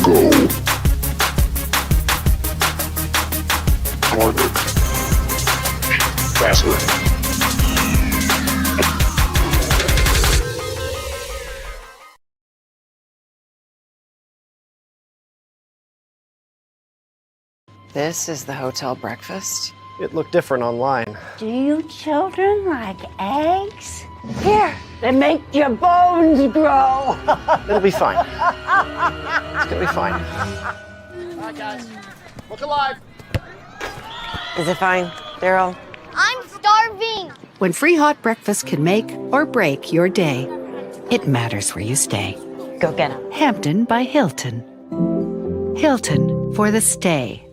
go. Harder. Faster. This is the hotel breakfast. It looked different online. Do you children like eggs? Here, they make your bones grow. It'll be fine. It's gonna be fine. All right, guys, look alive. Is it fine, Daryl? I'm starving. When free hot breakfast can make or break your day, it matters where you stay. Go get him. Hampton by Hilton. Hilton for the stay.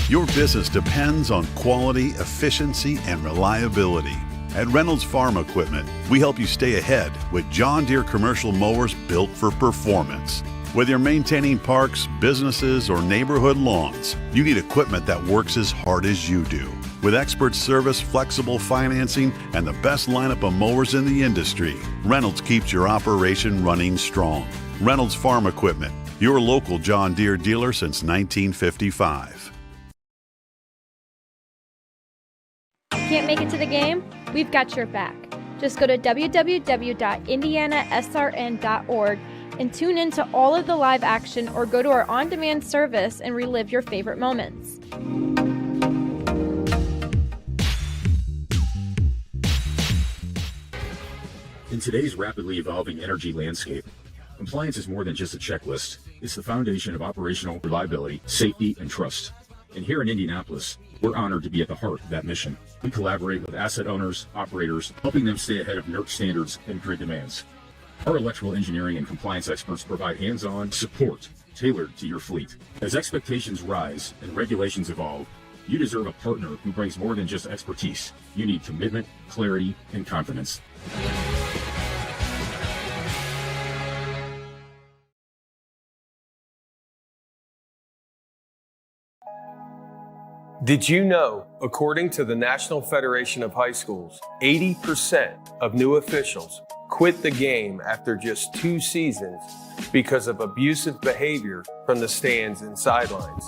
Your business depends on quality, efficiency, and reliability. At Reynolds Farm Equipment, we help you stay ahead with John Deere commercial mowers built for performance. Whether you're maintaining parks, businesses, or neighborhood lawns, you need equipment that works as hard as you do. With expert service, flexible financing, and the best lineup of mowers in the industry, Reynolds keeps your operation running strong. Reynolds Farm Equipment, your local John Deere dealer since 1955. Can't make it to the game? We've got your back. Just go to www.IndianaSRN.org and tune in to all of the live action, or go to our on-demand service and relive your favorite moments. In today's rapidly evolving energy landscape, compliance is more than just a checklist. It's the foundation of operational reliability, safety, and trust. And here in Indianapolis, we're honored to be at the heart of that mission. We collaborate with asset owners, operators, helping them stay ahead of NERC standards and grid demands. Our electrical engineering and compliance experts provide hands-on support tailored to your fleet. As expectations rise and regulations evolve, you deserve a partner who brings more than just expertise. You need commitment, clarity, and confidence. Did you know, according to the National Federation of High Schools, 80% of new officials quit the game after just 2 seasons because of abusive behavior from the stands and sidelines?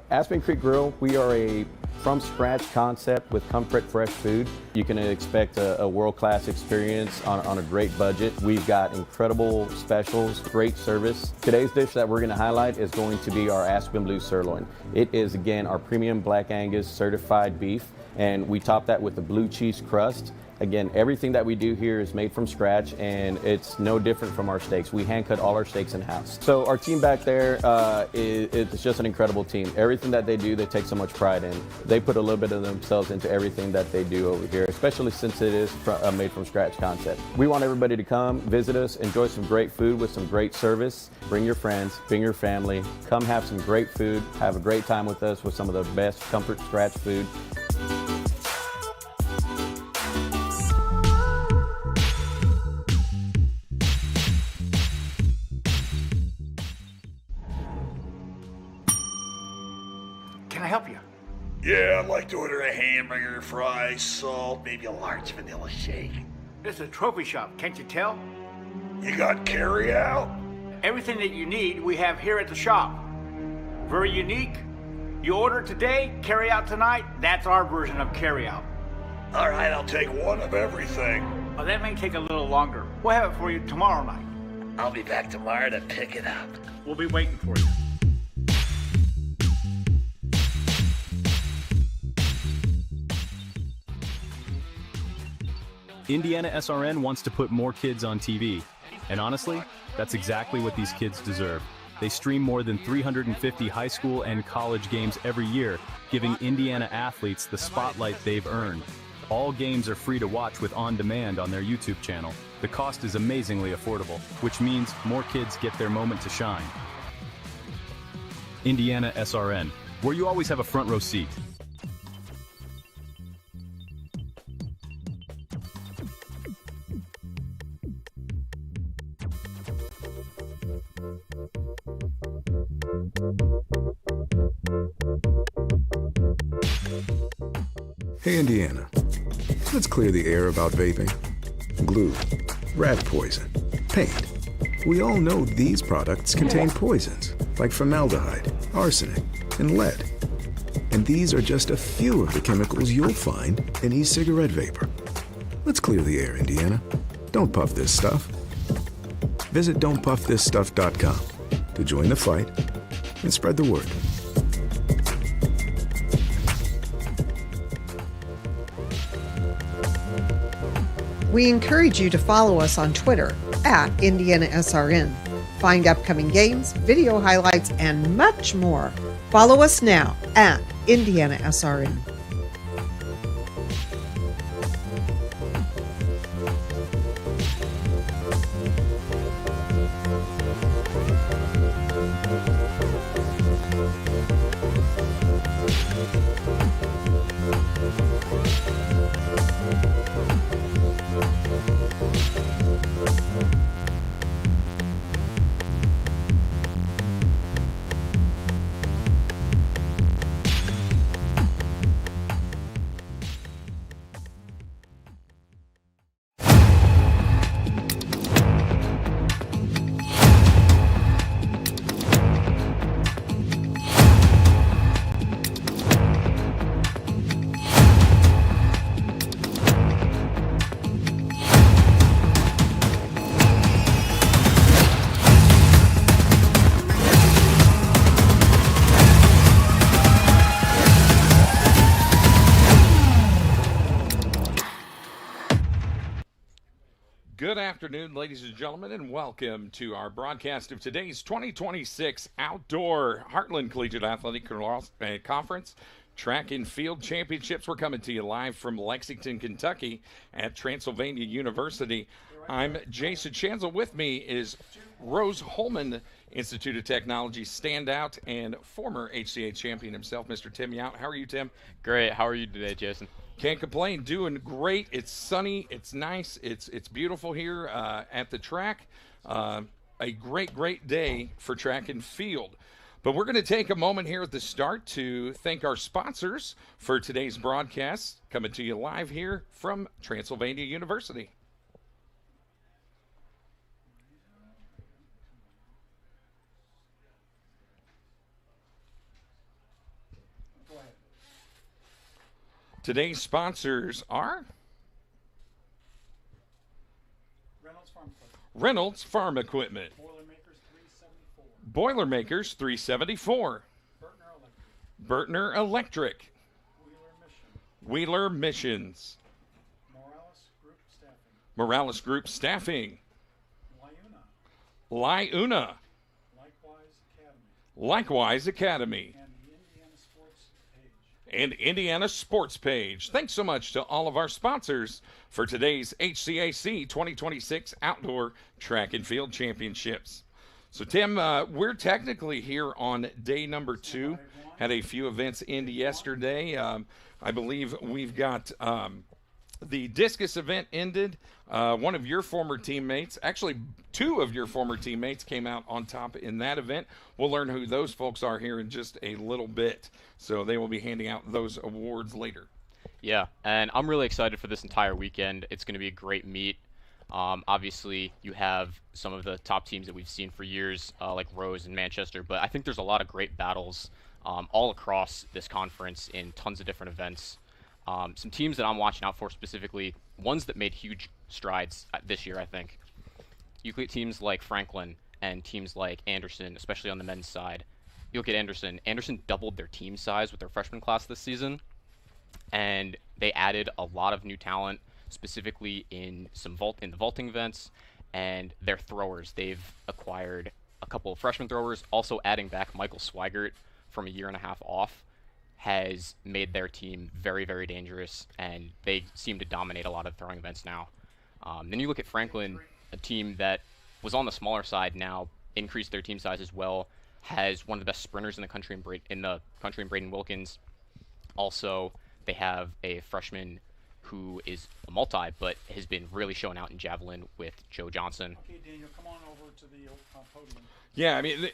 Aspen Creek Grill, we are a from-scratch concept with comfort fresh food. You can expect a world-class experience on a great budget. We've got incredible specials, great service. Today's dish that we're going to highlight is going to be our Aspen Blue Sirloin. It is, again, our premium Black Angus certified beef, and we top that with a blue cheese crust. Again, everything that we do here is made from scratch, and it's no different from our steaks. We hand cut all our steaks in-house. So our team back there, it's just an incredible team. Everything that they do, they take so much pride in. They put a little bit of themselves into everything that they do over here, especially since it is a made from scratch concept. We want everybody to come, visit us, enjoy some great food with some great service. Bring your friends, bring your family, come have some great food, have a great time with us with some of the best comfort scratch food. Can I help you? Yeah, I'd like to order a hamburger, fries, salt, maybe a large vanilla shake. This is a trophy shop, can't you tell? You got carry out? Everything that you need, we have here at the shop. Very unique. You order today, carry out tonight. That's our version of carry out. All right, I'll take one of everything. Well, that may take a little longer. We'll have it for you tomorrow night. I'll be back tomorrow to pick it up. We'll be waiting for you. IndianaSRN wants to put more kids on TV. And honestly, that's exactly what these kids deserve. They stream more than 350 high school and college games every year, giving Indiana athletes the spotlight they've earned. All games are free to watch with On Demand on their YouTube channel. The cost is amazingly affordable, which means more kids get their moment to shine. IndianaSRN, where you always have a front row seat. Hey, Indiana, let's clear the air about vaping. Glue, rat poison, paint. We all know these products contain poisons like formaldehyde, arsenic, and lead. And these are just a few of the chemicals you'll find in e-cigarette vapor. Let's clear the air, Indiana. Don't puff this stuff. Visit don'tpuffthisstuff.com to join the fight and spread the word. We encourage you to follow us on Twitter at IndianaSRN. Find upcoming games, video highlights, and much more. Follow us now at IndianaSRN. Good afternoon, ladies and gentlemen, and welcome to our broadcast of today's 2026 Outdoor Heartland Collegiate Athletic Conference Track and Field Championships. We're coming to you live from Lexington, Kentucky at Transylvania University. I'm Jason Chanzel. With me is Rose Holman, Institute of Technology standout and former HCAC champion himself, Mr. Tim Yount. How are you, Tim? Great. How are you today, Jason? Can't complain. Doing great. It's sunny. It's nice. It's beautiful here at the track. A great day for track and field. But we're going to take a moment here at the start to thank our sponsors for today's broadcast, coming to you live here from Transylvania University. Today's sponsors are Reynolds Farm Equipment, Boilermakers 374, Burtner Electric, Wheeler Missions, Morales Group Staffing, Liuna, Likewise Academy, and Indiana Sports Page. Thanks so much to all of our sponsors for today's HCAC 2026 Outdoor Track and Field Championships. So, Tim, we're technically here on day number 2. Had a few events end yesterday. I believe we've got the discus event ended. One of your former teammates, actually 2 of your former teammates, came out on top in that event. We'll learn who those folks are here in just a little bit. So they will be handing out those awards later. Yeah, and I'm really excited for this entire weekend. It's going to be a great meet. Obviously, you have some of the top teams that we've seen for years, like Rose and Manchester, but I think there's a lot of great battles all across this conference in tons of different events. Some teams that I'm watching out for specifically, ones that made huge strides this year, I think. You look at teams like Franklin and teams like Anderson, especially on the men's side. You look at Anderson. Anderson doubled their team size with their freshman class this season, and they added a lot of new talent, specifically in the vaulting events and their throwers. They've acquired a couple of freshman throwers, also adding back Michael Swigert from a year and a half off has made their team very, very dangerous, and they seem to dominate a lot of throwing events now. Then you look at Franklin, a team that was on the smaller side now, increased their team size as well, has one of the best sprinters in the country in Braden Wilkins. Also, they have a freshman who is a multi, but has been really showing out in javelin with Joe Johnson. Okay, Daniel, come on over to the podium. Yeah, I mean,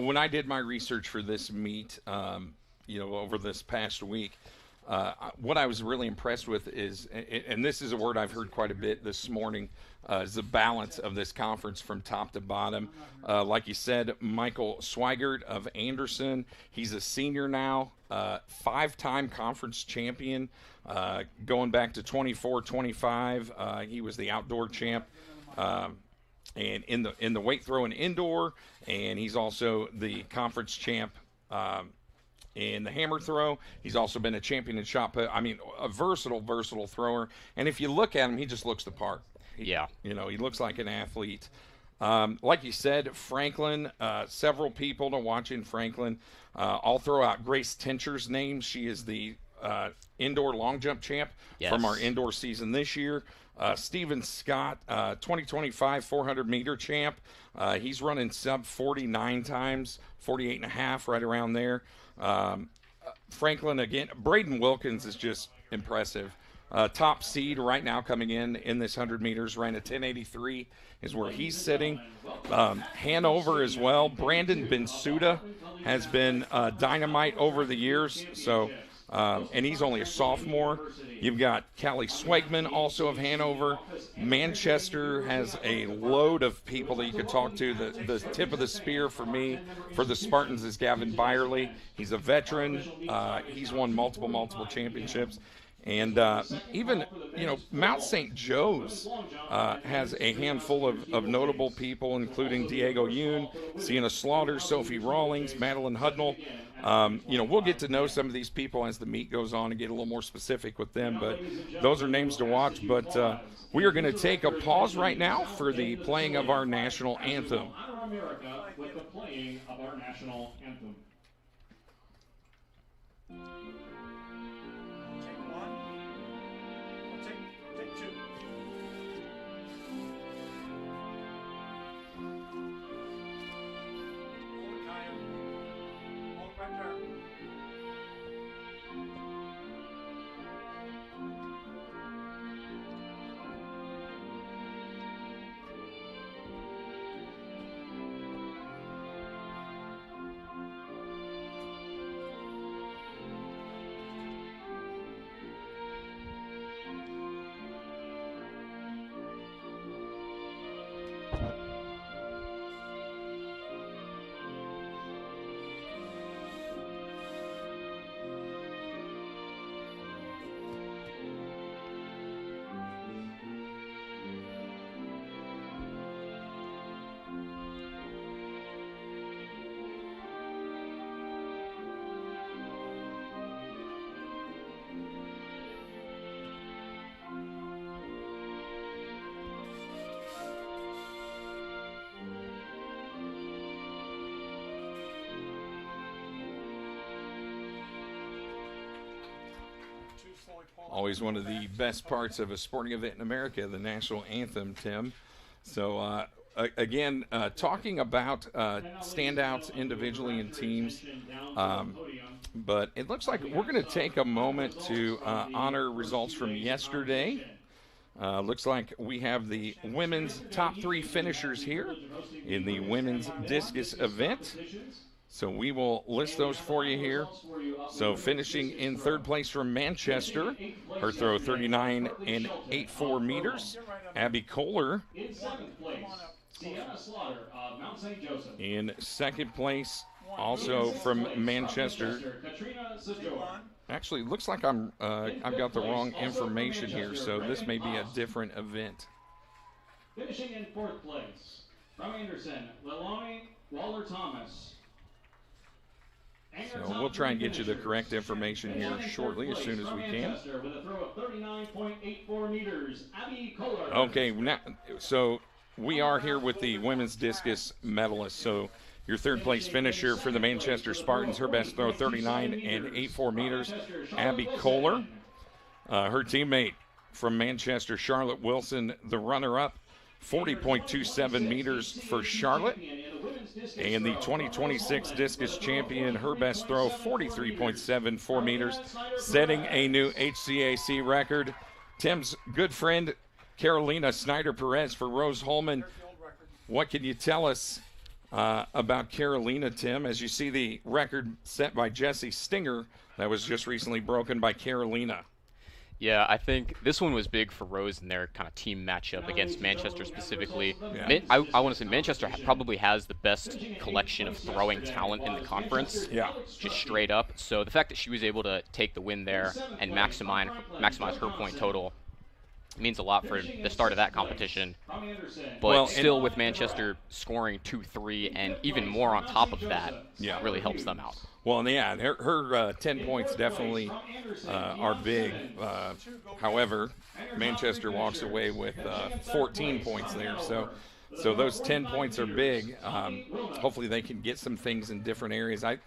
when I did my research for this meet, over this past week, what I was really impressed with is, and this is a word I've heard quite a bit this morning, is the balance of this conference from top to bottom. Like you said, Michael Swigert of Anderson, he's a senior now, 5-time conference champion, going back to 24-25. He was the outdoor champ. And in the weight throw and indoor, and he's also the conference champ in the hammer throw. He's also been a champion in shot put. I mean, a versatile thrower. And if you look at him, he just looks the part. He looks like an athlete. Like you said, Franklin, several people to watch in Franklin. I'll throw out Grace Tincher's name. She is the indoor long jump champ from our indoor season this year. Steven Scott, 2025 400-meter champ. He's running sub 49 times, 48 and a half, right around there. Franklin again. Braden Wilkins is just impressive. Top seed right now coming in this 100 meters, ran a 1083 is where he's sitting. Hanover as well. Brandon Bensuda has been dynamite over the years. So, and he's only a sophomore. You've got Callie Swegman, also of Hanover. Manchester has a load of people that you could talk to. The tip of the spear for me, for the Spartans, is Gavin Byerly. He's a veteran. He's won multiple championships. And even, Mount St. Joe's has a handful of notable people, including Diego Yoon, Sienna Slaughter, Sophie Rawlings, Madeline Hudnall. We'll get to know some of these people as the meet goes on and get a little more specific with them, but those are names to watch. But we are going to take a pause right now for the playing of our national anthem. Honor America with the playing of our national anthem. Always one of the best parts of a sporting event in America, the national anthem, Tim. So, again, talking about standouts individually in teams, but it looks like we're going to take a moment to honor results from yesterday. Looks like we have the women's top 3 finishers here in the women's discus event. So we will list those for you here. So finishing in 3rd place from Manchester, her throw 39 and 84 meters. Abby Kohler In 7th place, Sienna Slaughter of Mount St. Joseph. in 2nd place, also from Manchester. Katrina Sajor. Actually, looks like I've got the wrong information here, so this may be a different event. Finishing in 4th place, from Anderson, Lelani Waller-Thomas. So we'll try and get you the correct information here shortly, as soon as we can. With a throw of 39.84 meters, Abby Kohler. Okay, now, so we are here with the women's discus medalists. So your 3rd place finisher for the Manchester Spartans, her best throw 39 and 84 meters, Abby Kohler. Her teammate from Manchester, Charlotte Wilson, the runner-up, 40.27 meters for Charlotte. And the 2026 discus champion, her best throw, 43.74 meters, setting a new HCAC record. Tim's good friend, Carolina Snyder-Perez for Rose Holman. What can you tell us about Carolina, Tim, as you see the record set by Jesse Stinger that was just recently broken by Carolina. Yeah, I think this one was big for Rose in their kind of team matchup against Manchester specifically. Yeah. I want to say Manchester probably has the best collection of throwing talent in the conference, just straight up. So the fact that she was able to take the win there and maximize her point total means a lot for the start of that competition. But still, with Manchester scoring 2-3 and even more on top of that, really helps them out. Well, yeah, her 10 points definitely are big. However, Manchester walks away with 14 points there. So those 10 points are big. Hopefully they can get some things in different areas. I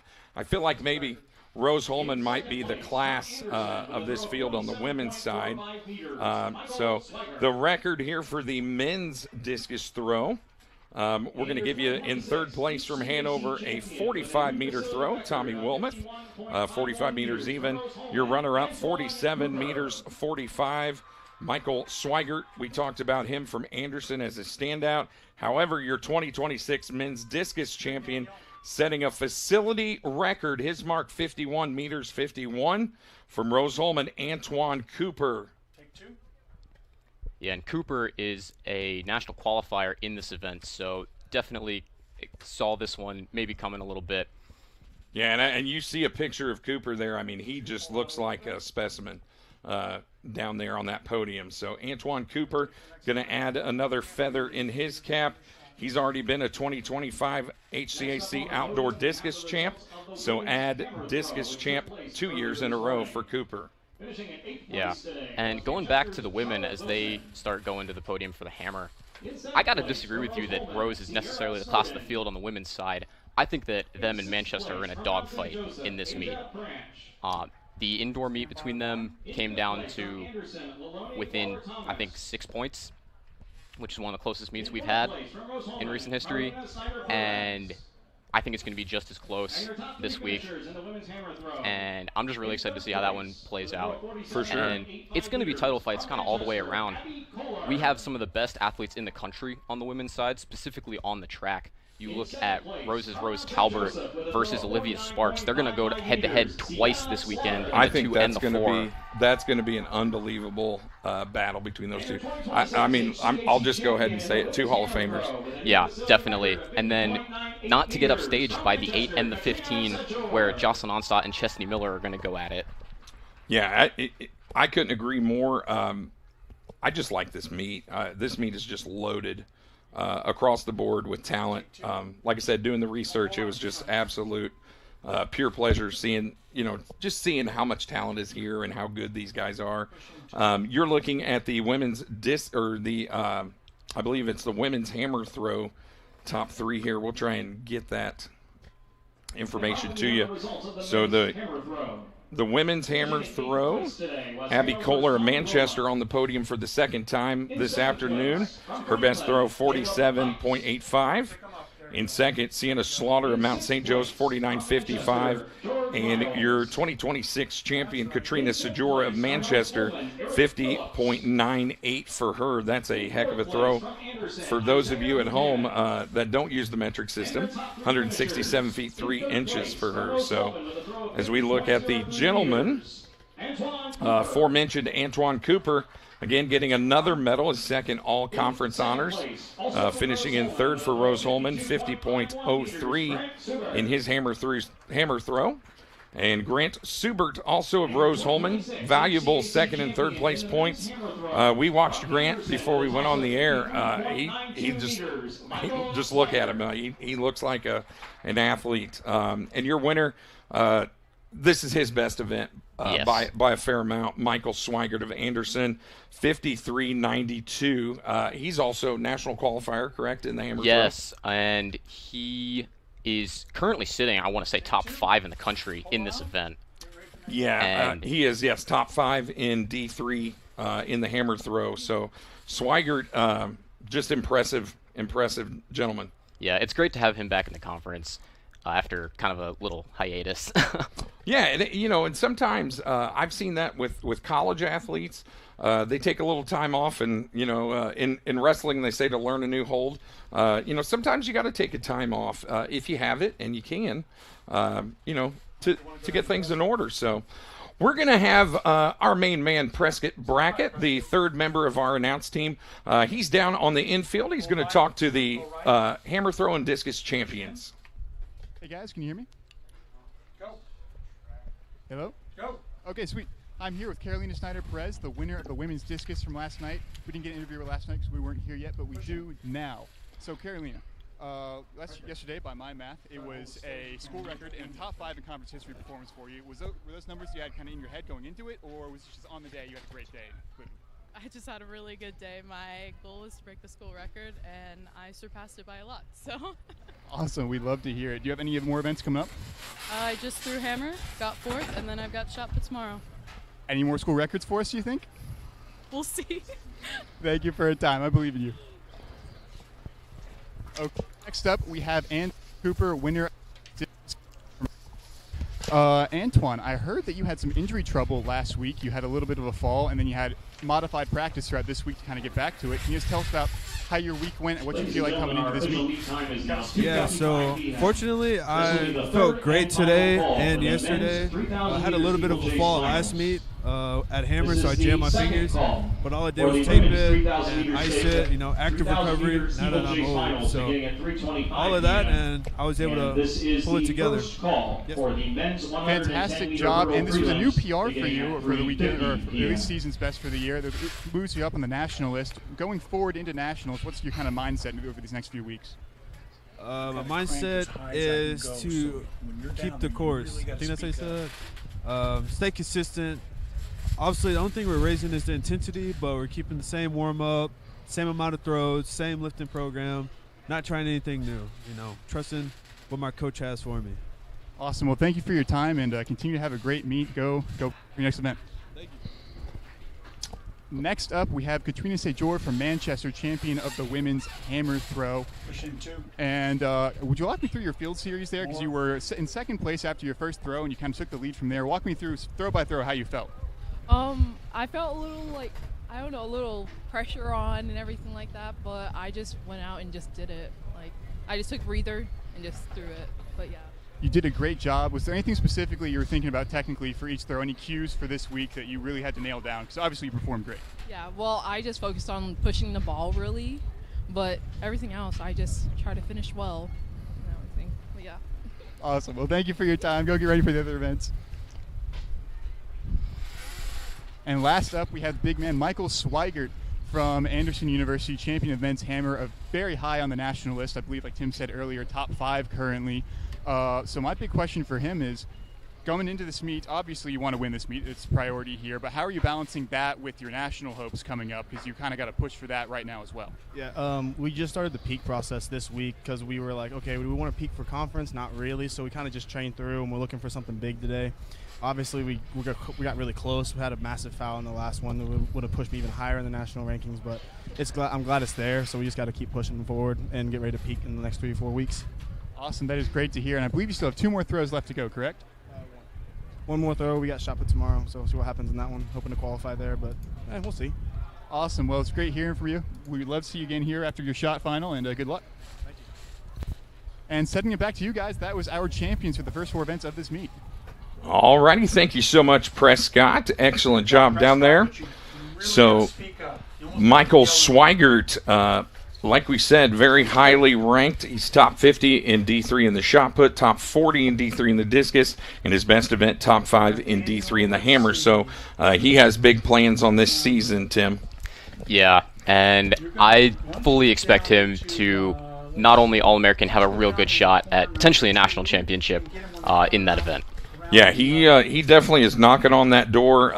feel like maybe Rose Holman might be the class of this field on the women's side. So the record here for the men's discus throw, we're going to give you in third place from Hanover a 45-meter throw, Tommy Wilmoth, 45 meters even. Your runner-up, 47 meters, 45. Michael Swigert, we talked about him from Anderson as a standout. However, your 2026 men's discus champion, setting a facility record, his mark 51 meters, 51, from Rose Holman, Antoine Cooper. Yeah, and Cooper is a national qualifier in this event, so definitely saw this one maybe coming a little bit. Yeah, and you see a picture of Cooper there. I mean, he just looks like a specimen down there on that podium. So Antoine Cooper going to add another feather in his cap. He's already been a 2025 HCAC Outdoor Discus Champ, so add Discus Champ 2 years in a row for Cooper. Yeah, and going back to the women as they start going to the podium for the hammer, I got to disagree with you that Rose is necessarily the class of the field on the women's side. I think that them and Manchester are in a dogfight in this meet. The indoor meet between them came down to within, I think, 6 points, which is one of the closest meets we've had in recent history, and I think it's going to be just as close this week, and I'm just really excited to see how that one plays out. For sure. And it's going to be title fights kind of all the way around. We have some of the best athletes in the country on the women's side, specifically on the track. You look at Rose's Rose Talbert versus Olivia Sparks. They're going to go head-to-head twice this weekend. I think that's going to be an unbelievable battle between those two. I mean, I'll just go ahead and say it: 2 Hall of Famers. Yeah, definitely. And then not to get upstaged by the 8 and the 15, where Jocelyn Onstadt and Chesney Miller are going to go at it. Yeah, I couldn't agree more. I just like this meet. This meet is just loaded across the board with talent. Like I said, doing the research, it was just absolute pure pleasure seeing how much talent is here and how good these guys are. You're looking at the women's I believe it's the women's hammer throw top 3 here. We'll try and get that information to you. So the women's hammer throw, Abby Kohler of Manchester on the podium for the second time this afternoon. Her best throw, 47.85. In second, Sienna Slaughter of Mount St. Joe's, 49.55. And your 2026 champion, Katrina Sajora of Manchester, 50.98 for her. That's a heck of a throw. For those of you at home that don't use the metric system, 167 feet 3 inches for her. So as we look at the gentlemen, aforementioned Antoine Cooper, again, getting another medal, his second all-conference honors, finishing in third for Rose Holman, 50.03 in his hammer throw. And Grant Subert, also of Rose Holman, valuable second and third place points. We watched Grant before we went on the air. He just look at him. He looks like an athlete. And your winner, this is his best event. Yes. By a fair amount. Michael Swigert of Anderson, 53.92. He's also national qualifier, correct, in the hammer throw? Yes, and he is currently sitting, I want to say, top 5 in the country in this event. Yeah, he is, yes, top 5 in D3 in the hammer throw. So Swigert, just impressive gentleman. Yeah, it's great to have him back in the conference. after kind of a little hiatus. Yeah, and sometimes I've seen that with college athletes. They take a little time off, and in wrestling they say to learn a new hold. Sometimes you got to take a time off if you have it, and you can, to get things in order. So we're going to have our main man, Prescott Brackett, the third member of our announce team. He's down on the infield. He's going to talk to the hammer throw and discus champions. Hey guys, can you hear me? Go. Hello? Go. Okay, sweet. I'm here with Carolina Snyder-Perez, the winner of the women's discus from last night. We didn't get an interview with her last night because we weren't here yet, but we do now. So Carolina, yesterday, by my math, it was a school record and a top 5 in conference history performance for you. Were those numbers you had kind of in your head going into it, or was it just on the day you had a great day? I just had a really good day. My goal was to break the school record, and I surpassed it by a lot. So. Awesome. We'd love to hear it. Do you have any more events coming up? I just threw hammer, got 4th, and then I've got shot put tomorrow. Any more school records for us, do you think? We'll see. Thank you for your time. I believe in you. Okay. Next up, we have Antoine Cooper, winner. Antoine, I heard that you had some injury trouble last week. You had a little bit of a fall, and then you had modified practice throughout this week to kind of get back to it. Can you just tell us about how your week went and what you feel like coming into this week? Yeah, so fortunately I felt great today and yesterday. I had a little bit of a fall last meet at hammer, so I jammed my fingers. But all I did was tape it and ice it, active recovery now that I'm old. So all of that, and I was able to pull it together. Yes. Fantastic job. And this was a new PR for you for the weekend, or at least season's best for the year. It moves you up on the national list. Going forward into nationals, what's your kind of mindset over these next few weeks? My mindset is to keep the course. I think that's what I said. Stay consistent. Obviously, the only thing we're raising is the intensity, but we're keeping the same warm-up, same amount of throws, same lifting program, not trying anything new, trusting what my coach has for me. Awesome. Well, thank you for your time, and continue to have a great meet. Go for your next event. Thank you. Next up, we have Katrina Sejor from Manchester, champion of the women's hammer throw. And would you walk me through your field series there? Because you were in second place after your first throw, and you kind of took the lead from there. Walk me through, throw by throw, how you felt. I felt a little, a little pressure on and everything like that, but I just went out and just did it. I just took a breather and just threw it, but yeah. You did a great job. Was there anything specifically you were thinking about technically for each throw? Any cues for this week that you really had to nail down? Because obviously you performed great. Yeah, well, I just focused on pushing the ball really, but everything else I just try to finish well and everything. But yeah. Awesome. Well, thank you for your time. Go get ready for the other events. And last up, we have big man Michael Swigert from Anderson University, champion of men's hammer, very high on the national list. I believe, like Tim said earlier, top 5 currently. So my big question for him is, going into this meet, obviously you want to win this meet. It's priority here. But how are you balancing that with your national hopes coming up? Because you kind of got to push for that right now as well. Yeah, we just started the peak process this week because we were like, okay, do we want to peak for conference? Not really. So we kind of just trained through, and we're looking for something big today. Obviously, we got really close. We had a massive foul in the last one that would have pushed me even higher in the national rankings. But I'm glad it's there. So we just got to keep pushing forward and get ready to peak in the next 3 or 4 weeks. Awesome. That is great to hear. And I believe you still have 2 more throws left to go, correct? One more throw. We got shot put tomorrow, so we'll see what happens in that one. Hoping to qualify there, but we'll see. Awesome. Well, it's great hearing from you. We'd love to see you again here after your shot final, and good luck. Thank you. And sending it back to you guys, that was our champions for the first 4 events of this meet. All righty. Thank you so much, Prescott. Excellent job down there. So, Michael Swigert, like we said, very highly ranked. He's top 50 in D3 in the shot put, top 40 in D3 in the discus, and his best event, top 5 in D3 in the hammer. So he has big plans on this season, Tim. Yeah, and I fully expect him to not only All-American, have a real good shot at potentially a national championship in that event. Yeah, he definitely is knocking on that door.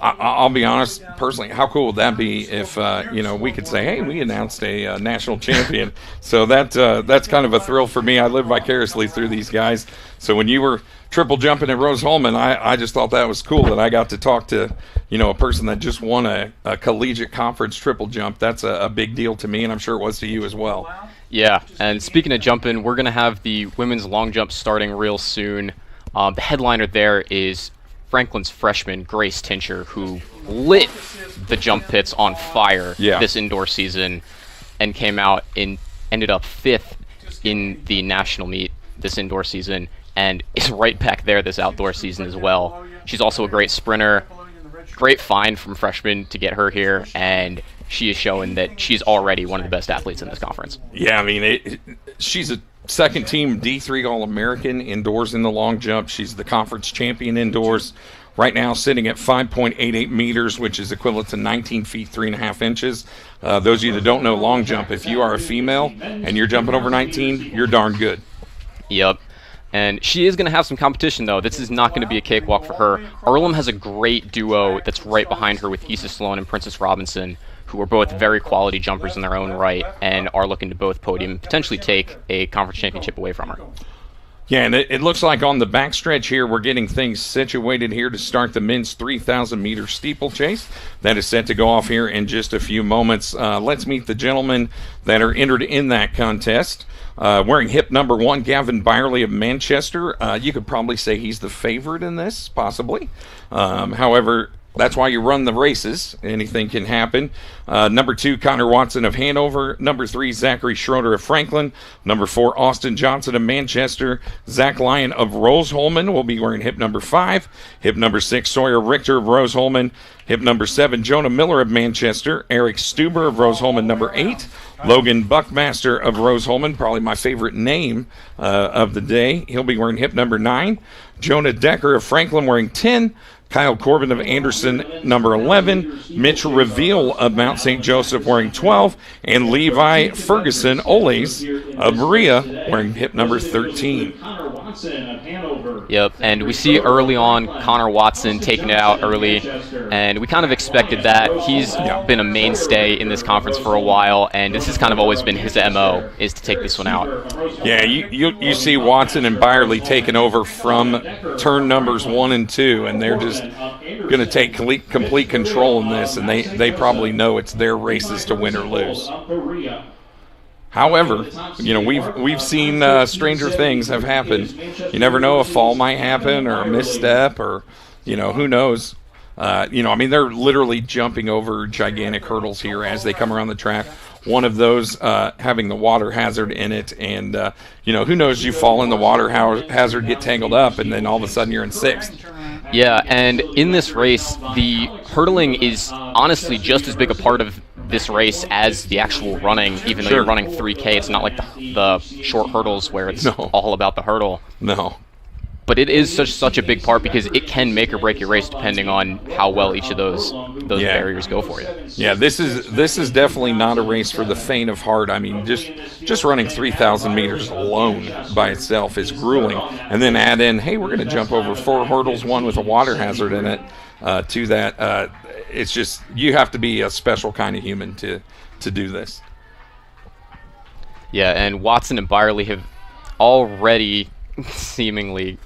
I'll be honest, personally, how cool would that be if we could say, hey, we announced a national champion. So that's kind of a thrill for me. I live vicariously through these guys. So when you were triple jumping at Rose-Hulman, I just thought that was cool that I got to talk to a person that just won a collegiate conference triple jump. That's a big deal to me, and I'm sure it was to you as well. Yeah, and speaking of jumping, we're going to have the women's long jump starting real soon. The headliner there is Franklin's freshman, Grace Tincher, who lit the jump pits on fire this indoor season and came out and ended up 5th in the national meet this indoor season and is right back there this outdoor season as well. She's also a great sprinter. Great find from freshmen to get her here, and she is showing that she's already one of the best athletes in this conference. Yeah, I mean, she's a second-team D3 All-American indoors in the long jump. She's the conference champion indoors. Right now sitting at 5.88 meters, which is equivalent to 19 feet, 3.5 inches. Those of you that don't know long jump, if you are a female and you're jumping over 19, you're darn good. Yep. And she is going to have some competition, though. This is not going to be a cakewalk for her. Earlham has a great duo that's right behind her with Issa Sloan and Princess Robinson, who are both very quality jumpers in their own right and are looking to both podium and potentially take a conference championship away from her. Yeah, and it looks like on the backstretch here, we're getting things situated here to start the men's 3,000-meter steeplechase. That is set to go off here in just a few moments. Let's meet the gentlemen that are entered in that contest. Wearing hip number 1, Gavin Byerly of Manchester. You could probably say he's the favorite in this, possibly. However, that's why you run the races. Anything can happen. Number 2, Connor Watson of Hanover. Number 3, Zachary Schroeder of Franklin. Number 4, Austin Johnson of Manchester. Zach Lyon of Rose-Hulman will be wearing hip number 5. Hip number 6, Sawyer Richter of Rose-Hulman. Hip number 7, Jonah Miller of Manchester. Eric Stuber of Rose-Hulman, number 8. Logan Buckmaster of Rose-Hulman, probably my favorite name of the day. He'll be wearing hip number 9. Jonah Decker of Franklin wearing 10. Kyle Corbin of Anderson, number 11. Mitch Reveal of Mount St. Joseph wearing 12. And Levi Ferguson Oles of Maria wearing hip number 13. Yep, and we see early on Connor Watson taking it out early, and we kind of expected that. He's been a mainstay in this conference for a while, and this has kind of always been his MO, is to take this one out. Yeah, you see Watson and Byerly taking over from turn numbers 1 and 2, and they're just going to take complete control in this, and they probably know it's their races to win or lose. However, we've seen stranger things have happened. You never know, a fall might happen or a misstep or, who knows. They're literally jumping over gigantic hurdles here as they come around the track. One of those having the water hazard in it, and, who knows, you fall in the water hazard, get tangled up, and then all of a sudden you're in 6th. Yeah, and in this race, the hurdling is honestly just as big a part of this race as the actual running, even though you're running 3K. It's not like the short hurdles where it's all about the hurdle. No. But it is such a big part because it can make or break your race depending on how well each of those barriers go for you. Yeah, this is definitely not a race for the faint of heart. I mean, just running 3,000 meters alone by itself is grueling. And then add in, hey, we're going to jump over 4 hurdles, one with a water hazard in it. To that, it's just, you have to be a special kind of human to do this. Yeah, and Watson and Byerly have already seemingly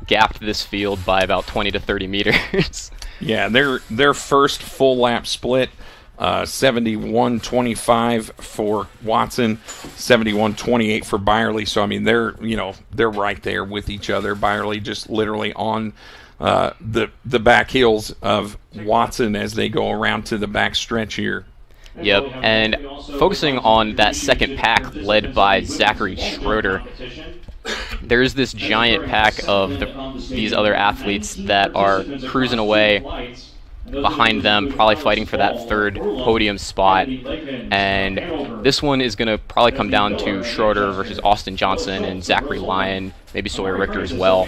gapped this field by about 20 to 30 meters. Yeah, their first full lap split, 71-25 for Watson, 71-28 for Byerly. So I mean, they're right there with each other. Byerly just literally on the back heels of Watson as they go around to the back stretch here. Yep, and focusing on that second pack led by Zachary Schroeder, there's this giant pack of these other athletes that are cruising away behind them, probably fighting for that third podium spot. And this one is going to probably come down to Schroeder versus Austin Johnson and Zachary Lyon, maybe Sawyer Richter as well.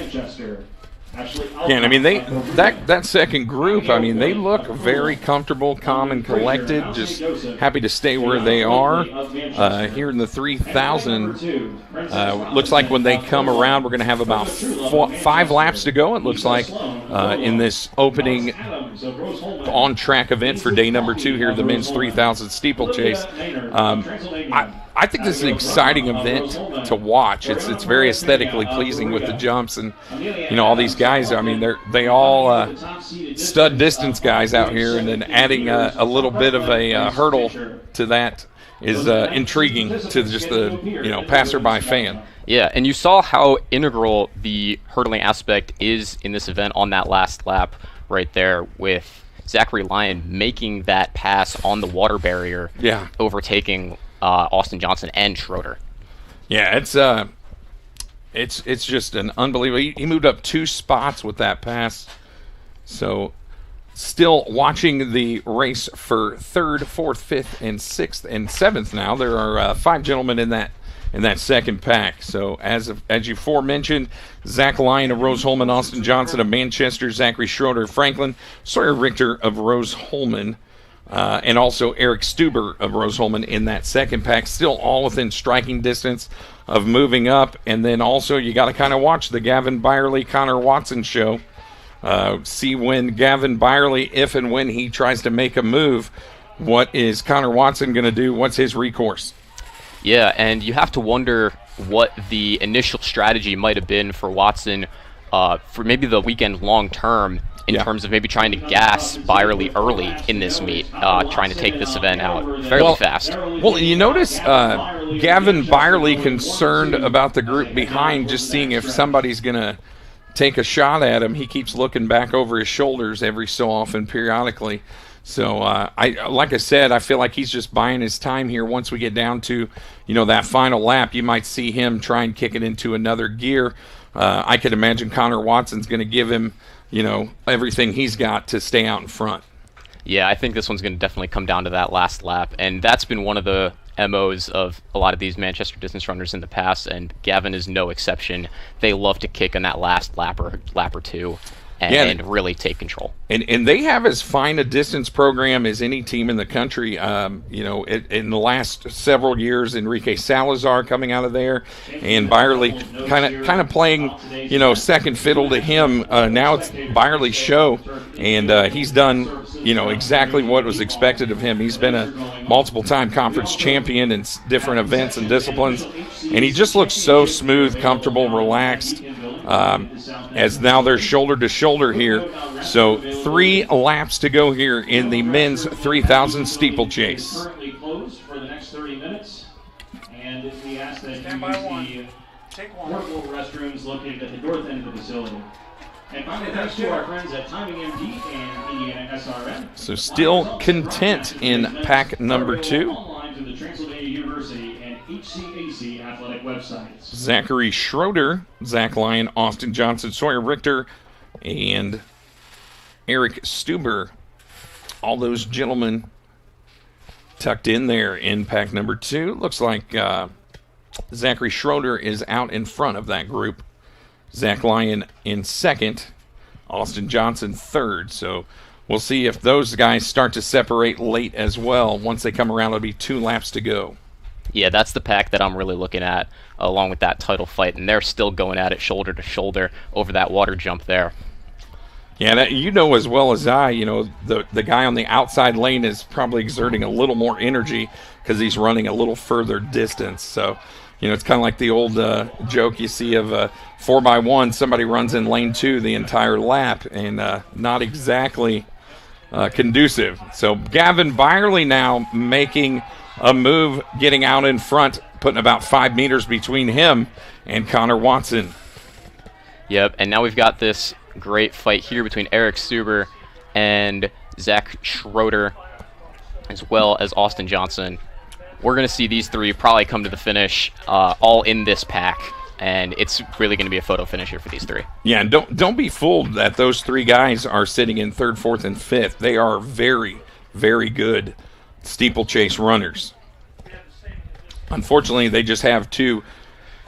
Yeah, and I mean, that second group, I mean, they look very comfortable, calm, and collected, just happy to stay where they are. Here in the 3,000, looks like when they come around, we're going to have about 5 laps to go, it looks like, in this opening on-track event for day number 2 here, the men's 3,000 steeplechase. I think this is an exciting event to watch. It's very aesthetically pleasing with the jumps and all these guys. I mean, they all stud distance guys out here, and then adding a little bit of a hurdle to that is intriguing to just the passerby fan. Yeah, and you saw how integral the hurdling aspect is in this event on that last lap right there, with Zachary Lyon making that pass on the water barrier, overtaking Austin Johnson and Schroeder. Yeah, it's just an unbelievable. He moved up 2 spots with that pass. So still watching the race for 3rd, 4th, 5th, and 6th, and 7th now. There are 5 gentlemen in that second pack. So as you aforementioned, Zach Lyon of Rose-Hulman, Austin Johnson of Manchester, Zachary Schroeder of Franklin, Sawyer Richter of Rose-Hulman, and also Eric Stuber of Rose-Hulman in that second pack. Still all within striking distance of moving up. And then also you got to kind of watch the Gavin Byerly, Connor Watson show. See when Gavin Byerly, if and when he tries to make a move, what is Connor Watson going to do? What's his recourse? Yeah, and you have to wonder what the initial strategy might have been for Watson for maybe the weekend long term, in terms of maybe trying to gas Byerly early in this meet, trying to take this event out fairly fast. Well, you notice Gavin Byerly concerned about the group behind, just seeing if somebody's going to take a shot at him. He keeps looking back over his shoulders every so often, periodically. So, like I said, I feel like he's just buying his time here. Once we get down to, that final lap, you might see him try and kick it into another gear. I could imagine Connor Watson's going to give him, everything he's got to stay out in front. Yeah, I think this one's going to definitely come down to that last lap, and that's been one of the MOs of a lot of these Manchester distance runners in the past, and Gavin is no exception. They love to kick on that last lap or two and really take control. And they have as fine a distance program as any team in the country. In the last several years, Enrique Salazar coming out of there, and Byerly kind of playing, second fiddle to him. Now it's Byerly's show, and he's done, exactly what was expected of him. He's been a multiple-time conference champion in different events and disciplines, and he just looks so smooth, comfortable, relaxed. As now they're shoulder to shoulder here. So 3 laps to go here in the men's 3,000 steeplechase. Currently closed for the next 30 minutes, and we ask that you use the portable restrooms located at the north end of the facility. And finally, thanks to our friends at Timing MD and IndianaSRN. So still content in pack number 2. Online to the Transylvania University and HCAC athletic websites. Zachary Schroeder, Zach Lyon, Austin Johnson, Sawyer Richter, and Eric Stuber. All those gentlemen tucked in there in pack number 2. Looks like Zachary Schroeder is out in front of that group. Zach Lyon in second, Austin Johnson third. So we'll see if those guys start to separate late as well. Once they come around, it'll be 2 laps to go. Yeah, that's the pack that I'm really looking at, along with that title fight, and they're still going at it shoulder to shoulder over that water jump there. Yeah, as well as I, the guy on the outside lane is probably exerting a little more energy because he's running a little further distance. So, it's kind of like the old joke you see of 4x1, somebody runs in lane 2 the entire lap, and not exactly conducive. So Gavin Byerly now making a move, getting out in front, putting about 5 meters between him and Connor Watson. Yep, and now we've got this great fight here between Eric Stuber and Zach Schroeder, as well as Austin Johnson. We're going to see these 3 probably come to the finish all in this pack, and it's really going to be a photo finish here for these 3. Yeah, and don't be fooled that those 3 guys are sitting in 3rd, 4th, and 5th. They are very, very good steeplechase runners. Unfortunately, they just have 2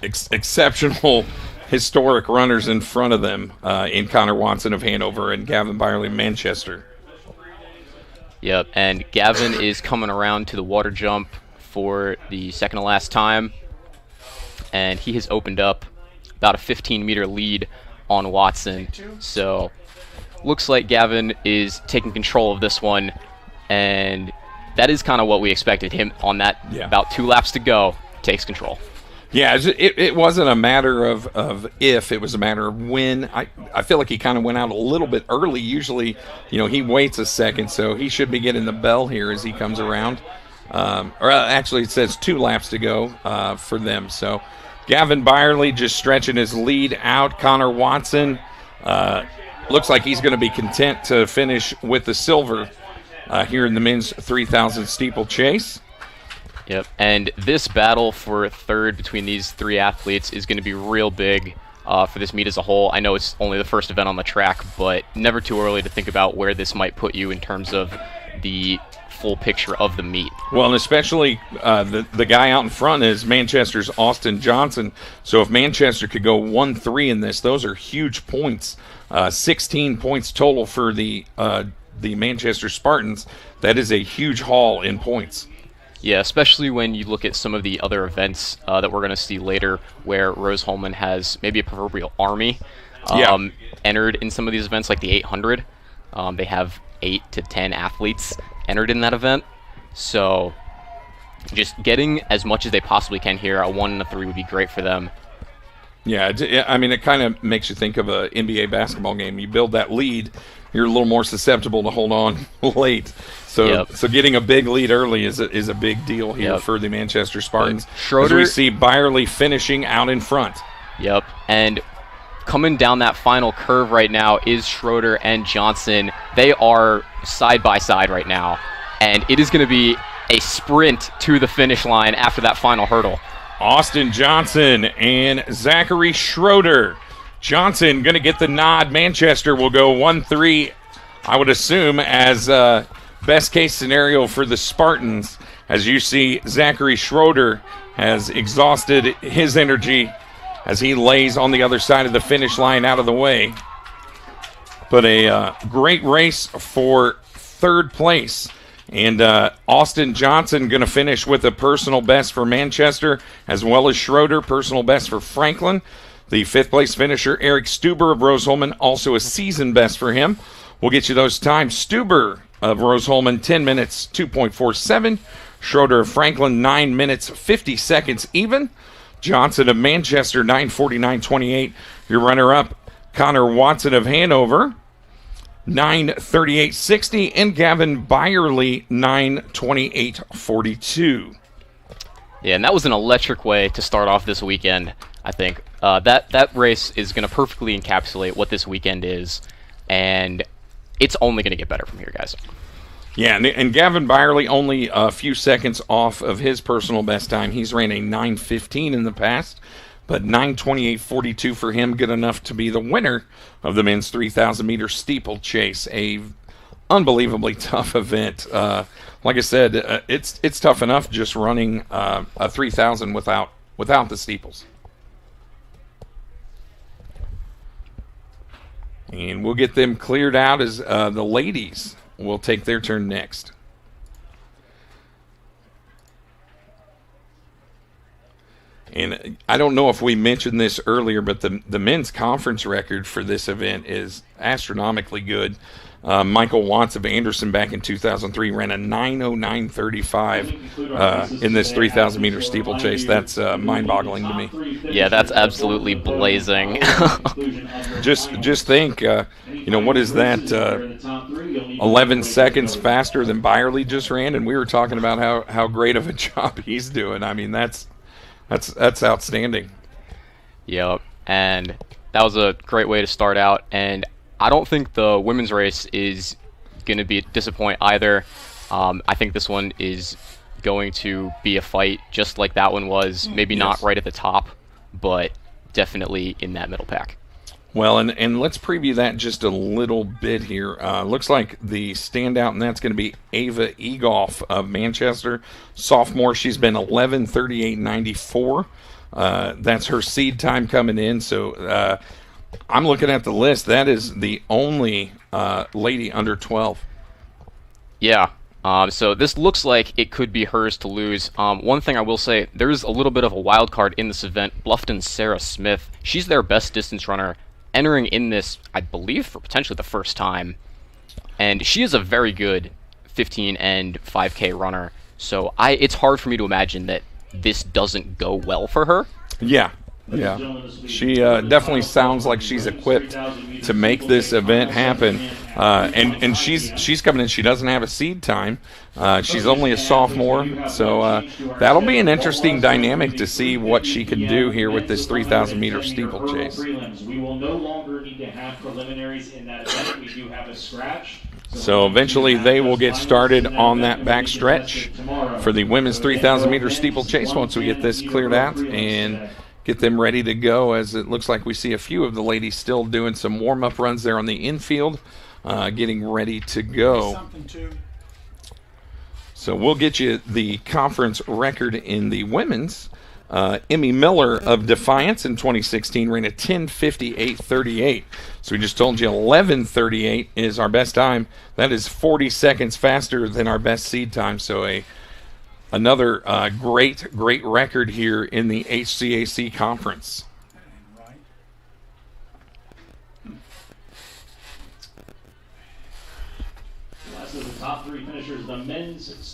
exceptional historic runners in front of them in Connor Watson of Hanover and Gavin Byerly of Manchester. Yep, and Gavin is coming around to the water jump for the second to last time, and he has opened up about a 15-meter lead on Watson. So looks like Gavin is taking control of this one, and that is kind of what we expected. Him on that, about 2 laps to go, takes control. Yeah, it wasn't a matter of if, it was a matter of when. I feel like he kind of went out a little bit early. Usually, he waits a second, so he should be getting the bell here as he comes around. Or actually, it says 2 laps to go for them. So Gavin Byerly just stretching his lead out. Connor Watson looks like he's going to be content to finish with the silver here in the men's 3,000 steeplechase. Yep, and this battle for third between these 3 athletes is going to be real big for this meet as a whole. I know it's only the first event on the track, but never too early to think about where this might put you in terms of the full picture of the meet. Well, and especially the guy out in front is Manchester's Austin Johnson. So if Manchester could go 1-3 in this, those are huge points. 16 points total for the Manchester Spartans. That is a huge haul in points. Yeah, especially when you look at some of the other events that we're going to see later where Rose-Hulman has maybe a proverbial army entered in some of these events, like the 800. They have 8 to 10 athletes entered in that event. So just getting as much as they possibly can here, a 1 and a 3 would be great for them. Yeah, I mean, it kind of makes you think of an NBA basketball game. You build that lead, you're a little more susceptible to hold on late. So getting a big lead early is a big deal here for the Manchester Spartans. Schroeder, as we see Byerly finishing out in front. Yep, and coming down that final curve right now is Schroeder and Johnson. They are side by side right now, and it is going to be a sprint to the finish line after that final hurdle. Austin Johnson and Zachary Schroeder. Johnson going to get the nod. Manchester will go 1-3, I would assume, as best case scenario for the Spartans. As you see, Zachary Schroeder has exhausted his energy as he lays on the other side of the finish line out of the way. But a great race for third place. And Austin Johnson going to finish with a personal best for Manchester, as well as Schroeder, personal best for Franklin. The 5th place finisher, Eric Stuber of Rose-Hulman, also a season best for him. We'll get you those times. Stuber of Rose-Hulman, 10 minutes, 2.47. Schroeder of Franklin, 9 minutes, 50 seconds even. Johnson of Manchester, 9:49.28. Your runner-up, Connor Watson of Hanover, 9:38.60, and Gavin Byerly, 9:28.42. Yeah, and that was an electric way to start off this weekend, I think. That race is going to perfectly encapsulate what this weekend is, and it's only going to get better from here, guys. Yeah, and Gavin Byerly only a few seconds off of his personal best time. He's ran a 9:15 in the past, but 9:28.42 for him, good enough to be the winner of the men's 3,000-meter steeplechase, a unbelievably tough event. Like I said, it's tough enough just running a 3,000 without the steeples. And we'll get them cleared out as the ladies will take their turn next. And I don't know if we mentioned this earlier, but the men's conference record for this event is astronomically good. Michael Watts of Anderson back in 2003 ran a 9:09.35 in this 3,000-meter steeplechase. That's mind-boggling to me. Yeah, that's absolutely blazing. Just think, what is that? 11 seconds faster than Byerly just ran, and we were talking about how great of a job he's doing. I mean, that's outstanding. Yep, and that was a great way to start out, and I don't think the women's race is going to be disappoint either. I think this one is going to be a fight just like that one was. Maybe not right at the top, but definitely in that middle pack. Well, and let's preview that just a little bit here. Looks like the standout, and that's going to be Ava Egoff of Manchester, sophomore. She's been 11:38.94. That's her seed time coming in, so I'm looking at the list. That is the only lady under 12. Yeah. So this looks like it could be hers to lose. One thing I will say, there's a little bit of a wild card in this event. Bluffton's Sarah Smith. She's their best distance runner entering in this, I believe, for potentially the first time. And she is a very good 15 and 5K runner. So it's hard for me to imagine that this doesn't go well for her. Yeah. She definitely sounds like she's equipped to make this event happen. And she's coming in. She doesn't have a seed time. She's only a sophomore. So that'll be an interesting dynamic to see what she can do here with this 3,000-meter steeplechase. We will no longer need to have preliminaries in that event. We do have a scratch. So eventually they will get started on that back stretch for the women's 3,000-meter steeplechase once we get this cleared out and get them ready to go, as it looks like we see a few of the ladies still doing some warm-up runs there on the infield, getting ready to go. So we'll get you the conference record in the women's. Emmy Miller of Defiance in 2016 ran a 10:58.38. So we just told you 11:38 is our best time. That is 40 seconds faster than our best seed time. So another great record here in the HCAC conference.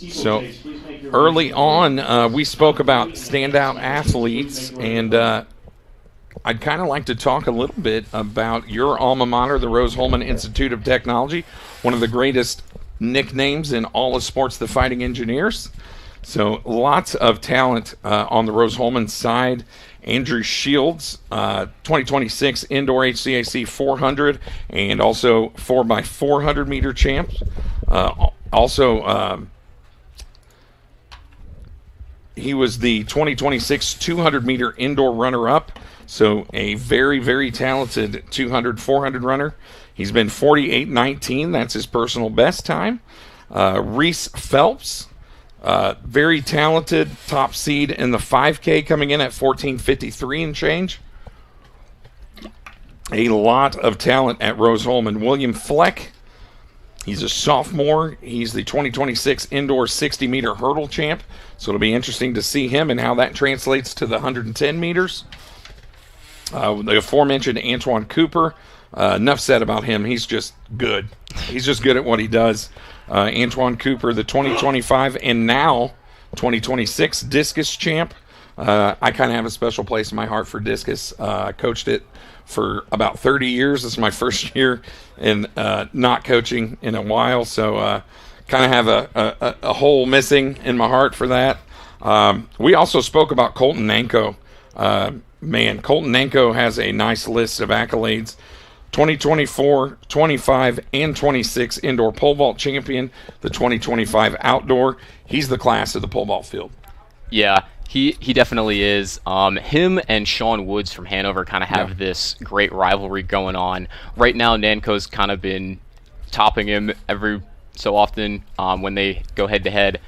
So early on, we spoke about standout athletes, and I'd kind of like to talk a little bit about your alma mater, the Rose-Hulman Institute of Technology, one of the greatest nicknames in all of sports, the Fighting Engineers. So lots of talent on the Rose-Hulman side. Andrew Shields, 2026 indoor HCAC 400 and also 4x400 meter champ. He was the 2026 200 meter indoor runner-up. So a very, very talented 200, 400 runner. He's been 48.19. That's his personal best time. Reese Phelps, very talented, top seed in the 5K, coming in at 14:53 and change. A lot of talent at Rose-Hulman. William Fleck, he's a sophomore. He's the 2026 indoor 60-meter hurdle champ. So it'll be interesting to see him and how that translates to the 110 meters. The aforementioned Antoine Cooper, enough said about him. He's just good. He's just good at what he does. Antoine Cooper, the 2025 and now 2026 discus champ. I kind of have a special place in my heart for discus. I coached it for about 30 years. This is my first year in not coaching in a while, so kind of have a hole missing in my heart for that. We also spoke about Colton Nanko. Colton Nanko has a nice list of accolades. 2024, 25, and 26 indoor pole vault champion, the 2025 outdoor. He's the class of the pole vault field. Yeah, he definitely is. Him and Sean Woods from Hanover kind of have this great rivalry going on. Right now, Nanko's kind of been topping him every so often when they go head-to-head.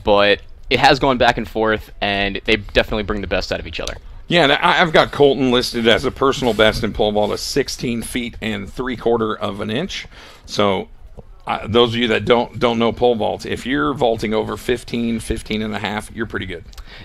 But it has gone back and forth, and they definitely bring the best out of each other. Yeah, and I've got Colton listed as a personal best in pole vault of 16 feet and 3/4 of an inch. So those of you that don't know pole vault, if you're vaulting over 15 and a half, you're pretty good.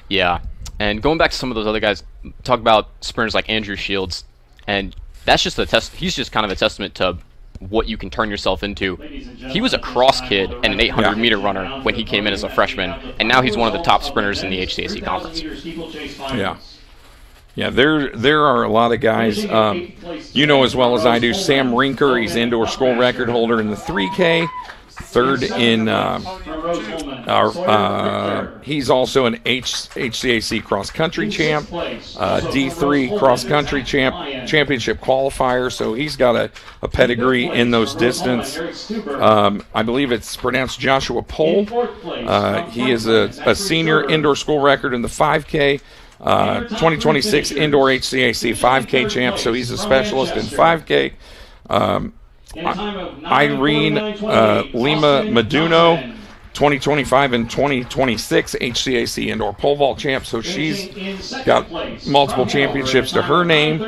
Yeah, and going back to some of those other guys, talk about sprinters like Andrew Shields, and that's just he's just kind of a testament to what you can turn yourself into. He was a cross kid and an 800-meter runner when he came in as a freshman, and now he's one of the top sprinters in the HCAC conference. Yeah, there are a lot of guys. You know as well as I do, Sam Rinker, he's indoor school record holder in the 3K. Third in he's also an HCAC cross country champ, D3 cross country championship qualifier. So he's got a pedigree in those distance. I believe it's pronounced Joshua Pohl. He is a senior indoor school record in the 5K. 2026 indoor HCAC 5K champ, so he's a specialist in 5K. Irene Lima Meduno, 2025 and 2026 HCAC indoor pole vault champ, so she's got multiple championships to her name.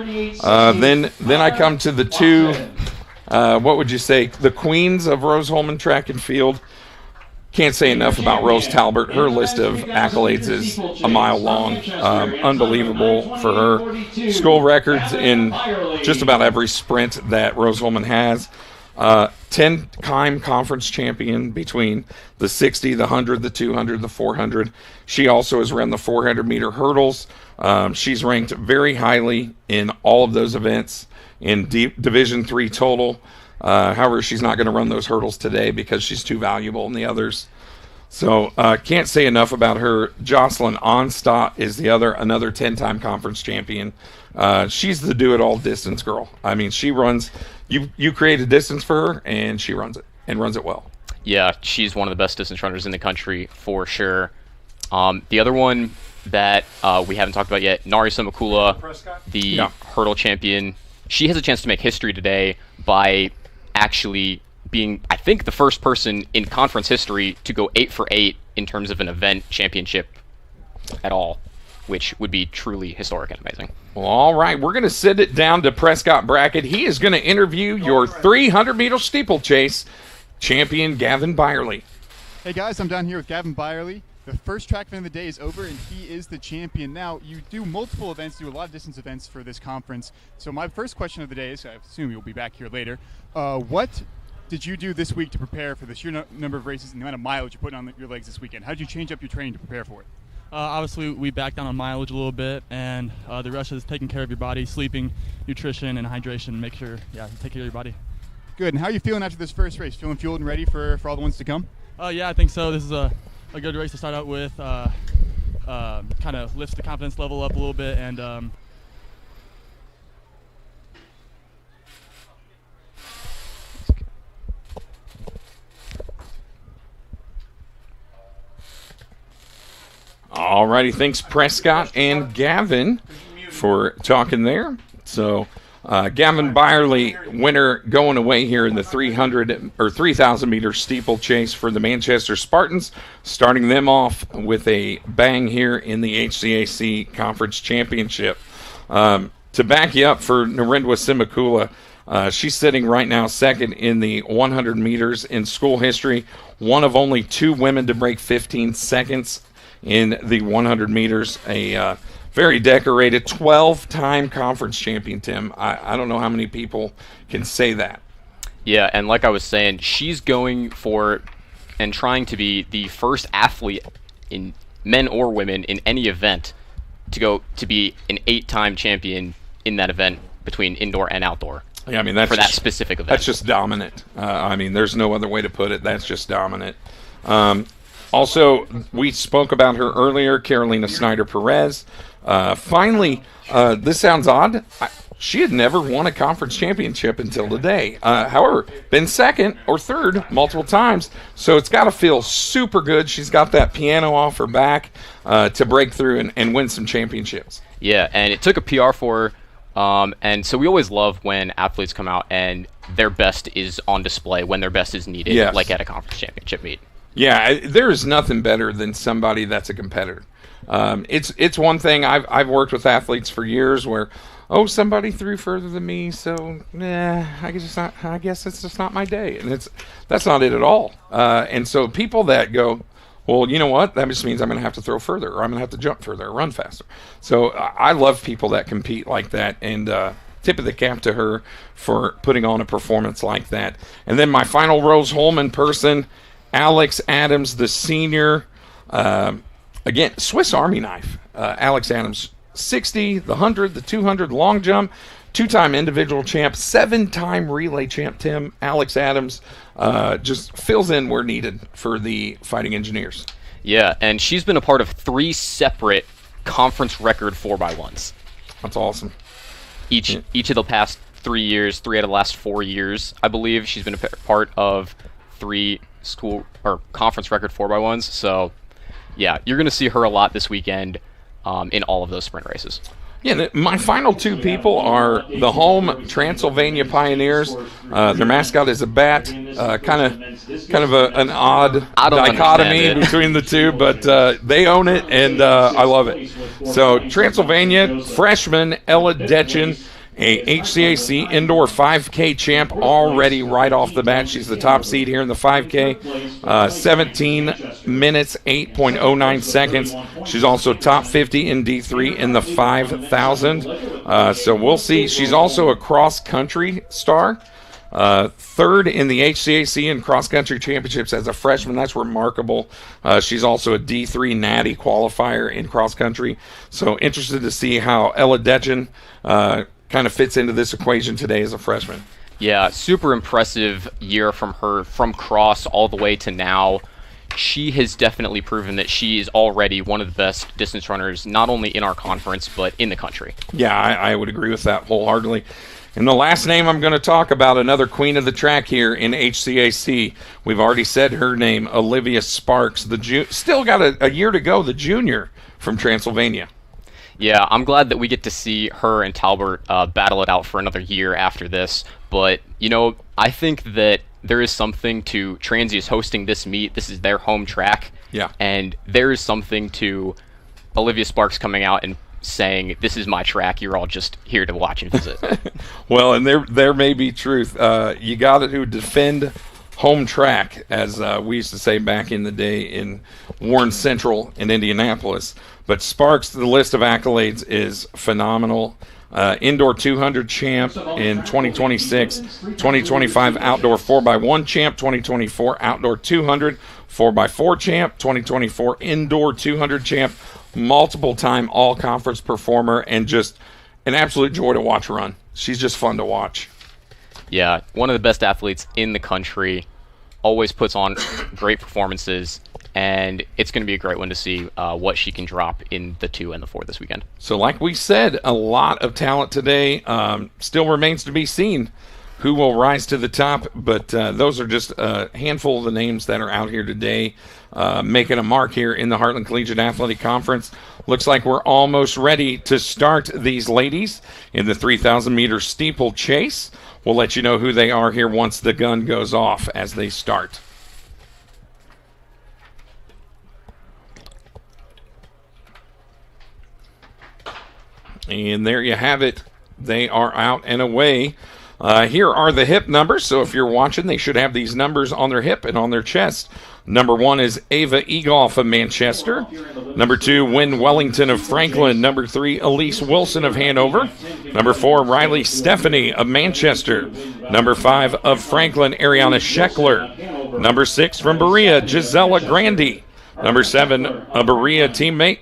Then I come to the two, what would you say, the queens of Rose-Hulman track and field. can't say enough about Rose Talbert. Her list of accolades is a mile long. Unbelievable for her. School records in just about every sprint that Rose Holman has. 10-time conference champion between the 60, the 100, the 200, the 400. She also has run the 400-meter hurdles. She's ranked very highly in all of those events in Division III total. However, she's not going to run those hurdles today because she's too valuable in the others. So can't say enough about her. Jocelyn Onstadt is another 10-time conference champion. She's the do-it-all distance girl. I mean, she runs. You create a distance for her, and she runs it, and runs it well. Yeah, she's one of the best distance runners in the country for sure. The other one that we haven't talked about yet, Narisa Makula, the hurdle champion. She has a chance to make history today by actually being, I think, the first person in conference history to go 8 for 8 in terms of an event championship at all, which would be truly historic and amazing. Well, all right, we're going to send it down to Prescott Brackett. He is going to interview your 300-meter steeplechase champion, Gavin Byerly. Hey guys, I'm down here with Gavin Byerly. The first track event of the day is over, and he is the champion. Now, you do multiple events, do a lot of distance events for this conference. So my first question of the day is, I assume you'll be back here later, what did you do this week to prepare for the sheer number of races and the amount of mileage you're putting on your legs this weekend? How did you change up your training to prepare for it? Obviously, we backed down on mileage a little bit, and the rest is taking care of your body, sleeping, nutrition, and hydration. Make sure, you take care of your body. Good. And how are you feeling after this first race? Feeling fueled and ready for all the ones to come? Yeah, I think so. This is a good race to start out with. Kind of lifts the confidence level up a little bit, and all righty, thanks Prescott and Gavin for talking there. So Gavin Byerly, winner going away here in the 300 or 3,000 meter steeplechase for the Manchester Spartans, starting them off with a bang here in the HCAC Conference Championship. To back you up for Narendra Simakula, she's sitting right now second in the 100 meters in school history, one of only 2 women to break 15 seconds in the 100 meters. A very decorated 12-time conference champion, Tim. I don't know how many people can say that. Yeah, and like I was saying, she's going for and trying to be the first athlete in men or women in any event to be an 8-time champion in that event between indoor and outdoor. Yeah, I mean, that's for that specific event. That's just dominant. I mean, there's no other way to put it. That's just dominant. Also, we spoke about her earlier, Carolina Snyder-Perez. Finally, this sounds odd. She had never won a conference championship until today. However, been second or third multiple times, so it's got to feel super good. She's got that piano off her back to break through and win some championships. Yeah, and it took a PR for her. And so we always love when athletes come out and their best is on display when their best is needed, yes, like at a conference championship meet. Yeah, there is nothing better than somebody that's a competitor. It's one thing. I've worked with athletes for years where, somebody threw further than me, so I guess it's just not my day, and that's not it at all. And so people that go, well, you know what? That just means I'm going to have to throw further, or I'm going to have to jump further, or run faster. So I love people that compete like that, and tip of the cap to her for putting on a performance like that. And then my final Rose Holman person, Alex Adams, the senior. Again, Swiss Army knife. Alex Adams, 60, the 100, the 200, long jump, 2-time individual champ, 7-time relay champ, Tim. Alex Adams just fills in where needed for the Fighting Engineers. Yeah, and she's been a part of 3 separate conference record 4x1s. That's awesome. Each of the past 3 years, 3 out of the last 4 years, I believe, she's been a part of 3 school or conference record 4x1s. So yeah, you're going to see her a lot this weekend in all of those sprint races. Yeah, my final 2 people are the home Transylvania Pioneers. Their mascot is a bat. Kind of an odd dichotomy between the two, but they own it, and I love it. So Transylvania freshman Ella Detchen a HCAC indoor 5K champ already right off the bat. She's the top seed here in the 5K. 17 minutes, 8.09 seconds. She's also top 50 in D3 in the 5,000. So we'll see. She's also a cross-country star. Third in the HCAC in cross-country championships as a freshman. That's remarkable. She's also a D3 natty qualifier in cross-country. So interested to see how Ella Dechen kind of fits into this equation today as a freshman. Yeah, super impressive year from her, from cross all the way to now. She has definitely proven that she is already one of the best distance runners, not only in our conference, but in the country. Yeah, I would agree with that wholeheartedly. And the last name I'm going to talk about, another queen of the track here in HCAC. We've already said her name, Olivia Sparks. Still got a year to go, the junior from Transylvania. Yeah, I'm glad that we get to see her and Talbert battle it out for another year after this. But, you know, I think that there is something to Transy hosting this meet. This is their home track. Yeah. And there is something to Olivia Sparks coming out and saying, this is my track, you're all just here to watch and visit. Well, and there may be truth. You got to defend home track, as we used to say back in the day in Warren Central in Indianapolis. But Sparks, the list of accolades is phenomenal. Indoor 200 champ in 2026, 2025 outdoor 4x1 champ, 2024 outdoor 200, 4x4 champ, 2024 indoor 200 champ, multiple time all-conference performer, and just an absolute joy to watch run. She's just fun to watch. Yeah, one of the best athletes in the country, always puts on great performances, and it's going to be a great one to see what she can drop in the 2 and the 4 this weekend. So like we said, a lot of talent today. Still remains to be seen who will rise to the top, but those are just a handful of the names that are out here today making a mark here in the Heartland Collegiate Athletic Conference. Looks like we're almost ready to start these ladies in the 3,000-meter steeplechase. We'll let you know who they are here once the gun goes off as they start. And there you have it. They are out and away. Here are the hip numbers. So if you're watching, they should have these numbers on their hip and on their chest. Number 1 is Ava Egolf of Manchester. Number 2, Wynn Wellington of Franklin. Number 3, Elise Wilson of Hanover. Number 4, Riley Stephanie of Manchester. Number 5 of Franklin, Ariana Scheckler. Number 6 from Berea, Gisela Grandi. Number 7, a Berea teammate,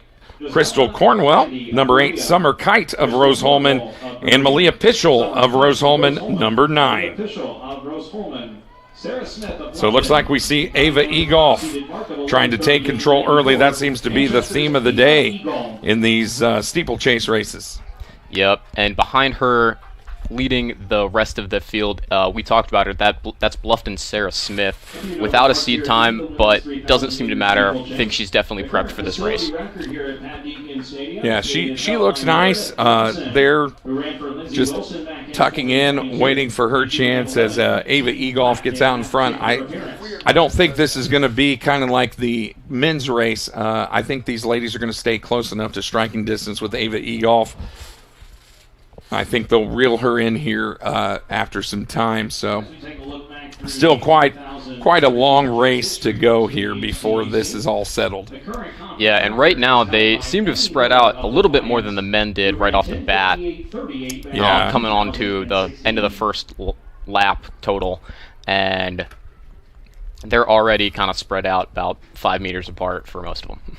Crystal Cornwell. Number 8, Summer Kite of Rose-Hulman. And Malia Pischel of Rose-Hulman, number 9. So it looks like we see Ava Egolf trying to take control early. That seems to be the theme of the day in these steeplechase races. Yep, and behind her, leading the rest of the field, we talked about her. That's Bluffton's Sarah Smith, without a seed time, but doesn't seem to matter. I think she's definitely prepped for this race. Yeah, she looks nice. They're just tucking in, waiting for her chance as Ava Egolf gets out in front. I don't think this is going to be kind of like the men's race. I think these ladies are going to stay close enough to striking distance with Ava Egolf. I think they'll reel her in here after some time. So still quite a long race to go here before this is all settled. Yeah, and right now they seem to have spread out a little bit more than the men did right off the bat. Yeah. Coming on to the end of the first lap total, and they're already kind of spread out about 5 meters apart for most of them.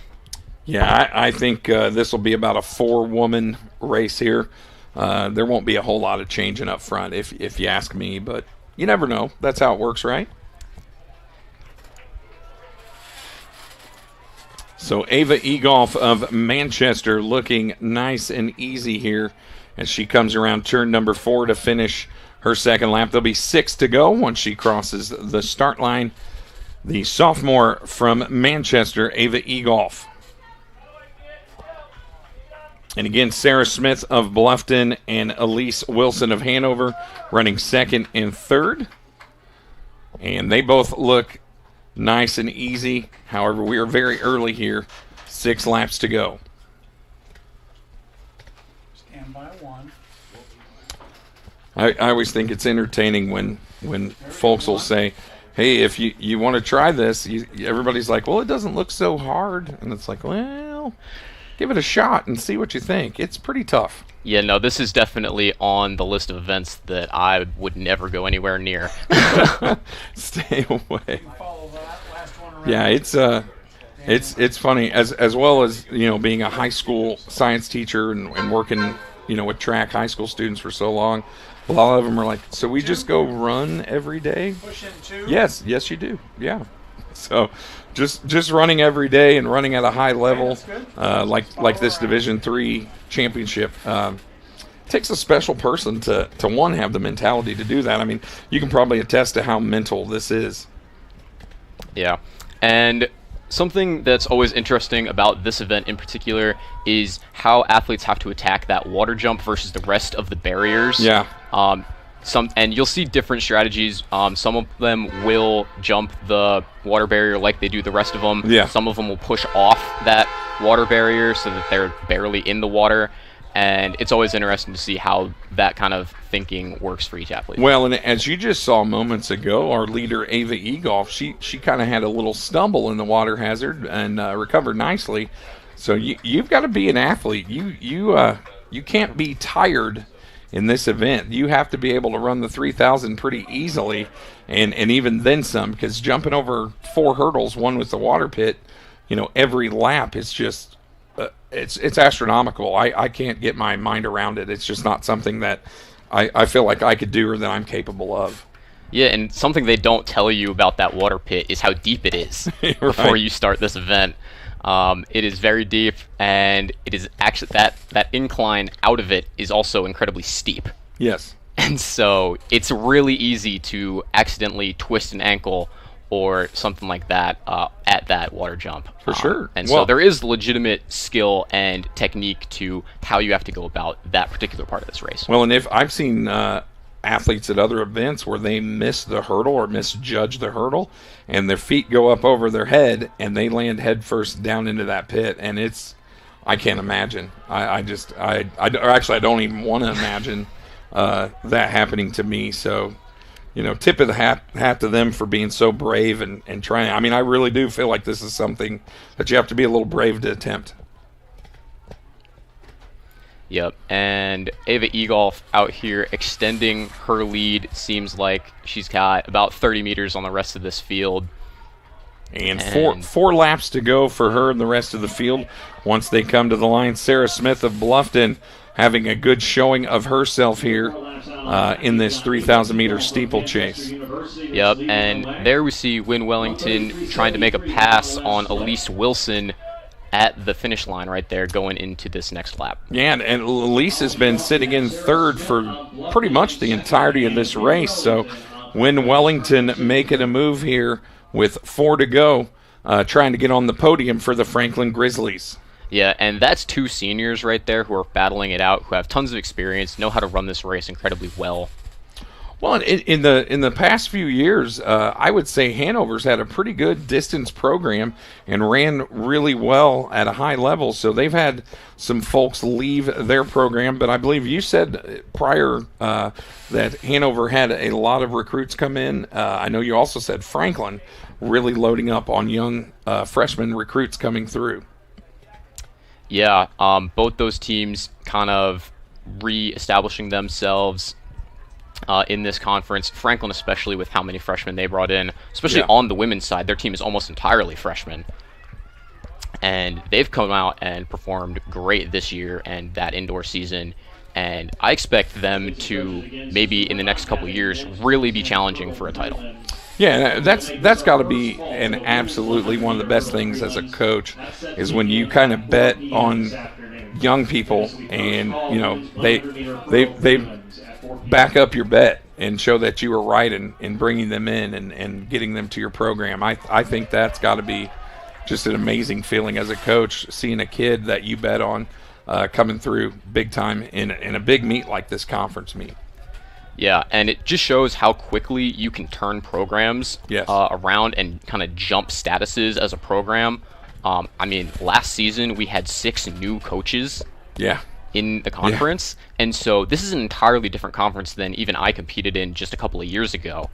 Yeah, I think this will be about a 4-woman race here. There won't be a whole lot of changing up front if you ask me, but you never know. That's how it works, right? So Ava Egolf of Manchester looking nice and easy here as she comes around turn number 4 to finish her second lap. There'll be 6 to go once she crosses the start line. The sophomore from Manchester, Ava Egolf. And again, Sarah Smith of Bluffton and Elise Wilson of Hanover running second and third. And they both look nice and easy. However, we are very early here. 6 laps to go. Stand by 1. I always think it's entertaining when folks will say, hey, if you want to try this, everybody's like, well, it doesn't look so hard. And it's like, well, give it a shot and see what you think. It's pretty tough. Yeah, no, this is definitely on the list of events that I would never go anywhere near. Stay away. Yeah, it's funny as well as being a high school science teacher and working with track high school students for so long. A lot of them are like, so we just go run every day? Yes, you do. Yeah. So just running every day and running at a high level, like this Division III championship, takes a special person to have the mentality to do that. I mean, you can probably attest to how mental this is. Yeah. And something that's always interesting about this event in particular is how athletes have to attack that water jump versus the rest of the barriers. Yeah. And you'll see different strategies. Some of them will jump the water barrier like they do the rest of them. Yeah. Some of them will push off that water barrier so that they're barely in the water. And it's always interesting to see how that kind of thinking works for each athlete. Well, and as you just saw moments ago, our leader, Ava Egolf, she kind of had a little stumble in the water hazard and recovered nicely. So you've got to be an athlete. You can't be tired in this event. You have to be able to run the 3,000 pretty easily, and even then some, because jumping over 4 hurdles, one with the water pit, every lap is just it's astronomical. I can't get my mind around it. It's just not something that I feel like I could do or that I'm capable of. Yeah, and something they don't tell you about that water pit is how deep it is before you start this event. It is very deep, and it is actually that incline out of it is also incredibly steep. Yes. And so it's really easy to accidentally twist an ankle or something like that at that water jump. For sure. And so there is legitimate skill and technique to how you have to go about that particular part of this race. Well, and if I've seen athletes at other events where they miss the hurdle or misjudge the hurdle, and their feet go up over their head and they land head first down into that pit, and I can't imagine. I don't even want to imagine that happening to me. So, tip of the hat to them for being so brave and trying. I mean, I really do feel like this is something that you have to be a little brave to attempt. Yep, and Ava Egolf out here extending her lead. Seems like she's got about 30 meters on the rest of this field. And four laps to go for her and the rest of the field. Once they come to the line, Sarah Smith of Bluffton having a good showing of herself here in this 3,000-meter steeplechase. Yep, and there we see Wynn Wellington trying to make a pass on Elise Wilson at the finish line right there going into this next lap. Yeah, and Elise has been sitting in third for pretty much the entirety of this race. So Wynn Wellington making a move here with 4 to go, trying to get on the podium for the Franklin Grizzlies. Yeah, and that's 2 seniors right there who are battling it out, who have tons of experience, know how to run this race incredibly well. Well, in the past few years, I would say Hanover's had a pretty good distance program and ran really well at a high level. So they've had some folks leave their program, but I believe you said prior that Hanover had a lot of recruits come in. I know you also said Franklin really loading up on young freshman recruits coming through. Yeah, both those teams kind of re-establishing themselves in this conference. Franklin especially with how many freshmen they brought in, especially on the women's side. Their team is almost entirely freshmen. And they've come out and performed great this year and that indoor season. And I expect them to maybe in the next couple of years really be challenging for a title. Yeah, that's got to be an absolutely one of the best things as a coach is when you kind of bet on young people and they back up your bet and show that you were right in bringing them in and getting them to your program. I think that's got to be just an amazing feeling as a coach, seeing a kid that you bet on coming through big time in a big meet like this conference meet. Yeah, and it just shows how quickly you can turn programs around and kind of jump statuses as a program. I mean, last season we had 6 new coaches. Yeah. in the conference. Yeah. And so this is an entirely different conference than even I competed in just a couple of years ago.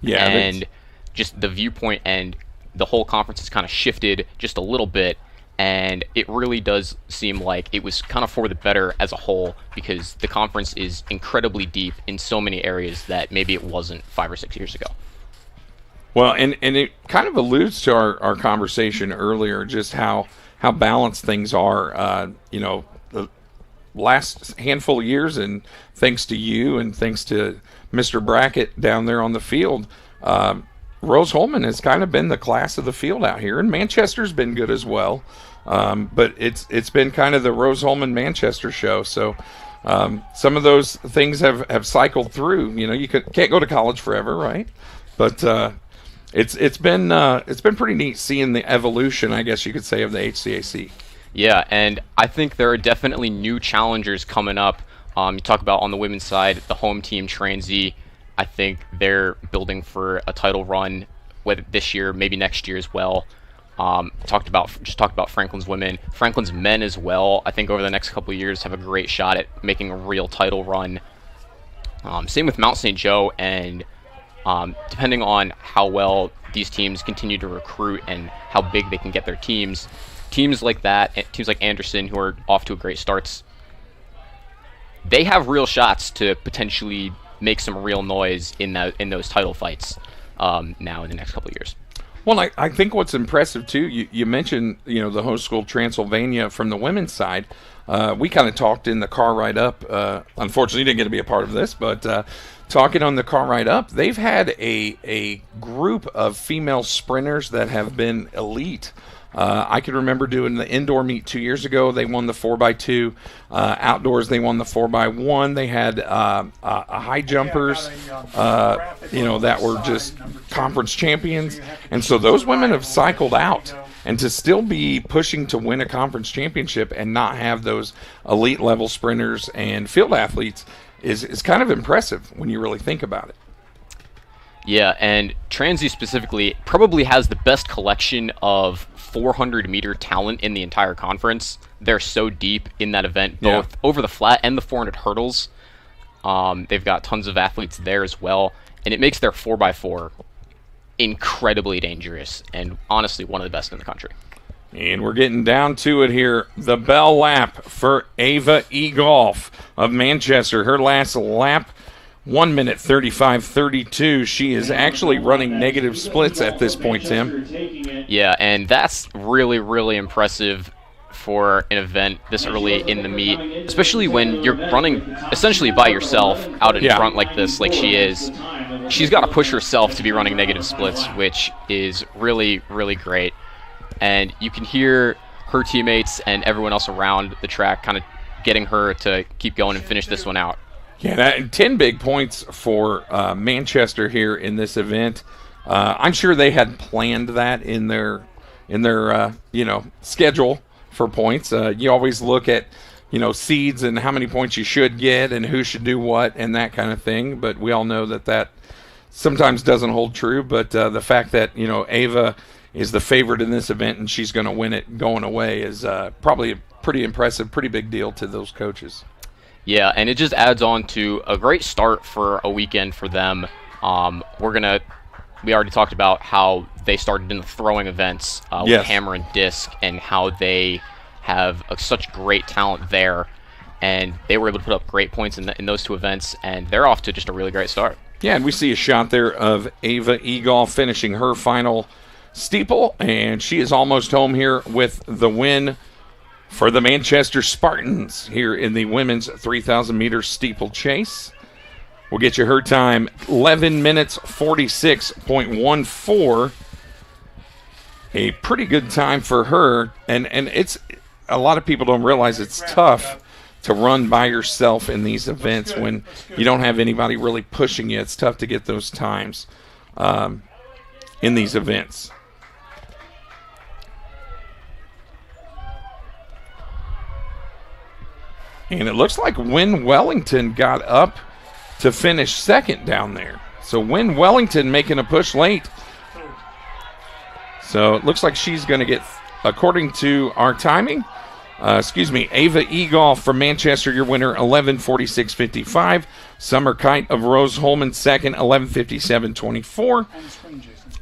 Yeah. And just the viewpoint and the whole conference has kind of shifted just a little bit. And it really does seem like it was kind of for the better as a whole, because the conference is incredibly deep in so many areas that maybe it wasn't 5 or 6 years ago. Well, and it kind of alludes to our conversation earlier, just how balanced things are. The last handful of years, and thanks to you and thanks to Mr. Brackett down there on the field, Rose-Hulman has kind of been the class of the field out here, and Manchester's been good as well. But it's been kind of the Rose-Hulman Manchester show. So some of those things have cycled through. You can't go to college forever, right? But it's been pretty neat seeing the evolution, I guess you could say, of the HCAC. Yeah, and I think there are definitely new challengers coming up. You talk about on the women's side, the home team, Transy. I think they're building for a title run, whether this year, maybe next year as well. Talked about Franklin's women, Franklin's men as well. I think over the next couple of years have a great shot at making a real title run. Same with Mount St. Joe, and depending on how well these teams continue to recruit and how big they can get their teams like that, teams like Anderson, who are off to a great starts, they have real shots to potentially make some real noise in those title fights now in the next couple of years. Well, I think what's impressive too, you mentioned the host school Transylvania from the women's side. We kind of talked in the car ride up. Unfortunately, didn't get to be a part of this, but talking on the car ride up, they've had a group of female sprinters that have been elite. I can remember doing the indoor meet 2 years ago. They won the 4x2. Outdoors, they won the 4x1. They had high jumpers, that were just conference champions. And so those women have cycled out. And to still be pushing to win a conference championship and not have those elite level sprinters and field athletes is kind of impressive when you really think about it. Yeah, and Transy specifically probably has the best collection of 400-meter talent in the entire conference. They're so deep in that event, both over the flat and the 400 hurdles. They've got tons of athletes there as well, and it makes their 4x4 incredibly dangerous and honestly one of the best in the country. And we're getting down to it here. The bell lap for Ava Egolf of Manchester. Her last lap, 1 minute 35:32. She is actually running negative splits at this point, Tim. Yeah, and that's really, really impressive for an event this early in the meet, especially when you're running essentially by yourself out in front like this, like she is. She's got to push herself to be running negative splits, which is really, really great. And you can hear her teammates and everyone else around the track kind of getting her to keep going and finish this one out. Yeah, 10 big points for Manchester here in this event. I'm sure they had planned that in their schedule for points. You always look at seeds and how many points you should get and who should do what and that kind of thing. But we all know that sometimes doesn't hold true. But the fact that Ava is the favorite in this event and she's going to win it going away is probably a pretty impressive, pretty big deal to those coaches. Yeah, and it just adds on to a great start for a weekend for them. We already talked about how they started in the throwing events with hammer and disc and how they have such great talent there. And they were able to put up great points in those two events, and they're off to just a really great start. Yeah, and we see a shot there of Ava Egolf finishing her final steeple, and she is almost home here with the win for the Manchester Spartans here in the women's 3,000-meter steeplechase. We'll get you her time, 11 minutes 46.14. A pretty good time for her, and it's a lot of people don't realize it's tough to run by yourself in these events when you don't have anybody really pushing you. It's tough to get those times in these events. And it looks like Wynn Wellington got up to finish second down there. So Wynn Wellington making a push late. So it looks like she's going to get, according to our timing, Ava Egolf from Manchester, your winner, 11:46.55. Summer Kite of Rose Holman, second, 11:57.24.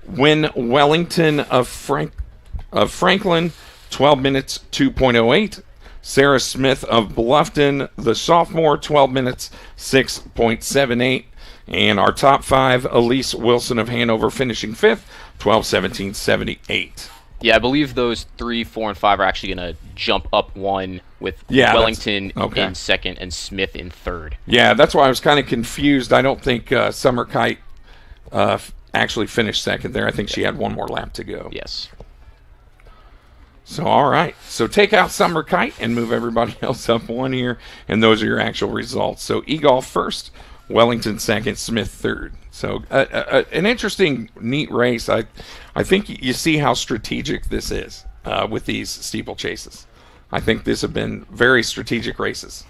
Win Wellington of Franklin, 12 minutes, 2.08. Sarah Smith of Bluffton, the sophomore, 12 minutes, 6.78. And our top 5, Elise Wilson of Hanover finishing 5th, 12:17.78. Yeah, I believe those 3, 4, and 5 are actually going to jump up one with Wellington in second and Smith in third. Yeah, that's why I was kind of confused. I don't think Summer Kite actually finished second there. I think she had one more lap to go. Yes. So, all right. So take out Summer Kite and move everybody else up one here, and those are your actual results. So Egolf first, Wellington second, Smith third. So an interesting, neat race. I think you see how strategic this is with these steeplechases. I think these have been very strategic races.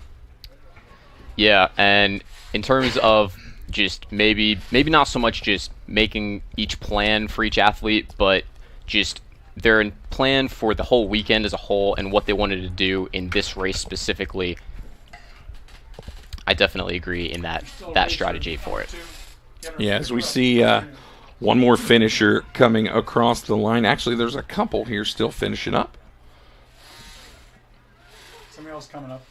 Yeah, and in terms of just maybe not so much just making each plan for each athlete, but just their plan for the whole weekend as a whole and what they wanted to do in this race specifically. I definitely agree in that strategy for it. Yeah, as we see one more finisher coming across the line. Actually, there's a couple here still finishing up. Somebody else coming up.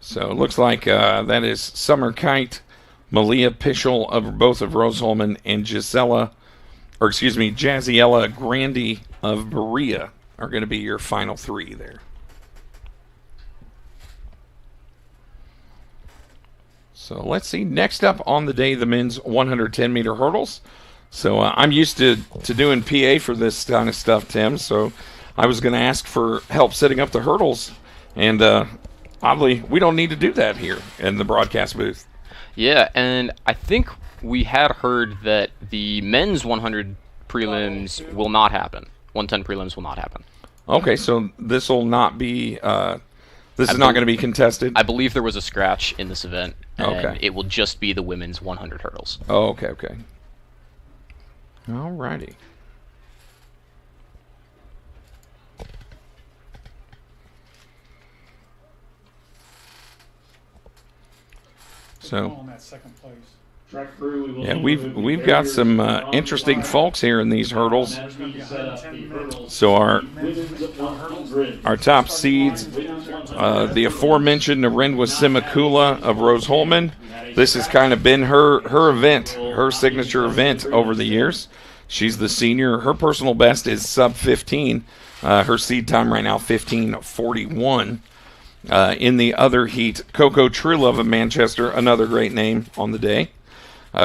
So it looks like that is Summer Kite, Malia Pischel of both of Rose Holman, and Jaziella Grandy of Berea are going to be your final 3 there. So let's see. Next up on the day, the men's 110-meter hurdles. So I'm used to doing PA for this kind of stuff, Tim. So I was going to ask for help setting up the hurdles. And oddly, we don't need to do that here in the broadcast booth. Yeah, and I think we had heard that the men's 100 prelims will not happen. 110 prelims will not happen. Okay, so this will not be this is not going to be contested? I believe there was a scratch in this event, and it will just be the women's 100 hurdles. Oh, okay. All righty. So, yeah, we've got some interesting folks here in these hurdles. So our top seeds, the aforementioned Narendra Simakula of Rose Holman. This has kind of been her event, her signature event over the years. She's the senior. Her personal best is sub 15. Her seed time right now 15:41. In the other heat, Coco Trulove of Manchester, another great name on the day.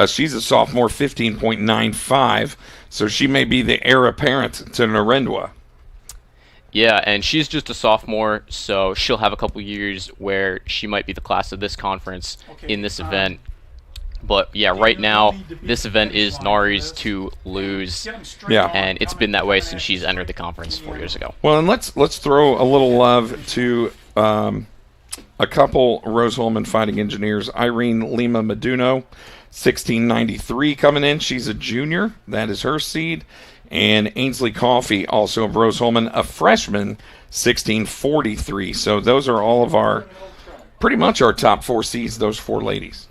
She's a sophomore, 15.95, so she may be the heir apparent to Narendra. Yeah, and she's just a sophomore, so she'll have a couple years where she might be the class of this conference in this event. But yeah, right now, this event is Nari's to lose. Yeah. And it's been that way since she's entered the conference 4 years ago. Well, and let's throw a little love to a couple Rose Holman fighting engineers. Irene Lima Meduno, 1693 coming in. She's a junior. That is her seed. And Ainsley Coffey, also of Rose Holman, a freshman, 1643. So those are all of our, pretty much our top 4 seeds, those 4 ladies.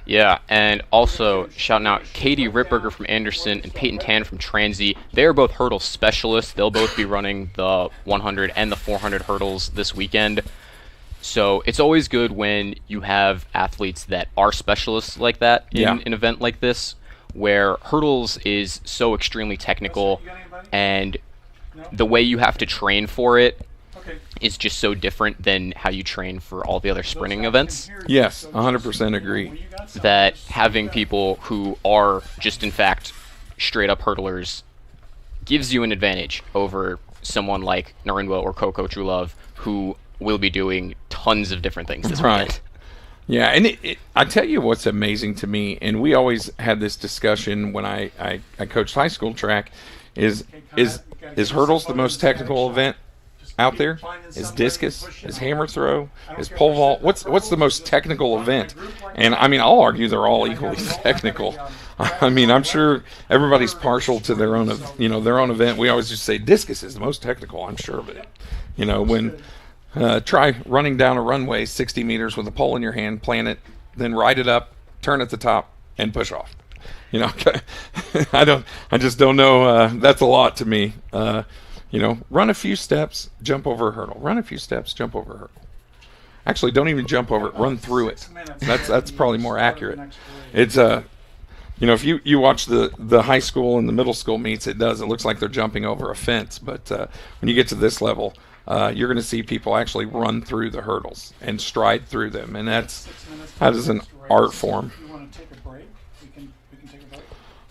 Yeah, and also shouting out Katie Ripberger from Anderson and Peyton Tan from Transy. They are both hurdle specialists. They'll both be running the 100 and the 400 hurdles this weekend. So it's always good when you have athletes that are specialists like that in an event like this, where hurdles is so extremely technical, and the way you have to train for it is just so different than how you train for all the other sprinting events. Yes, 100% agree. That having people who are just in fact straight up hurdlers gives you an advantage over someone like Narendra or Coco Trulove, who will be doing tons of different things this weekend. Yeah, and I tell you what's amazing to me, and we always had this discussion when I coached high school track, is hurdles the most technical event out there? Is discus? Is hammer throw? Is pole vault? What's the most technical event? And I mean, I'll argue they're all equally technical. I mean, I'm sure everybody's partial to their own event. We always just say discus is the most technical. I'm sure of it. You know, when try running down a runway 60 meters with a pole in your hand, plant it, then ride it up, turn at the top, and push off. You know, I just don't know. That's a lot to me. You know, run a few steps, jump over a hurdle. Run a few steps, jump over a hurdle. Actually, don't even jump over it. Run through it. That's probably more accurate. It's you know, if you watch the high school and the middle school meets, it looks like they're jumping over a fence. But when you get to this level, you're going to see people actually run through the hurdles and stride through them, and that is an art form. If you want to take a break, we can take a break.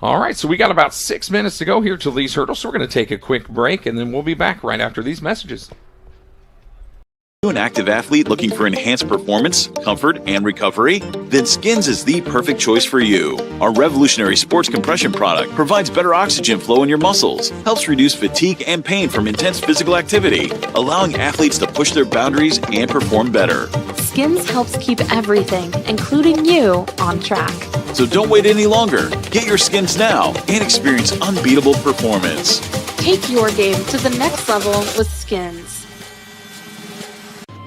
All right, so we got about 6 minutes to go here to these hurdles, so we're going to take a quick break, and then we'll be back right after these messages. Are you an active athlete looking for enhanced performance, comfort, and recovery? Then Skins is the perfect choice for you. Our revolutionary sports compression product provides better oxygen flow in your muscles, helps reduce fatigue and pain from intense physical activity, allowing athletes to push their boundaries and perform better. Skins helps keep everything, including you, on track. So don't wait any longer. Get your Skins now and experience unbeatable performance. Take your game to the next level with Skins.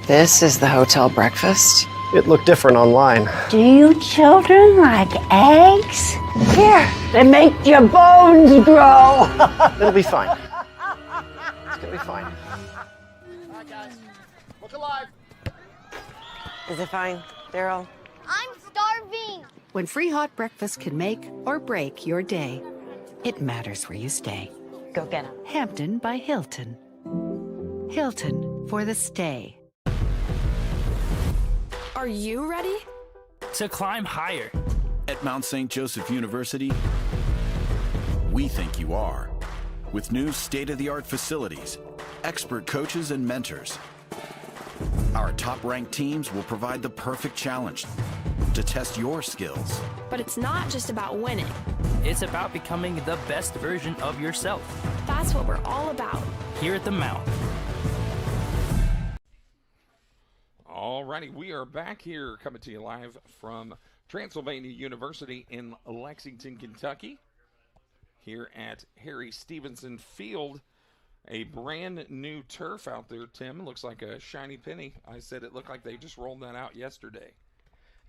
This is the hotel breakfast. It looked different online. Do you children like eggs? Here, they make your bones grow. It'll be fine. It's gonna be fine. All right, guys. Look alive. Is it fine, Daryl? I'm starving. When free hot breakfast can make or break your day, it matters where you stay. Go get him. Hampton by Hilton. Hilton for the stay. Are you ready? To climb higher. At Mount St. Joseph University, we think you are. With new state-of-the-art facilities, expert coaches and mentors, our top-ranked teams will provide the perfect challenge to test your skills. But it's not just about winning. It's about becoming the best version of yourself. That's what we're all about. Here at the Mount. Alrighty, we are back here coming to you live from Transylvania University in Lexington, Kentucky. Here at Harry Stevenson Field. A brand new turf out there, Tim. Looks like a shiny penny. I said it looked like they just rolled that out yesterday.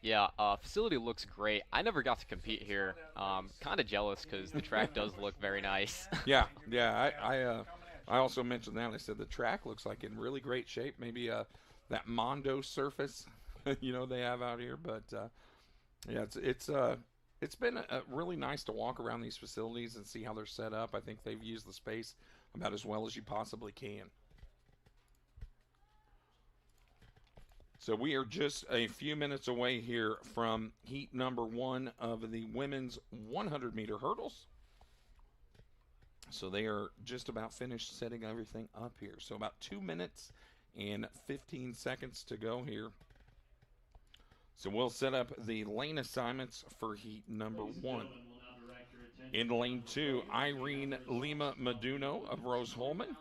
Yeah, facility looks great. I never got to compete here. Kind of jealous because the track does look very nice. Yeah. I also mentioned that. I said the track looks like in really great shape. Maybe that Mondo surface, you know, they have out here. But yeah, it's been really nice to walk around these facilities and see how they're set up. I think they've used the space about as well as you possibly can. So we are just a few minutes away here from heat number 1 of the women's 100-meter hurdles. So they are just about finished setting everything up here. So about 2 minutes and 15 seconds to go here. So we'll set up the lane assignments for heat number 1. In lane 2, Irene Lima Meduno of Rose-Hulman.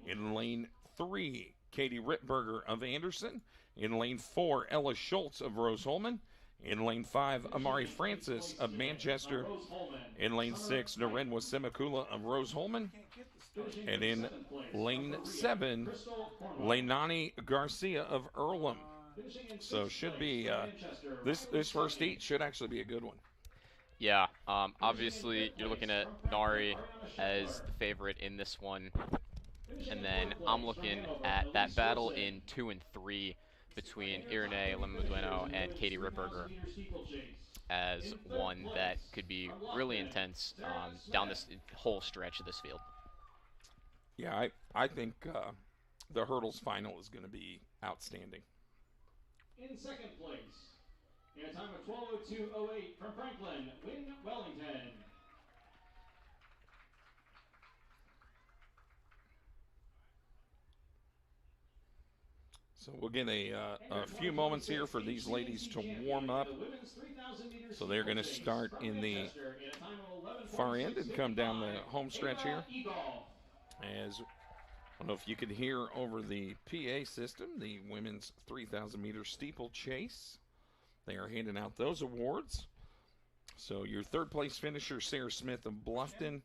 In lane 3, Katie Rittberger of Anderson. In lane 4, Ella Schultz of Rose-Hulman. In lane 5, Amari Francis of Manchester. In lane 6, Narenwa Simakula of Rose-Hulman. And in lane 7, Leilani Garcia of Earlham. So should be this first heat should actually be a good one. Yeah, obviously you're looking at Nari as the favorite in this one. And then I'm looking at that battle in 2 and 3 between Irene Lima-Meduno and Katie Rittberger as one that could be really intense down this whole stretch of this field. Yeah, I think the hurdles final is going to be outstanding. In second place, in a time of 12:02.08 from Franklin, Wynn Wellington. So we'll get a few moments here for these ladies to warm up. So they're going to start in the far end and come down the home stretch here. As I don't know if you could hear over the PA system, the women's 3,000 meter steeplechase. They are handing out those awards. So your third place finisher, Sarah Smith of Bluffton,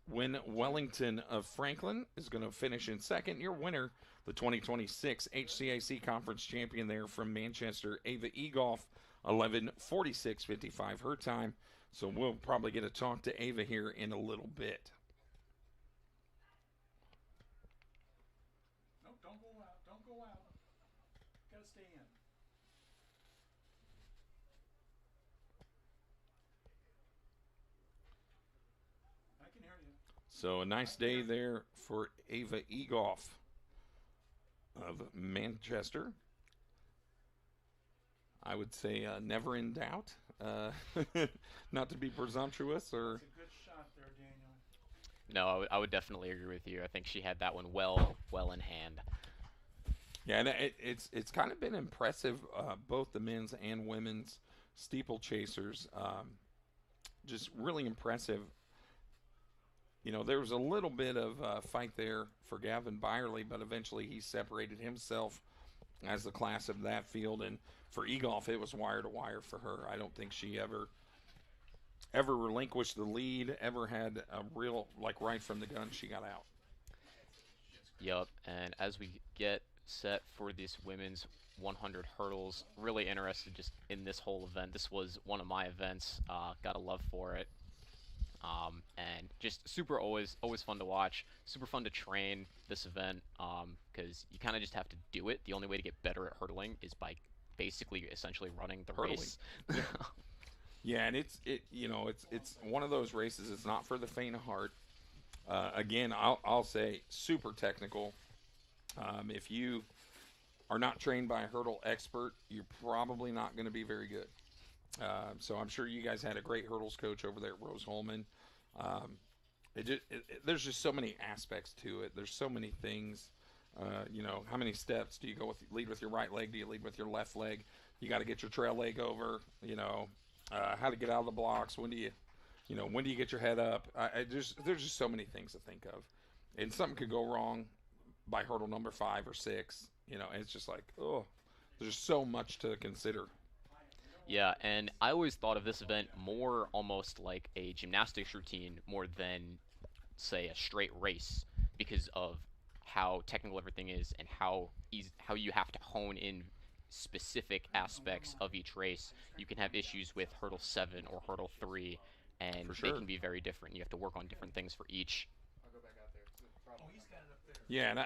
Wellington of Franklin is going to finish in second. Your winner, the 2026 HCAC Conference Champion there from Manchester, Ava Egolf, 11:46.55 her time. So we'll probably get to talk to Ava here in a little bit. No, don't go out. Don't go out. Gotta stay in. I can hear you. So a nice day there for Ava Egolf of Manchester. I would say never in doubt. Not to be presumptuous or. It's a good shot there, Daniel. No, I would definitely agree with you. I think she had that one well in hand. Yeah, and it's kind of been impressive, both the men's and women's steeplechasers. Just really impressive. You know, there was a little bit of a fight there for Gavin Byerly, but eventually he separated himself as the class of that field. And for Egolf, it was wire to wire for her. I don't think she ever relinquished the lead, ever had a real, like, right from the gun, she got out. Yup, and as we get set for this women's 100 hurdles, really interested just in this whole event. This was one of my events, got a love for it. And just super always fun to watch, super fun to train this event, because you kind of just have to do it. The only way to get better at hurdling is by basically essentially running the race. Yeah, and it's one of those races. It's not for the faint of heart. Again, I'll say super technical. If you are not trained by a hurdle expert, you're probably not going to be very good. So I'm sure you guys had a great hurdles coach over there at Rose Holman. There's just so many aspects to it. There's so many things. How many steps do you go lead with your right leg? Do you lead with your left leg? You got to get your trail leg over. How to get out of the blocks. When do you get your head up? There's just so many things to think of, and something could go wrong by hurdle number 5 or 6. It's just like, oh, there's so much to consider. Yeah, and I always thought of this event more almost like a gymnastics routine more than, say, a straight race, because of how technical everything is and how you have to hone in specific aspects of each race. You can have issues with hurdle 7 or hurdle 3, and they can be very different. You have to work on different things for each. Yeah, and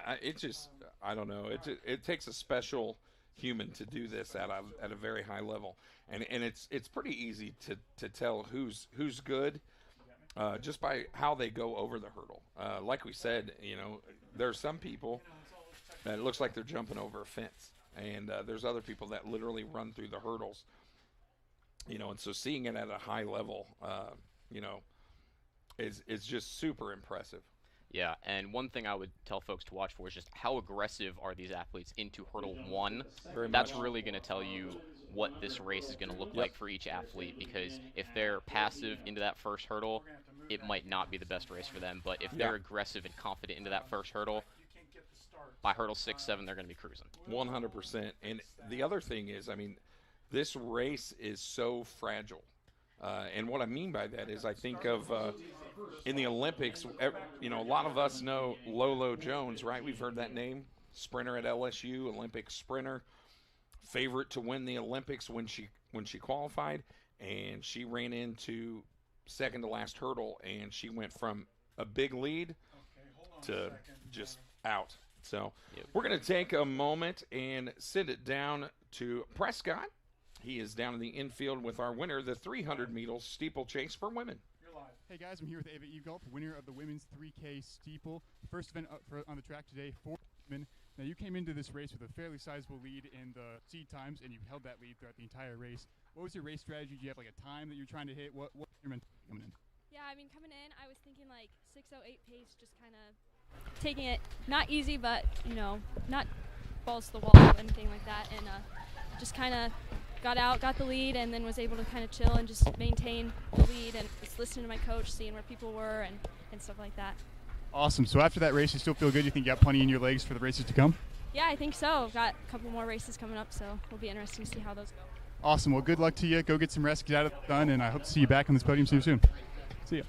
I don't know. It takes a special human to do this at a very high level, and it's pretty easy to tell who's good just by how they go over the hurdle. Like we said, there's some people that it looks like they're jumping over a fence, and there's other people that literally run through the hurdles. And so seeing it at a high level, is just super impressive. Yeah, and one thing I would tell folks to watch for is just how aggressive are these athletes into hurdle 1. That's really going to tell you what this race is going to look like for each athlete, because if they're passive into that first hurdle, it might not be the best race for them. But if they're aggressive and confident into that first hurdle, by hurdle 6, 7, they're going to be cruising. 100%. And the other thing is, this race is so fragile. And what I mean by that is I think of in the Olympics, a lot of us know Lolo Jones, right? We've heard that name. Sprinter at LSU, Olympic sprinter. Favorite to win the Olympics when she qualified. And she ran into second to last hurdle, and she went from a big lead to just out. So we're going to take a moment and send it down to Prescott. He is down in the infield with our winner, the 300-meter steeplechase for women. Hey guys, I'm here with Ava Egolf, winner of the women's 3K steeple. First event on the track today for women. Now you came into this race with a fairly sizable lead in the seed times, and you held that lead throughout the entire race. What was your race strategy? Do you have like a time that you're trying to hit? What was your mentality coming in? Yeah, coming in, I was thinking like 6:08 pace, just kind of taking it not easy, but not balls to the wall or anything like that, and just kind of got the lead, and then was able to kind of chill and just maintain the lead, and just listening to my coach, seeing where people were and stuff like that. Awesome. So after that race, you still feel good? You think you got plenty in your legs for the races to come? Yeah, I think so. Got a couple more races coming up, so it'll be interesting to see how those go. Awesome. Well, good luck to you. Go get some rest, get out of the sun, and I hope to see you back on this podium soon. See ya.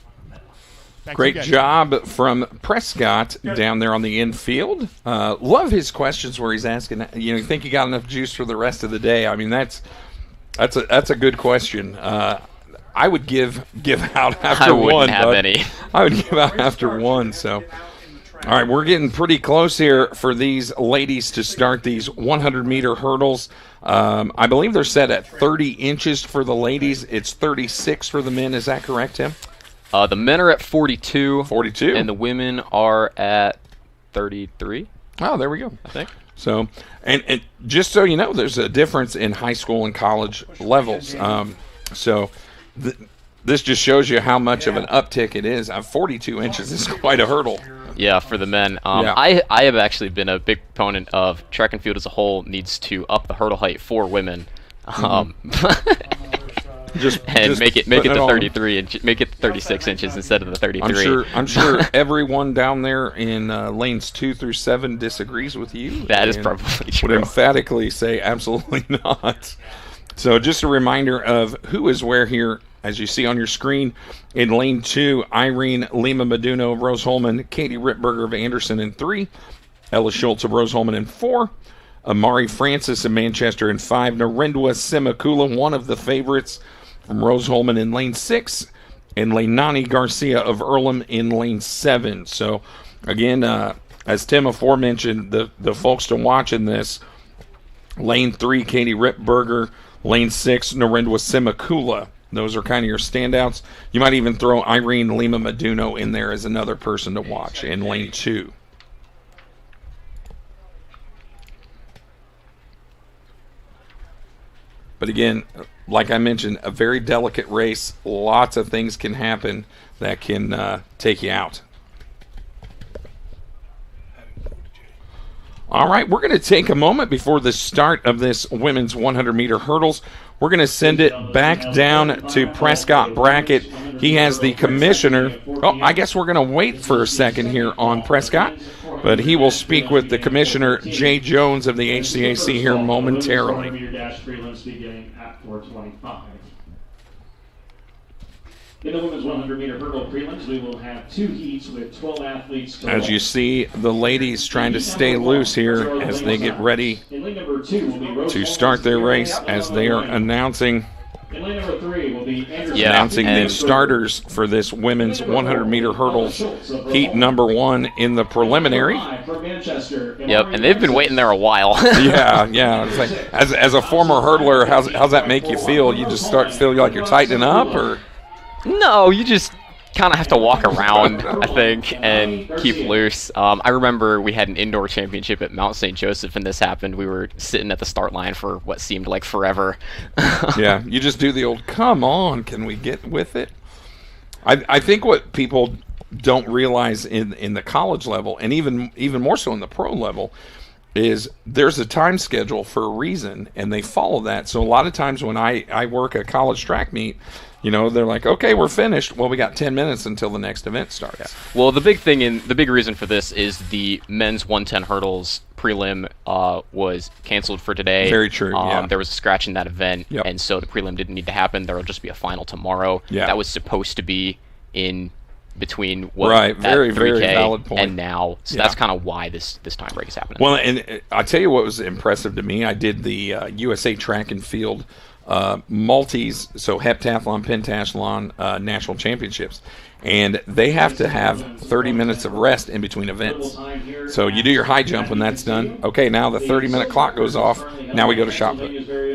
Great job from Prescott down there on the infield. Love his questions where he's asking, you think you got enough juice for the rest of the day? I mean, that's a good question. I would give out after I wouldn't one. have any. I would give out after one. So, all right, we're getting pretty close here for these ladies to start these 100-meter hurdles. I believe they're set at 30 inches for the ladies. It's 36 for the men. Is that correct, Tim? The men are at 42. 42. And the women are at 33. Oh, there we go. I think. So, and just so you know, there's a difference in high school and college levels. This just shows you how much of an uptick it is. 42 inches is quite a hurdle. Yeah, for the men. Yeah. I have actually been a big proponent of track and field as a whole needs to up the hurdle height for women. Just make it the 33 inch, make it 36 inches instead of the 33. I'm sure everyone down there in lanes 2 through 7 disagrees with you. That is probably true. Would emphatically say absolutely not. So just a reminder of who is where here. As you see on your screen, in lane 2, Irene Lima Meduno of Rose Holman, Katie Rittberger of Anderson in 3, Ella Schultz of Rose Holman in 4, Amari Francis of Manchester in 5, Narendra Simakula, one of the favorites from Rose Holman in lane 6, and Leilani Garcia of Earlham in lane 7. So, again, as Tim aforementioned, the folks to watch in this, lane 3, Katie Rittberger, lane 6, Narendra Simakula. Those are kind of your standouts. You might even throw Irene Lima Meduno in there as another person to watch in lane 2. But again, like I mentioned, a very delicate race. Lots of things can happen that can take you out. All right, we're going to take a moment before the start of this women's 100-meter hurdles. We're going to send it back down to Prescott Brackett. He has the commissioner. Oh, I guess we're going to wait for a second here on Prescott, but he will speak with the commissioner, Jay Jones of the HCAC, here momentarily. In the women's 100-meter hurdle prelims, we will have 2 heats with 12 athletes. As you see, the ladies trying to stay loose here as they get ready to start their race, as they are announcing the starters for this women's 100-meter hurdles heat number 1 in the preliminary. Yep, and they've been waiting there a while. yeah. It's like, as a former hurdler, how's that make you feel? You just start feeling like you're tightening up, or? No, you just kind of have to walk around, I think, and keep loose. I remember we had an indoor championship at Mount St. Joseph, and this happened. We were sitting at the start line for what seemed like forever. Yeah, you just do the old, come on, can we get with it? I think what people don't realize in the college level, and even more so in the pro level, is there's a time schedule for a reason, and they follow that. So a lot of times when I work a college track meet, they're like, okay, we're finished. Well, we got 10 minutes until the next event starts. Yeah. Well, the big reason for this is the men's 110 hurdles prelim was canceled for today. Very true, yeah. There was a scratch in that event, Yep. and so the prelim didn't need to happen. There will just be a final tomorrow. Yeah. That was supposed to be in between what Right, very, 3K very valid point. and now. So that's kind of why this time break is happening. Well, and I'll tell you what was impressive to me. I did the USA Track and Field multis, so heptathlon, pentathlon national championships, and they have to have 30 minutes of rest in between events. So you do your high jump when that's done. Okay, now the 30-minute clock goes off. Now we go to shot put.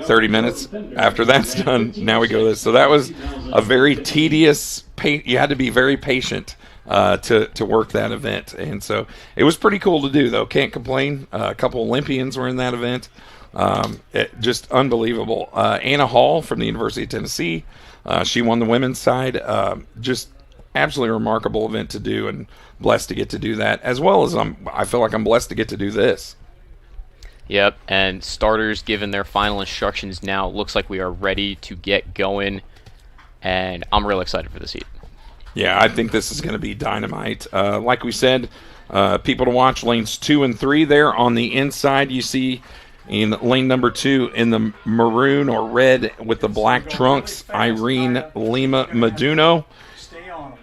30 minutes after that's done, now we go to this. So that was a very tedious. You had to be very patient to work that event, and so it was pretty cool to do, though. Can't complain. A couple Olympians were in that event. Just unbelievable. Anna Hall from the University of Tennessee, she won the women's side. Just absolutely remarkable event to do, and blessed to get to do that, as well as I feel like I'm blessed to get to do this. Yep, and starters given their final instructions now. Looks like we are ready to get going, and I'm real excited for this heat. Yeah, I think this is going to be dynamite. Like we said, people to watch, lanes 2 and 3 there on the inside. You see in lane number 2 in the maroon or red with the black trunks, Irene Lima Meduno.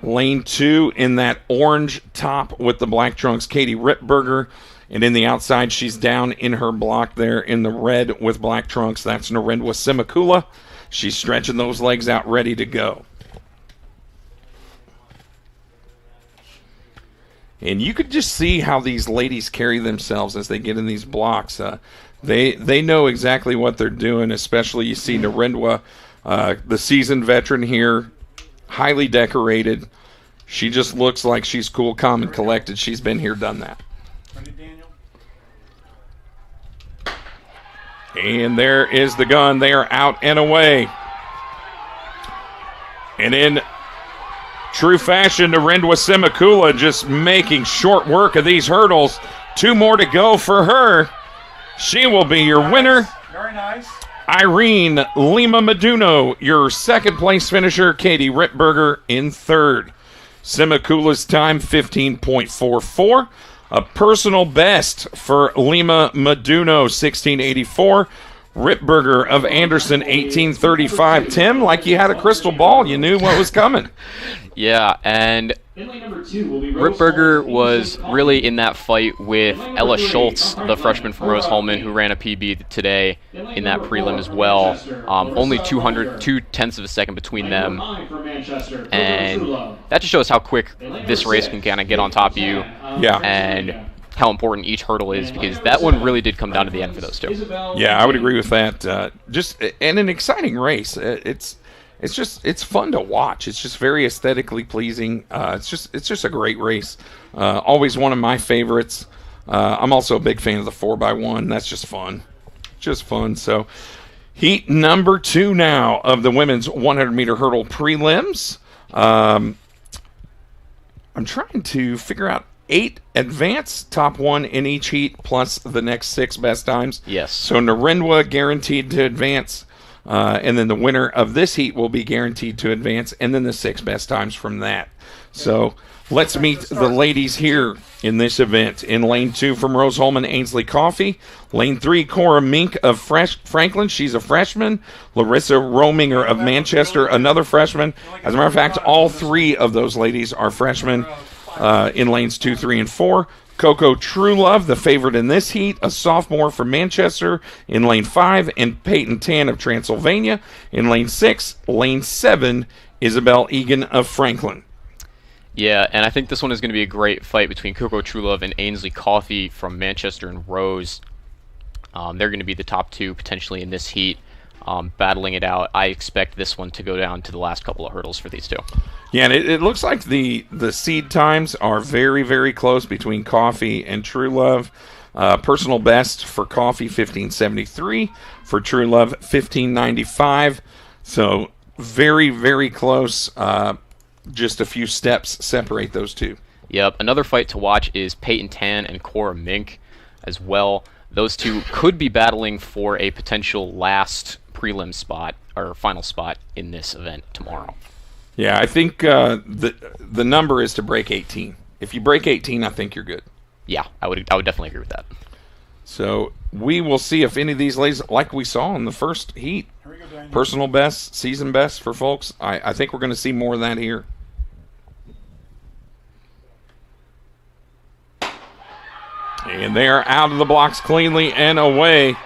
Lane 2 in that orange top with the black trunks, Katie Rittberger. And in the outside, she's down in her block there in the red with black trunks. That's Narendra Simakula. She's stretching those legs out, ready to go. And you could just see how these ladies carry themselves as they get in these blocks. They know exactly what they're doing, especially you see Narendra, the seasoned veteran here, highly decorated. She just looks like she's cool, calm, and collected. She's been here, done that. And there is the gun. They are out and away. And in true fashion, Narendra Simakula just making short work of these hurdles. 2 more to go for her. She will be your winner. Very nice. Irene Lima Meduno, your second place finisher. Katie Rittberger in third. Simakula's time, 15.44. A personal best for Lima Meduno, 1684. Rittberger of Anderson, 1835. Tim, like you had a crystal ball, you knew what was coming. Yeah, and Rittberger was really in that fight with Ella Schultz, the freshman from Rose-Hulman, who ran a PB today in that prelim as well. Only 2/10 of a second between them. And that just shows how quick this race can kind of get on top of you. Yeah. And how important each hurdle is, because that one really did come down to the end for those two. Yeah, I would agree with that. Just and an exciting race. It's fun to watch. It's just very aesthetically pleasing. It's just a great race. Always one of my favorites. I'm also a big fan of the 4x1. That's just fun. Just fun. So heat number 2 now of the women's 100-meter hurdle prelims. I'm trying to figure out 8 advanced, top 1 in each heat, plus the next 6 best times. Yes. So Narendra guaranteed to advance. And then the winner of this heat will be guaranteed to advance, and then the 6 best times from that. So let's meet the ladies here in this event. In lane 2 from Rose-Hulman, Ainsley Coffey. Lane 3, Cora Mink of Franklin. She's a freshman. Larissa Rominger of Manchester, another freshman. As a matter of fact, all 3 of those ladies are freshmen in lanes 2, 3, and 4. Coco Truelove, the favorite in this heat, a sophomore from Manchester in lane 5, and Peyton Tan of Transylvania in lane 6. Lane 7, Isabel Egan of Franklin. Yeah, and I think this one is going to be a great fight between Coco Truelove and Ainsley Coffey from Manchester and Rose. They're going to be the top 2 potentially in this heat, battling it out. I expect this one to go down to the last couple of hurdles for these 2. Yeah, and it looks like the seed times are very, very close between Coffey and Truelove. Personal best for Coffey, 1573. For Truelove, 1595. So very, very close. Just a few steps separate those 2. Yep. Another fight to watch is Peyton Tan and Cora Mink as well. Those 2 could be battling for a potential last prelim spot or final spot in this event tomorrow. Yeah, I think the number is to break 18. If you break 18, I think you're good. Yeah, I would definitely agree with that. So we will see if any of these ladies, like we saw in the first heat, personal best, season best for folks. I think we're going to see more of that here. And they are out of the blocks cleanly and away.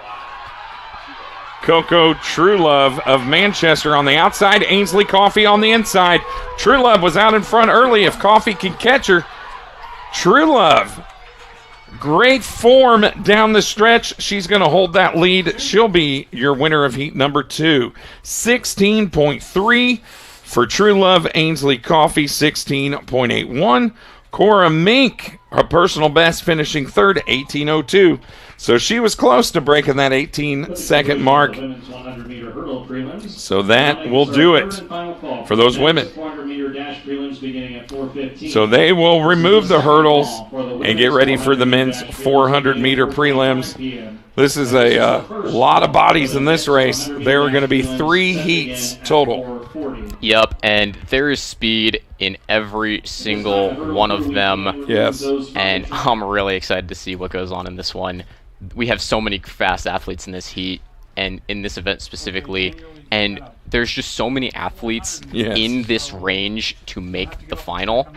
Coco Truelove of Manchester on the outside. Ainsley Coffey on the inside. Truelove was out in front early. If Coffey can catch her. Truelove, great form down the stretch. She's going to hold that lead. She'll be your winner of heat number 2. 16.3 for Truelove. Ainsley Coffey, 16.81. Cora Mink, her personal best, finishing third, 18:02. So she was close to breaking that 18-second mark. So that will do it for those women. So they will remove the hurdles and get ready for the men's 400-meter prelims. This is a lot of bodies in this race. There are going to be 3 heats total. Yep, and there is speed in every single one of them. Yes. And I'm really excited to see what goes on in this one. We have so many fast athletes in this heat. and in this event specifically. And there's just so many athletes in this range to make the final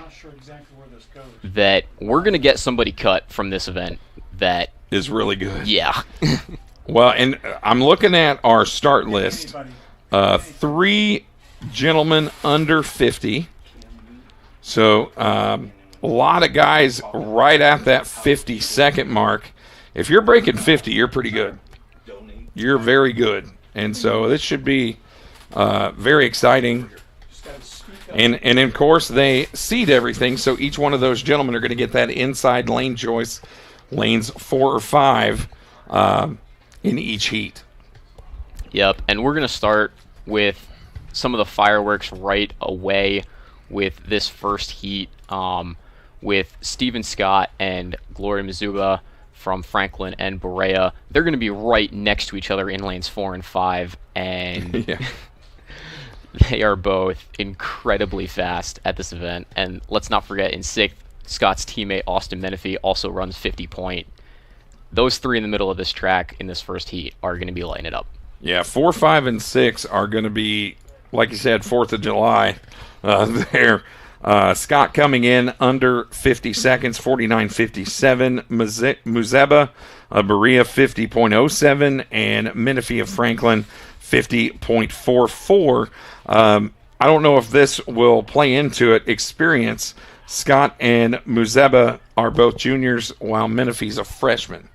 that we're going to get somebody cut from this event that is really good. Yeah. Well, and I'm looking at our start list. 3 gentlemen under 50. So a lot of guys right at that 50-second mark. If you're breaking 50, you're pretty good. You're very good. And so this should be very exciting. And of course, they seed everything, so each one of those gentlemen are going to get that inside lane choice, lanes 4 or 5 in each heat. Yep, and we're going to start with some of the fireworks right away with this first heat with Steven Scott and Gloria Mizuba from Franklin and Berea. They're going to be right next to each other in lanes 4 and 5, and they are both incredibly fast at this event. And let's not forget, in 6th, Scott's teammate Austin Menifee also runs 50 point. Those 3 in the middle of this track in this first heat are going to be lighting it up. Yeah, 4, 5, and 6 are going to be, like you said, 4th of July there. Scott coming in under 50 seconds, 49.57. Muzeba, Berea 50.07, and Menifee of Franklin 50.44. I don't know if this will play into it. Experience. Scott and Muzeba are both juniors, while Menifee's a freshman.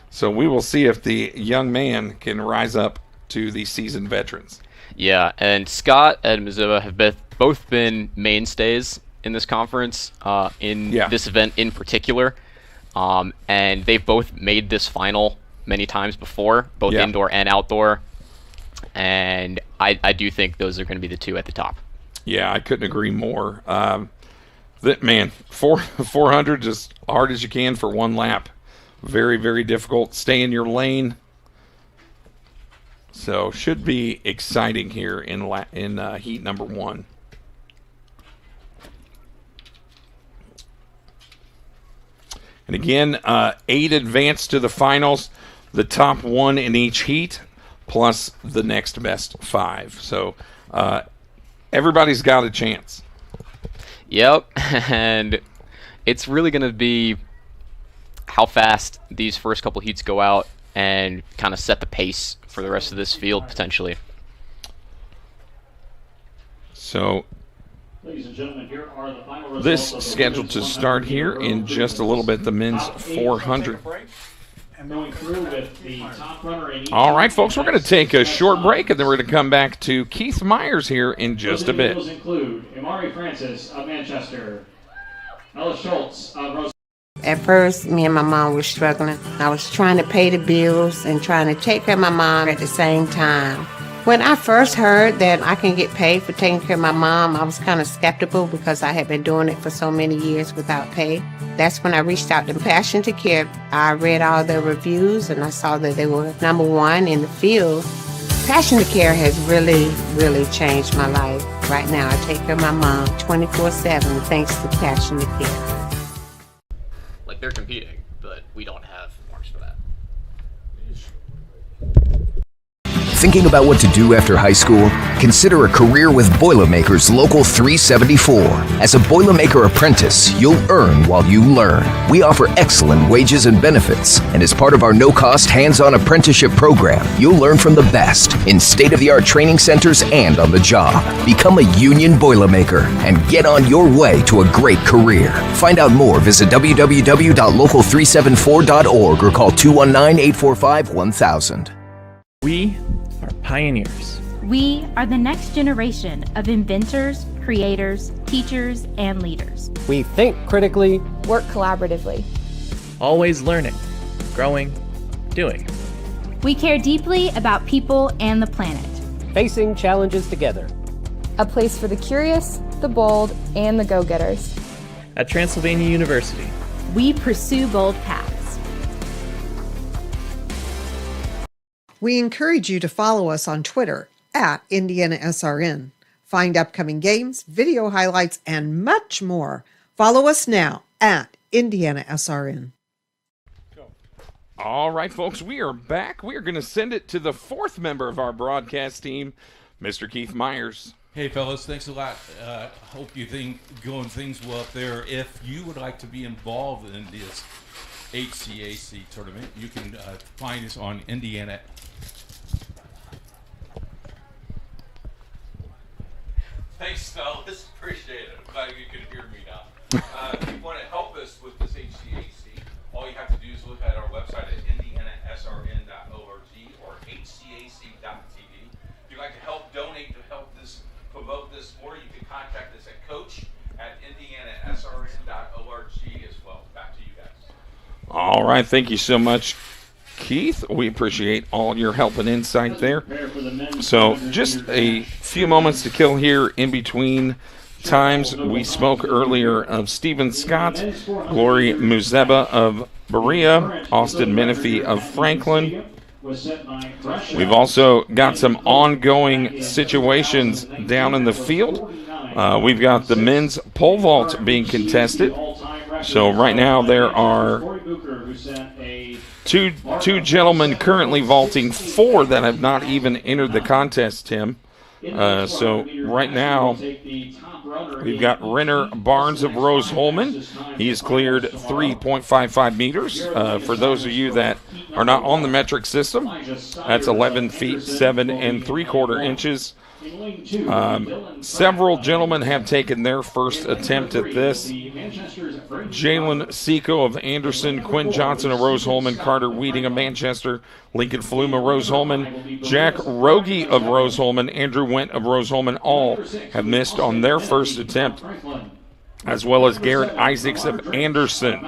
So we will see if the young man can rise up to the seasoned veterans. Yeah, and Scott and Muzeba have both been mainstays in this conference, this event in particular. And they've both made this final many times before, both indoor and outdoor. And I do think those are going to be the 2 at the top. Yeah, I couldn't agree more. 400 just hard as you can for 1 lap. Very, very difficult. Stay in your lane. So should be exciting here in heat number 1. And again, 8 advance to the finals. The top 1 in each heat, plus the next best 5. So everybody's got a chance. Yep, and it's really going to be how fast these first couple heats go out and kind of set the pace for the rest of this field, potentially. So ladies and gentlemen, here are the final results. This scheduled to start here in just a little bit, the men's 400. All right, folks, we're going to take a short break, and then we're going to come back to Keith Myers here in just a bit. Those include Imari Francis of Manchester, Ella Schultz of Rose. At first, me and my mom were struggling. I was trying to pay the bills and trying to take care of my mom at the same time. When I first heard that I can get paid for taking care of my mom, I was kind of skeptical because I had been doing it for so many years without pay. That's when I reached out to Passion to Care. I read all the reviews and I saw that they were #1 in the field. Passion to Care has really, really changed my life. Right now, I take care of my mom 24/7 thanks to Passion to Care. Like, they're competing, but we don't have marks for that. Thinking about what to do after high school? Consider a career with Boilermakers Local 374. As a Boilermaker apprentice, you'll earn while you learn. We offer excellent wages and benefits, and as part of our no-cost hands-on apprenticeship program, you'll learn from the best in state-of-the-art training centers and on the job. Become a union Boilermaker and get on your way to a great career. Find out more, visit www.local374.org or call 219-845-1000. We are pioneers. We are the next generation of inventors, creators, teachers, and leaders. We think critically, work collaboratively, always learning, growing, doing. We care deeply about people and the planet. Facing challenges together. A place for the curious, the bold, and the go-getters. At Transylvania University, we pursue bold paths. We encourage you to follow us on Twitter at IndianaSRN. Find upcoming games, video highlights, and much more. Follow us now at IndianaSRN. All right, folks, we are back. We are going to send it to the fourth member of our broadcast team, Mr. Keith Myers. Hey, fellas, thanks a lot. Hope you think things well up there. If you would like to be involved in this HCAC tournament, you can find us on Indiana. Thanks, fellas. Appreciate it. I'm glad you can hear me now. If you want to help us with this HCAC, all you have to do is look at our website at IndianaSRN.org or HCAC.tv. If you'd like to help donate to help this promote this more, you can contact us at coach@IndianaSRN.org as well. Back to you guys. All right, thank you so much, Keith. We appreciate all your help and insight there. So just a few moments to kill here in between times. We spoke earlier of Stephen Scott, Glory Muzeba of Berea, Austin Menifee of Franklin. We've also got some ongoing situations down in the field. We've got the men's pole vault being contested. So right now there are two gentlemen currently vaulting, 4 that have not even entered the contest, Tim. So right now we've got Renner Barnes of Rose-Hulman. He has cleared 3.55 meters. For those of you that are not on the metric system, that's 11 feet 7 3/4 inches. Several gentlemen have taken their first attempt at this. Jalen Seco of Anderson, Quinn Johnson of Rose-Hulman, Carter Weeding of Manchester, Lincoln Flume of Rose-Hulman, Jack Rogie of Rose-Hulman, Andrew Went of Rose-Hulman, all have missed on their first attempt, as well as Garrett Isaacs of Anderson.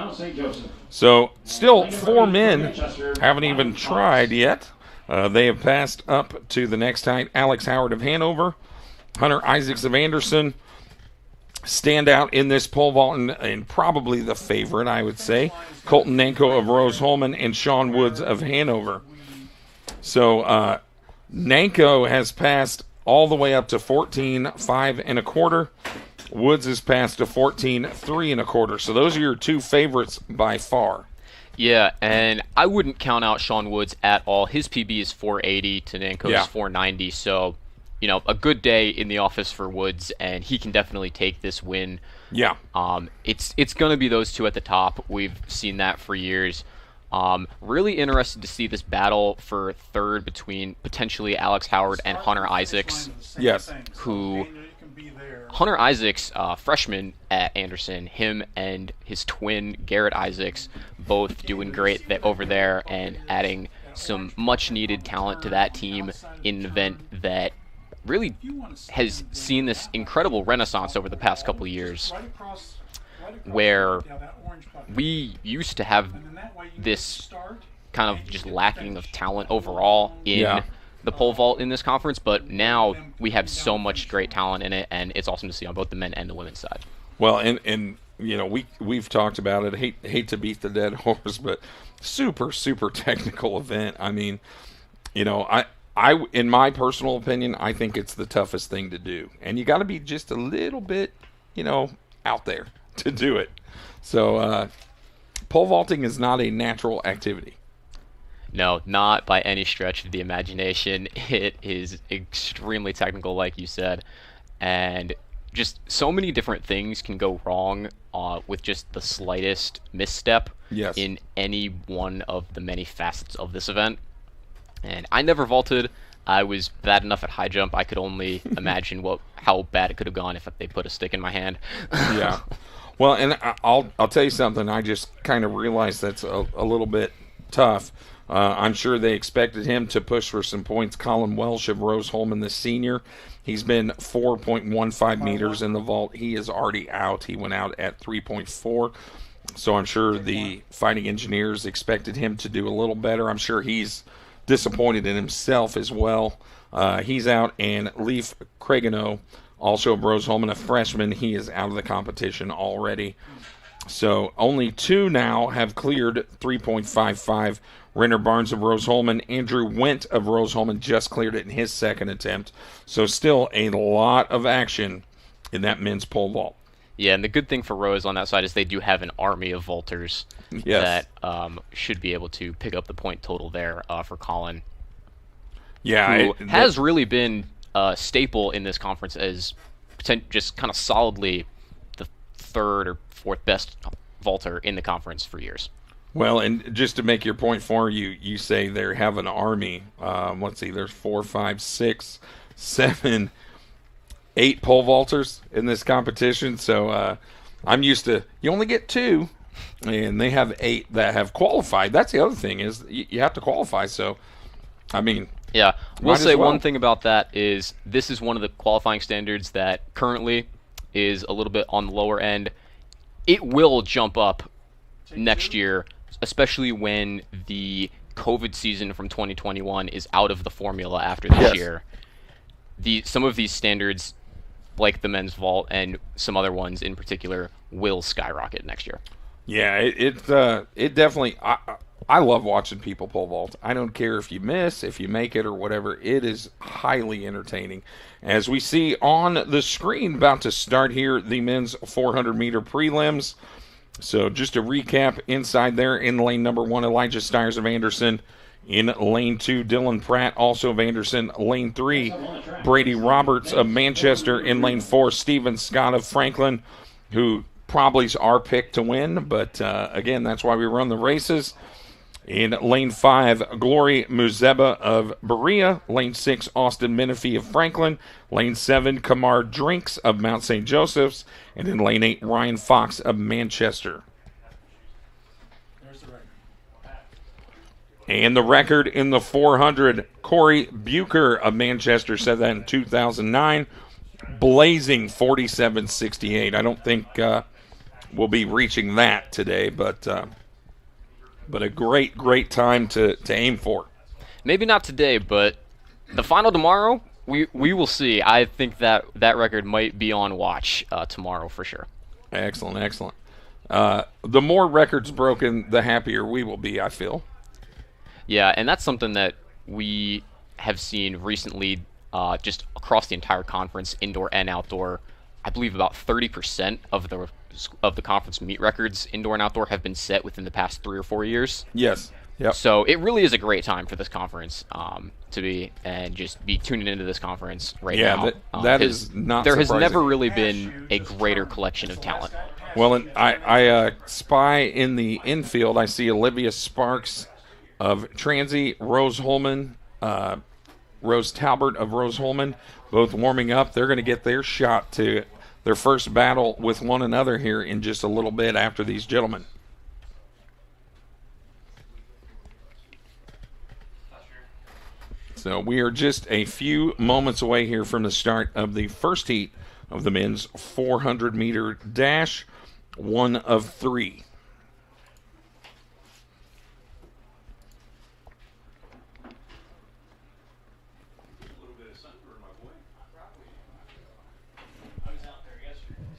So still 4 men haven't even tried yet. They have passed up to the next height. Alex Howard of Hanover, Hunter Isaacs of Anderson stand out in this pole vault, and probably the favorite, I would say, Colton Nanko of Rose-Hulman and Sean Woods of Hanover. So Nanko has passed all the way up to 14.5 1/4. Woods has passed to 14.3 1/4. So those are your 2 favorites by far. Yeah, and I wouldn't count out Sean Woods at all. His PB is 480 to Nanko's 490, so a good day in the office for Woods, and he can definitely take this win. Yeah. It's going to be those 2 at the top. We've seen that for years. Really interested to see this battle for third between potentially Alex Howard and Hunter Isaacs. Yes. Hunter Isaacs, freshman at Anderson, him and his twin Garrett Isaacs, both doing great over there and adding some much-needed talent to that team in an event that really has seen this incredible renaissance over the past couple of years, where we used to have this kind of just lacking of talent overall in the pole vault in this conference, but now we have so much great talent in it, and it's awesome to see on both the men and the women's side. Well, and we've talked about it. Hate to beat the dead horse, but super technical event. I mean, I in my personal opinion, I think it's the toughest thing to do, and you got to be just a little bit, out there to do it. So pole vaulting is not a natural activity. No, not by any stretch of the imagination. It is extremely technical, like you said, and just so many different things can go wrong with just the slightest misstep in any one of the many facets of this event. And I never vaulted. I was bad enough at high jump. I could only imagine how bad it could have gone if they put a stick in my hand. Yeah. Well, and I'll tell you something. I just kind of realized that's a little bit tough. I'm sure they expected him to push for some points. Colin Welsh of Rose-Hulman, the senior, he's been 4.15 meters in the vault. He is already out. He went out at 3.4. So I'm sure the Fighting Engineers expected him to do a little better. I'm sure he's disappointed in himself as well. He's out, and Leif Craigenau, also of Rose-Hulman, a freshman, he is out of the competition already. So only 2 now have cleared 3.55. Renner Barnes of Rose-Hulman, Andrew Went of Rose-Hulman just cleared it in his second attempt. So still a lot of action in that men's pole vault. Yeah, and the good thing for Rose on that side is they do have an army of vaulters. that should be able to pick up the point total there for Colin. Yeah, who has really been a staple in this conference as just kind of solidly the third or fourth best vaulter in the conference for years. Well, and just to make your point for you, you say they have an army. Let's see, there's 4, 5, 6, 7, 8 pole vaulters in this competition. So I'm used to, you only get 2, and they have 8 that have qualified. That's the other thing is you have to qualify. So, I mean, yeah, we'll say one thing about that is this is one of the qualifying standards that currently is a little bit on the lower end. It will jump up next year, especially when the COVID season from 2021 is out of the formula after this year. Some of these standards, like the men's vault and some other ones in particular, will skyrocket next year. Yeah, it definitely. I love watching people pole vault. I don't care if you miss, if you make it, or whatever. It is highly entertaining. As we see on the screen, about to start here, the men's 400-meter prelims. So just to recap, inside there in lane number 1, Elijah Stiers of Anderson. In lane 2, Dylan Pratt, also of Anderson. Lane 3, Brady Roberts of Manchester. In lane 4, Stephen Scott of Franklin, who probably is our pick to win. But, again, that's why we run the races. In lane 5, Glory Muzeba of Berea. Lane 6, Austin Menifee of Franklin. Lane 7, Kamar Drinks of Mount St. Joseph's. And in lane 8, Ryan Fox of Manchester. And the record in the 400, Corey Bucher of Manchester set that in 2009. Blazing 47.68. I don't think we'll be reaching that today, but a great time to aim for. Maybe not today, but the final tomorrow, we will see. I think that record might be on watch tomorrow for sure. Excellent. The more records broken, the happier we will be, I feel. Yeah, and that's something that we have seen recently just across the entire conference, indoor and outdoor. I believe about 30% of the conference meet records, indoor and outdoor, have been set within the past 3 or 4 years. Yes. Yep. So it really is a great time for this conference to be tuning into this conference right now. Yeah, that is not There surprising. has never really been a greater collection of talent. Well, and I spy in the infield, I see Olivia Sparks of Transy, Rose Holman, Rose Talbert of Rose Holman, both warming up. They're going to get their shot to their first battle with one another here in just a little bit after these gentlemen. So we are just a few moments away here from the start of the first heat of the men's 400-meter dash, 1 of 3.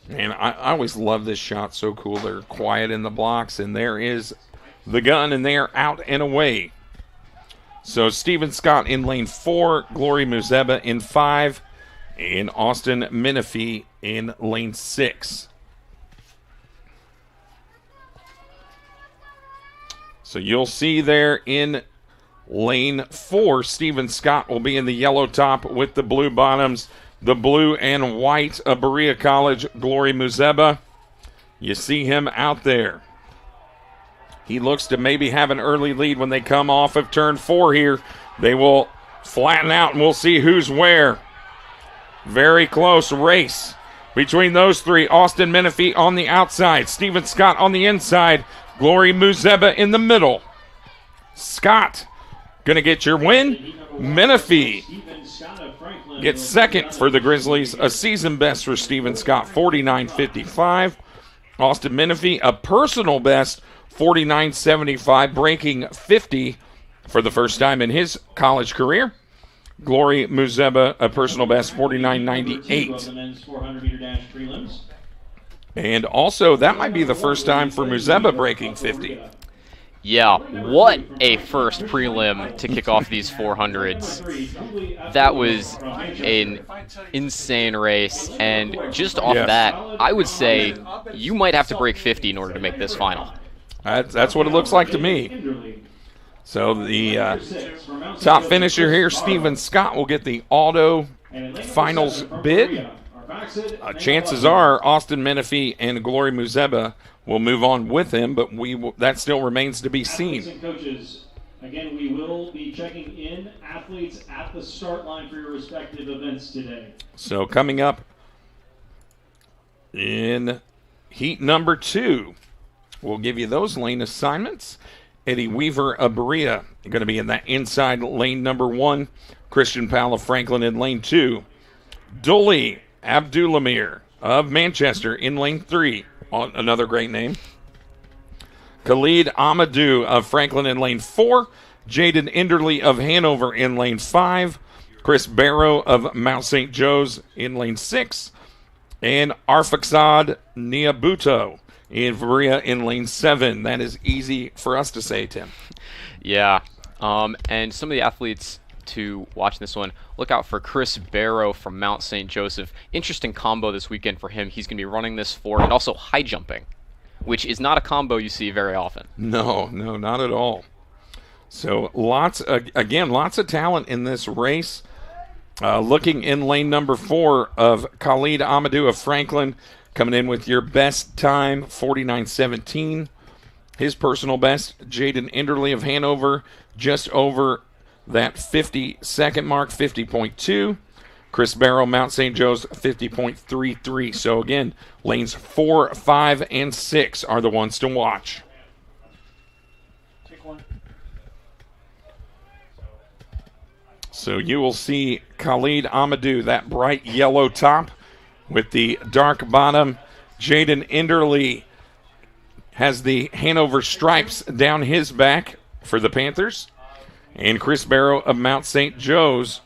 And I always love this shot. So cool. They're quiet in the blocks, and there is the gun, and they are out and away. So Stephen Scott in lane 4, Glory Muzeba in 5, and Austin Menifee in lane 6. So you'll see there in lane 4, Stephen Scott will be in the yellow top with the blue bottoms. The blue and white of Berea College, Glory Muzeba. You see him out there. He looks to maybe have an early lead when they come off of turn 4 here. They will flatten out, and we'll see who's where. Very close race between those 3. Austin Menifee on the outside. Stephen Scott on the inside. Glory Muzeba in the middle. Scott going to get your win. Menifee gets second for the Grizzlies. A season best for Stephen Scott, 49.55. Austin Menifee, a personal best, 49.75, breaking 50 for the first time in his college career. Glory Muzeba, a personal best, 49.98. And also, that might be the first time for Muzeba breaking 50. Yeah, what a first prelim to kick off these 400s. That was an insane race, and just off that, I would say you might have to break 50 in order to make this final. That's what it looks like to me. So the top finisher here, Steven Scott, will get the auto finals bid. Chances are Austin Menifee and Glory Muzeba will move on with him, but that still remains to be seen. And coaches, again, we will be checking in athletes at the start line for your respective events today. So coming up in heat number 2, we'll give you those lane assignments. Eddie Weaver of Berea going to be in that inside lane number 1. Christian Powell of Franklin in lane 2. Duli Abdulamir of Manchester in lane 3. Another great name. Khalid Amadou of Franklin in lane 4. Jaden Enderly of Hanover in lane 5. Chris Barrow of Mount St. Joe's in lane 6. And Arfaxad Niabuto in Berea in lane 7. That is easy for us to say, Tim. Yeah. And some of the athletes to watch this one, look out for Chris Barrow from Mount St. Joseph. Interesting combo this weekend for him. He's going to be running this 4 and also high jumping, which is not a combo you see very often. No, not at all. So lots of talent in this race. Looking in lane number 4 of Khalid Amadou of Franklin, coming in with your best time, 49.17. His personal best, Jaden Enderly of Hanover, just over that 50-second mark, 50.2. Chris Barrow, Mount St. Joe's, 50.33. So again, lanes 4, 5, and 6 are the ones to watch. Take one. So you will see Khalid Amadou, that bright yellow top with the dark bottom. Jaden Enderly has the Hanover stripes down his back for the Panthers. And Chris Barrow of Mount St. Joe's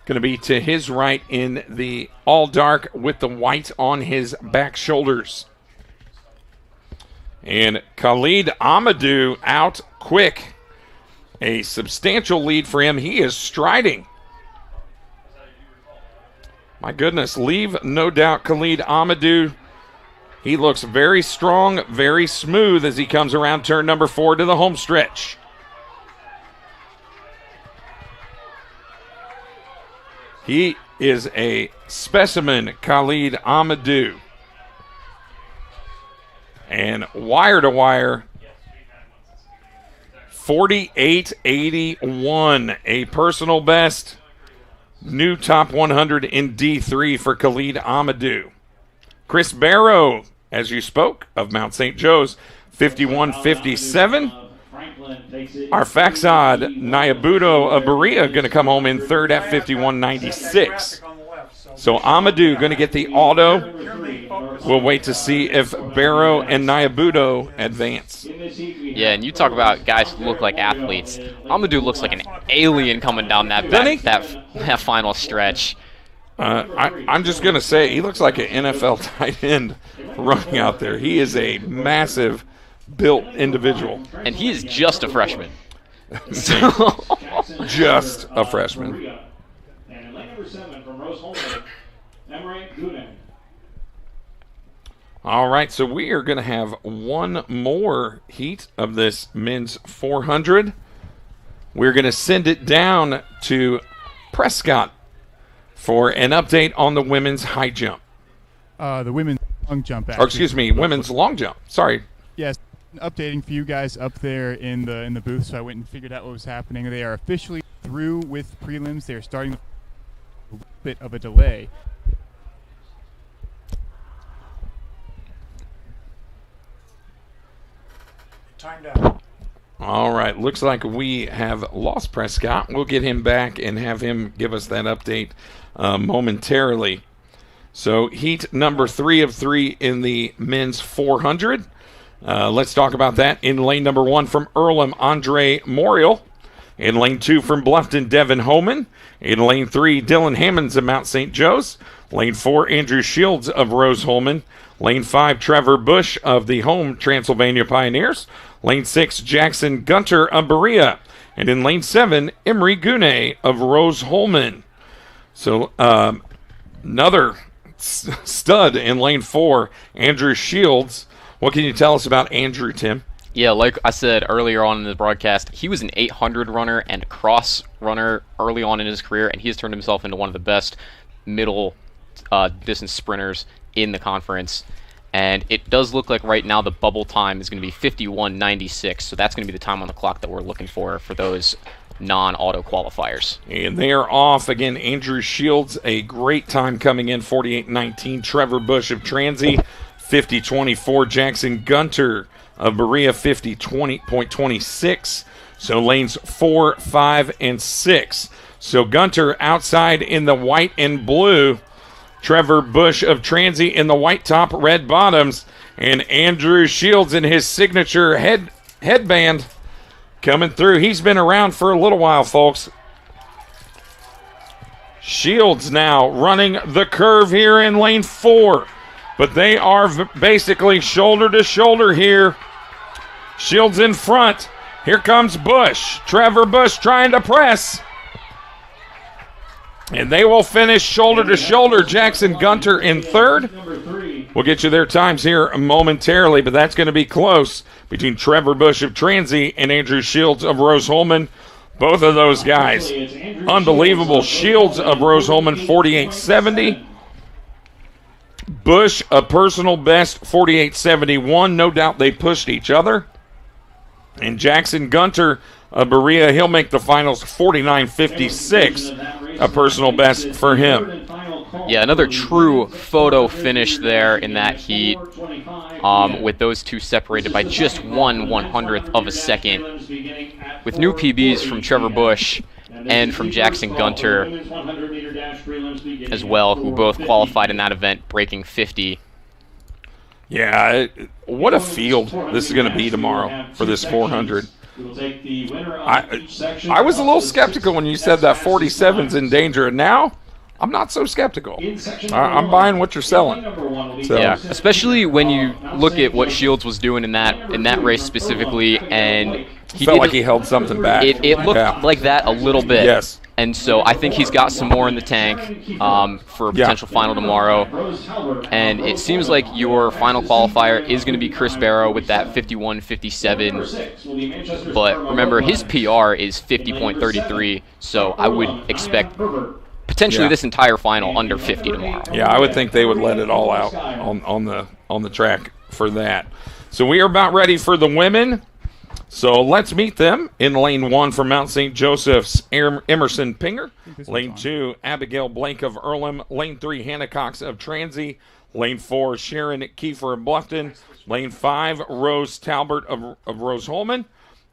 going to be to his right in the all dark with the white on his back shoulders. And Khalid Amadou out quick. A substantial lead for him. He is striding. My goodness, leave no doubt Khalid Amadou. He looks very strong, very smooth as he comes around turn number 4 to the home stretch. He is a specimen, Khalid Amadou. And wire to wire, 48.81, a personal best. New top 100 in D3 for Khalid Amadou. Chris Barrow, as you spoke, of Mount St. Joe's, 51.57. Arfaxad Niabuto of Berea going to come home in third at 51.96. So Amadou going to get the auto. We'll wait to see if Barrow and Niabuto advance. Yeah, and you talk about guys who look like athletes. Amadou looks like an alien coming down that final stretch. I'm just going to say he looks like an NFL tight end running out there. He is a massive built individual. And he is just a freshman. Just a freshman. And in lane number 7 from Rose Holman, Emre Gune. All right, so we are going to have one more heat of this men's 400. We're going to send it down to Prescott for an update on the women's high jump. The women's long jump. Or excuse me, women's long jump. Sorry. Yes, updating for you guys up there in the booth. So I went and figured out what was happening. They are officially through with prelims. They are starting a bit of a delay. Timed out. All right, looks like we have lost Prescott. We'll get him back and have him give us that update momentarily. So heat number 3 of 3 in the men's 400. Let's talk about that. In lane number 1 from Earlham, Andre Morial. In lane 2 from Bluffton, Devin Homan. In lane 3, Dylan Hammonds of Mount St. Joe's. Lane 4, Andrew Shields of Rose Holman. Lane 5, Trevor Bush of the home Transylvania Pioneers. Lane 6, Jackson Gunter of Berea. And in lane 7, Emery Gune of Rose Holman. So another stud in lane 4, Andrew Shields. What can you tell us about Andrew, Tim? Yeah, like I said earlier on in the broadcast, he was an 800 runner and cross runner early on in his career, and he has turned himself into one of the best middle distance sprinters in the conference. And it does look like right now the bubble time is going to be 51:96, so that's going to be the time on the clock that we're looking for those non-auto qualifiers. And they are off. Again, Andrew Shields, a great time coming in, 48:19. Trevor Bush of Transy, 50:24. Jackson Gunter of Berea, 50:20.26. So lanes 4, 5, and 6. So Gunter outside in the white and blue. Trevor Bush of Transy in the white top, red bottoms. And Andrew Shields in his signature headband coming through. He's been around for a little while, folks. Shields now running the curve here in lane 4. But they are basically shoulder to shoulder here. Shields in front. Here comes Bush. Trevor Bush trying to press. And they will finish shoulder to shoulder. Jackson Gunter in third. We'll get you their times here momentarily, but that's going to be close between Trevor Bush of Transy and Andrew Shields of Rose-Hulman. Both of those guys, unbelievable. Shields of Rose-Hulman, 48:70. Bush, a personal best, 48:71. No doubt they pushed each other. And Jackson Gunter of Berea, he'll make the finals, 49:56. A personal best for him. Yeah, another true photo finish there in that heat, with those two separated by just 1/100th of a second. With new PBs from Trevor Bush and from Jackson Gunter as well, who both qualified in that event, breaking 50. Yeah, what a field this is going to be tomorrow for this 400. I was a little skeptical when you said that 47's in danger, and now I'm not so skeptical. I'm buying what you're selling. So. Yeah, especially when you look at what Shields was doing in that race specifically, and he felt like he held something back. It looked like that a little bit. Yes. And so I think he's got some more in the tank for a potential final tomorrow. And it seems like your final qualifier is going to be Chris Barrow with that 51:57. But remember, his PR is 50.33, so I would expect potentially this entire final under 50 tomorrow. Yeah, I would think they would let it all out on the track for that. So we are about ready for the women. So let's meet them. In lane 1 from Mount St. Joseph's, Emerson Pinger. Lane 2, Abigail Blank of Earlham. Lane 3, Hannah Cox of Transy. Lane 4, Sharon Kiefer of Bluffton. Lane 5, Rose Talbert of Rose-Hulman.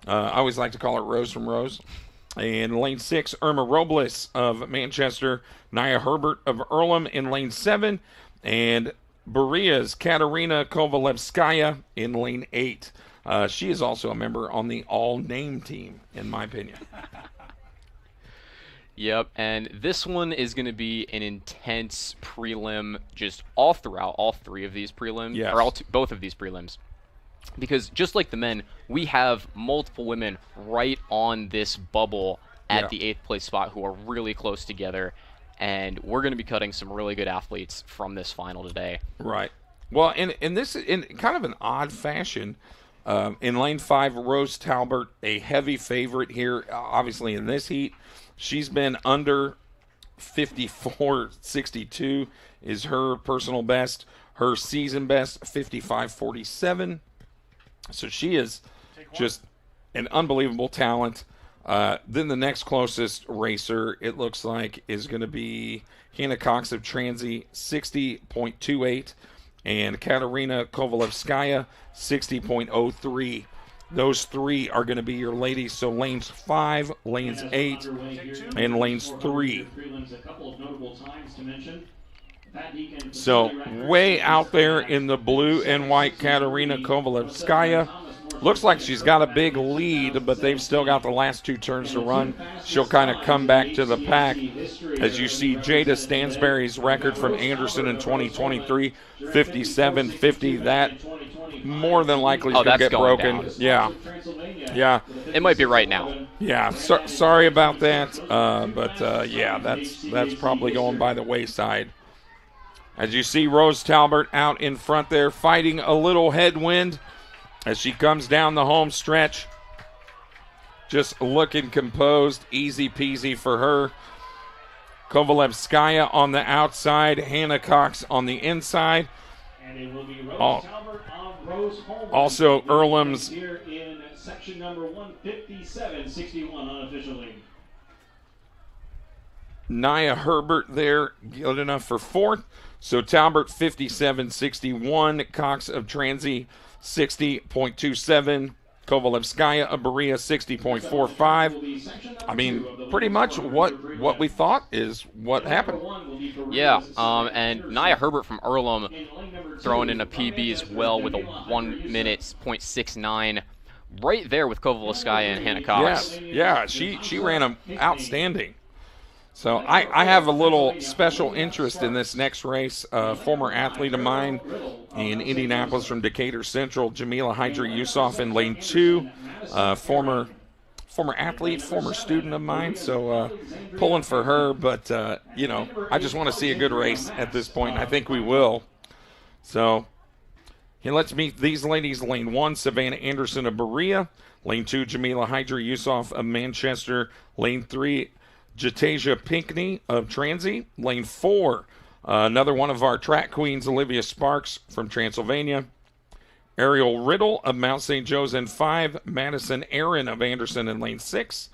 I always like to call her Rose from Rose. And lane 6, Irma Robles of Manchester. Nia Herbert of Earlham in lane 7. And Berea's Katerina Kovalevskaya in lane 8. She is also a member on the all-name team, in my opinion. Yep, and this one is going to be an intense prelim just all throughout all three of these prelims, or both of these prelims. Because just like the men, we have multiple women right on this bubble at the 8th place spot who are really close together, and we're going to be cutting some really good athletes from this final today. Right. Well, and this in kind of an odd fashion. In lane 5, Rose Talbert, a heavy favorite here, obviously in this heat. She's been under 54.62 is her personal best. Her season best, 55.47. So she is just an unbelievable talent. Then the next closest racer, it looks like, is going to be Hannah Cox of Transy, 60.28. And Katerina Kovalevskaya, 60.03. Those three are going to be your ladies. So lanes 5, lanes 8, and lanes 3. So way out there in the blue and white, Katerina Kovalevskaya. Looks like she's got a big lead, but they've still got the last 2 turns to run. She'll kind of come back to the pack. As you see, Jada Stansberry's record from Anderson in 2023, 57.50. That more than likely is going to get broken. Down. Yeah. It might be right now. Yeah, sorry about that. Yeah, that's probably going by the wayside. As you see, Rose Talbert out in front there, fighting a little headwind. as she comes down the home stretch. Just looking composed, easy peasy for her. Kovalevskaya on the outside, Hannah Cox on the inside. And it will be Rose Talbert on Rose Holman. Also, Earlham's here in section number 157-61 unofficially. Nia Herbert there, good enough for fourth. So Talbert 57.61, Cox of Transy 60.27, Kovalevskaya of Berea 60.45. I mean, pretty much what we thought is what happened. Yeah, and Nia Herbert from Earlham throwing in a PB as well with a 1 minute .69. Right there with Kovalevskaya and Hannah Cox. Yeah, she ran them outstanding. So I have a little special interest in this next race. Former athlete of mine in Indianapolis from Decatur Central, Jamila Hydra Yusuf in lane 2. Former athlete, former student of mine. So pulling for her, but I just want to see a good race at this point, and I think we will. So here, let's meet these ladies. Lane 1, Savannah Anderson of Berea. Lane 2, Jamila Hydra Yusuf of Manchester. Lane 3, Jatasia Pinckney of Transy. Lane 4, another one of our track queens, Olivia Sparks from Transylvania. Ariel Riddle of Mount St. Joe's in 5. Madison Aaron of Anderson in lane 6.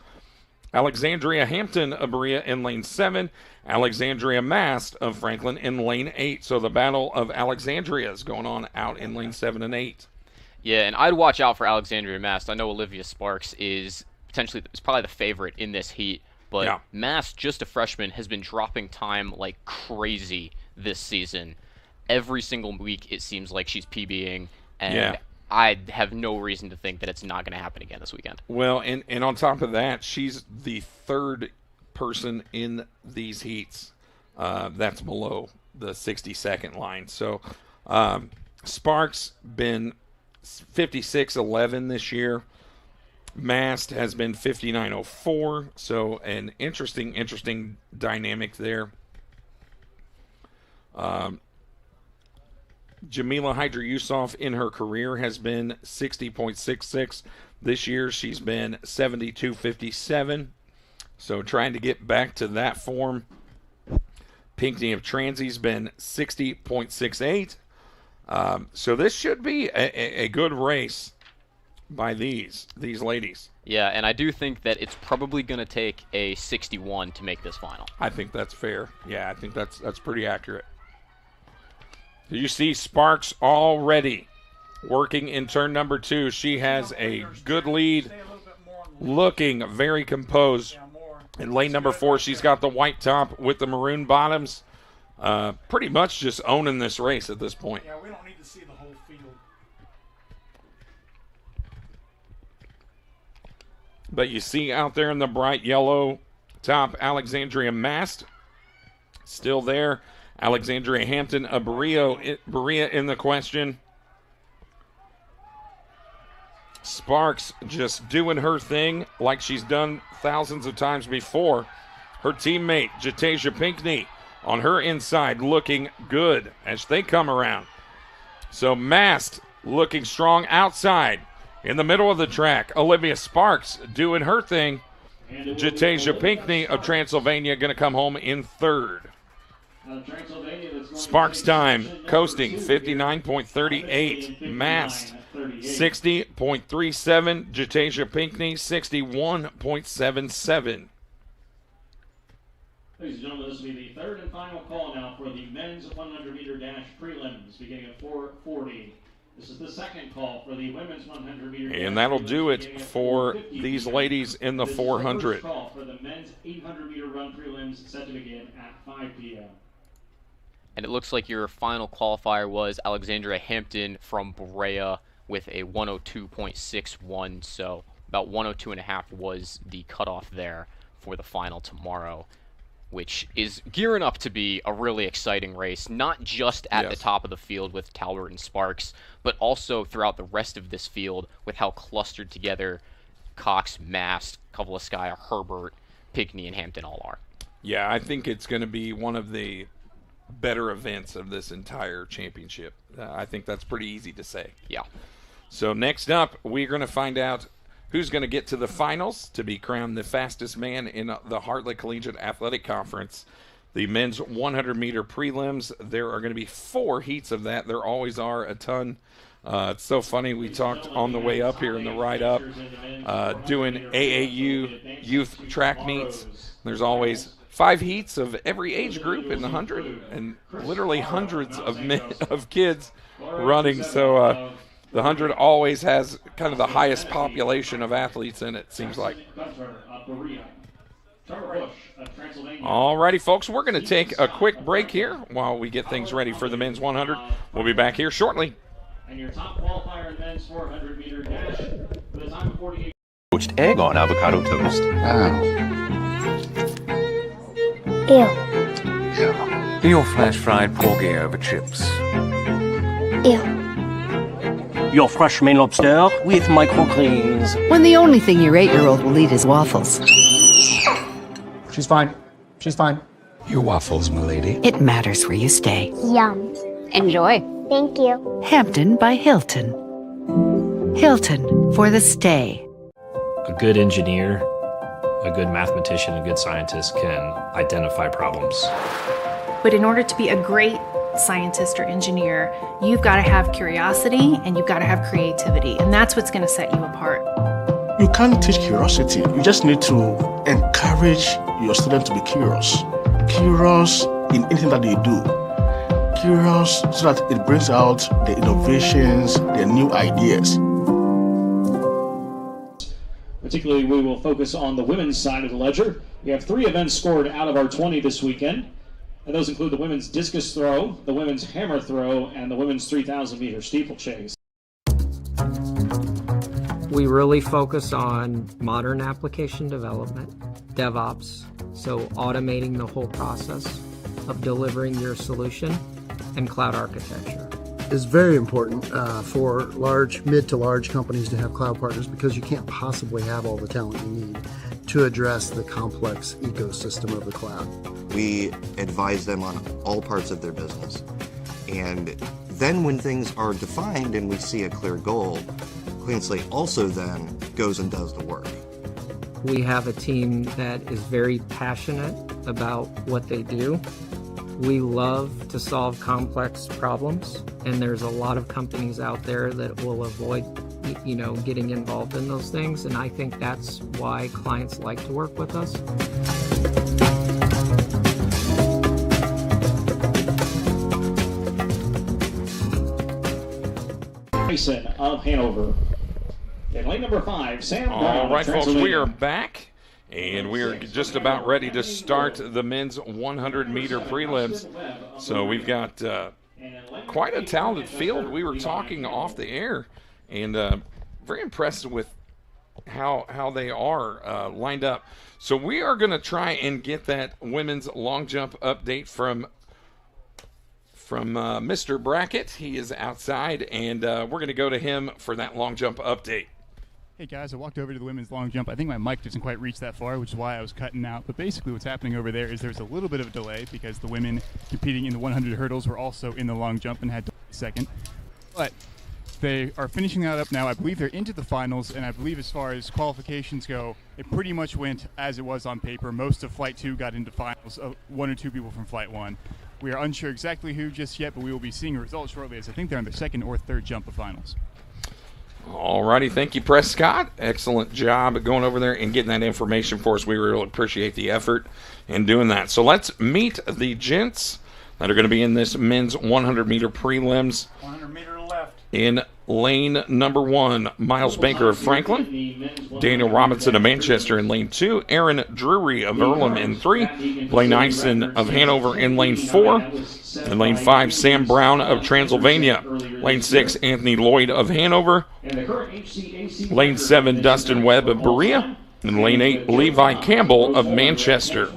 Alexandria Hampton of Berea in lane 7. Alexandria Mast of Franklin in lane 8. So the battle of Alexandria is going on out in lane 7 and 8. Yeah, and I'd watch out for Alexandria Mast. I know Olivia Sparks is probably the favorite in this heat. But yeah. Mast, just a freshman, has been dropping time like crazy this season. Every single week it seems like she's PBing, and I have no reason to think that it's not going to happen again this weekend. Well, and on top of that, she's the third person in these heats that's below the 60-second line. So Sparks been 56.11 this year. Mast has been 59.04, so an interesting dynamic there. Jamila Hydra Yusuf in her career has been 60.66. This year she's been 72.57, so trying to get back to that form. Pinckney of Transy's been 60.68. So this should be a good race by these ladies. Yeah, and I do think that it's probably going to take a 61 to make this final. I think that's fair. Yeah, I think that's pretty accurate. You see Sparks already working in turn number 2. She has a good lead, looking very composed. In lane number 4, she's got the white top with the maroon bottoms. Pretty much just owning this race at this point. Yeah, we don't need to see the whole field. But you see out there in the bright yellow top, Alexandria Mast still there. Alexandria Hampton of Berea in the question. Sparks just doing her thing like she's done thousands of times before. Her teammate, Jatasia Pinckney, on her inside looking good as they come around. So Mast looking strong outside. In the middle of the track, Olivia Sparks doing her thing. Jatasia Pinckney of Transylvania going to come home in third. Sparks time coasting 59.38. Mast 60.37. Jatasia Pinckney 61.77. Ladies and gentlemen, this will be the third and final call now for the men's 100-meter dash prelims beginning at 4:40. This is the second call for the women's 100-meter. And that'll do it for these ladies in the 400. This is the first call for the men's 800-meter run prelims set to begin at 5 p.m. And it looks like your final qualifier was Alexandria Hampton from Berea with a 102.61. So about 102.5 was the cutoff there for the final tomorrow, which is gearing up to be a really exciting race, not just at the top of the field with Talbert and Sparks, but also throughout the rest of this field with how clustered together Cox, Mast, Kovalevskaya, Herbert, Pinckney, and Hampton all are. Yeah, I think it's going to be one of the better events of this entire championship. I think that's pretty easy to say. Yeah. So next up, we're going to find out who's going to get to the finals to be crowned the fastest man in the Hartley Collegiate Athletic Conference. The men's 100-meter prelims, there are going to be 4 heats of that. There always are a ton. It's so funny. We talked on the way up here in the ride up, doing AAU youth track meets. There's always 5 heats of every age group in the 100, and literally hundreds of kids running. So the 100 always has kind of the highest population of athletes in it, seems like. All righty, folks, we're going to take a quick break here while we get things ready for the men's 100. We'll be back here shortly. And your top qualifier in men's 400-meter dash with a time of 48. Poached egg on avocado toast. Ew. Your flash fried porgy over chips. Ew. Your fresh Maine lobster with microgreens. When the only thing your 8-year-old will eat is waffles. She's fine. She's fine. Your waffles, milady. It matters where you stay. Yum. Enjoy. Thank you. Hampton by Hilton. Hilton for the stay. A good engineer, a good mathematician, a good scientist can identify problems. But in order to be a great scientist or engineer, you've got to have curiosity and you've got to have creativity. And that's what's going to set you apart. You can't teach curiosity. You just need to encourage your student to be curious. Curious in anything that they do. Curious so that it brings out the innovations, the new ideas. Particularly, we will focus on the women's side of the ledger. We have 3 events scored out of our 20 this weekend. And those include the women's discus throw, the women's hammer throw, and the women's 3,000-meter steeplechase. We really focus on modern application development, DevOps, so automating the whole process of delivering your solution, and cloud architecture. It's very important for mid to large companies to have cloud partners because you can't possibly have all the talent you need to address the complex ecosystem of the cloud. We advise them on all parts of their business. And then when things are defined and we see a clear goal, Clean Slate also then goes and does the work. We have a team that is very passionate about what they do. We love to solve complex problems, and there's a lot of companies out there that will avoid, getting involved in those things, and I think that's why clients like to work with us. Mason of Hanover. In lane number 5, Sam Brown. All right, folks, we are back. And we're just about ready to start the men's 100-meter prelims. So we've got quite a talented field. We were talking off the air, and very impressed with how they are lined up. So we are going to try and get that women's long jump update from Mr. Brackett. He is outside, and we're going to go to him for that long jump update. Hey guys, I walked over to the women's long jump. I think my mic doesn't quite reach that far, which is why I was cutting out. But basically what's happening over there is there's a little bit of a delay because the women competing in the 100 hurdles were also in the long jump and had to wait a second. But they are finishing that up now. I believe they're into the finals, and I believe as far as qualifications go, it pretty much went as it was on paper. Most of Flight 2 got into finals, 1 or 2 people from Flight 1. We are unsure exactly who just yet, but we will be seeing results shortly as I think they're on their 2nd or 3rd jump of finals. All righty, thank you, Prescott. Excellent job going over there and getting that information for us. We really appreciate the effort in doing that. So let's meet the gents that are going to be in this men's 100-meter prelims. 100-meter left. In lane number 1, Miles Banker of Franklin, Daniel Robinson of Manchester in lane 2, Aaron Drury of Earlham in 3, Blaine Eisen of Hanover in lane 4, in lane 5, Sam Brown of Transylvania, lane 6, Anthony Lloyd of Hanover, lane 7, Dustin Webb of Berea, and lane 8, Levi Campbell of Manchester.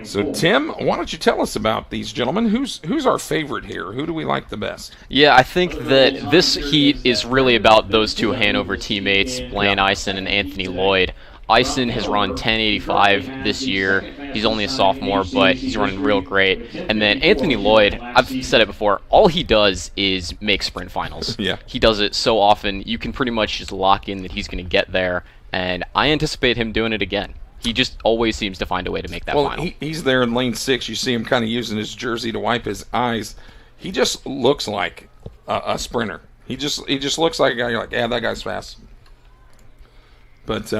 So, Tim, why don't you tell us about these gentlemen? Who's our favorite here? Who do we like the best? Yeah, I think that this heat is really about those 2 Hanover teammates, Blaine Eisen and Anthony Lloyd. Eisen has run 1085 this year. He's only a sophomore, but he's running real great. And then Anthony Lloyd, I've said it before, all he does is make sprint finals. Yeah. He does it so often, you can pretty much just lock in that he's going to get there, and I anticipate him doing it again. He just always seems to find a way to make that final. He's there in lane 6. You see him kind of using his jersey to wipe his eyes. He just looks like a sprinter. He just looks like a guy. You're like, yeah, that guy's fast. But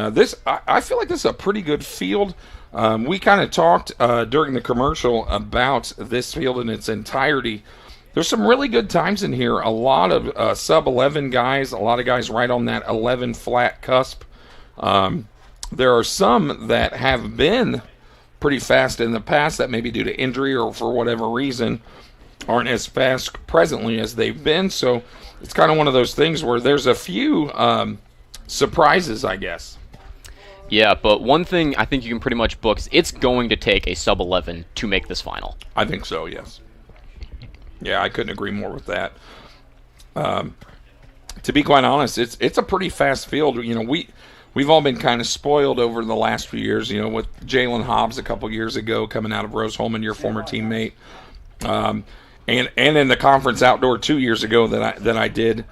I feel like this is a pretty good field. We kind of talked during the commercial about this field in its entirety. There's some really good times in here. A lot of sub-11 guys. A lot of guys right on that 11 flat cusp. There are some that have been pretty fast in the past that maybe due to injury or for whatever reason aren't as fast presently as they've been. So it's kind of one of those things where there's a few surprises, I guess. Yeah, but one thing I think you can pretty much book is it's going to take a sub-11 to make this final. I think so, yes. Yeah, I couldn't agree more with that. To be quite honest, it's a pretty fast field. You know, we've all been kind of spoiled over the last few years, you know, with Jalen Hobbs a couple years ago coming out of Rose-Hulman, your former teammate. And in the conference outdoor 2 years ago that I did,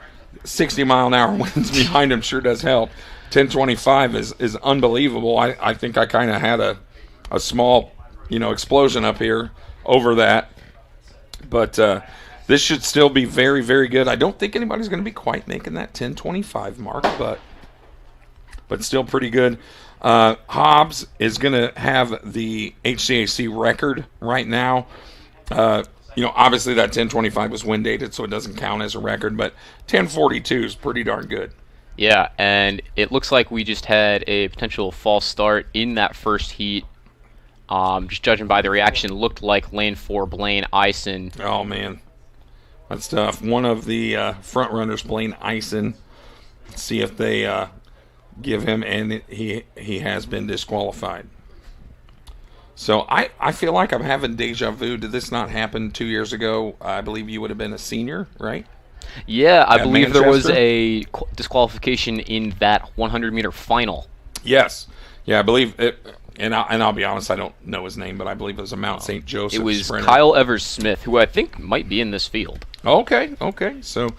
60-mile-an-hour winds behind him sure does help. 1025 is unbelievable. I think I kind of had a small, explosion up here over that. But this should still be very, very good. I don't think anybody's going to be quite making that 1025 mark, but still pretty good. Hobbs is going to have the HCAC record right now. Obviously that 1025 was wind dated, so it doesn't count as a record, but 1042 is pretty darn good. Yeah, and it looks like we just had a potential false start in that first heat. Just judging by the reaction, looked like lane 4, Blaine Eisen. Oh, man. That's tough. One of the front runners, Blaine Eisen. Let's see if they give him, and he has been disqualified. So I feel like I'm having deja vu. Did this not happen 2 years ago? I believe you would have been a senior, right? Yeah, I believe Manchester? there was a disqualification in that 100-meter final. Yes. Yeah, I believe it. And I'll be honest, I don't know his name, but I believe it was a Mount St. Joseph It was sprinter. Kyle Evers-Smith, who I think might be in this field. Okay. So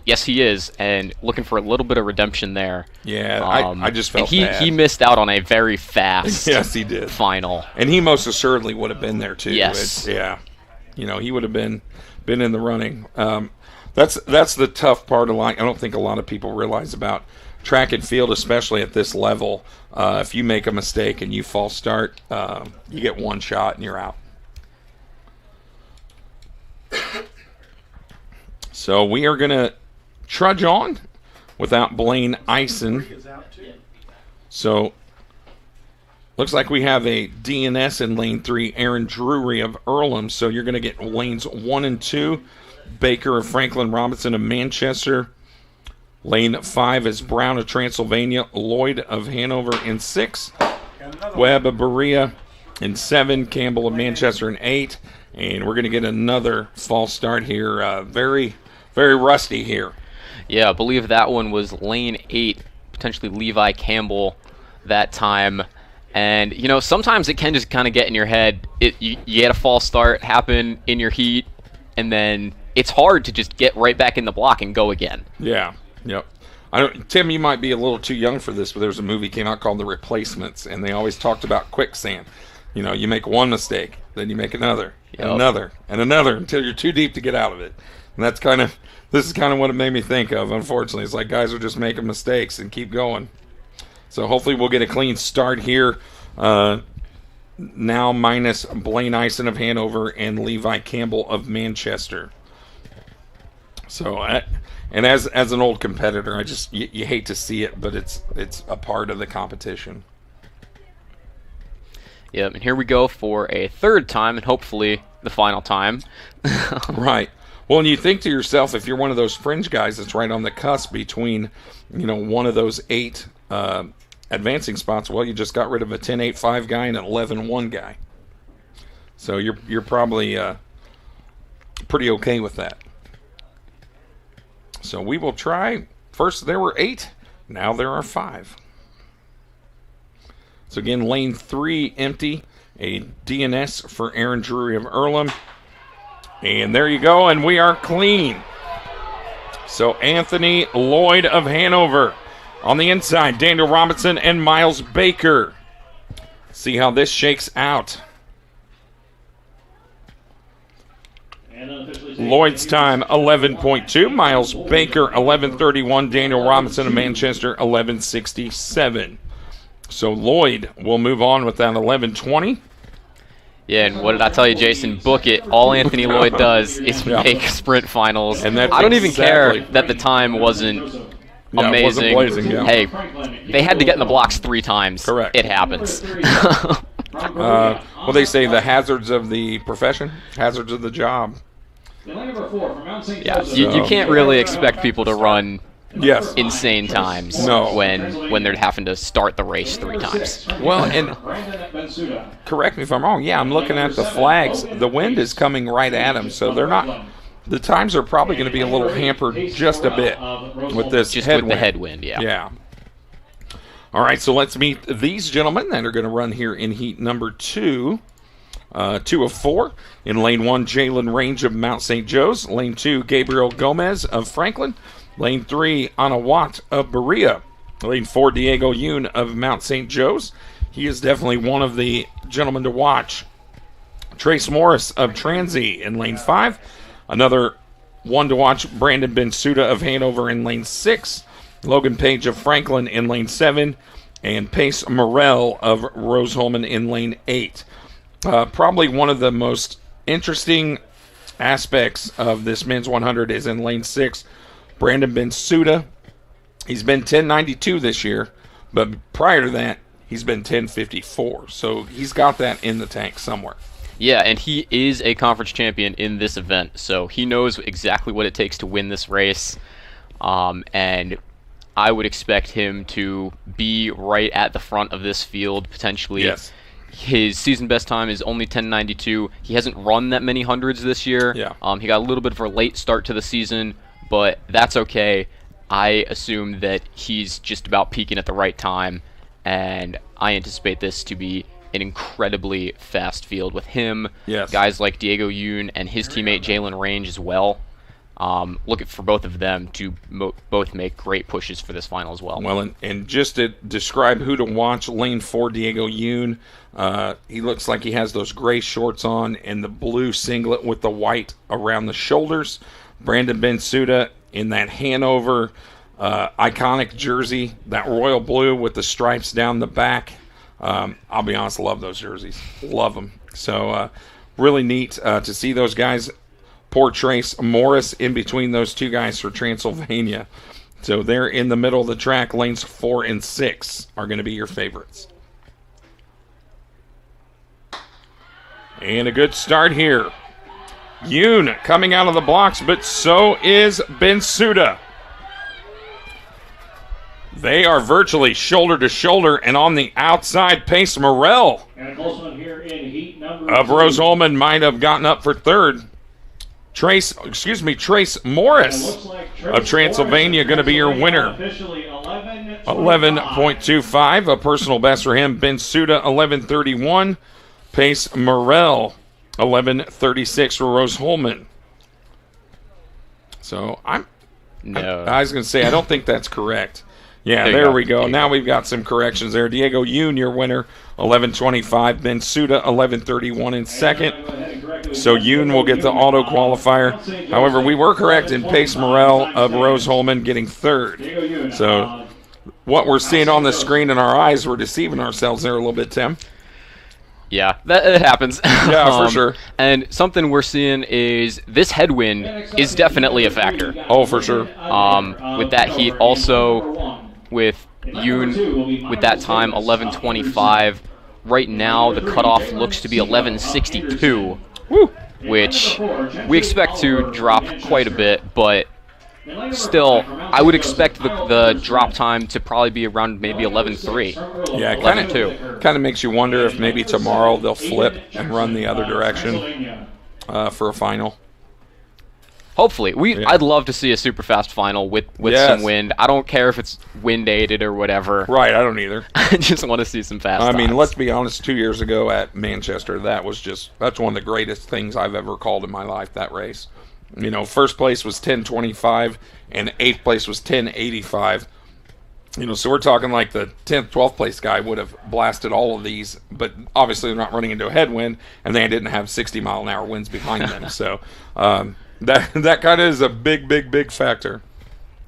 yes, he is, and looking for a little bit of redemption there. Yeah, I just felt bad. He missed out on a very fast yes, he did. final. And he most assuredly would have been there, too. Yes. He would have been in the running. That's the tough part of I don't think a lot of people realize about track and field, especially at this level. If you make a mistake and you false start, you get one shot and you're out. So we are going to trudge on without Blaine Eisen. So looks like we have a DNS in lane 3, Aaron Drury of Earlham. So you're going to get lanes 1 and 2, Baker of Franklin Robinson of Manchester. Lane 5 is Brown of Transylvania, Lloyd of Hanover in 6, Webb of Berea in 7, Campbell of Manchester in 8, and we're going to get another false start here. Very, very rusty here. Yeah, I believe that one was lane 8, potentially Levi Campbell that time. And, sometimes it can just kind of get in your head. You get a false start happen in your heat, and then it's hard to just get right back in the block and go again. Yeah. Yep. Tim, you might be a little too young for this, but there's a movie came out called The Replacements, and they always talked about quicksand. You make one mistake, then you make another, and another, and another, until you're too deep to get out of it. And this is kind of what it made me think of, unfortunately. It's like guys are just making mistakes and keep going. So hopefully we'll get a clean start here. Now minus Blaine Eisen of Hanover and Levi Campbell of Manchester. So and as an old competitor, you hate to see it, but it's a part of the competition. Yep, and here we go for a third time, and hopefully the final time. Right. Well, and you think to yourself, if you're one of those fringe guys that's right on the cusp between, one of those 8 advancing spots, well, you just got rid of a 10.85 guy and an 11.1 guy. So you're probably pretty okay with that. So we will try. First there were 8, now there are 5. So again, lane 3 empty. A DNS for Aaron Drury of Earlham. And there you go, and we are clean. So Anthony Lloyd of Hanover. On the inside, Daniel Robinson and Miles Baker. See how this shakes out. Lloyd's time 11.2. Miles Baker 11:31. Daniel Robinson of Manchester 11:67. So Lloyd will move on with that 11:20. Yeah, and what did I tell you, Jason? Book it. All Anthony Lloyd does is make sprint finals. And that's I don't even exactly care that the time wasn't amazing. It wasn't blazing, yeah. Hey, they had to get in the blocks 3 times. Correct. It happens. Well, they say the hazards of the profession, hazards of the job. Yeah, you can't really expect people to run insane times when they're having to start the race 3 times. Well, and correct me if I'm wrong. Yeah, I'm looking at the flags. The wind is coming right at them, so they're not. The times are probably going to be a little hampered just a bit with this headwind. With the headwind, yeah. Yeah. All right, so let's meet these gentlemen that are going to run here in heat number 2. 2 of 4. In lane 1, Jalen Range of Mount St. Joe's. Lane 2, Gabriel Gomez of Franklin. Lane 3, Anna Watt of Berea. Lane 4, Diego Yoon of Mount St. Joe's. He is definitely one of the gentlemen to watch. Trace Morris of Transy in lane 5. Another one to watch, Brandon Bensuda of Hanover in lane 6. Logan Page of Franklin in lane 7. And Pace Morrell of Rose-Hulman in lane 8. Probably one of the most interesting aspects of this men's 100 is in lane 6. Brandon Bensuda. He's been 1092 this year, but prior to that, he's been 1054. So he's got that in the tank somewhere. Yeah, and he is a conference champion in this event, so he knows exactly what it takes to win this race. And I would expect him to be right at the front of this field, potentially. Yes. His season best time is only 10:92. He hasn't run that many hundreds this year. Yeah. He got a little bit of a late start to the season, but that's okay. I assume that he's just about peaking at the right time, and I anticipate this to be an incredibly fast field with him. Yes. Guys like Diego Yoon and his teammate Jalen Range as well. Looking for both of them to both make great pushes for this final as well. Well, and just to describe who to watch, lane 4, Diego Yoon. He looks like he has those gray shorts on and the blue singlet with the white around the shoulders. Brandon Bensuda in that Hanover iconic jersey, that royal blue with the stripes down the back. I'll be honest, love those jerseys. Love them. So really neat to see those guys. Poor Trace Morris in between those two guys for Transylvania. So they're in the middle of the track. Lanes 4 and 6 are going to be your favorites. And a good start here. Yoon coming out of the blocks, but so is Bensuda. They are virtually shoulder to shoulder, and on the outside, Pace Morrell of Rose-Hulman might have gotten up for third. Trace Morris of Transylvania going to be your winner. 11.25, a personal best for him. Bensuda 11:31. Pace Morrell 11:36 for Rose-Hulman. So I was going to say I don't think that's correct. Yeah, there we go. Now we've got some corrections there. Diego Yoon, your winner, 11:25. Bensuda 11:31 in second. So Yoon will get the auto qualifier. However, we were correct in Pace Morrell of Rose-Hulman getting third. So what we're seeing on the screen in our eyes, we're deceiving ourselves there a little bit, Tim. Yeah, it happens. Yeah, for sure. And something we're seeing is this headwind is definitely a factor. Oh, for sure. With that heat, also with Yoon, with that time, 11:25. Right now, the cutoff looks to be 11:62, which we expect to drop quite a bit, but still, I would expect the drop time to probably be around maybe 11:3. Yeah, kind of makes you wonder if maybe tomorrow they'll flip and run the other direction for a final. Hopefully. I'd love to see a super fast final with some wind. I don't care if it's wind aided or whatever. Right, I don't either. I just want to see some fast times. I mean, let's be honest, 2 years ago at Manchester, that's one of the greatest things I've ever called in my life, that race. You know, first place was 10:25 and 8th place was 10:85. You know, so we're talking like the 10th, 12th place guy would have blasted all of these, but obviously they're not running into a headwind, and they didn't have 60-mile-an-hour winds behind them. So that kind of is a big factor.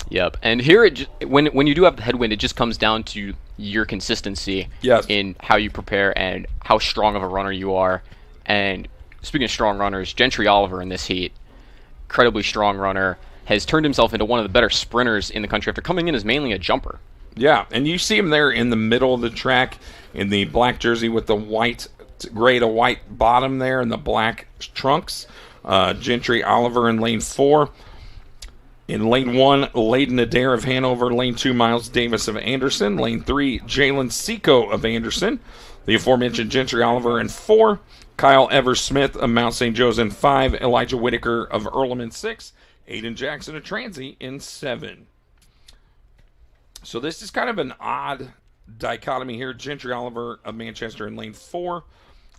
Yep, and here when you do have the headwind, it just comes down to your consistency in how you prepare and how strong of a runner you are. And speaking of strong runners, Gentry Oliver in this heat, incredibly strong runner, has turned himself into one of the better sprinters in the country after coming in as mainly a jumper. Yeah, and you see him there in the middle of the track in the black jersey with the gray to white bottom there and the black trunks. Gentry Oliver in lane 4. In lane 1, Layden Adair of Hanover. Lane 2, Miles Davis of Anderson. Lane 3, Jalen Seco of Anderson. The aforementioned Gentry Oliver in 4. Kyle Evers-Smith of Mount St. Joe's in 5. Elijah Whitaker of Earlham in 6. Aiden Jackson of Transy in 7. So this is kind of an odd dichotomy here. Gentry Oliver of Manchester in lane 4.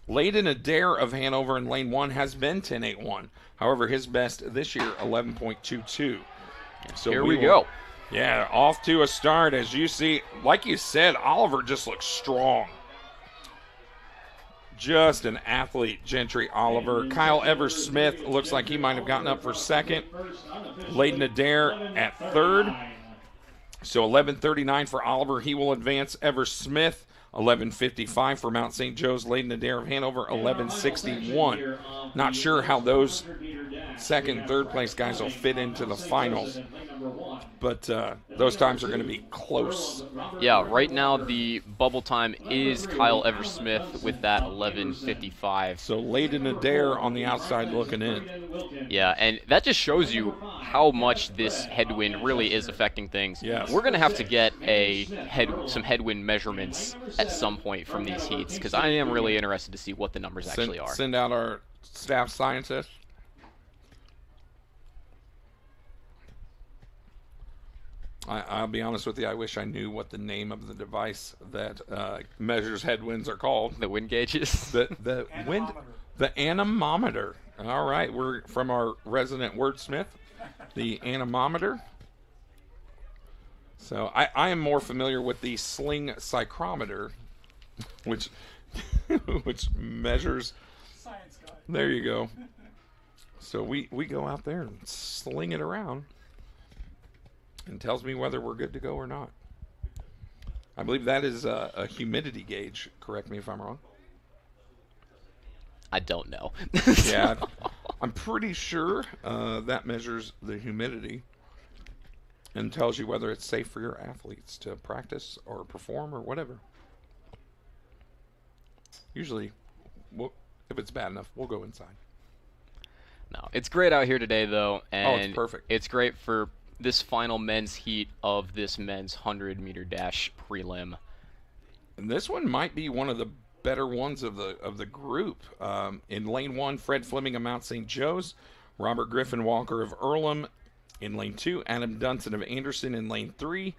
Layden Adair of Hanover in lane 1 has been 10.81. However, his best this year, 11.22. So here we go. Yeah, off to a start. As you see, like you said, Oliver just looks strong. Just an athlete, Gentry Oliver. Kyle Evers-Smith looks like he might have gotten up for second. Layden Adair at third. So 11:39 for Oliver. He will advance. Evers-Smith, 11:55 for Mount St. Joe's. Layden Adair of Hanover, 11:61. Not sure how those second and third place guys will fit into the finals, but those times are going to be close. Yeah, right now the bubble time is Kyle Evers-Smith with that 11:55. So Layden Adair on the outside looking in. Yeah, and that just shows you how much this headwind really is affecting things. Yes. We're going to have to get some headwind measurements at some point from these heats, because I am really interested to see what the numbers actually are. Send out our staff scientists. I'll be honest with you, I wish I knew what the name of the device that measures headwinds are called. The wind gauges? The wind, the anemometer. All right, we're from our resident wordsmith, the anemometer. So I am more familiar with the sling psychrometer, which measures. Science guy. There you go. So we go out there and sling it around and tells me whether we're good to go or not. I believe that is a humidity gauge. Correct me if I'm wrong. I don't know. Yeah, I'm pretty sure that measures the humidity and tells you whether it's safe for your athletes to practice or perform or whatever. Usually, if it's bad enough, we'll go inside. No, it's great out here today, though, and it's perfect. It's great for this final men's heat of this men's 100-meter dash prelim. And this one might be one of the better ones of the group. In lane 1, Fred Fleming of Mount St. Joe's, Robert Griffin Walker of Earlham. In lane 2, Adam Dunson of Anderson. In lane 3,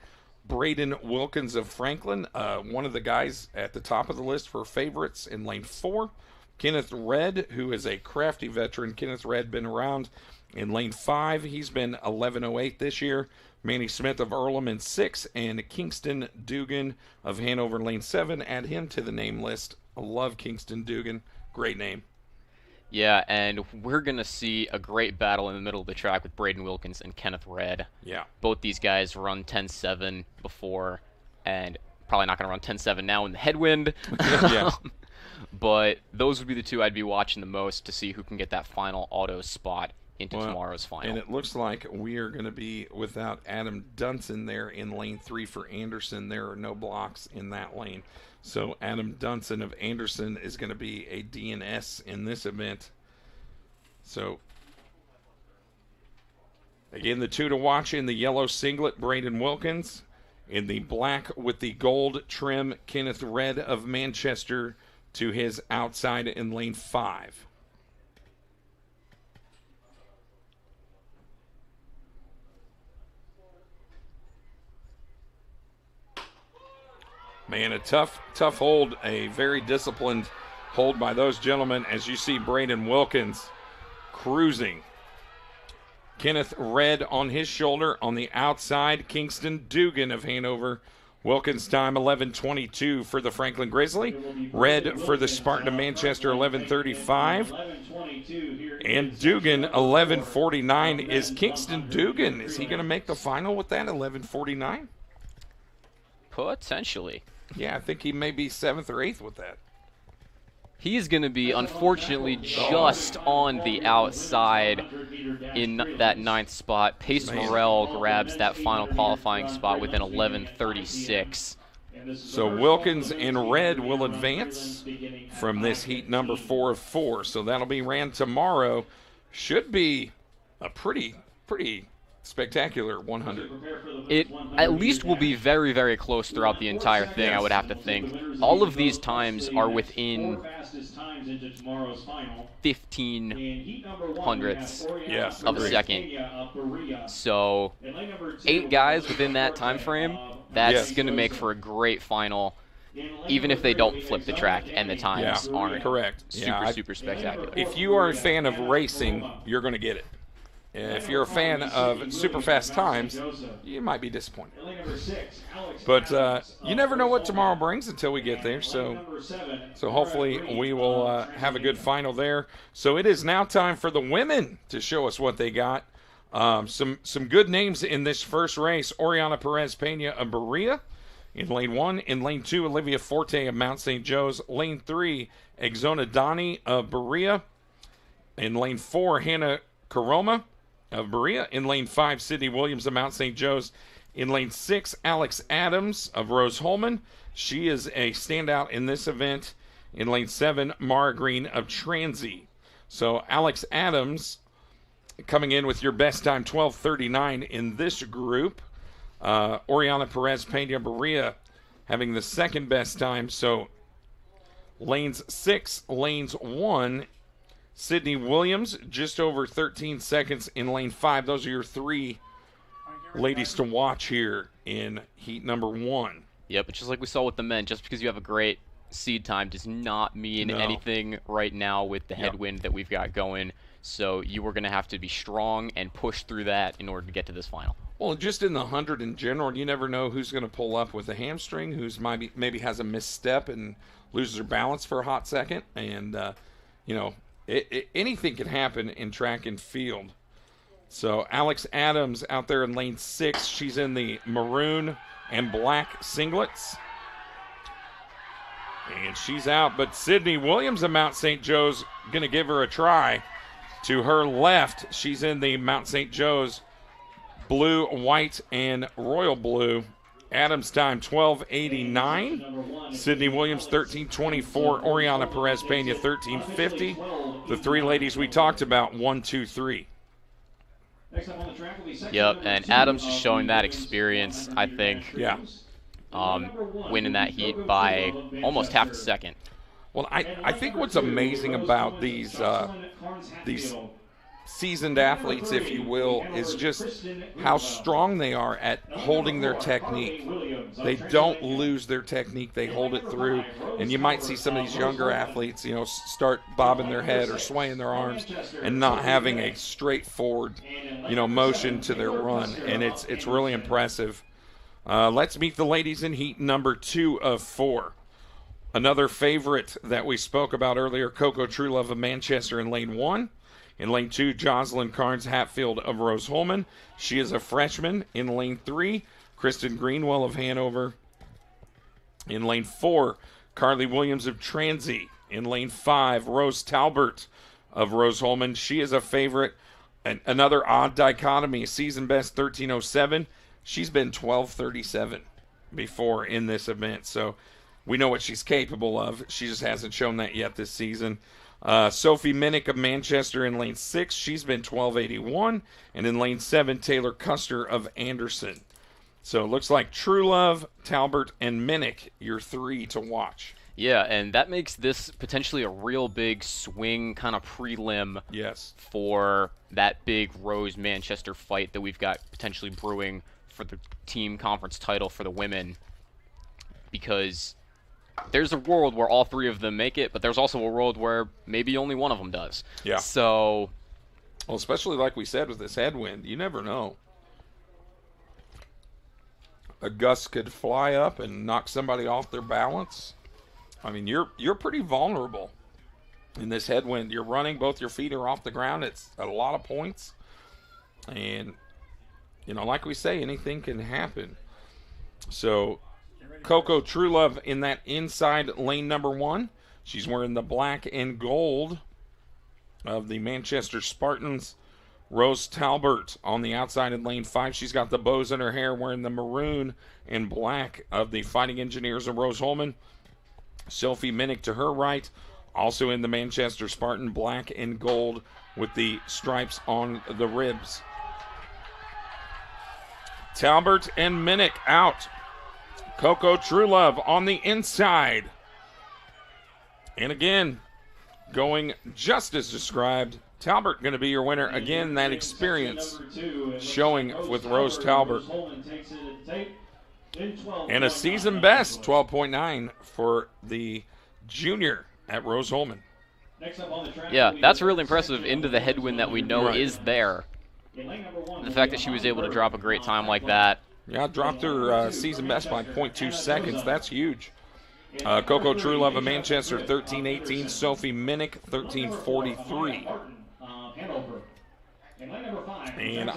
Braden Wilkins of Franklin, one of the guys at the top of the list for favorites. In lane 4, Kenneth Redd, who is a crafty veteran. Kenneth Redd been around. In lane 5, he's been 11:08 this year. Manny Smith of Earlham in 6, and Kingston Dugan of Hanover in lane 7. Add him to the name list. I love Kingston Dugan. Great name. Yeah, and we're going to see a great battle in the middle of the track with Braden Wilkins and Kenneth Redd. Yeah. Both these guys run 10.7 before, and probably not going to run 10.7 now in the headwind. Yeah. But those would be the two I'd be watching the most to see who can get that final auto spot into tomorrow's final. And it looks like we are going to be without Adam Dunson there in lane 3 for Anderson. There are no blocks in that lane. So Adam Dunson of Anderson is going to be a DNS in this event. So, again, the two to watch in the yellow singlet, Braden Wilkins. In the black with the gold trim, Kenneth Redd of Manchester to his outside in lane 5. Man, a tough hold, a very disciplined hold by those gentlemen as you see Braden Wilkins cruising. Kenneth Red on his shoulder on the outside. Kingston Dugan of Hanover. Wilkins time 11:22 for the Franklin Grizzly. Red for the Spartan of Manchester 11:35. And Dugan 11:49 is Kingston Dugan. Is he going to make the final with that 11:49? Potentially. Yeah, I think he may be 7th or 8th with that. He's going to be, unfortunately, just on the outside in that 9th spot. Pace Morrell grabs that final qualifying spot within 11:36. So Wilkins and Red will advance from this heat number 4 of 4. So that'll be ran tomorrow. Should be a pretty spectacular 100. It at least will be very, very close throughout the entire thing, I would have to think. All of these times are within 15 hundredths of a second. So 8 guys within that time frame, that's going to make for a great final, even if they don't flip the track and the times aren't super spectacular. If you are a fan of racing, you're going to get it. If you're a fan of super fast times, you might be disappointed. But you never know what tomorrow brings until we get there. So hopefully we will have a good final there. So it is now time for the women to show us what they got. Some good names in this first race. Oriana Perez Pena of Berea in lane 1. In lane 2, Olivia Forte of Mount St. Joe's. Lane 3, Exona Dani of Berea. In lane 4, Hannah Karoma of Berea. In lane 5, Sydney Williams of Mount St. Joe's. In lane 6, Alex Adams of Rose-Hulman. She is a standout in this event. In lane 7, Mara Green of Transy. So Alex Adams coming in with your best time, 12:39 in this group. Oriana Perez Pena Berea having the second best time. So lanes 6, lanes 1, Sydney Williams, just over 13 seconds in lane 5. Those are your 3 ladies to watch here in heat number 1. Yep, but just like we saw with the men, just because you have a great seed time does not mean anything right now with the headwind that we've got going. So you are going to have to be strong and push through that in order to get to this final. Well, just in the 100 in general, you never know who's going to pull up with a hamstring, who's maybe has a misstep and loses their balance for a hot second. And, anything can happen in track and field. So Alex Adams out there in lane 6. She's in the maroon and black singlets. And she's out. But Sydney Williams of Mount St. Joe's going to give her a try. To her left, she's in the Mount St. Joe's blue, white, and royal blue. Adams time 12:89. Sydney Williams 13:24. Oriana Perez Pena 13:50. The 3 ladies we talked about 1, 2, 3. Yep, and Adams is showing that experience, I think. Yeah. Winning that heat by almost half a second. Well, I think what's amazing about these seasoned athletes, if you will, is just how strong they are at holding their technique. They don't lose their technique. They hold it through. And you might see some of these younger athletes, start bobbing their head or swaying their arms and not having a straightforward, motion to their run. And it's really impressive. Let's meet the ladies in heat number 2 of 4. Another favorite that we spoke about earlier, Coco Truelove of Manchester in lane 1. In lane 2, Jocelyn Carnes Hatfield of Rose-Hulman. She is a freshman. In lane 3, Kristen Greenwell of Hanover. In lane 4, Carly Williams of Transy. In lane 5, Rose Talbert of Rose-Hulman. She is a favorite. Another odd dichotomy, season best 13:07. She's been 12:37 before in this event. So we know what she's capable of. She just hasn't shown that yet this season. Sophie Minnick of Manchester in lane 6. She's been 12:81. And in lane 7, Taylor Custer of Anderson. So it looks like Truelove, Talbert, and Minnick, your 3 to watch. Yeah, and that makes this potentially a real big swing kind of prelim for that big Rose-Manchester fight that we've got potentially brewing for the team conference title for the women. because there's a world where all three of them make it, but there's also a world where maybe only one of them does. Yeah. So, well, especially like we said with this headwind, you never know. A gust could fly up and knock somebody off their balance. I mean, you're pretty vulnerable in this headwind. You're running, both your feet are off the ground. It's a lot of points. And, you know, like we say, anything can happen. So, Coco Truelove in that inside lane number 1. She's wearing the black and gold of the Manchester Spartans. Rose Talbert on the outside in lane 5. She's got the bows in her hair, wearing the maroon and black of the Fighting Engineers of Rose-Hulman. Sophie Minnick to her right, also in the Manchester Spartan black and gold with the stripes on the ribs. Talbert and Minnick out. Coco Truelove on the inside. And again, going just as described, Talbert going to be your winner. Again, that experience showing with Rose Talbert. And a season best, 12.9 for the junior at Rose-Hulman. Yeah, that's really impressive into the headwind that we know is there. The fact that she was able to drop a great time like that. Yeah, dropped her season best by 0.2 seconds. That's huge. Coco Truelove of Manchester, 13.18. Sophie Minnick, 13.43. And I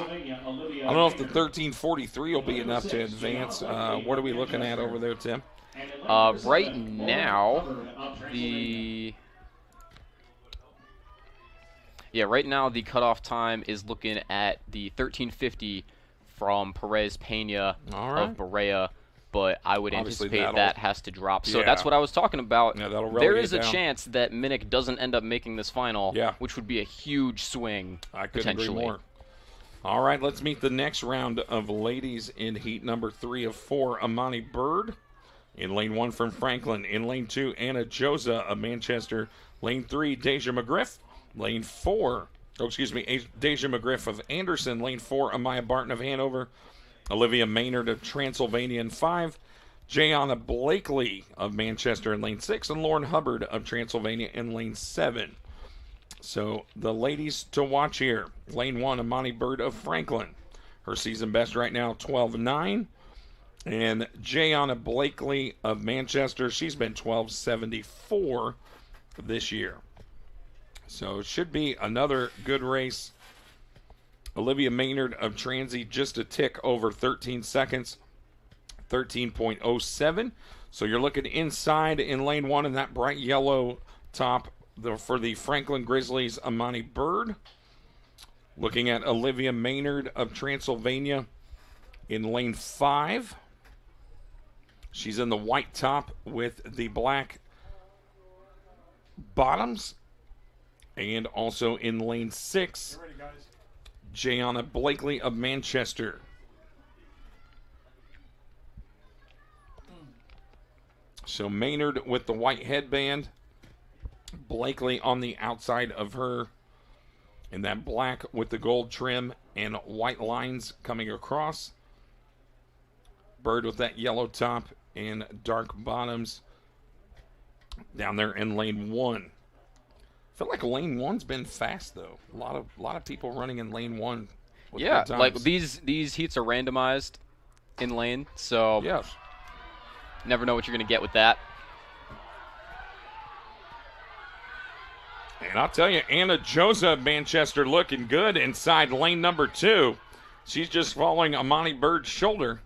don't know if the 13.43 will be enough to advance. What are we looking at over there, Tim? Right now, right now the cutoff time is looking at the 13.50 from Perez Pena of Berea. But I would anticipate that has to drop. So that's what I was talking about. Yeah, there is a chance that Minnick doesn't end up making this final, which would be a huge swing, I couldn't agree more. All right, let's meet the next round of ladies in heat number 3 of 4. Amani Bird in lane 1 from Franklin. In lane 2, Anna Joza of Manchester. Lane 3, Deja McGriff. Lane 4, Deja McGriff of Anderson. Lane 4, Amaya Barton of Hanover. Olivia Maynard of Transylvania in 5, Jayana Blakely of Manchester in lane 6, and Lauren Hubbard of Transylvania in lane 7. So the ladies to watch here. Lane 1, Amani Bird of Franklin. Her season best right now, 12.9. And Jayana Blakely of Manchester, she's been 12.74 this year. So it should be another good race. Olivia Maynard of Transy just a tick over 13 seconds, 13.07. So you're looking inside in lane 1 in that bright yellow top for the Franklin Grizzlies, Amani Bird. Looking at Olivia Maynard of Transylvania in lane 5. She's in the white top with the black bottoms. And also in lane 6. Jayana Blakely of Manchester. So Maynard with the white headband. Blakely on the outside of her in that black with the gold trim and white lines coming across. Bird with that yellow top and dark bottoms down there in lane 1. I feel like lane 1's been fast though. A lot of people running in lane 1. Yeah, like these heats are randomized in lane, so never know what you're gonna get with that. And I'll tell you, Anna Joza of Manchester looking good inside lane number 2. She's just following Amani Bird's shoulder.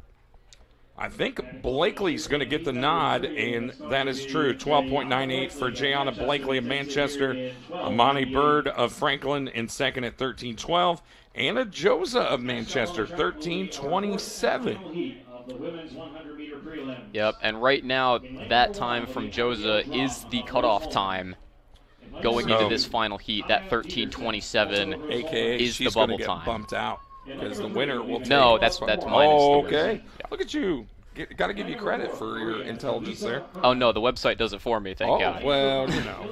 I think Blakely's going to get the nod, and that is true. 12.98 for Jayana Blakely of Manchester. Amani Bird of Franklin in second at 13.12. Anna Joza of Manchester, 13.27. Yep, and right now that time from Joza is the cutoff time going into this final heat. That 13.27 AKA is she's the bubble gonna get time. bumped out. Because the winner will take No, that's minus. Oh, the okay. winner. Yeah. Look at you. Got to give you credit for your intelligence there. Oh, no, the website does it for me, thank God. Well, you know.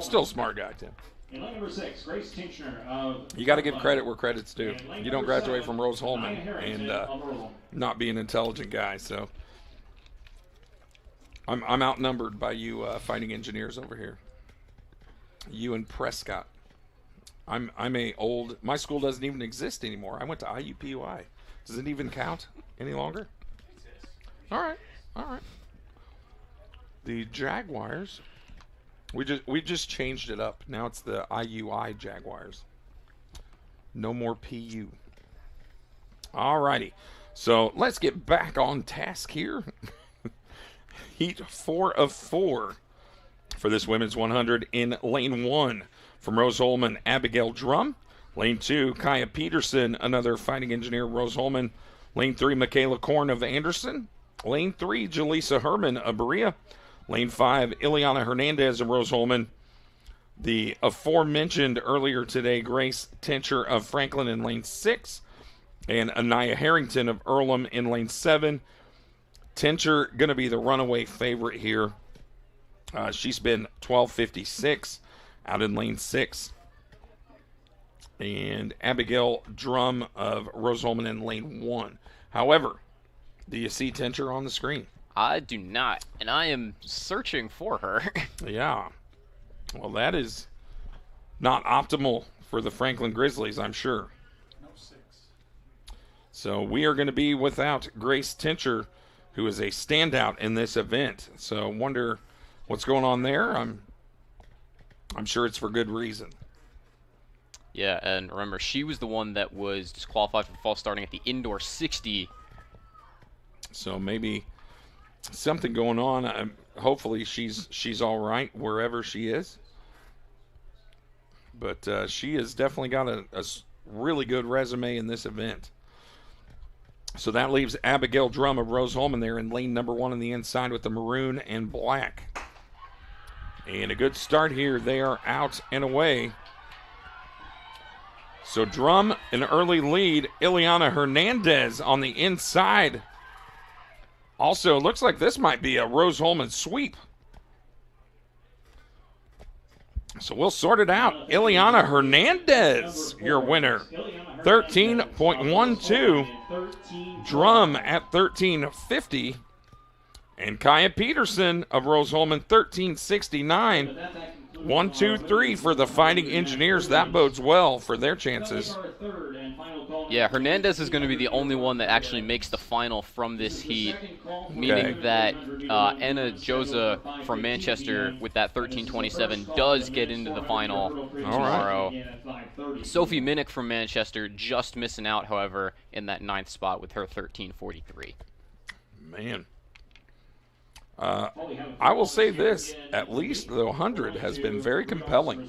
Still smart guy, Tim. You got to give credit where credit's due. You don't graduate from Rose-Hulman and not be an intelligent guy. So I'm outnumbered by you fighting engineers over here. You and Prescott. I'm my school doesn't even exist anymore. I went to IUPUI. Does it even count any longer? All right. The Jaguars. We just changed it up. Now it's the IUI Jaguars. No more PU. All righty. So let's get back on task here. Heat 4 of 4 for this women's 100 in lane 1 from Rose-Hulman, Abigail Drum. Lane 2, Kaya Peterson, another fighting engineer, Rose-Hulman. Lane 3, Michaela Korn of Anderson. Lane 3, Jaleesa Herman of Berea. Lane 5, Ileana Hernandez of Rose-Hulman. The aforementioned earlier today, Grace Tincher of Franklin in lane 6. And Anaya Harrington of Earlham in lane 7. Tincher going to be the runaway favorite here. She's been 12:56 out in lane 6. And Abigail Drum of Rose-Hulman in lane 1. However, do you see Tincher on the screen? I do not, and I am searching for her. Yeah. Well, that is not optimal for the Franklin Grizzlies, I'm sure. No 6. So we are going to be without Grace Tincher, who is a standout in this event. So wonder what's going on there. I'm sure it's for good reason. Yeah, and remember, she was the one that was disqualified for false starting at the indoor 60. So maybe something going on. Hopefully she's all right wherever she is. But she has definitely got a really good resume in this event. So that leaves Abigail Drum of Rose-Hulman there in lane number 1 on the inside with the maroon and black. And a good start here. They are out and away. So Drum, an early lead. Ileana Hernandez on the inside. Also, looks like this might be a Rose-Hulman sweep. So we'll sort it out. Ileana Hernandez, your winner. 13.12. Drum at 13.50. And Kaya Peterson of Rose-Hulman, 13.69. 1, 2, 3 for the Fighting Engineers. That bodes well for their chances. Yeah, Hernandez is going to be the only one that actually makes the final from this heat, meaning that Anna Joza from Manchester with that 13.27 does get into the final tomorrow. Sophie Minnick from Manchester just missing out, however, in that 9th spot with her 13.43. Man. I will say this, at least the 100 has been very compelling.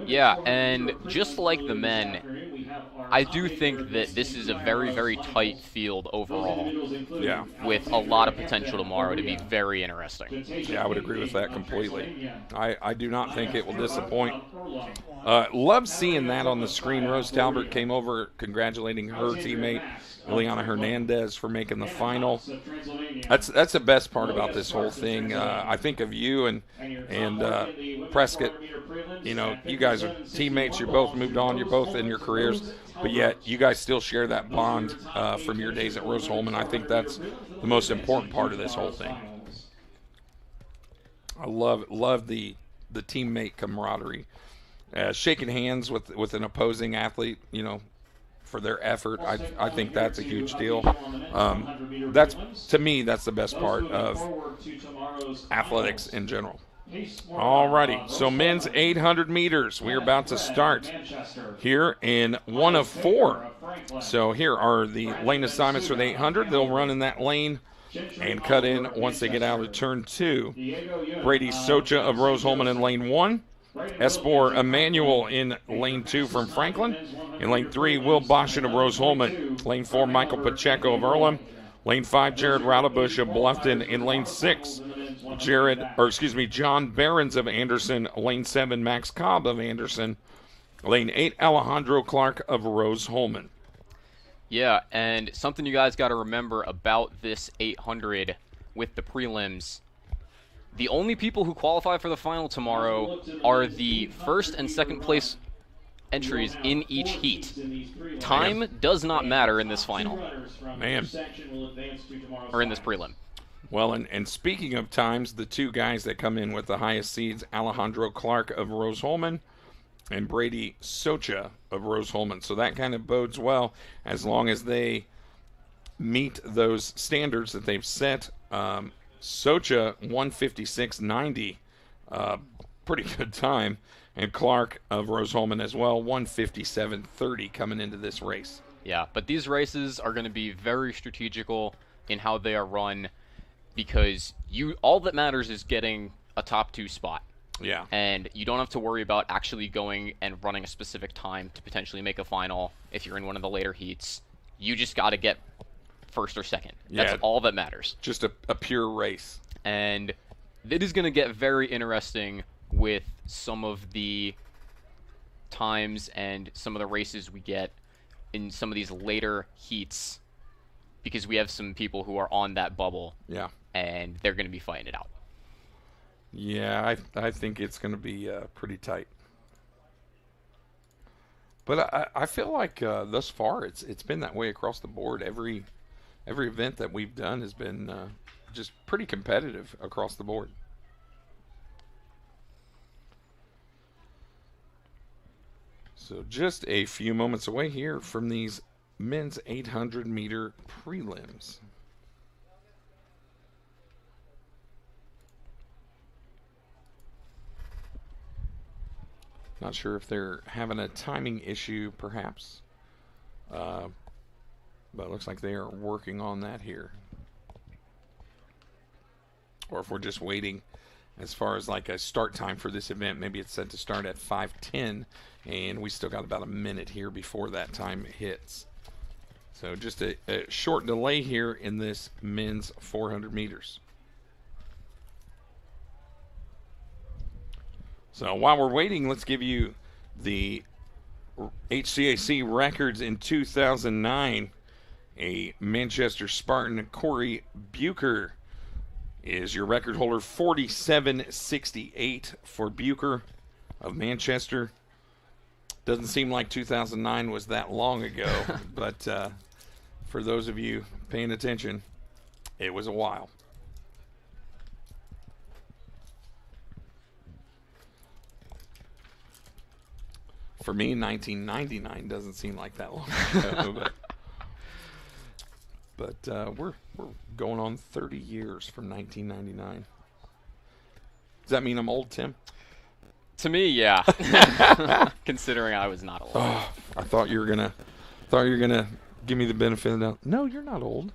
Yeah, and just like the men, I do think that this is a very, very tight field overall. Yeah. With a lot of potential tomorrow to be very interesting. Yeah, I would agree with that completely. I do not think it will disappoint. Love seeing that on the screen. Rose Talbert came over congratulating her teammate, Ileana Hernandez, for making the final. That's the best part about this whole thing. I think of you and Prescott. You know, you guys are teammates. You're both moved on. You're both in your careers, but yet you guys still share that bond from your days at Rose-Hulman. I think that's the most important part of this whole thing. I love the teammate camaraderie, shaking hands with an opposing athlete. You know, for their effort. I think that's a huge deal. That's, to me, that's the best part of athletics in general. Alrighty, so men's 800 meters. We're about to start here in 1 of 4. So here are the lane assignments for the 800. They'll run in that lane and cut in once they get out of turn 2. Brady Socha of Rose-Hulman in lane 1. Espor Emmanuel in lane 2 from Franklin. In lane 3, Will Boshin of Rose-Hulman. Lane 4, Michael Pacheco of Earlham. Lane 5, Jared Raudebush of Bluffton. In lane 6, John Behrens of Anderson. Lane 7, Max Cobb of Anderson. Lane 8, Alejandro Clark of Rose-Hulman. Yeah, and something you guys got to remember about this 800 with the prelims. The only people who qualify for the final tomorrow are the first and second place entries in each heat. Time does not matter in this final. Man. Or in this prelim. Well, and speaking of times, the two guys that come in with the highest seeds, Alejandro Clark of Rose-Hulman and Brady Socha of Rose-Hulman. So that kind of bodes well as long as they meet those standards that they've set. Socha 156.90, pretty good time, and Clark of Rose-Hulman as well 157.30 coming into this race. Yeah, but these races are going to be very strategical in how they are run, because all that matters is getting a top 2 spot. Yeah. And you don't have to worry about actually going and running a specific time to potentially make a final if you're in one of the later heats. You just got to get first or second. That's all that matters. Just a pure race. And it is going to get very interesting with some of the times and some of the races we get in some of these later heats, because we have some people who are on that bubble. Yeah. And they're going to be fighting it out. Yeah, I think it's going to be pretty tight. But I feel like thus far it's been that way across the board. Every event that we've done has been just pretty competitive across the board. So just a few moments away here from these men's 800-meter prelims. Not sure if they're having a timing issue, perhaps. But it looks like they are working on that here. Or if we're just waiting as far as like a start time for this event. Maybe it's set to start at 5:10, and we still got about a minute here before that time hits. So just a short delay here in this men's 400 meters. So while we're waiting, let's give you the HCAC records in 2009. A Manchester Spartan, Corey Bucher, is your record holder. 47.68 for Bucher of Manchester. Doesn't seem like 2009 was that long ago, but for those of you paying attention, it was a while. For me, 1999 doesn't seem like that long ago, but we're going on 30 years from 1999. Does that mean I'm old, Tim? To me, yeah. Considering I was not old. Oh, I thought you were gonna give me the benefit of the doubt. No, you're not old.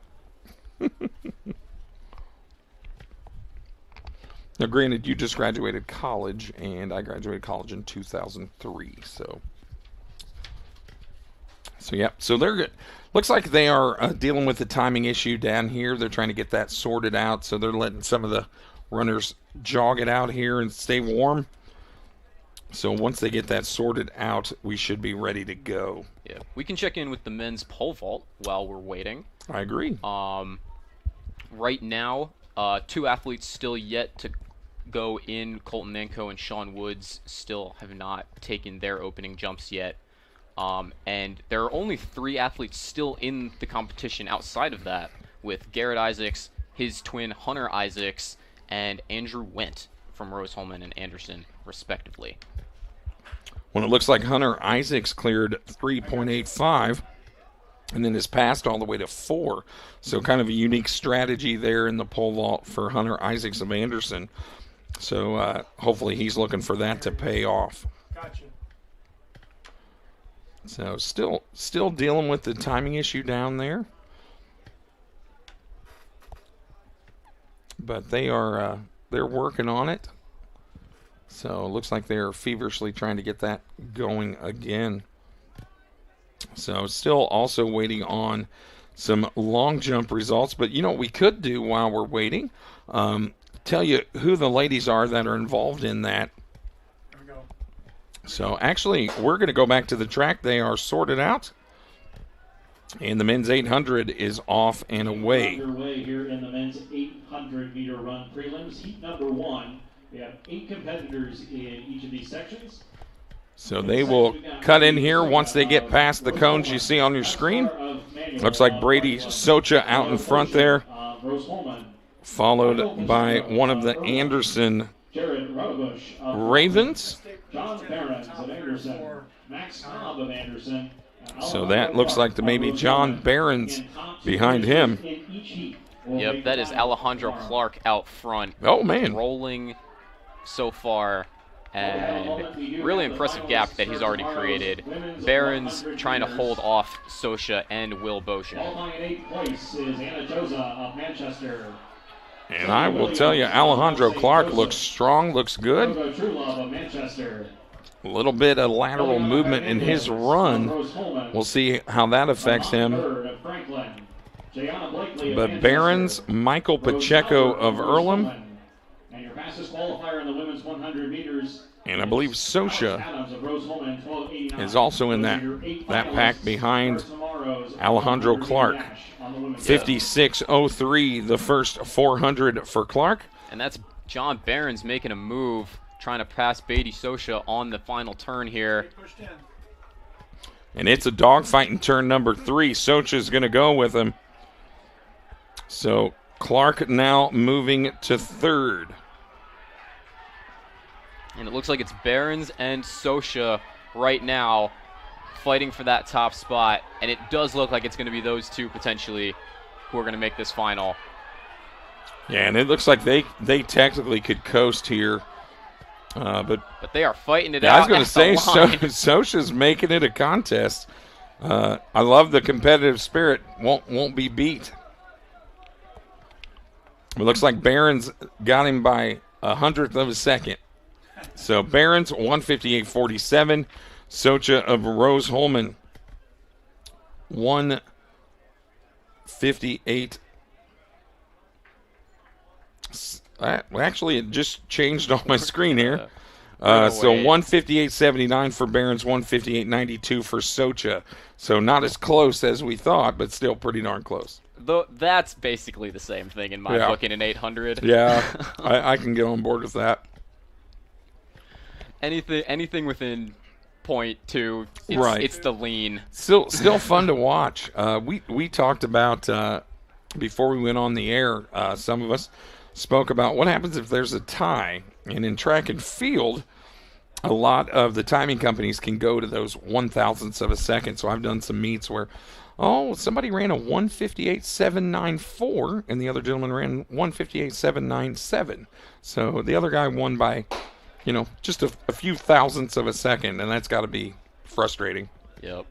Now, granted, you just graduated college, and I graduated college in 2003. So yeah. So they're good. Looks like they are dealing with the timing issue down here. They're trying to get that sorted out. So they're letting some of the runners jog it out here and stay warm. So once they get that sorted out, we should be ready to go. Yeah, we can check in with the men's pole vault while we're waiting. I agree. Right now, 2 athletes still yet to go in. Colton Nanko and Sean Woods still have not taken their opening jumps yet. And there are only 3 athletes still in the competition outside of that, with Garrett Isaacs, his twin Hunter Isaacs, and Andrew Wendt from Rose-Hulman and Anderson, respectively. Well, it looks like Hunter Isaacs cleared 3.85 and then has passed all the way to 4. So kind of a unique strategy there in the pole vault for Hunter Isaacs of Anderson. So hopefully he's looking for that to pay off. Gotcha. So still dealing with the timing issue down there. But they are they're working on it. So it looks like they're feverishly trying to get that going again. So still also waiting on some long jump results. But you know what we could do while we're waiting? Tell you who the ladies are that are involved in that. There we go. So actually, we're going to go back to the track. They are sorted out. And the men's 800 is off and away. Underway here in the men's 800-meter run prelims. Heat number 1. We have 8 competitors in each of these sections. So they will cut in here once they get past the cones you see on your screen. Looks like Brady Socha out in front there. followed by one of the Anderson Ravens. John Behrens of Anderson. Max Cobb of Anderson. So that looks like maybe John Behrens behind him. Yep, that is Alejandro Clark out front. Oh, man. Rolling so far, and really impressive gap that he's already created. Behrens trying to hold off Sosha and Will Boshin. And I will tell you, Alejandro Clark looks strong, looks good. A little bit of lateral movement in his run. We'll see how that affects him. But Behrens, Michael Pacheco of Earlham, and I believe Sosha is also in that pack behind Alejandro Clark. 56.03, the first 400 for Clark. And that's John Behrens making a move, trying to pass Beatty Sosha on the final turn here. And it's a dogfight in turn number 3. Sosha's going to go with him. So Clark now moving to third. And it looks like it's Behrens and Sosha right now fighting for that top spot. And it does look like it's going to be those two potentially who are going to make this final. Yeah, and it looks like they technically could coast here. But they are fighting it out. I was going to say, Sosha's making it a contest. I love the competitive spirit. Won't be beat. It looks like Behrens got him by 100th of a second. So Behrens 158.47. Sosha of Rose-Hulman 158. Actually, it just changed on my screen here. So 158.79 for Behrens, 158.92 for Sosha. So not as close as we thought, but still pretty darn close. Though that's basically the same thing in my book in an 800. Yeah, I can get on board with that. Anything within 0.2, it's the lean. Still fun to watch. We talked about before we went on the air. Some of us spoke about what happens if there's a tie, and in track and field, a lot of the timing companies can go to those 1,000ths of a second. So I've done some meets where, somebody ran a 158.794, and the other gentleman ran 158.797. So the other guy won by, just a few thousandths of a second, and that's got to be frustrating. Yep.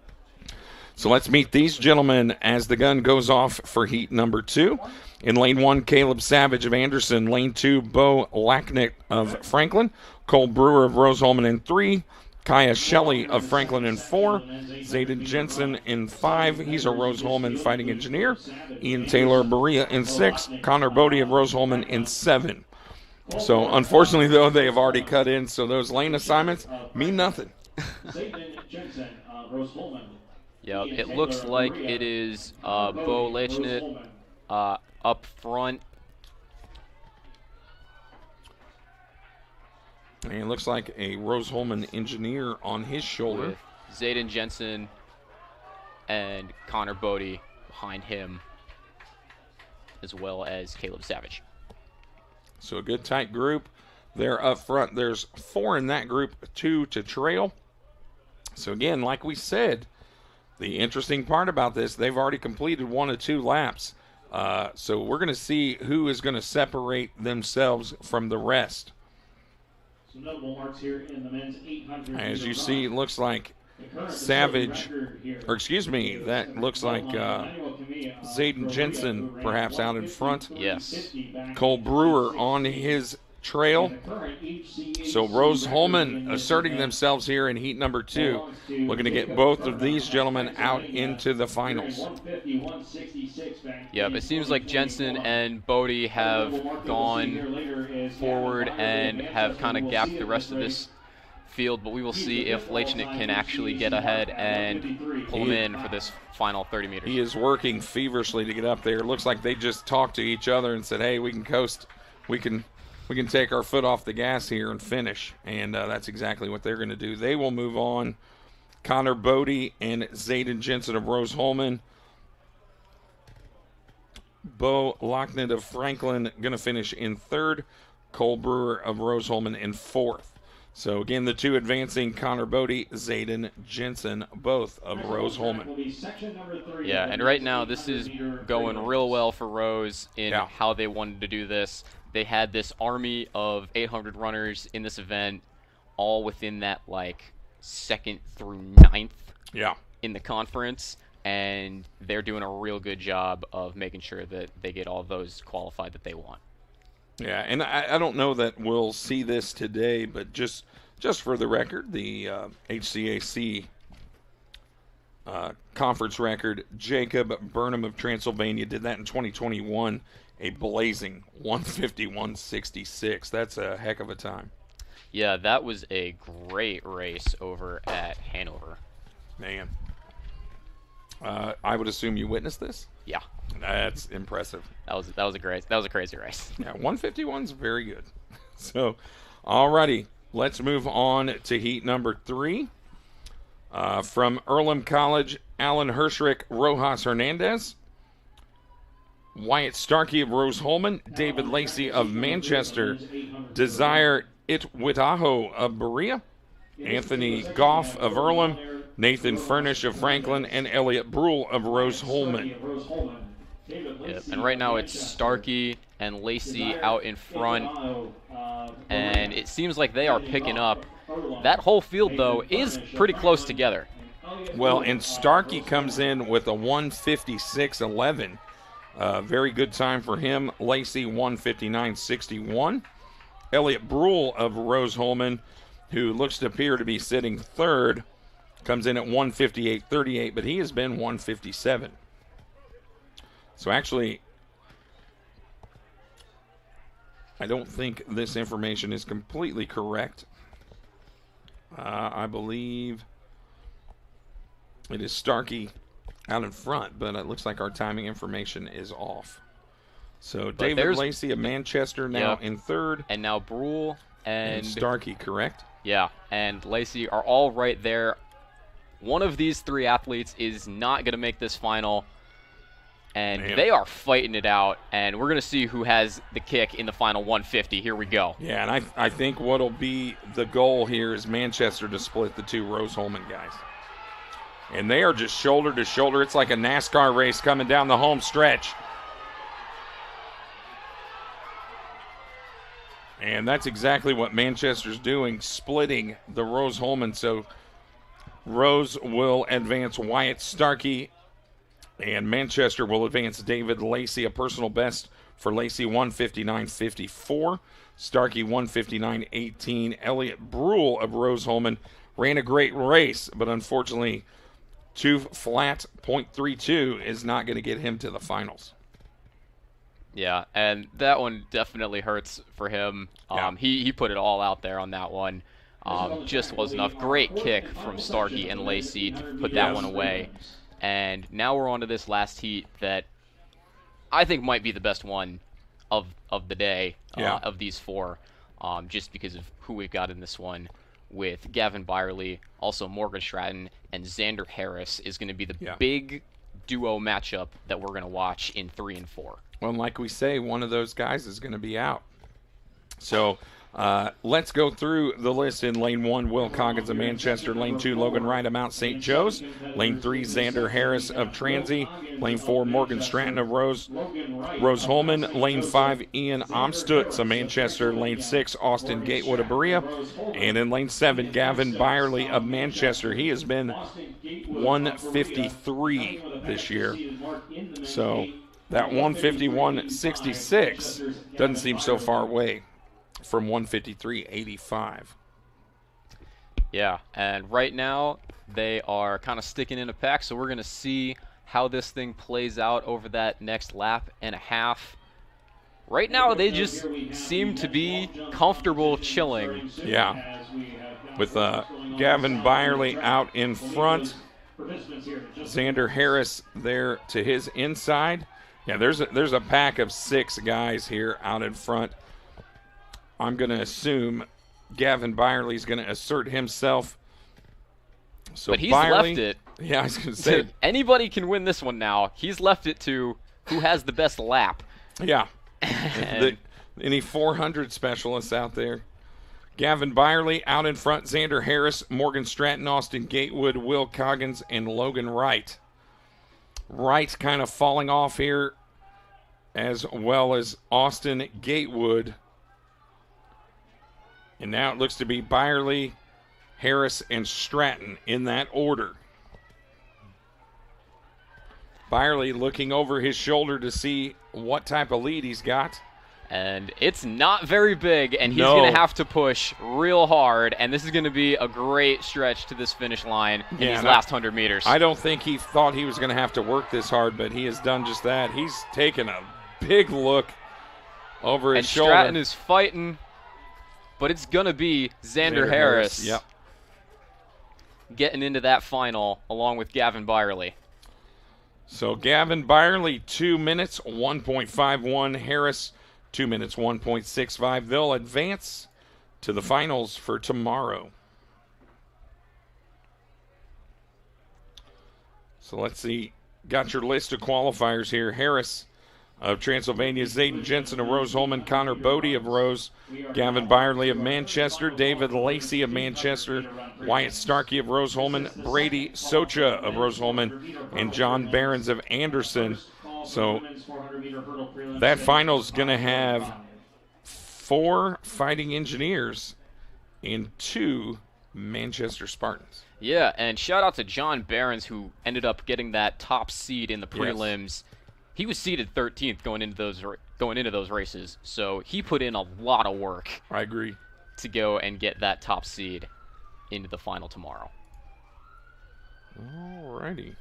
So let's meet these gentlemen as the gun goes off for heat number 2. In lane 1, Caleb Savage of Anderson. Lane 2, Bo Lacknick of Franklin. Cole Brewer of Rose-Hulman in 3. Kaya Shelley of Franklin in 4. Zayden Jensen in 5. He's a Rose-Hulman fighting engineer. Ian Taylor of Berea in 6. Connor Bodie of Rose-Hulman in 7. So unfortunately, though, they have already cut in, so those lane assignments mean nothing. Yep, it looks like it is Bo Lachnit up front. And it looks like a Rose-Hulman engineer on his shoulder. With Zayden Jensen and Connor Bodie behind him, as well as Caleb Savage. So a good tight group there up front. There's 4 in that group, 2 to trail. So again, like we said, the interesting part about this, they've already completed 1 of 2 laps. So we're going to see who is going to separate themselves from the rest. Some notable marks here in the men's 800. As you see, it looks like Savage, that looks like Zayden Jensen perhaps out in front. Yes. Cole Brewer on his trail. So Rose-Hulman asserting themselves here in heat number 2. Looking to get both of these gentlemen out into the finals. Yeah, it seems like Jensen and Bodie have gone forward and have kind of gapped the rest of this field, but we will see if Lachnit can actually get ahead and pull him in for this final 30 meters. He is working feverishly to get up there. It looks like they just talked to each other and said, hey, we can coast. We can take our foot off the gas here and finish, and that's exactly what they're going to do. They will move on. Connor Bodie and Zayden Jensen of Rose-Hulman Bo Locknett of Franklin going to finish in third. Cole Brewer of Roseholman in fourth. So, again, the two advancing, Connor Bodie, Zayden Jensen, both of Roseholman. Yeah, and right now this is going real well for Rose in how they wanted to do this. They had this army of 800 runners in this event, all within that, like, 2nd through 9th in the conference, and they're doing a real good job of making sure that they get all those qualified that they want. Yeah, and I don't know that we'll see this today, but just for the record, the HCAC conference record, Jacob Burnham of Transylvania did that in 2021, a blazing 151.66. That's a heck of a time. Yeah, that was a great race over at Hanover. Man. I would assume you witnessed this? Yeah. That's impressive. That was a crazy race. Yeah, 151's very good. So, alrighty, let's move on to heat number 3. From Earlham College, Alan Hershrick, Rojas Hernandez. Wyatt Starkey of Roseholman, David Lacey of Manchester, Desire Itwitaho of Berea, Anthony Goff of Earlham, Nathan Furnish of Franklin, and Elliot Brule of Roseholman. Yep. And right now it's Starkey and Lacey out in front, and it seems like they are picking up. That whole field, though, is pretty close together. Well, and Starkey comes in with a 156.11. Very good time for him. Lacey, 159.61. Elliot Brule of Roseholman, who looks to appear to be sitting third, comes in at 158.38, but he has been 157. So actually, I don't think this information is completely correct. I believe it is Starkey out in front, but it looks like our timing information is off. So but David Lacey of Manchester now in third. And now Brule and Starkey, correct? Yeah, and Lacey are all right there. One of these three athletes is not going to make this final, and they are fighting it out, and we're going to see who has the kick in the final 150. Here we go. Yeah, and I think what will be the goal here is Manchester to split the two Roseholman guys. And they are just shoulder to shoulder. It's like a NASCAR race coming down the home stretch. And that's exactly what Manchester's doing, splitting the Roseholman. So Rose will advance Wyatt Starkey, and Manchester will advance David Lacey, a personal best for Lacey, 159.54. Starkey, 159.18. Elliot Brule of Roseholman ran a great race, but unfortunately, 2 flat, .32 is not going to get him to the finals. Yeah, and that one definitely hurts for him. He put it all out there on that one. Just wasn't enough. Great kick from Starkey and Lacey to put that one away. And now we're on to this last heat that I think might be the best one of the day, of these four, just because of who we've got in this one with Gavin Byerly, also Morgan Stratton, and Xander Harris is going to be the big duo matchup that we're going to watch in 3 and 4. Well, like we say, one of those guys is going to be out. So let's go through the list. In lane 1, Will Coggins of Manchester. Lane 2, Logan Wright of Mount St. Joe's. Lane 3, Xander Harris of Transy. Lane 4, Morgan Stratton of Roseholman. Lane 5, Ian Amstutz of Manchester. Lane 6, Austin Gatewood of Berea. And in lane 7, Gavin Byerly of Manchester. He has been 153 this year. So that 151.66 doesn't seem so far away from 153.85. Yeah, and right now they are kind of sticking in a pack, so we're going to see how this thing plays out over that next lap and a half. Right now they just seem to be comfortable chilling. Yeah, with Gavin Byerly out in front, Xander Harris there to his inside. Yeah, there's a pack of 6 guys here out in front. I'm going to assume Gavin Byerly's going to assert himself. So but he's Byerly, left it. Yeah, I was going to say. Anybody can win this one now. He's left it to who has the best lap. Yeah. Any 400 specialists out there? Gavin Byerly out in front, Xander Harris, Morgan Stratton, Austin Gatewood, Will Coggins, and Logan Wright. Wright kind of falling off here, as well as Austin Gatewood. And now it looks to be Byerly, Harris, and Stratton in that order. Byerly looking over his shoulder to see what type of lead he's got. And it's not very big, and he's going to have to push real hard, and this is going to be a great stretch to this finish line in these last 100 meters. I don't think he thought he was going to have to work this hard, but he has done just that. He's taken a big look over his shoulder. Stratton is fighting, but it's going to be Xander Harris. Yep. Getting into that final along with Gavin Byerly. So Gavin Byerly, 2 minutes, 1.51. Harris, 2 minutes, 1.65. They'll advance to the finals for tomorrow. So let's see. Got your list of qualifiers here. Harris of Transylvania, Zayden Jensen of Rose Holman, Connor Bodie of Rose, Gavin Byerly of Manchester, David Lacey of Manchester, Wyatt Starkey of Rose Holman, Brady Socha of Rose Holman, and John Behrens of Anderson. So that final is going to have 4 Fighting Engineers and 2 Manchester Spartans. Yeah, and shout out to John Behrens, who ended up getting that top seed in the prelims. Yes. He was seeded 13th going into those races, so he put in a lot of work. I agree. To go and get that top seed into the final tomorrow. Alrighty.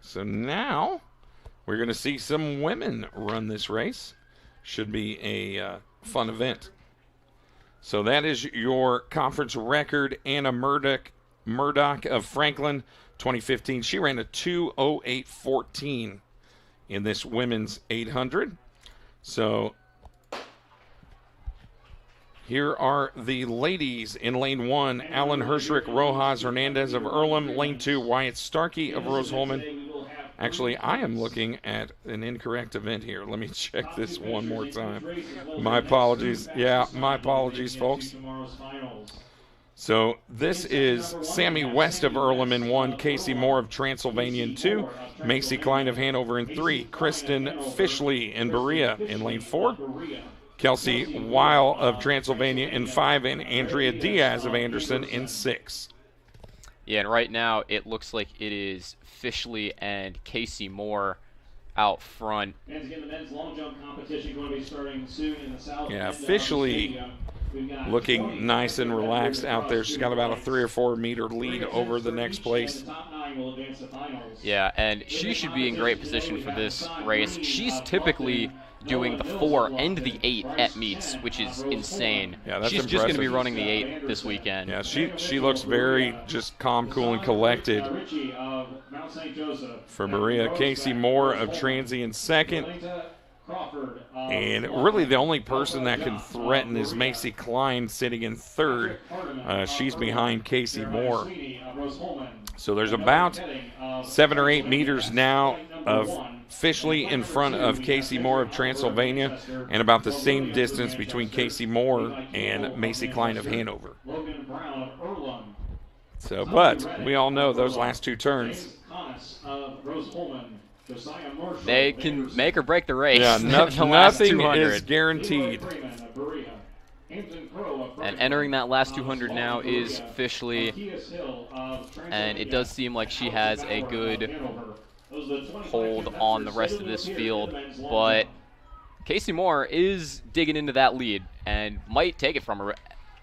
So now we're going to see some women run this race. Should be a fun event. So that is your conference record. Anna Murdoch of Franklin, 2015. She ran a 2:08.14 in this women's 800. So here are the ladies in lane 1. Alan Hershrick, Rojas Hernandez of Earlham. Lane 2, Wyatt Starkey of Rose Holman. Actually, I am looking at an incorrect event here. Let me check this one more time. My apologies. Yeah, my apologies, folks. So this is Sammy West of Earlham in 1, Casey Moore of Transylvania in 2, Macy Klein of Hanover in 3, Kristen Fishley in Berea in lane 4, Kelsey Weil of Transylvania in 5, and Andrea Diaz of Anderson in 6. Yeah, and right now it looks like it is Fishley and Casey Moore out front. And again, the men's long jump competition going to be starting soon in the south. Yeah, Fishley looking nice and relaxed out there. She's got about a 3 or 4 meter lead over the next place. Yeah, and she should be in great position for this race. She's typically doing the 4 and the 8 at meets, which is insane. Yeah, that's She's impressive. Just going to be running the 8 this weekend. Yeah, she looks very just calm, cool, and collected. For Berea, Casey Moore of Transy in 2nd. And really the only person that can threaten is Macy Klein sitting in 3rd. She's behind Casey Moore. So there's about 7 or 8 meters now of Fishley in front of Casey Moore of Transylvania, and about the same distance between Casey Moore and Macy Klein of Hanover. So, but we all know those last 2 turns. They can make or break the race. Yeah, nothing is guaranteed. And entering that last 200 now is Fishley, and it does seem like she has a good hold on the rest of this field, but Casey Moore is digging into that lead and might take it from her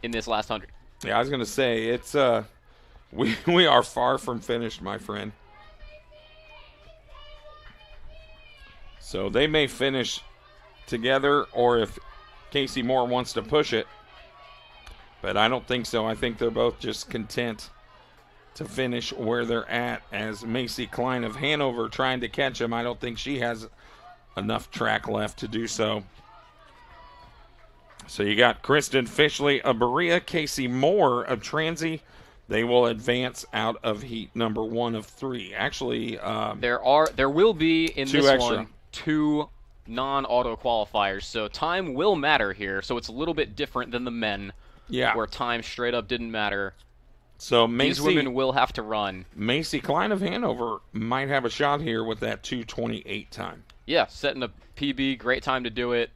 in this last 100. Yeah, I was going to say, it's we are far from finished, my friend. So they may finish together, or if Casey Moore wants to push it, but I don't think so. I think they're both just content to finish where they're at, as Macy Klein of Hanover trying to catch him. I don't think she has enough track left to do so. So you got Kristen Fishley of Berea, Casey Moore of Transy. They will advance out of heat number 1 of 3. Actually, there will be in 2 this extra. one 2 non-auto qualifiers, so time will matter here. So it's a little bit different than the men, where time straight up didn't matter. So these women will have to run. Macy Klein of Hanover might have a shot here with that 2:28 time. Yeah, setting a PB, great time to do it.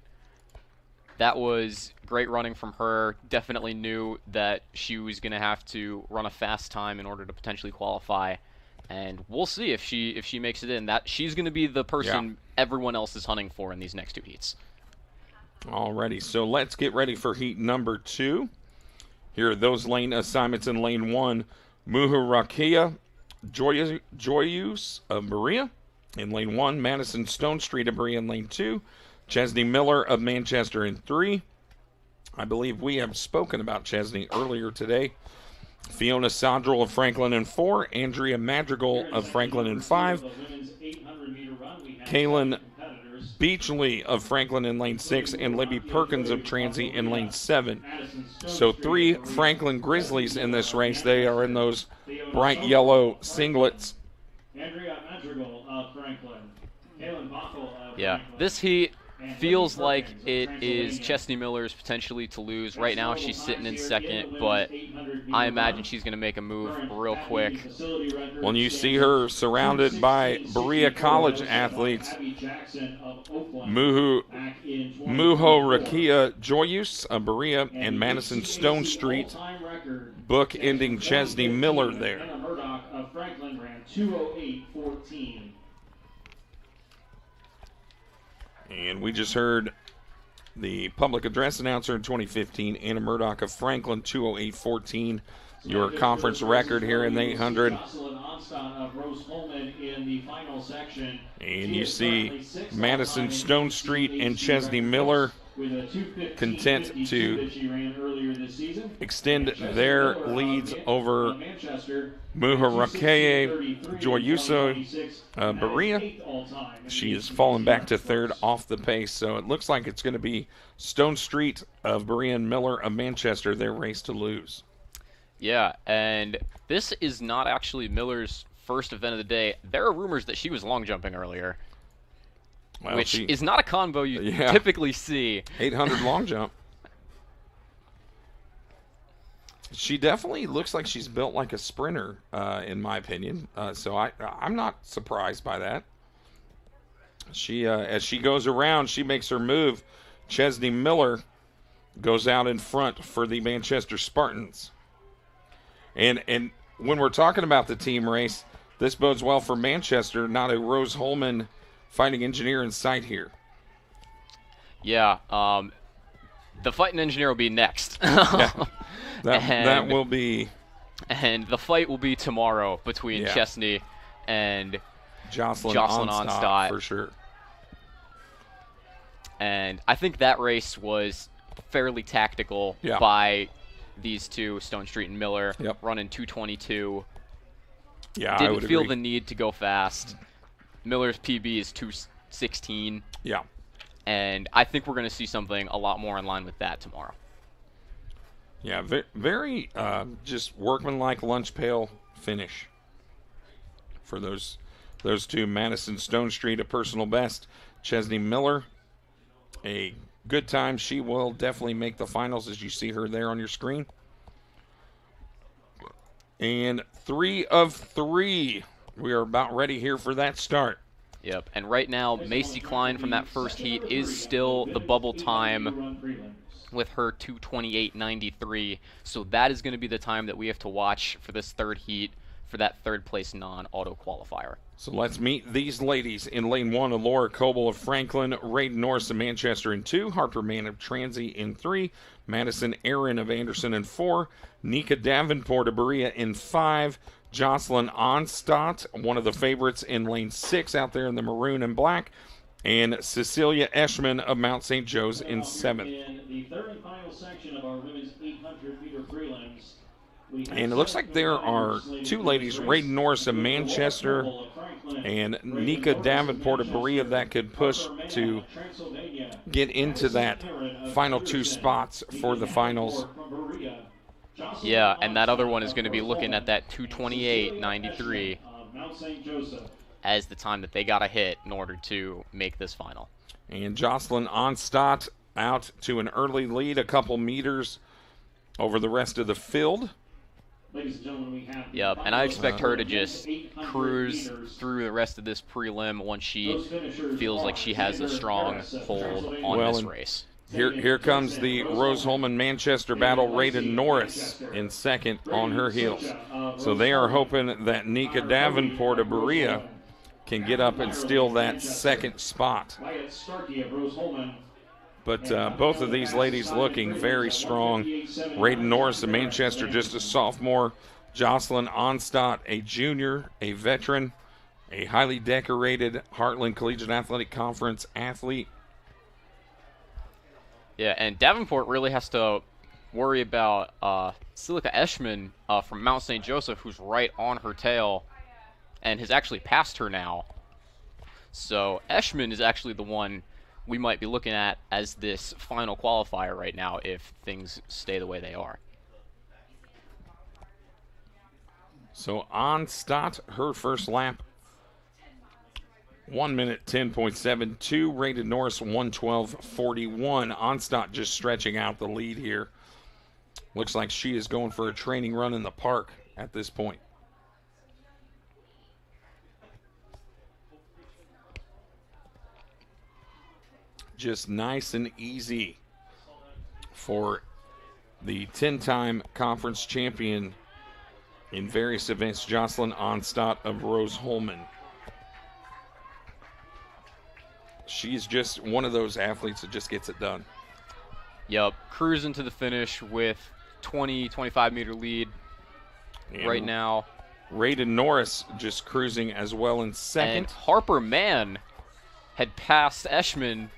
That was great running from her. Definitely knew that she was going to have to run a fast time in order to potentially qualify. And we'll see if she makes it in. That she's going to be the person everyone else is hunting for in these next 2 heats. Alrighty, so let's get ready for heat number 2. Here are those lane assignments in lane 1. Muhurakia Joyous of Berea in lane 1. Madison Stone Street of Berea in lane 2. Chesney Miller of Manchester in 3. I believe we have spoken about Chesney earlier today. Fiona Sondrel of Franklin in 4. Andrea Madrigal of Franklin in 5. Kaylin Beachley of Franklin in lane 6. And Libby Perkins of Transy in lane 7. So 3 Franklin Grizzlies in this race. They are in those bright yellow singlets. Andrea Madrigal of Franklin. Kaylin Bothell of Yeah, this heat feels like it is Chesney Miller's potentially to lose. Right now she's sitting in second, but I imagine she's going to make a move real quick. When you see her surrounded by Berea College athletes, Muhurakia Joyous of Berea and Madison Stone Street, book-ending Chesney Miller there. Murdoch of Franklin ran 2:08.14. And we just heard the public address announcer in 2015, Anna Murdoch of Franklin, 2:08.14, your conference record here in the 800. And you see Madison Stone Street and Chesney Miller content to extend their leads over Muhurakia Joyuso Berea. She has fallen back to third off the pace, so it looks like it's going to be Stone Street of Berea and Miller of Manchester, their race to lose. Yeah, and this is not actually Miller's first event of the day. There are rumors that she was long jumping earlier. Well, which is not a combo you typically see. 800 long jump. She definitely looks like she's built like a sprinter, in my opinion. So I'm not surprised by that. She, as she goes around, she makes her move. Chesney Miller goes out in front for the Manchester Spartans. And when we're talking about the team race, this bodes well for Manchester, not a Rose Holman fighting engineer in sight here. Yeah, the fighting engineer will be next. That will be. And the fight will be tomorrow between Chesney and Jocelyn Onstad for sure. And I think that race was fairly tactical by these two, Stone Street and Miller, running 2:22. Yeah, Didn't I would feel agree. the need to go fast. Miller's PB is 2:16. Yeah. And I think we're going to see something a lot more in line with that tomorrow. Yeah, very just workmanlike lunch pail finish for those two. Madison Stone Street, a personal best. Chesney Miller, a good time. She will definitely make the finals, as you see her there on your screen. And 3 of 3. We are about ready here for that start. Yep, and right now, Macy Klein from that first heat is still the bubble time with her 2:28.93. So that is going to be the time that we have to watch for this third heat for that third place non-auto qualifier. So let's meet these ladies. In lane 1, Laura Coble of Franklin, Raiden Norris of Manchester in 2, Harper Mann of Transy in 3, Madison Aaron of Anderson in 4, Nika Davenport of Berea in 5, Jocelyn Onstadt, one of the favorites in lane 6 out there in the maroon and black, and Cecilia Eschman of Mount St. Joe's in 7th. In the third and final section of our women's 800-meter prelims, and it looks like there are 2 ladies, Raiden Norris of Manchester and Nika Davenport of Berea, that could push to get into that final 2 spots for the finals. Yeah, and that other one is going to be looking at that 2:28.93. as the time that they got to hit in order to make this final. And Jocelyn Onstadt out to an early lead, a couple meters over the rest of the field. Ladies and gentlemen, we have Yep, and I expect her to just cruise through the rest of this prelim once she feels like she has a strong hold on this race. Here comes the Rose-Hulman Manchester battle. Raiden Norris in second on her heels. So they are hoping that Nika Davenport of Berea can get up and steal that second spot. But both of these ladies looking very strong. Raiden Norris of Manchester, just a sophomore. Jocelyn Onstadt, a junior, a veteran, a highly decorated Heartland Collegiate Athletic Conference athlete. Yeah, and Davenport really has to worry about Silica Eschman from Mount St. Joseph, who's right on her tail and has actually passed her now. So Eschman is actually the one we might be looking at as this final qualifier right now if things stay the way they are. So Onstadt, her first lap, 1 minute 10.72. Raiden Norris 1:12.41. Onstadt just stretching out the lead here. Looks like she is going for a training run in the park at this point. Just nice and easy for the 10-time conference champion in various events, Jocelyn Onstadt of Rose-Hulman. She's just one of those athletes that just gets it done. Yep, cruising to the finish with 25 meter lead right now. Raiden Norris just cruising as well in second. And Harper Mann had passed Eschman,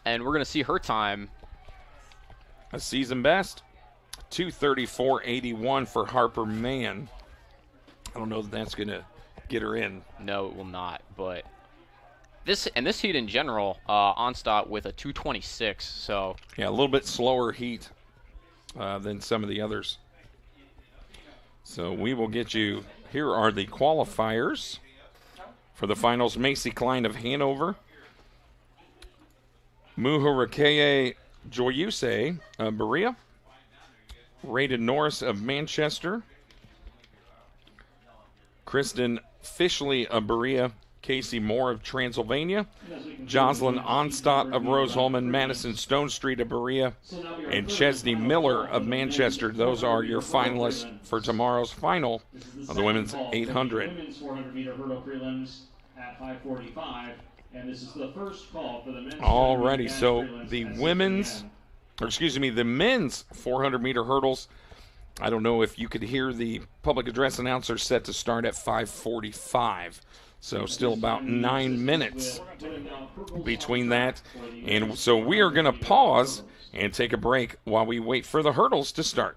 and we're going to see her time. A season best, 2:34.81 for Harper Mann. I don't know that that's going to get her in. No, it will not, but this heat in general, Onstadt with a 2:26, so yeah, a little bit slower heat than some of the others. So we will get you, here are the qualifiers for the finals. Macy Klein of Hanover, Muharakeye Joyuse of Berea, Raiden Norris of Manchester, Kristen Fishley of Berea, Casey Moore of Transylvania, Jocelyn Onstadt of Rose-Hulman, Madison Stone Street of Berea, and Chesney Miller of Manchester. Those are your finalists for tomorrow's final of the women's 800. Women's 400-meter hurdle prelims at 5:45, and this is the first call for the men's. Alrighty, so the men's 400-meter hurdles. I don't know if you could hear the public address announcer set to start at 5:45. So still about 9 minutes between that. And so we are going to pause and take a break while we wait for the hurdles to start.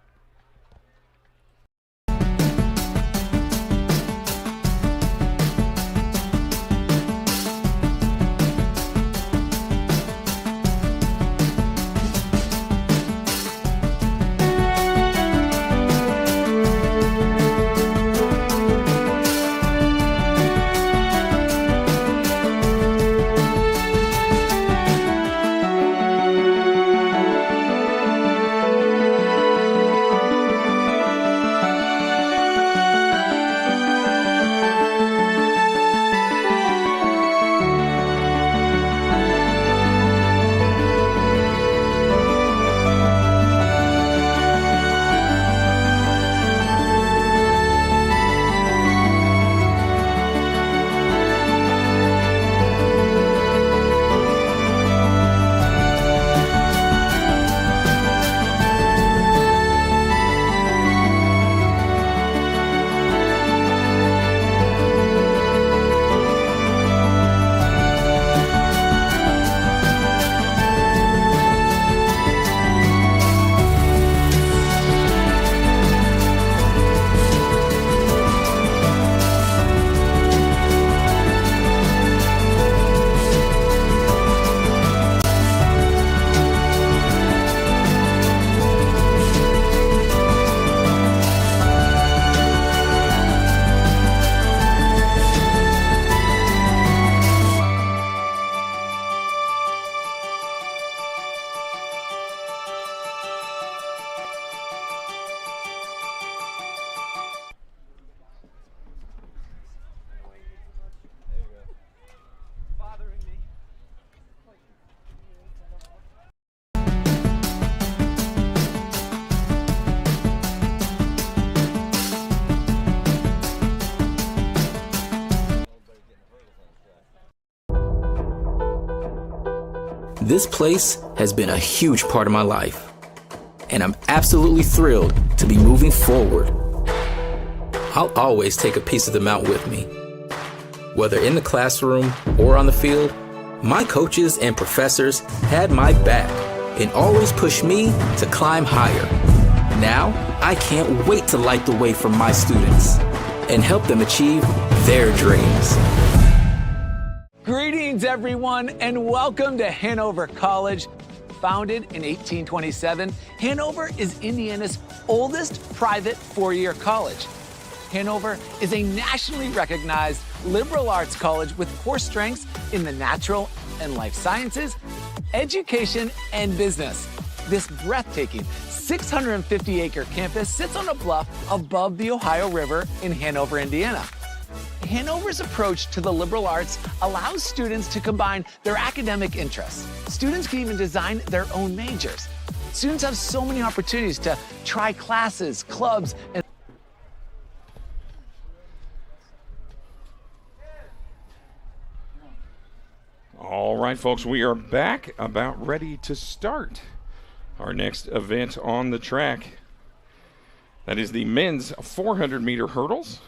This place has been a huge part of my life, and I'm absolutely thrilled to be moving forward. I'll always take a piece of the mountain with me. Whether in the classroom or on the field, my coaches and professors had my back and always pushed me to climb higher. Now, I can't wait to light the way for my students and help them achieve their dreams. Greetings, everyone, and welcome to Hanover College. Founded in 1827, Hanover is Indiana's oldest private four-year college. Hanover is a nationally recognized liberal arts college with core strengths in the natural and life sciences, education, and business. This breathtaking 650-acre campus sits on a bluff above the Ohio River in Hanover, Indiana. Hanover's approach to the liberal arts allows students to combine their academic interests. Students can even design their own majors. Students have so many opportunities to try classes, clubs, and All right, folks, we are back, about ready to start our next event on the track. That is the men's 400-meter hurdles.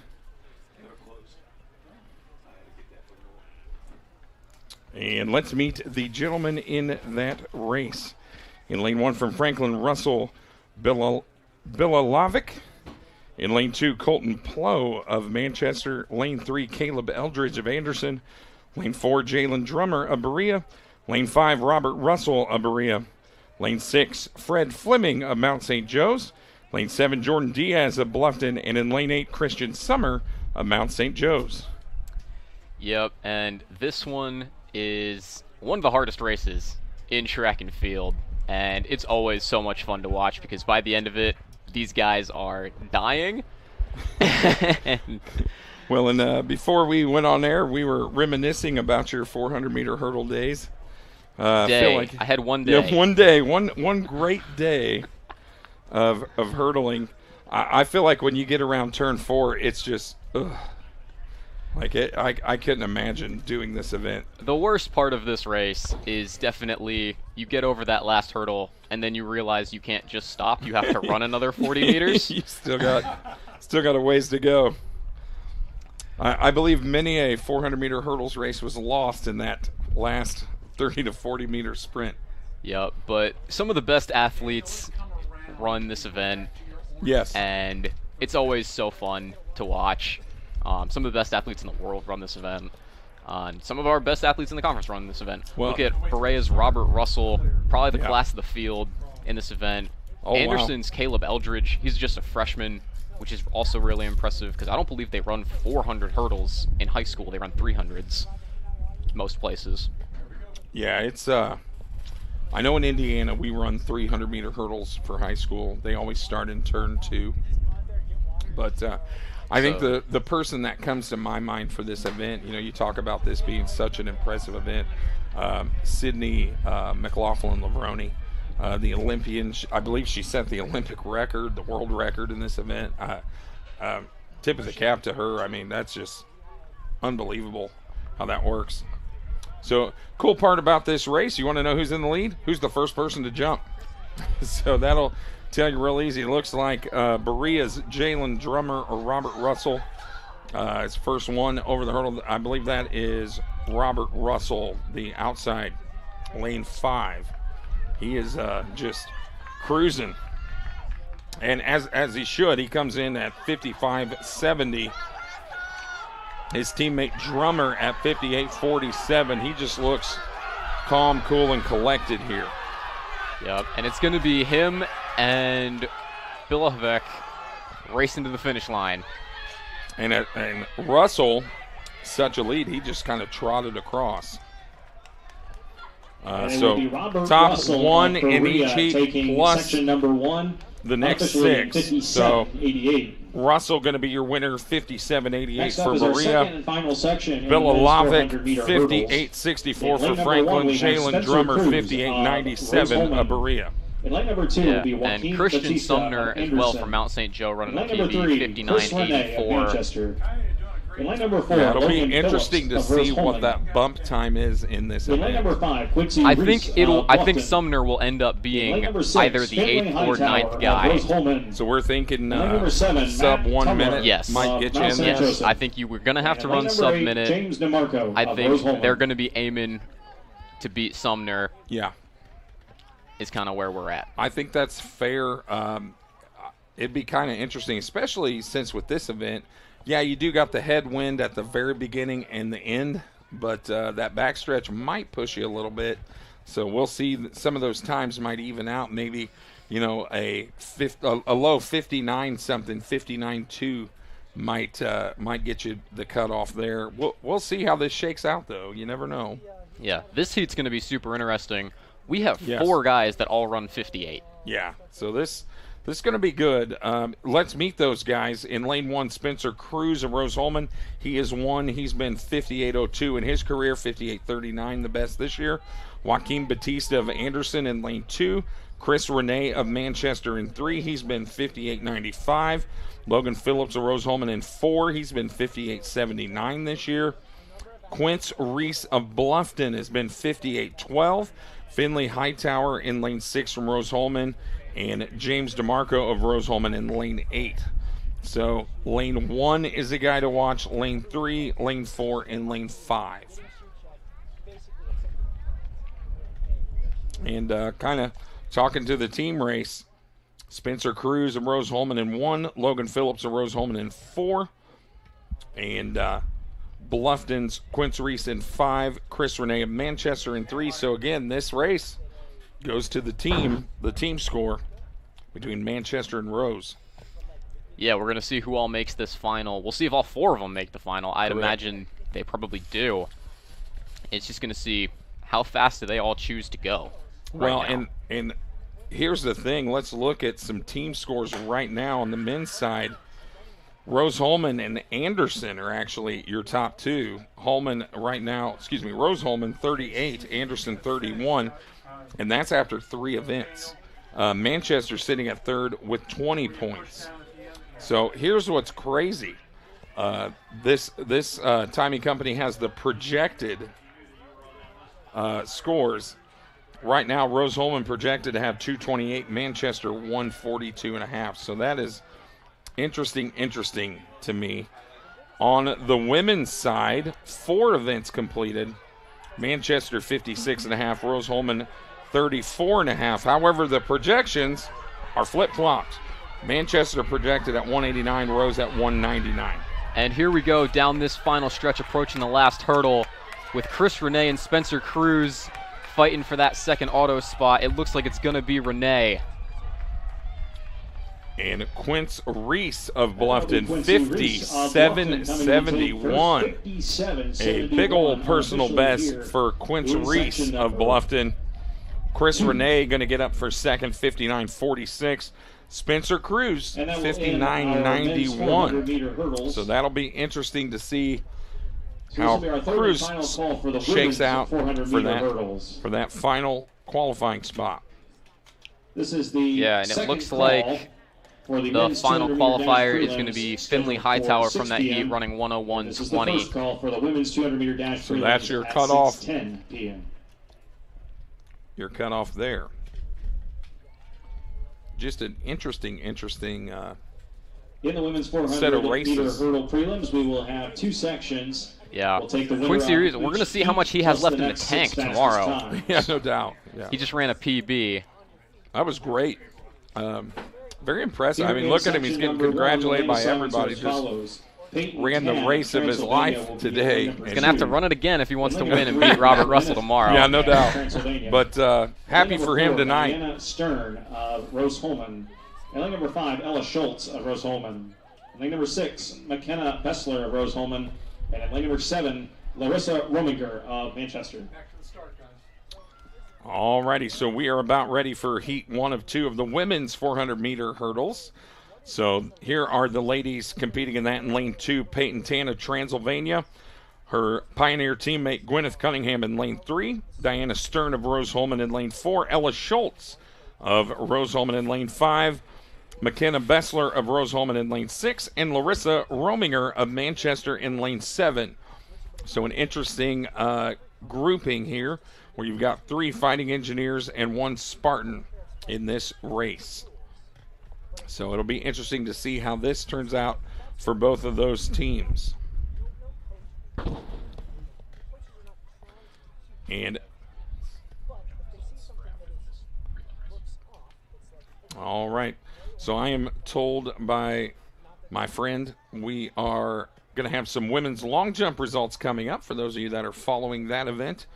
And let's meet the gentlemen in that race. In lane 1 from Franklin, Russell Bilalovic. In lane 2, Colton Plow of Manchester. Lane 3, Caleb Eldridge of Anderson. Lane 4, Jalen Drummer of Berea. Lane 5, Robert Russell of Berea. Lane 6, Fred Fleming of Mount St. Joe's. Lane 7, Jordan Diaz of Bluffton. And in lane 8, Christian Summer of Mount St. Joe's. Yep, and this one is one of the hardest races in track and field. And it's always so much fun to watch because by the end of it, these guys are dying. Well, and before we went on air, we were reminiscing about your 400-meter hurdle days. I feel like I had one day. Yeah, one day, one great day of hurdling. I feel like when you get around turn 4, it's just, ugh. Like I couldn't imagine doing this event. The worst part of this race is definitely you get over that last hurdle and then you realize you can't just stop. You have to run another 40 meters. You still got a ways to go. I believe many a 400-meter hurdles race was lost in that last 30 to 40-meter sprint. Yep, but some of the best athletes run this event. Yes. And it's always so fun to watch. Some of the best athletes in the world run this event. Some of our best athletes in the conference run this event. Well, look at Berea's Robert Russell, probably the class of the field in this event. Oh, Anderson's Caleb Eldridge, he's just a freshman, which is also really impressive because I don't believe they run 400 hurdles in high school. They run 300s most places. Yeah, it's I know in Indiana we run 300-meter hurdles for high school. They always start in turn 2. But I think the person that comes to my mind for this event, you talk about this being such an impressive event, Sydney McLaughlin-Lavroni, the Olympian. I believe she set the Olympic record, the world record in this event. Tip of the cap to her. I mean, that's just unbelievable how that works. So, cool part about this race, you want to know who's in the lead? Who's the first person to jump? So that'll tell you real easy. It looks like Berea's Jalen Drummer or Robert Russell. It's first one over the hurdle. I believe that is Robert Russell, the outside lane 5. He is just cruising. And as he should, he comes in at 55.70. His teammate Drummer at 58.47. He just looks calm, cool, and collected here. Yep, and it's going to be him and Bilovic racing to the finish line. And Russell, such a lead, he just kind of trotted across. So top Russell one in each heat plus section number 1, the next 6. So Russell going to be your winner, 57.88 for Berea. Bilalovic, 58.64 for Franklin. Jalen Drummer, 58.97 of Berea. In line number 2 will be Joaquin and Christian Batista Sumner as well from Mount St. Joe running the PB, 59.84. In lane number 4, Yeah, it'll Logan be interesting to Phillips of see Rose what Holman. that bump time is in this In lane event. number 5, Quincy I Reese think of I think Bluffton. Sumner will end up In lane being number 6, either the Finley 8th or Hightower 9th of guy. Rose Holman. So we're thinking Lane number 7, sub Matt 1 Tumler minute Yes. might get you Mount in St. there. Joseph. I think you were going to have to And run lane number 8, sub-minute. James DeMarco I of think Rose Holman. they're going to be aiming to beat Sumner. Yeah. Is kind of where we're at. I think that's fair. It'd be kind of interesting, especially since with this event, yeah, you do got the headwind at the very beginning and the end, but that backstretch might push you a little bit. So we'll see. Some of those times might even out. Maybe, you know, a low 59 something, 59.2 might get you the cutoff there. We'll see how this shakes out, though. You never know. Yeah, this heat's going to be super interesting. We have Yes. 4 guys that all run 58. Yeah, so this is going to be good. Let's meet those guys. In lane 1, Spencer Cruz of Rose Holman. He is 1. He's been 58.02 in his career, 58.39 the best this year. Joaquin Batista of Anderson in lane 2. Chris Renee of Manchester in 3. He's been 58.95. Logan Phillips of Rose Holman in 4. He's been 58.79 this year. Quince Reese of Bluffton has been 58.12. Finley Hightower in lane 6 from Rose Holman, and James DeMarco of Rose Holman in lane 8. So lane 1 is a guy to watch, lane 3, lane 4, and lane 5. And kind of talking to the team race, Spencer Cruz of Rose Holman in 1, Logan Phillips of Rose Holman in 4, and Bluffton's Quince Reese in 5, Chris Renee of Manchester in 3. So again, this race goes to the team score between Manchester and Rose. Yeah, we're going to see who all makes this final. We'll see if all 4 of them make the final. I'd Correct. imagine they probably do. It's just going to see how fast do they all choose to go. Well, now. and here's the thing. Let's look at some team scores right now on the men's side. Rose Holman and Anderson are actually your top 2. Rose Holman 38, Anderson 31, and that's after 3 events. Manchester sitting at 3rd with 20 points. So here's what's crazy. This timing company has the projected scores. Right now, Rose Holman projected to have 228, Manchester 142.5. So that is interesting to me. On the women's side, 4 events completed. Manchester 56.5, Rose Holman 34.5. However, the projections are flip-flopped. Manchester projected at 189, Rose at 199. And here we go down this final stretch, approaching the last hurdle with Chris Renee and Spencer Cruz fighting for that second auto spot. It looks like it's going to be Renee. And Quince Reese of Bluffton, 57.71. A big old personal best for Quince Reese of Bluffton. Chris Renee going to get up for second, 59.46. Spencer Cruz, 59.91. So that'll be interesting to see how Cruz shakes out for that final qualifying spot. This is the and it looks like the final qualifier is going to be Finley Hightower from that heat running 101.20. Call for the women's 200-meter dash. So that's your cutoff. 6:10 p.m. Your cutoff there. Just an interesting In the women's set of 400-meter races. hurdle prelims, we will have 2 sections. Yeah, We'll take the winner Quincy out Reese, of we're going to each see how much he heat, has plus left the in the next tank 6 fastest tomorrow. times. Yeah, no doubt. Yeah. He just ran a PB. That was great. Very impressive. I Here mean, in look at him. He's section getting number 1, congratulated the by ladies' everybody. signs as Just follows. Peyton ran the Tan, race of his Transylvania life will be today. number He's going to have to 2. run it again if he wants to And win and number beat 3, Robert Russell tomorrow. Yeah, no doubt. Transylvania. But happy Lane for number him 4, tonight. Diana Stern of Rose Holman. And lane number 5, Ella Schultz of Rose Holman. And lane number 6, McKenna Bessler of Rose Holman. And at lane number 7, Larissa Rominger of Manchester. Alrighty, so we are about ready for heat 1 of 2 of the women's 400-meter hurdles. So here are the ladies competing in that. In lane 2, Peyton Tan of Transylvania. Her Pioneer teammate Gwyneth Cunningham in lane 3. Diana Stern of Rose Holman in lane 4. Ella Schultz of Rose Holman in lane 5. McKenna Bessler of Roseholmen in lane 6, and Larissa Rominger of Manchester in lane 7. So an interesting grouping here where you've got 3 fighting engineers and 1 Spartan in this race. So it'll be interesting to see how this turns out for both of those teams. And all right, so I am told by my friend we are going to have some women's long jump results coming up for those of you that are following that event.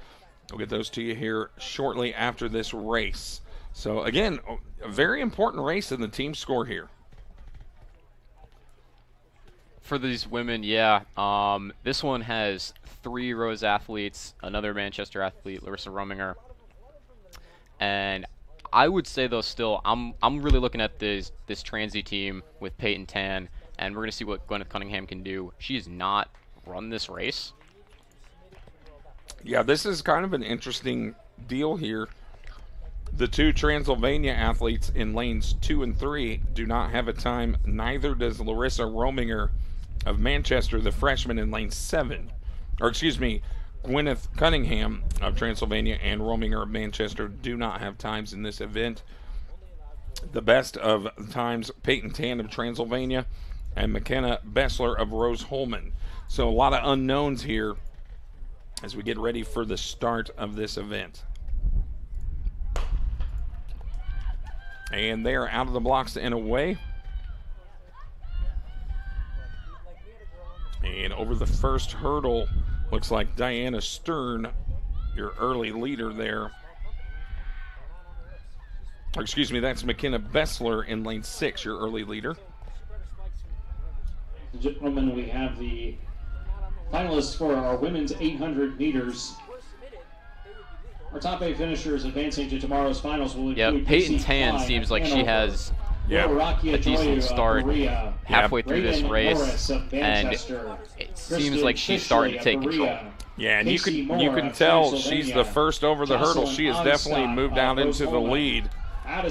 We'll get those to you here shortly after this race. So again, a very important race in the team score here. For these women, yeah. This one has 3 Rose athletes, another Manchester athlete, Larissa Rominger. And I would say, though, still, I'm really looking at this Transy team with Peyton Tan, and we're going to see what Gwyneth Cunningham can do. She has not run this race. Yeah, this is kind of an interesting deal here. The 2 Transylvania athletes in lanes 2 and 3 do not have a time. Neither does Larissa Rominger of Manchester, the freshman in lane 7. Or excuse me, Gwyneth Cunningham of Transylvania and Rominger of Manchester do not have times in this event. The best of times, Peyton Tan of Transylvania and McKenna Bessler of Roseholmen. So a lot of unknowns here as we get ready for the start of this event. And they are out of the blocks and away. And over the first hurdle, looks like Diana Stern, your early leader there. Or excuse me, that's McKenna Bessler in lane 6, your early leader. Gentlemen, we have the finalists for our women's 800 meters. Our top 8 finishers advancing to tomorrow's finals will include Peyton Tan seems like she has a decent start halfway through this race, and it seems like she's starting to take control. Yeah, and you can tell she's the first over the hurdle. She has definitely moved out into the lead.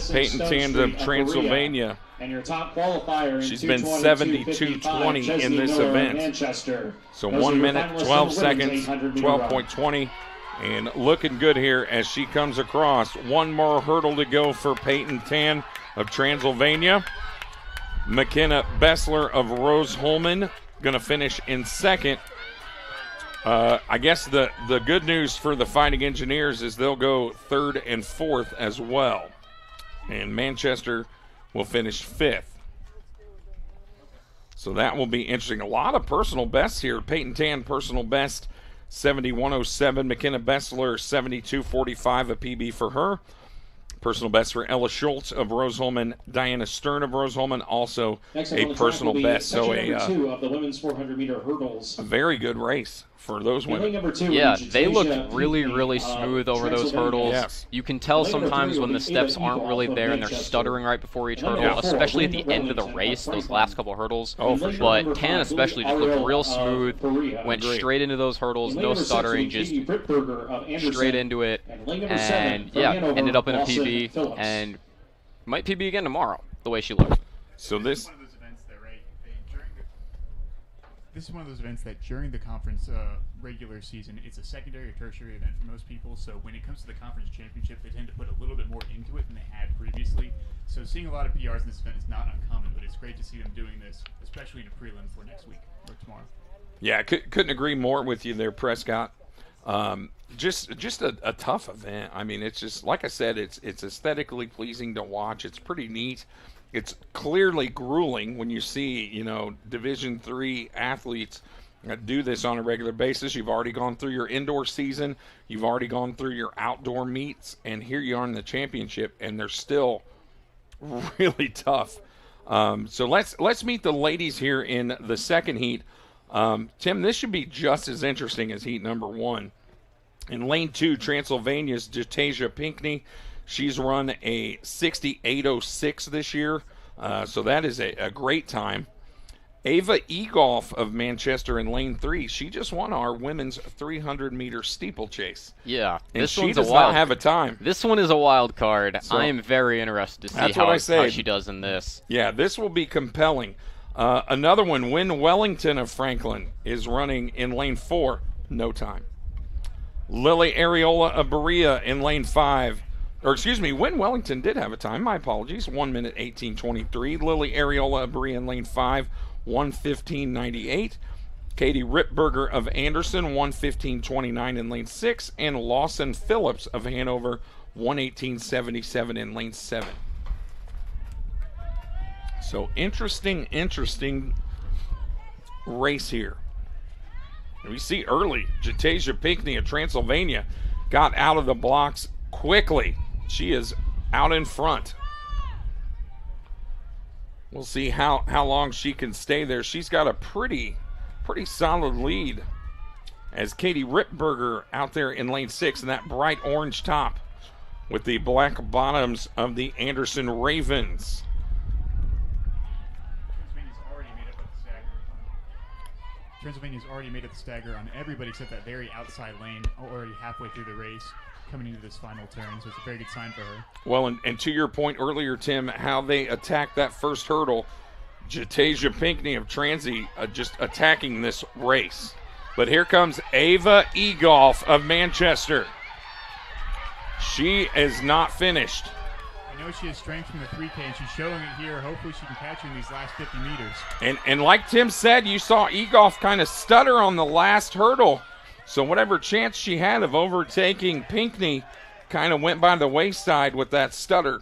Peyton Tan of Transylvania. And your top qualifier she's been 72.20 in this event. So 1 minute, 12 seconds, 12.20. And looking good here as she comes across. One more hurdle to go for Peyton Tan of Transylvania. McKenna Bessler of Roseholmen going to finish in second. I guess the good news for the Fighting Engineers is they'll go 3rd and 4th as well. And Manchester will finish 5th. So that will be interesting. A lot of personal bests here. Peyton Tan, personal best, 71.07. McKenna Bessler, 72.45, a PB for her. Personal best for Ella Schultz of Roseholmen. Diana Stern of Roseholmen, also a personal best. So two of the women's 400-meter hurdles. A very good race for those women. Yeah, they look really, really smooth over those hurdles. Yes. You can tell sometimes when the steps aren't really there and they're stuttering right before each hurdle, especially at the end of the race, those last couple hurdles. Oh, for sure. But Tan especially just looked real smooth, went straight into those hurdles, no stuttering, just straight into it, and yeah, ended up in a PB, and might PB again tomorrow, the way she looked. So this is one of those events that during the conference regular season, it's a secondary or tertiary event for most people. So when it comes to the conference championship, they tend to put a little bit more into it than they had previously. So seeing a lot of PRs in this event is not uncommon, but it's great to see them doing this, especially in a prelim for next week or tomorrow. Yeah, couldn't agree more with you there, Prescott. Just a tough event. I mean, it's just, like I said, it's aesthetically pleasing to watch. It's pretty neat. It's clearly grueling when you see, Division III athletes do this on a regular basis. You've already gone through your indoor season. You've already gone through your outdoor meets. And here you are in the championship, and they're still really tough. So let's meet the ladies here in the second heat. Tim, this should be just as interesting as heat number 1. In lane 2, Transylvania's Jatasia Pinckney. She's run a 68.06 this year, so that is a great time. Ava Egolf of Manchester in lane 3. She just won our women's 300-meter steeplechase. Yeah, and this she one's does a wild, not have a time. This one is a wild card. So, I am very interested to see how she does in this. Yeah, this will be compelling. Another one, Wynn Wellington of Franklin, is running in lane 4. No time. Lily Areola of Berea in lane 5. Or excuse me, Wynn Wellington did have a time. My apologies. 1 minute 18:23. Lily Areola of Berea in lane 5. 1:15.98. Katie Rittberger of Anderson, 1:15.29 in lane 6. And Lawson Phillips of Hanover, 1:18.77 in lane 7. So interesting race here. We see early, Jatasia Pinckney of Transylvania got out of the blocks quickly. She is out in front. We'll see how long she can stay there. She's got a pretty solid lead as Katie Rittberger out there in lane 6 in that bright orange top with the black bottoms of the Anderson Ravens. Transylvania's already made it the stagger on everybody except that very outside lane, already halfway through the race, coming into this final turn, so it's a very good sign for her. Well, and to your point earlier, Tim, how they attacked that first hurdle, Jatasia Pinckney of Transy just attacking this race. But here comes Ava Egolf of Manchester. She is not finished. I know she has strength from the 3K, and she's showing it here. Hopefully she can catch her in these last 50 meters. And like Tim said, you saw Egolf kind of stutter on the last hurdle. So whatever chance she had of overtaking Pinckney kind of went by the wayside with that stutter.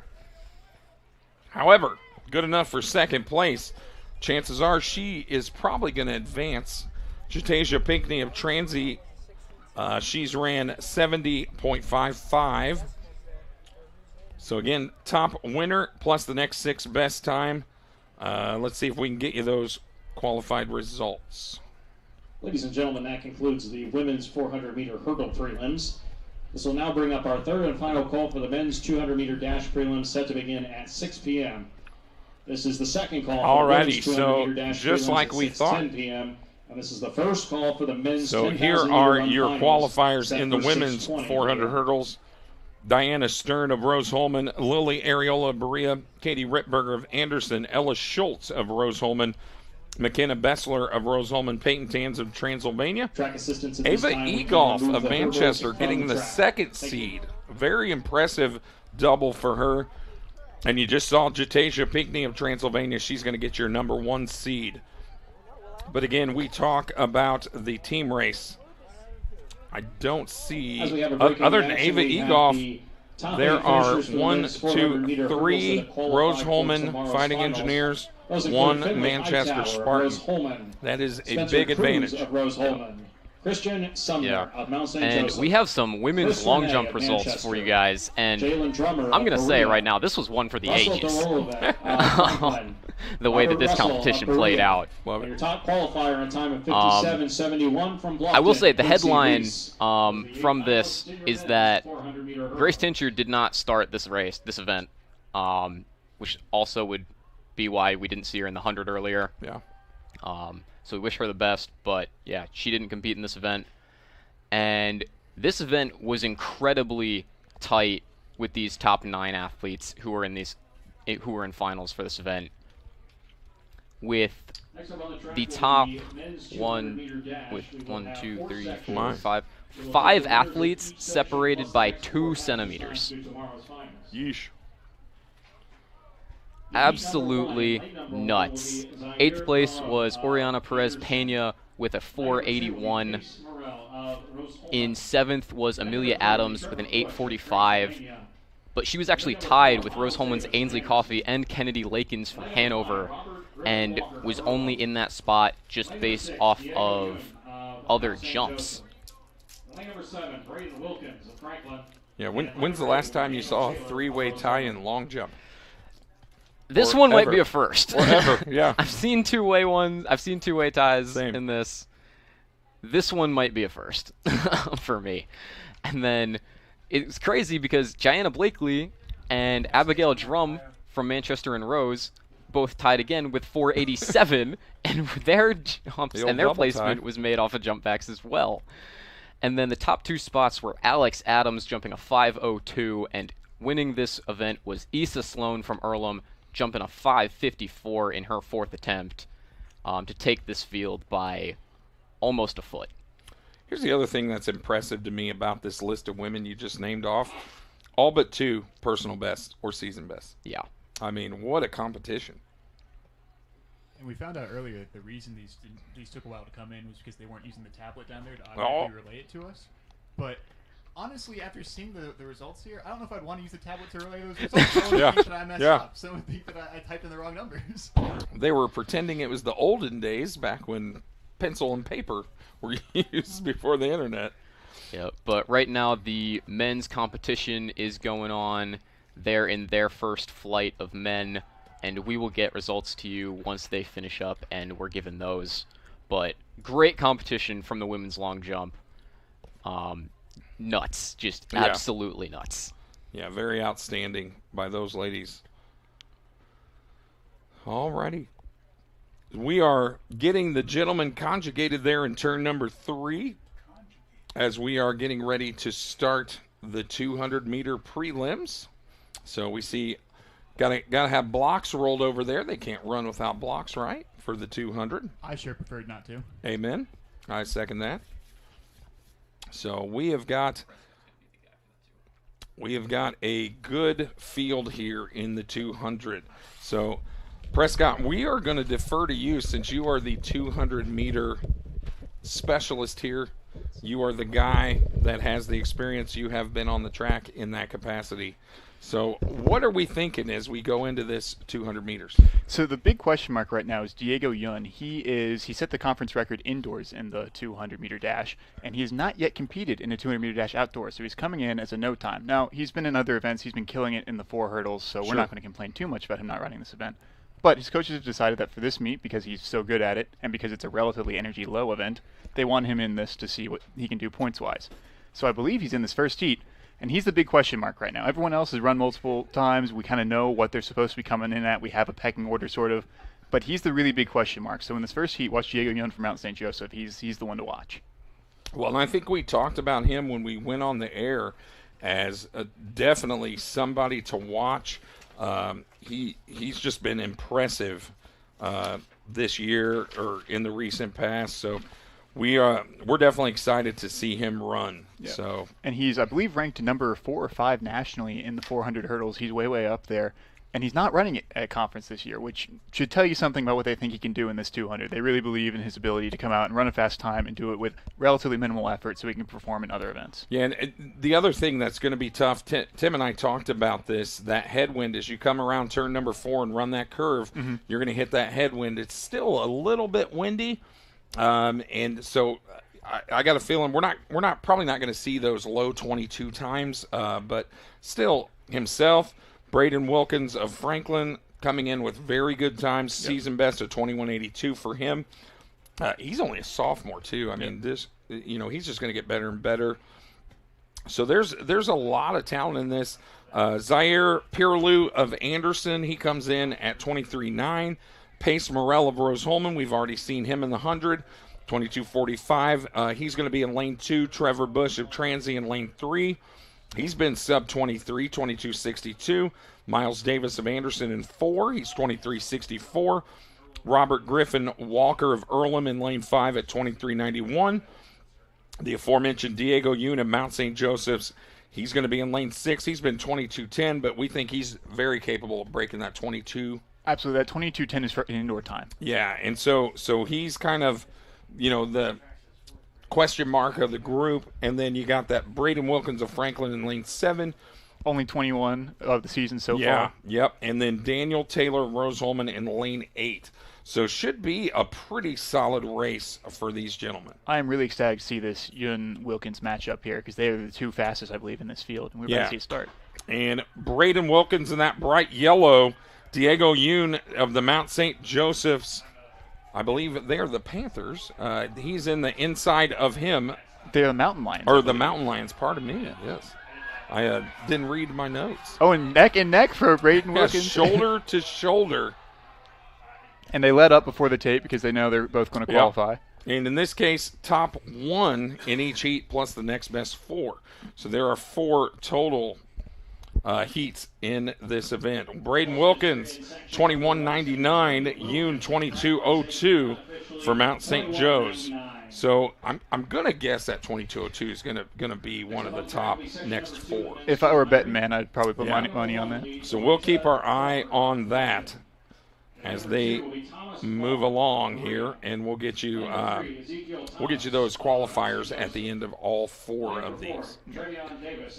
However, good enough for second place. Chances are she is probably going to advance. Jatasia Pinckney of Transy, she's ran 70.55. So again, top winner plus the next 6 best time. Let's see if we can get you those qualified results. Ladies and gentlemen, that concludes the women's 400-meter hurdle prelims. This will now bring up our third and final call for the men's 200-meter dash prelims, set to begin at 6 p.m. This is the second call for the men's 200-meter dash just prelims like at we 6:10 thought. p.m. And this is the first call for the men's 10,000 So here meter are run your finals, qualifiers set in the for women's 6:20 400 p.m. hurdles. Diana Stern of Rose-Hulman, Lily Areola of Berea, Katie Rittberger of Anderson, Ella Schultz of Rose-Hulman, McKenna Bessler of Rose-Hulman, Peyton Tans of Transylvania, Ava Egolf of Manchester getting the second seed. Very impressive double for her. And you just saw Jatasia Pinckney of Transylvania. She's going to get your number 1 seed. But again, we talk about the team race. I don't see, other than Ava Egolf, there are 1, 2, 3 Rose-Hulman Fighting Engineers, 1 Manchester Spartan. That is a big advantage. Christian Sumner of Mount St. And Joseph. we have some women's long jump results for you guys, and I'm going to say right now, this was one for the ages. The way that this competition played out. Your top qualifier in time of 57.71 from Bluffton. I will say the headline from this is that Grace Tincher did not start this event, which also would be why we didn't see her in the 100 earlier. Yeah. So we wish her the best, but yeah, she didn't compete in this event. And this event was incredibly tight with these top 9 athletes who were in finals for this event. With the top 5 athletes separated by 2 centimeters. Yeesh. Absolutely nuts. 8th place was Oriana Perez Pena with a 481. In 7th was Amelia Adams with an 845. But she was actually tied with Rose-Hulman's Ainsley Coffey and Kennedy Lakins from Hanover, and was only in that spot just based off of other jumps. Yeah, when's the last time you saw a 3-way tie in long jump? This one might be a first. Or ever, yeah. I've seen two-way ones. I've seen two-way ties in this. This one might be a first for me. And then it's crazy because Gianna Blakely and Abigail Drum from Manchester and Rose both tied again with 487, and their jumps and their placement was made off of jump backs as well. And then the top 2 spots were Alex Adams jumping a 502, and winning this event was Issa Sloan from Earlham jumping a 554 in her 4th attempt to take this field by almost a foot. Here's the other thing that's impressive to me about this list of women you just named off. All but 2 personal best or season best. Yeah. I mean, what a competition. And we found out earlier that the reason these took a while to come in was because they weren't using the tablet down there to automatically relay it to us. But honestly, after seeing the results here, I don't know if I'd want to use the tablet to relay those results. Someone would think that I messed up. Someone would think that I typed in the wrong numbers. They were pretending it was the olden days back when pencil and paper were used before the internet. Yeah, but right now the men's competition is going on. They're in their first flight of men, and we will get results to you once they finish up, and we're given those. But great competition from the women's long jump. Nuts. Just absolutely nuts. Yeah, very outstanding by those ladies. Alrighty. We are getting the gentlemen conjugated there in turn number 3 as we are getting ready to start the 200-meter prelims. So we see gotta have blocks rolled over there. They can't run without blocks, right, for the 200? I sure preferred not to. Amen. I second that. So we have got a good field here in the 200. So Prescott, we are going to defer to you since you are the 200-meter specialist here. You are the guy that has the experience. You have been on the track in that capacity. So what are we thinking as we go into this 200 meters? So the big question mark right now is Diego Yun. He set the conference record indoors in the 200-meter dash, and he has not yet competed in a 200-meter dash outdoors. So he's coming in as a no time. Now, he's been in other events. He's been killing it in the 4 hurdles, so we're not going to complain too much about him not running this event. But his coaches have decided that for this meet, because he's so good at it, and because it's a relatively energy-low event, they want him in this to see what he can do points-wise. So I believe he's in this first heat, and he's the big question mark right now. Everyone else has run multiple times. We kind of know what they're supposed to be coming in at. We have a pecking order, sort of. But he's the really big question mark. So in this first heat, watch Diego Yun from Mount St. Joseph. He's the one to watch. Well, and I think we talked about him when we went on the air as definitely somebody to watch. He's just been impressive this year or in the recent past. So we're definitely excited to see him run. Yeah. So, and he's, I believe, ranked number 4 or 5 nationally in the 400 hurdles. He's way up there, and he's not running it at conference this year, which should tell you something about what they think he can do in this 200. They really believe in his ability to come out and run a fast time and do it with relatively minimal effort, so he can perform in other events. Yeah, and the other thing that's going to be tough, Tim and I talked about this, that headwind as you come around turn number 4 and run that curve, you're going to hit that headwind. It's still a little bit windy. And so I got a feeling we're probably not going to see those low 22 times, but still himself, Braden Wilkins of Franklin coming in with very good times, season best of 21:82 for him. He's only a sophomore too. I mean, he's just going to get better and better. So there's a lot of talent in this. Zaire Pirlou of Anderson, he comes in at 23.9. Pace Morell of Rose-Hulman, we've already seen him in the 100, 22:45. He's going to be in lane 2. Trevor Bush of Transy in lane 3. He's been sub 23, 22:62. Miles Davis of Anderson in 4. He's 23:64. Robert Griffin Walker of Earlham in lane 5 at 23:91. The aforementioned Diego Yun of Mount St. Joseph's, he's going to be in lane 6. He's been 22:10, but we think he's very capable of breaking that 22. Absolutely, that 22:10 is for indoor time. Yeah, and so he's kind of, the question mark of the group, and then you got that Braden Wilkins of Franklin in lane 7. Only 21 of the season so far. Yep, and then Daniel Taylor of Rose-Hulman in lane 8. So should be a pretty solid race for these gentlemen. I am really excited to see this Yun-Wilkins matchup here because they are the 2 fastest, I believe, in this field, and we're about to see it start. And Braden Wilkins in that bright yellow, Diego Yun of the Mount St. Joseph's, I believe they're the Panthers. He's in the inside of him. They're the Mountain Lions. Or the Mountain Lions, pardon me, yes. I didn't read my notes. Oh, and neck for Braden Wilkins. Shoulder to shoulder. And they let up before the tape because they know they're both going to qualify. And in this case, top 1 in each heat plus the next best 4. So there are 4 total heats in this event. Braden Wilkins, 21.99. Yoon, 22.02 for Mount St. Joe's. So I'm gonna guess that 22.02 is gonna be one of the top next 4. If I were a betting man, I'd probably put money on that. So we'll keep our eye on that as they move along here, and we'll get you those qualifiers at the end of all 4 of these.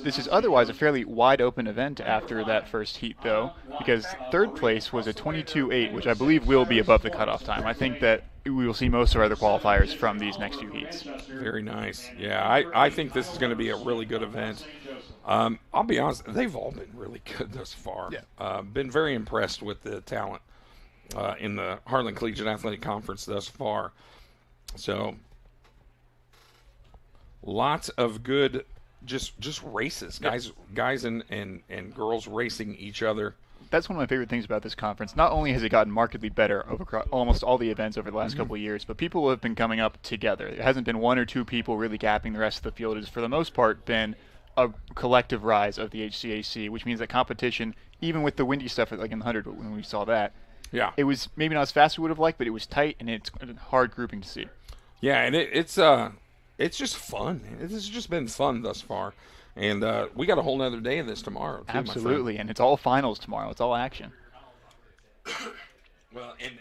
This is otherwise a fairly wide open event after that first heat, though, because third place was a 22.8, which I believe will be above the cutoff time. I think that we will see most of our other qualifiers from these next few heats. Very nice. Yeah, I think this is going to be a really good event. I'll be honest, they've all been really good thus far. Yeah. Been very impressed with the talent in the Harlan Collegiate Athletic Conference thus far. So lots of good just races, guys and girls racing each other. That's one of my favorite things about this conference. Not only has it gotten markedly better over almost all the events over the last couple of years, but people have been coming up together. There hasn't been 1 or 2 people really gapping the rest of the field. It has, for the most part, been a collective rise of the HCAC, which means that competition, even with the windy stuff like in the 100 when we saw that, it was maybe not as fast as we would have liked, but it was tight, and it's a hard grouping to see. Yeah, and it's just fun. This has just been fun thus far. And we got a whole nother day of this tomorrow, too, absolutely, and it's all finals tomorrow. It's all action. Well, and,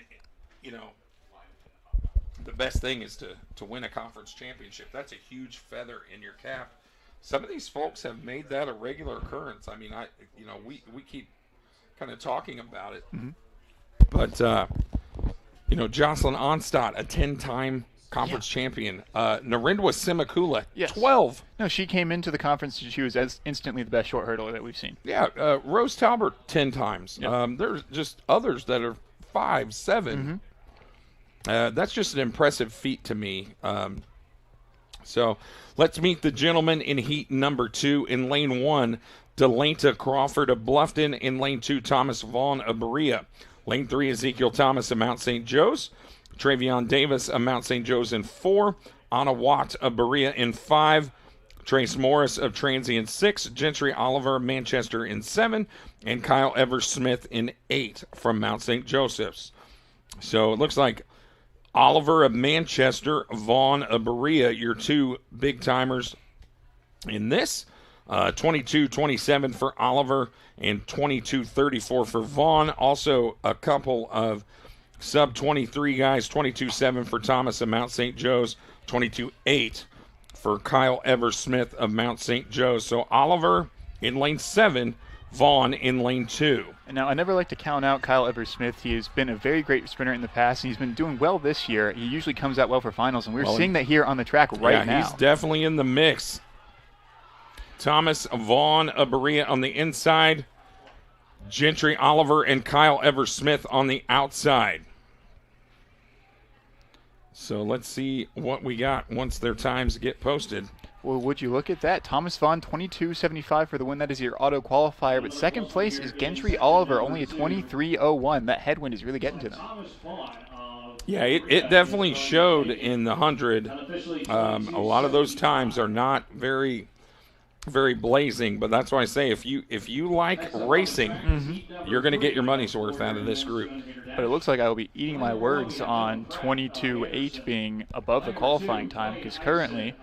the best thing is to win a conference championship. That's a huge feather in your cap. Some of these folks have made that a regular occurrence. I mean, we keep kind of talking about it. Mm-hmm. But, Jocelyn Onstadt, a 10-time conference champion. Narendra Simakula, 12. No, she came into the conference. She was instantly the best short hurdler that we've seen. Yeah, Rose Talbert 10 times. Yep. There's just others that are 5, 7. That's just an impressive feat to me. So let's meet the gentlemen in heat number 2. In lane 1, Delanta Crawford of Bluffton. In lane 2, Thomas Vaughn of Berea. Lane 3, Ezekiel Thomas of Mount St. Joe's. Travion Davis of Mount St. Joe's in 4. Anna Watt of Berea in 5. Trace Morris of Transy in 6. Gentry Oliver of Manchester in 7. And Kyle Evers-Smith in 8 from Mount St. Joseph's. So it looks like Oliver of Manchester, Vaughn of Berea, your 2 big-timers in this. 22-27 for Oliver and 22-34 for Vaughn. Also a couple of sub-23 guys, 22-7 for Thomas of Mount St. Joe's, 22-8 for Kyle Evers-Smith of Mount St. Joe's. So Oliver in lane 7, Vaughn in lane 2. And now, I never like to count out Kyle Evers-Smith. He has been a very great sprinter in the past, and he's been doing well this year. He usually comes out well for finals, and we're seeing that here on the track right now. He's definitely in the mix. Thomas Vaughn of Berea on the inside. Gentry Oliver and Kyle Evers-Smith on the outside. So let's see what we got once their times get posted. Well, would you look at that? Thomas Vaughn, 22.75 for the win. That is your auto qualifier. But second place is Gentry Oliver, only a 23.01. That headwind is really getting to them. Yeah, it definitely showed in the 100. A lot of those times are not very blazing, but that's why I say if you like racing, you're going to get your money's worth out of this group. But it looks like I will be eating my words on 22.8 being above the qualifying time, because currently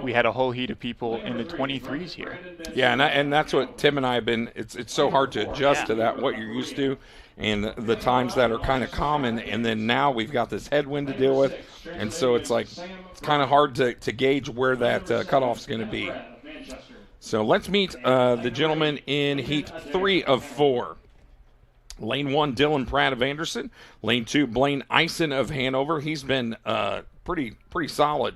we had a whole heat of people in the 23s here. Yeah, and that's what Tim and I have been. It's so hard to adjust to that, what you're used to, and the times that are kind of common, and then now we've got this headwind to deal with, and so it's kind of hard to gauge where that cutoff's going to be. So let's meet the gentleman in Heat 3 of 4. Lane 1, Dylan Pratt of Anderson. Lane 2, Blaine Eisen of Hanover. He's been pretty solid.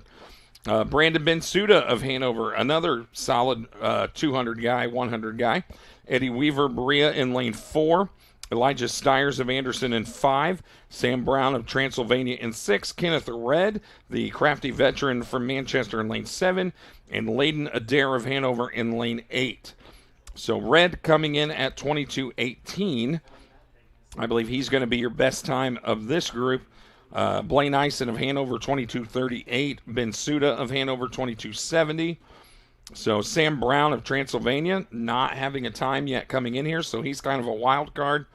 Brandon Bensuda of Hanover, another solid 200 guy, 100 guy. Eddie Weaver, Berea in lane 4. Elijah Stiers of Anderson in 5. Sam Brown of Transylvania in 6. Kenneth Red, the crafty veteran from Manchester in lane 7. And Layden Adair of Hanover in lane 8. So Red coming in at 22.18. I believe he's going to be your best time of this group. Blaine Eisen of Hanover, 22:38. Ben Suda of Hanover, 22:70. So Sam Brown of Transylvania not having a time yet coming in here, so he's kind of a wild card.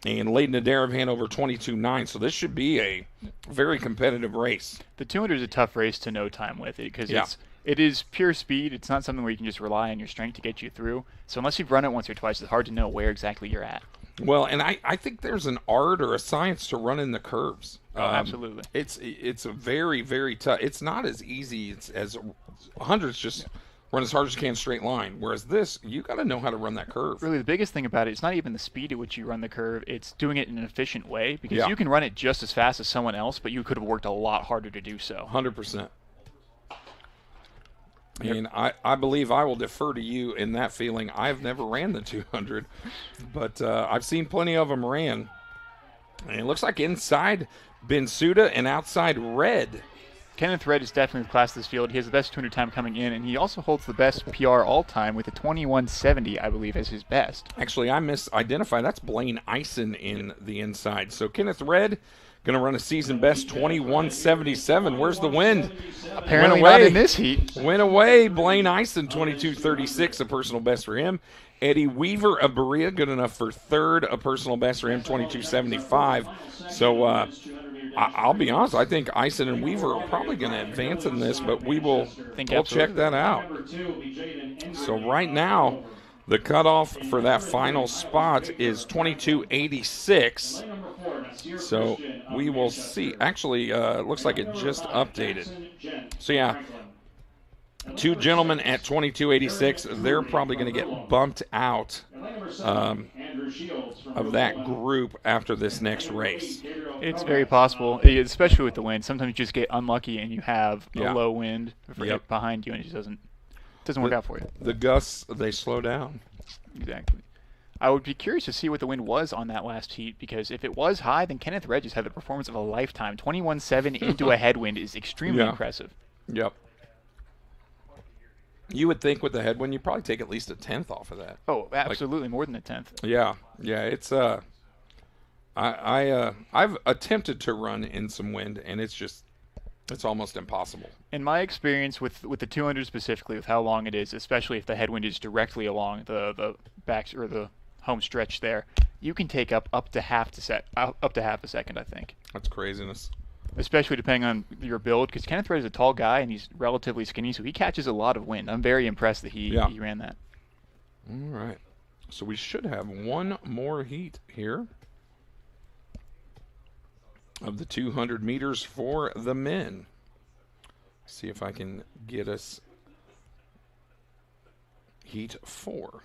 And Layden Adair of Hanover, 22:09. So this should be a very competitive race. The 200 is a tough race to know time with it because Yeah. it is pure speed. It's not something where you can just rely on your strength to get you through. So unless you've run it once or twice, it's hard to know where exactly you're at. Well, and I think there's an art or a science to running the curves. Oh, absolutely. It's a very, very tough. It's not as easy as 100's just run as hard as you can straight line. Whereas this, you got to know how to run that curve. Really, the biggest thing about it is not even the speed at which you run the curve. It's doing it in an efficient way because Yeah. you can run it just as fast as someone else, but you could have worked a lot harder to do so. 100%. And I believe I will defer to you in that feeling. I've never ran the 200, but I've seen plenty of them ran. And it looks like inside Ben Suda and outside Red. Kenneth Red is definitely the class of this field. He has the best 200 time coming in, and he also holds the best PR all-time with a 21:70, I believe, as his best. Actually, I misidentified. That's Blaine Eisen in the inside. So Kenneth Red going to run a season best 21:77. Where's the wind? Apparently not in this heat. Went away. Blaine Eisen, 22:36, a personal best for him. Eddie Weaver of Berea, good enough for third, a personal best for him, 22:75. So I'll be honest, I think Eisen and Weaver are probably going to advance in this, but we'll check that out. So right now, the cutoff for that final spot is 22:86. So we will see. Actually, it looks like it just updated. So yeah, two gentlemen at 22:86. They're probably going to get bumped out of that group after this next race. It's very possible, especially with the wind. Sometimes you just get unlucky and you have a low wind behind you, and it just doesn't work out for you. The gusts, they slow down. Exactly. I would be curious to see what the wind was on that last heat, because if it was high, then Kenneth Red just had the performance of a lifetime. 21.7 into a headwind is extremely impressive. Yep. You would think with the headwind, you'd probably take at least a tenth off of that. Oh, absolutely, more than a tenth. Yeah, it's I've attempted to run in some wind, and it's almost impossible. In my experience with the 200 specifically, with how long it is, especially if the headwind is directly along the back or the home stretch there, you can take up to half a second, I think. That's craziness. Especially depending on your build, because Kenneth Red is a tall guy and he's relatively skinny, so he catches a lot of wind. I'm very impressed that he ran that. All right. So we should have one more heat here of the 200 meters for the men. See if I can get us heat 4.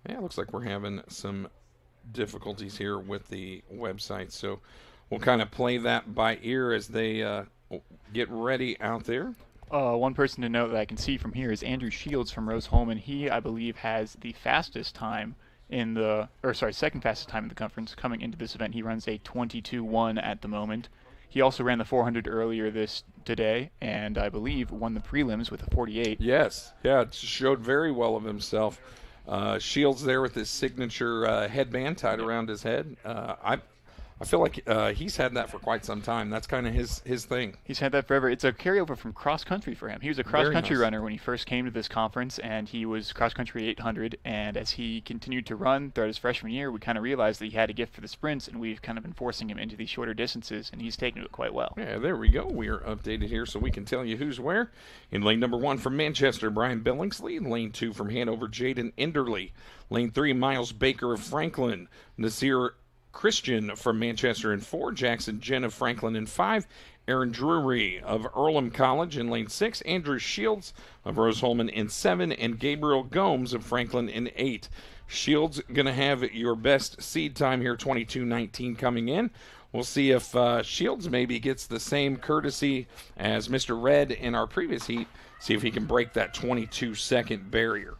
Yeah, it looks like we're having some difficulties here with the website, so we'll kind of play that by ear as they get ready out there. One person to note that I can see from here is Andrew Shields from Rose-Hulman. He, I believe, has the fastest time second fastest time in the conference coming into this event. He runs a 22:1 at the moment. He also ran the 400 earlier today, and I believe won the prelims with a 48. Yes, it showed very well of himself. Shields there with his signature headband tied around his head. I feel like he's had that for quite some time. That's kind of his thing. He's had that forever. It's a carryover from cross country for him. He was a cross country runner when he first came to this conference, and he was cross country 800. And as he continued to run throughout his freshman year, we kind of realized that he had a gift for the sprints, and we've kind of been forcing him into these shorter distances, and he's taken to it quite well. Yeah, there we go. We are updated here so we can tell you who's where. In lane number 1 from Manchester, Brian Billingsley. In lane 2 from Hanover, Jaden Enderly. Lane 3, Miles Baker of Franklin. Nasir Christian from Manchester in 4, Jackson Jen of Franklin in 5, Aaron Drury of Earlham College in lane 6, Andrew Shields of Rose-Hulman in 7, and Gabriel Gomes of Franklin in 8. Shields going to have your best seed time here, 22:19 coming in. We'll see if Shields maybe gets the same courtesy as Mr. Red in our previous heat, see if he can break that 22-second barrier.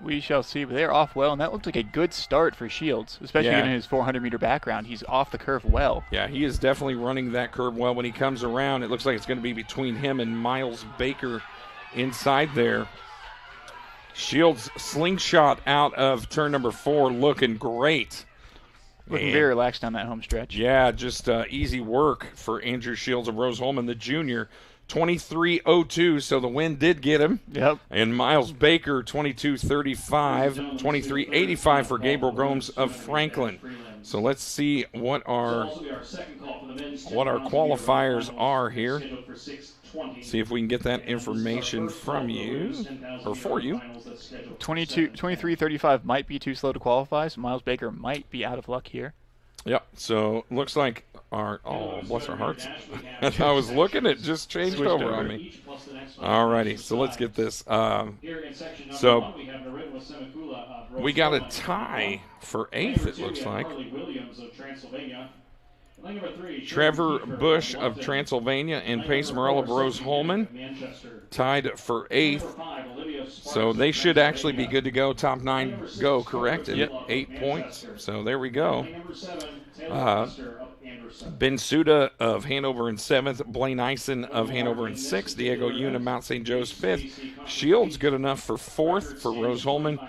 We shall see, but they're off well, and that looked like a good start for Shields, especially given his 400-meter background. He's off the curve well. Yeah, he is definitely running that curve well. When he comes around, it looks like it's going to be between him and Miles Baker inside there. Shields slingshot out of turn number 4, looking great. Looking very relaxed down that home stretch. Yeah, just easy work for Andrew Shields of Rose-Hulman, the junior. 23.02, so the win did get him. Yep. And Miles Baker, 22.35, 23.85 for Gabriel Gomes of Franklin. So let's see what our qualifiers are here. See if we can get that information from you, or for you. 23.35 might be too slow to qualify, so Miles Baker might be out of luck here. Yep, so looks like oh, bless our hearts. I was looking, it just changed over on me. All righty, so let's get this. So we got a tie for 8th, it looks like. Trevor Bush of Transylvania and Pace Morell of Rose-Hulman tied for 8th. So they should actually be good to go. Top 9 go, correct? And 8 points. So there we go. Ben Suda of Hanover in 7th. Blaine Eisen of Hanover in 6th. Diego Yun of Mount St. Joe's 5th. Shields good enough for 4th for Rose-Hulman.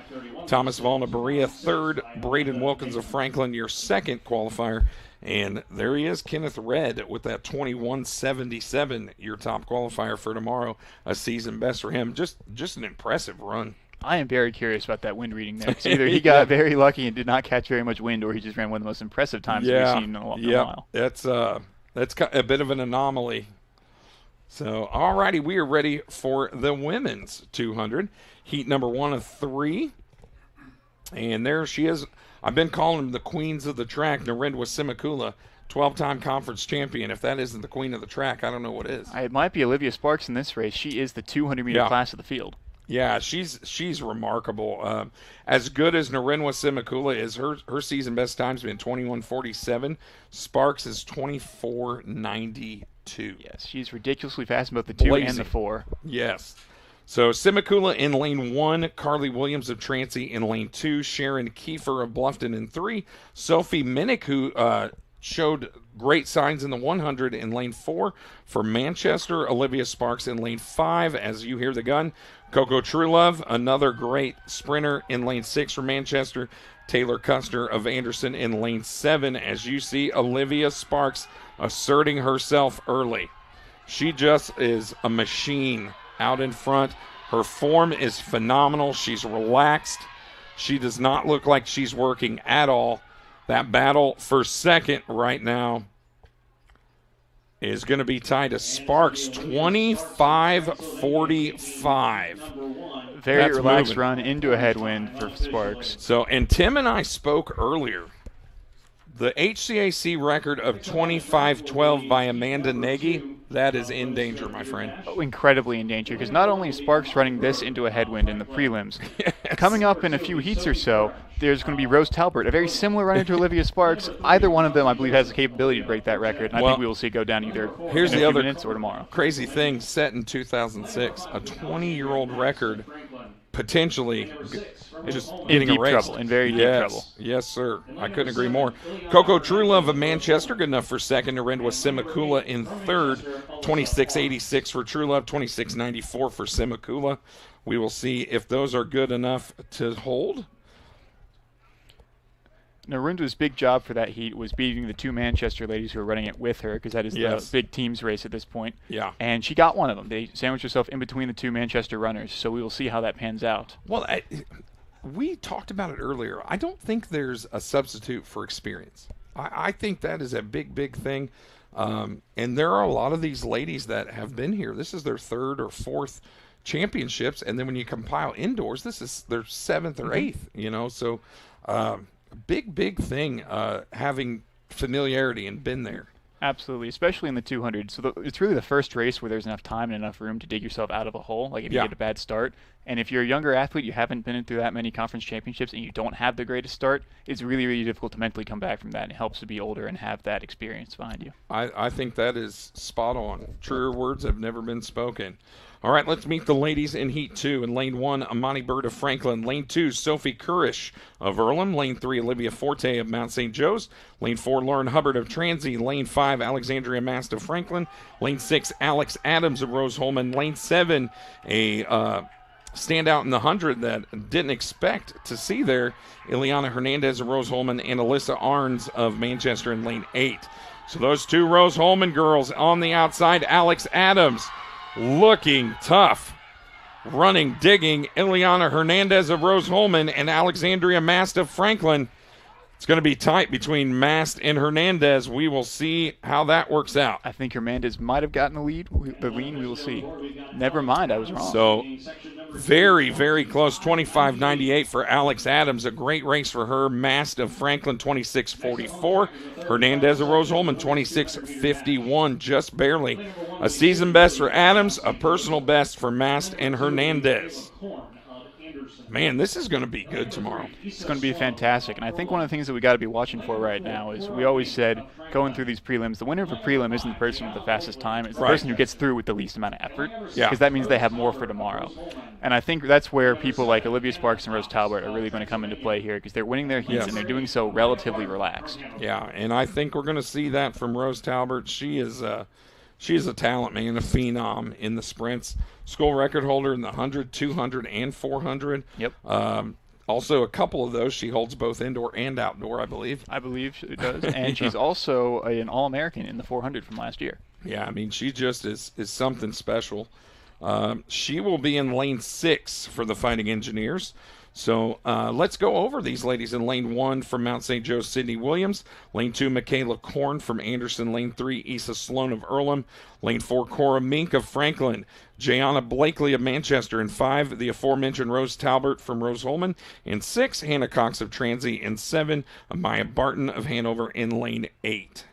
Thomas Vaughn of Berea 3rd. Braden Wilkins of Franklin, your 2nd qualifier. And there he is, Kenneth Red, with that 21.77, your top qualifier for tomorrow. A season best for him. Just an impressive run. I am very curious about that wind reading there. It's either he got very lucky and did not catch very much wind, or he just ran one of the most impressive times we've seen in a while. That's a bit of an anomaly. So, all righty, we are ready for the women's 200. Heat number 1 of 3. And there she is. I've been calling them the queens of the track. Narendra Simakula, 12-time conference champion. If that isn't the queen of the track, I don't know what is. It might be Olivia Sparks in this race. She is the 200-meter class of the field. Yeah, she's remarkable. As good as Narendra Simakula is, her season best time's been 21:47. Sparks is 24:92. Yes, she's ridiculously fast in both the 2 and the 4. Yes. So Simakula in lane 1, Carly Williams of Trancey in lane 2, Sharon Kiefer of Bluffton in 3, Sophie Minnick, who showed great signs in the 100 in lane 4 for Manchester, Olivia Sparks in lane 5, as you hear the gun, Coco Truelove, another great sprinter in lane 6 for Manchester, Taylor Custer of Anderson in lane 7, as you see Olivia Sparks asserting herself early. She just is a machine out in front. Her form is phenomenal. She's relaxed. She does not look like she's working at all. That battle for second right now is going to be tied to Sparks, 25:45. Very relaxed run into a headwind for Sparks. So, and Tim and I spoke earlier. The HCAC record of 25:12 by Amanda Nagy, that is in danger, my friend. Oh, incredibly in danger, because not only is Sparks running this into a headwind in the prelims, coming up in a few heats or so, there's going to be Rose Talbert, a very similar runner to Olivia Sparks. Either one of them, I believe, has the capability to break that record, and I think we will see it go down either here's in a the few other minutes or tomorrow. Crazy thing set in 2006, a 20-year-old record potentially just getting erased. In very deep trouble. Yes, sir. I couldn't agree more. Coco Truelove of Manchester, good enough for second. Narendra Simakula in third. 26.86 for Truelove, 26.94 for Simakula. We will see if those are good enough to hold. Narendra's big job for that heat was beating the 2 Manchester ladies who were running it with her, because that is the big teams race at this point. Yeah. And she got one of them. They sandwiched herself in between the 2 Manchester runners, so we will see how that pans out. Well, we talked about it earlier. I don't think there's a substitute for experience. I think that is a big, big thing. And there are a lot of these ladies that have been here. This is their 3rd or 4th championships, and then when you compile indoors, this is their 7th or 8th, you know, so big thing having familiarity and been there. Absolutely, especially in the 200. So it's really the first race where there's enough time and enough room to dig yourself out of a hole, like if you get a bad start. And if you're a younger athlete, you haven't been through that many conference championships, and you don't have the greatest start, it's really, really difficult to mentally come back from that. And it helps to be older and have that experience behind you. I think that is spot on. Truer words have never been spoken. All right, let's meet the ladies in Heat 2. In Lane 1, Amani Bird of Franklin. Lane 2, Sophie Kurish of Earlham. Lane 3, Olivia Forte of Mount St. Joe's. Lane 4, Lauren Hubbard of Transy. Lane 5, Alexandria Mast of Franklin. Lane 6, Alex Adams of Rose-Hulman. Lane 7, a standout in the 100 that didn't expect to see there, Ileana Hernandez of Rose-Hulman and Alyssa Arns of Manchester in lane 8. So those two Rose-Hulman girls on the outside. Alex Adams looking tough. Running, digging, Ileana Hernandez of Rose-Hulman and Alexandria Mast of Franklin. It's going to be tight between Mast and Hernandez. We will see how that works out. I think Hernandez might have gotten the lead. We will see. Never mind, I was wrong. So very, very close. 25.98 for Alex Adams. A great race for her. Mast of Franklin, 26.44. Hernandez of Rose-Hulman, 26.51, just barely. A season best for Adams, a personal best for Mast and Hernandez. Man, this is going to be good tomorrow. It's going to be fantastic. And I think one of the things that we got to be watching for right now is we always said going through these prelims, the winner of a prelim isn't the person with the fastest time. It's the person who gets through with the least amount of effort. Yeah. Because that means they have more for tomorrow. And I think that's where people like Olivia Sparks and Rose Talbot are really going to come into play here because they're winning their heats and they're doing so relatively relaxed. Yeah, and I think we're going to see that from Rose Talbot. She is a talent, man, a phenom in the sprints. School record holder in the 100, 200, and 400. Yep. Also, a couple of those she holds both indoor and outdoor, I believe. I believe she does. And she's also an All-American in the 400 from last year. Yeah, I mean, she just is something special. She will be in lane 6 for the Fighting Engineers. So let's go over these ladies. In lane 1 from Mount St. Joe, Sydney Williams. Lane 2, Michaela Korn from Anderson. Lane 3, Issa Sloan of Earlham. Lane 4, Cora Mink of Franklin. Jayana Blakely of Manchester. In 5, the aforementioned Rose Talbot from Rose-Hulman. In 6, Hannah Cox of Transy. In 7, Amaya Barton of Hanover in lane 8.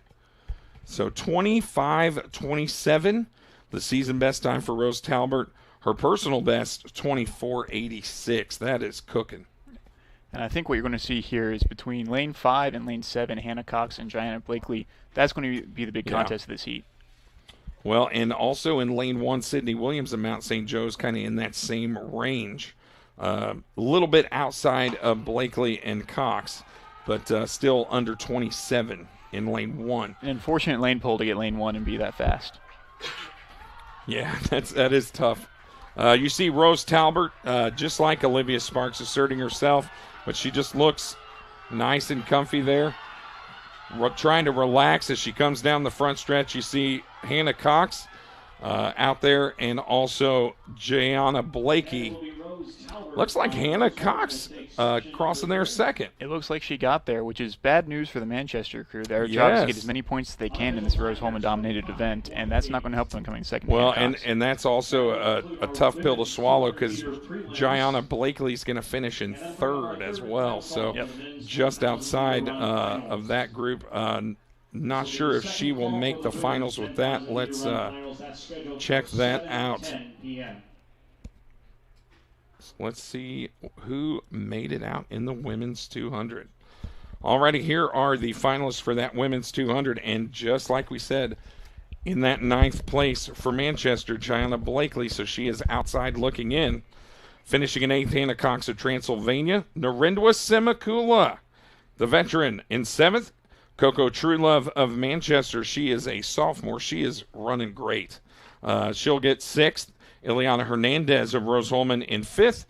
So 25-27, the season best time for Rose Talbot. Her personal best, 24.86. That is cooking. And I think what you're going to see here is between lane 5 and lane 7, Hannah Cox and Jayana Blakely. That's going to be the big contest of this heat. Well, and also in lane 1, Sydney Williams of Mount St. Joe's kind of in that same range. A little bit outside of Blakely and Cox, but still under 27 in lane 1. An unfortunate lane pull to get lane 1 and be that fast. Yeah, that is tough. You see Rose Talbot, just like Olivia Sparks, asserting herself, but she just looks nice and comfy there, trying to relax as she comes down the front stretch. You see Hannah Cox out there, and also Jayana Blakey. Looks like Hannah Cox crossing there second. It looks like she got there, which is bad news for the Manchester crew. Their job is to get as many points as they can in this Rose-Hulman-dominated event, and that's not going to help them coming second. Well, and that's also a tough pill to swallow because Jayana Blakely's going to finish in 3rd as well. So just outside of that group. Not sure if she will make the finals with that. Let's check that out. Let's see who made it out in the women's 200. Alrighty, here are the finalists for that women's 200. And just like we said, in that 9th place for Manchester, Jayana Blakely. So she is outside looking in. Finishing in 8th, Hannah Cox of Transylvania. Narendra Semakula, the veteran, in 7th. Coco Truelove of Manchester. She is a sophomore. She is running great. She'll get 6th. Ileana Hernandez of Rose-Hulman in 5th.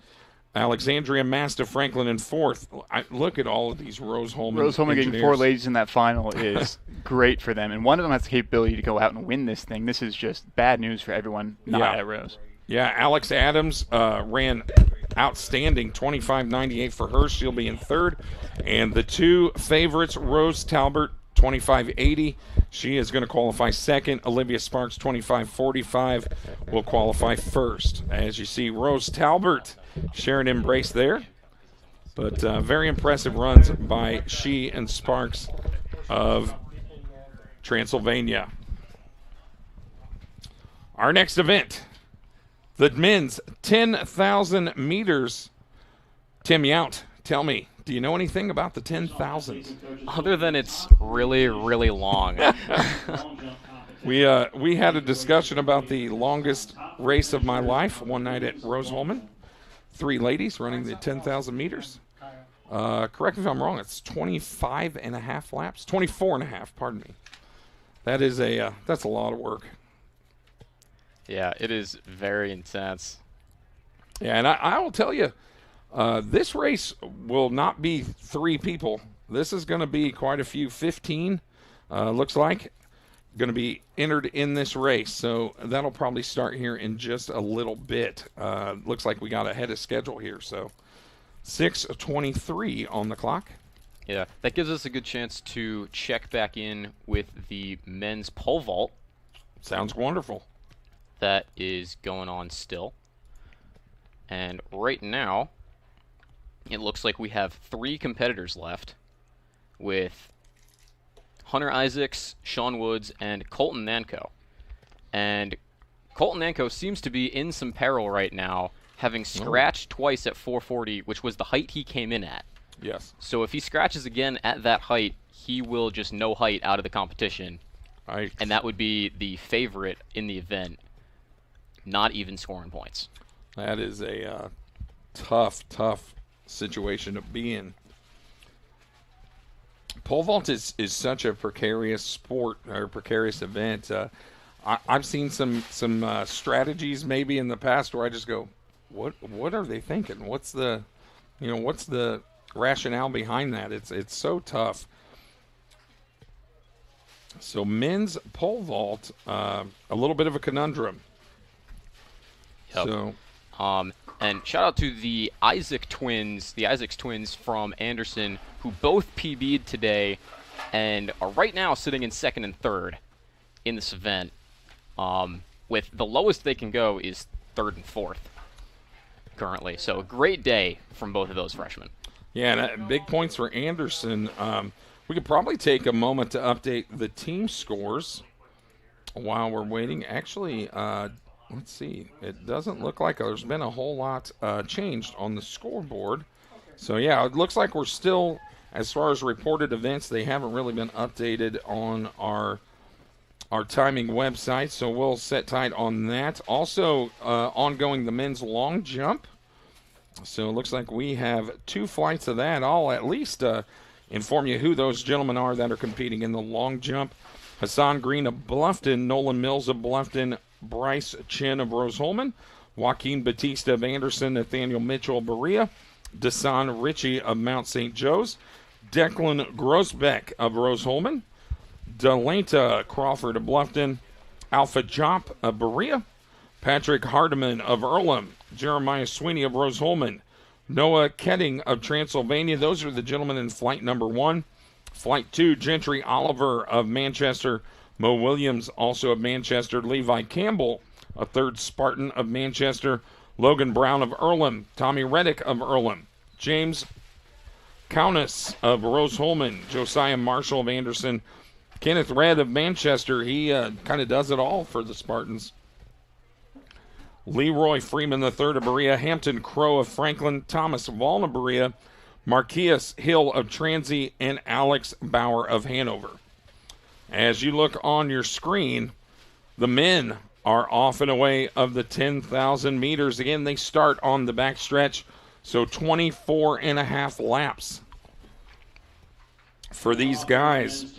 Alexandria Mast of Franklin in 4th. Look at all of these Rose-Hulman Rose-Hulman getting 4 ladies in that final is great for them. And one of them has the capability to go out and win this thing. This is just bad news for everyone not at Rose. Yeah, Alex Adams ran outstanding, 25.98 for her. She'll be in 3rd. And the 2 favorites, Rose Talbot, 25.80. She is going to qualify 2nd. Olivia Sparks, 25.45, will qualify 1st. As you see, Rose Talbot sharing embrace there. But very impressive runs by she and Sparks of Transylvania. Our next event, the men's 10,000 meters. Tim Yount, tell me, do you know anything about the 10,000? Other than it's really, really long. We had a discussion about the longest race of my life one night at Rose-Hulman. 3 ladies running the 10,000 meters. Correct me if I'm wrong. It's 25 and a half laps. 24 and a half, pardon me. That is that's a lot of work. Yeah, it is very intense. Yeah, and I will tell you, this race will not be 3 people. This is going to be quite a few, 15, looks like, going to be entered in this race. So that'll probably start here in just a little bit. Looks like we got ahead of schedule here. So 6:23 on the clock. Yeah, that gives us a good chance to check back in with the men's pole vault. Sounds wonderful. That is going on still. And right now, it looks like we have 3 competitors left with Hunter Isaacs, Sean Woods, and Colton Nanko. And Colton Nanko seems to be in some peril right now, having scratched twice at 440, which was the height he came in at. Yes. So if he scratches again at that height, he will just no height out of the competition. And that would be the favorite in the event, not even scoring points. That is a tough situation to be in. Pole vault is such a precarious sport, or precarious event. I've seen some strategies maybe in the past where I just go, what are they thinking? What's the rationale behind that? It's so tough. So men's pole vault, a little bit of a conundrum. Yep. So, and shout out to the Isaacs twins from Anderson, who both PB'd today and are right now sitting in 2nd and 3rd in this event. With the lowest they can go is 3rd and 4th currently. So a great day from both of those freshmen. Yeah, and big points for Anderson. We could probably take a moment to update the team scores while we're waiting. Actually, let's see. It doesn't look like there's been a whole lot changed on the scoreboard. So, yeah, it looks like we're still, as far as reported events, they haven't really been updated on our timing website. So we'll set tight on that. Also, ongoing the men's long jump. So it looks like we have 2 flights of that. I'll at least inform you who those gentlemen are that are competing in the long jump. Hassan Green of Bluffton, Nolan Mills of Bluffton, Bryce Chin of Rose-Hulman, Joaquin Batista of Anderson, Nathaniel Mitchell of Berea, Desan Ritchie of Mount St. Joe's, Declan Grossbeck of Rose-Hulman, Delanta Crawford of Bluffton, Alpha Jop of Berea, Patrick Hardiman of Earlham, Jeremiah Sweeney of Rose-Hulman, Noah Ketting of Transylvania. Those are the gentlemen in flight number 1. Flight 2, Gentry Oliver of Manchester, Mo Williams also of Manchester, Levi Campbell, a 3rd Spartan of Manchester, Logan Brown of Earlham, Tommy Reddick of Earlham, James Kaunis of Rose-Hulman, Josiah Marshall of Anderson, Kenneth Red of Manchester. He kind of does it all for the Spartans. Leroy Freeman III of Berea, Hampton Crow of Franklin, Thomas Vaughn of Berea, Marquise Hill of Transy, and Alex Bauer of Hanover. As you look on your screen, the men are off and away of the 10,000 meters. Again, they start on the backstretch, so 24 and a half laps for these guys.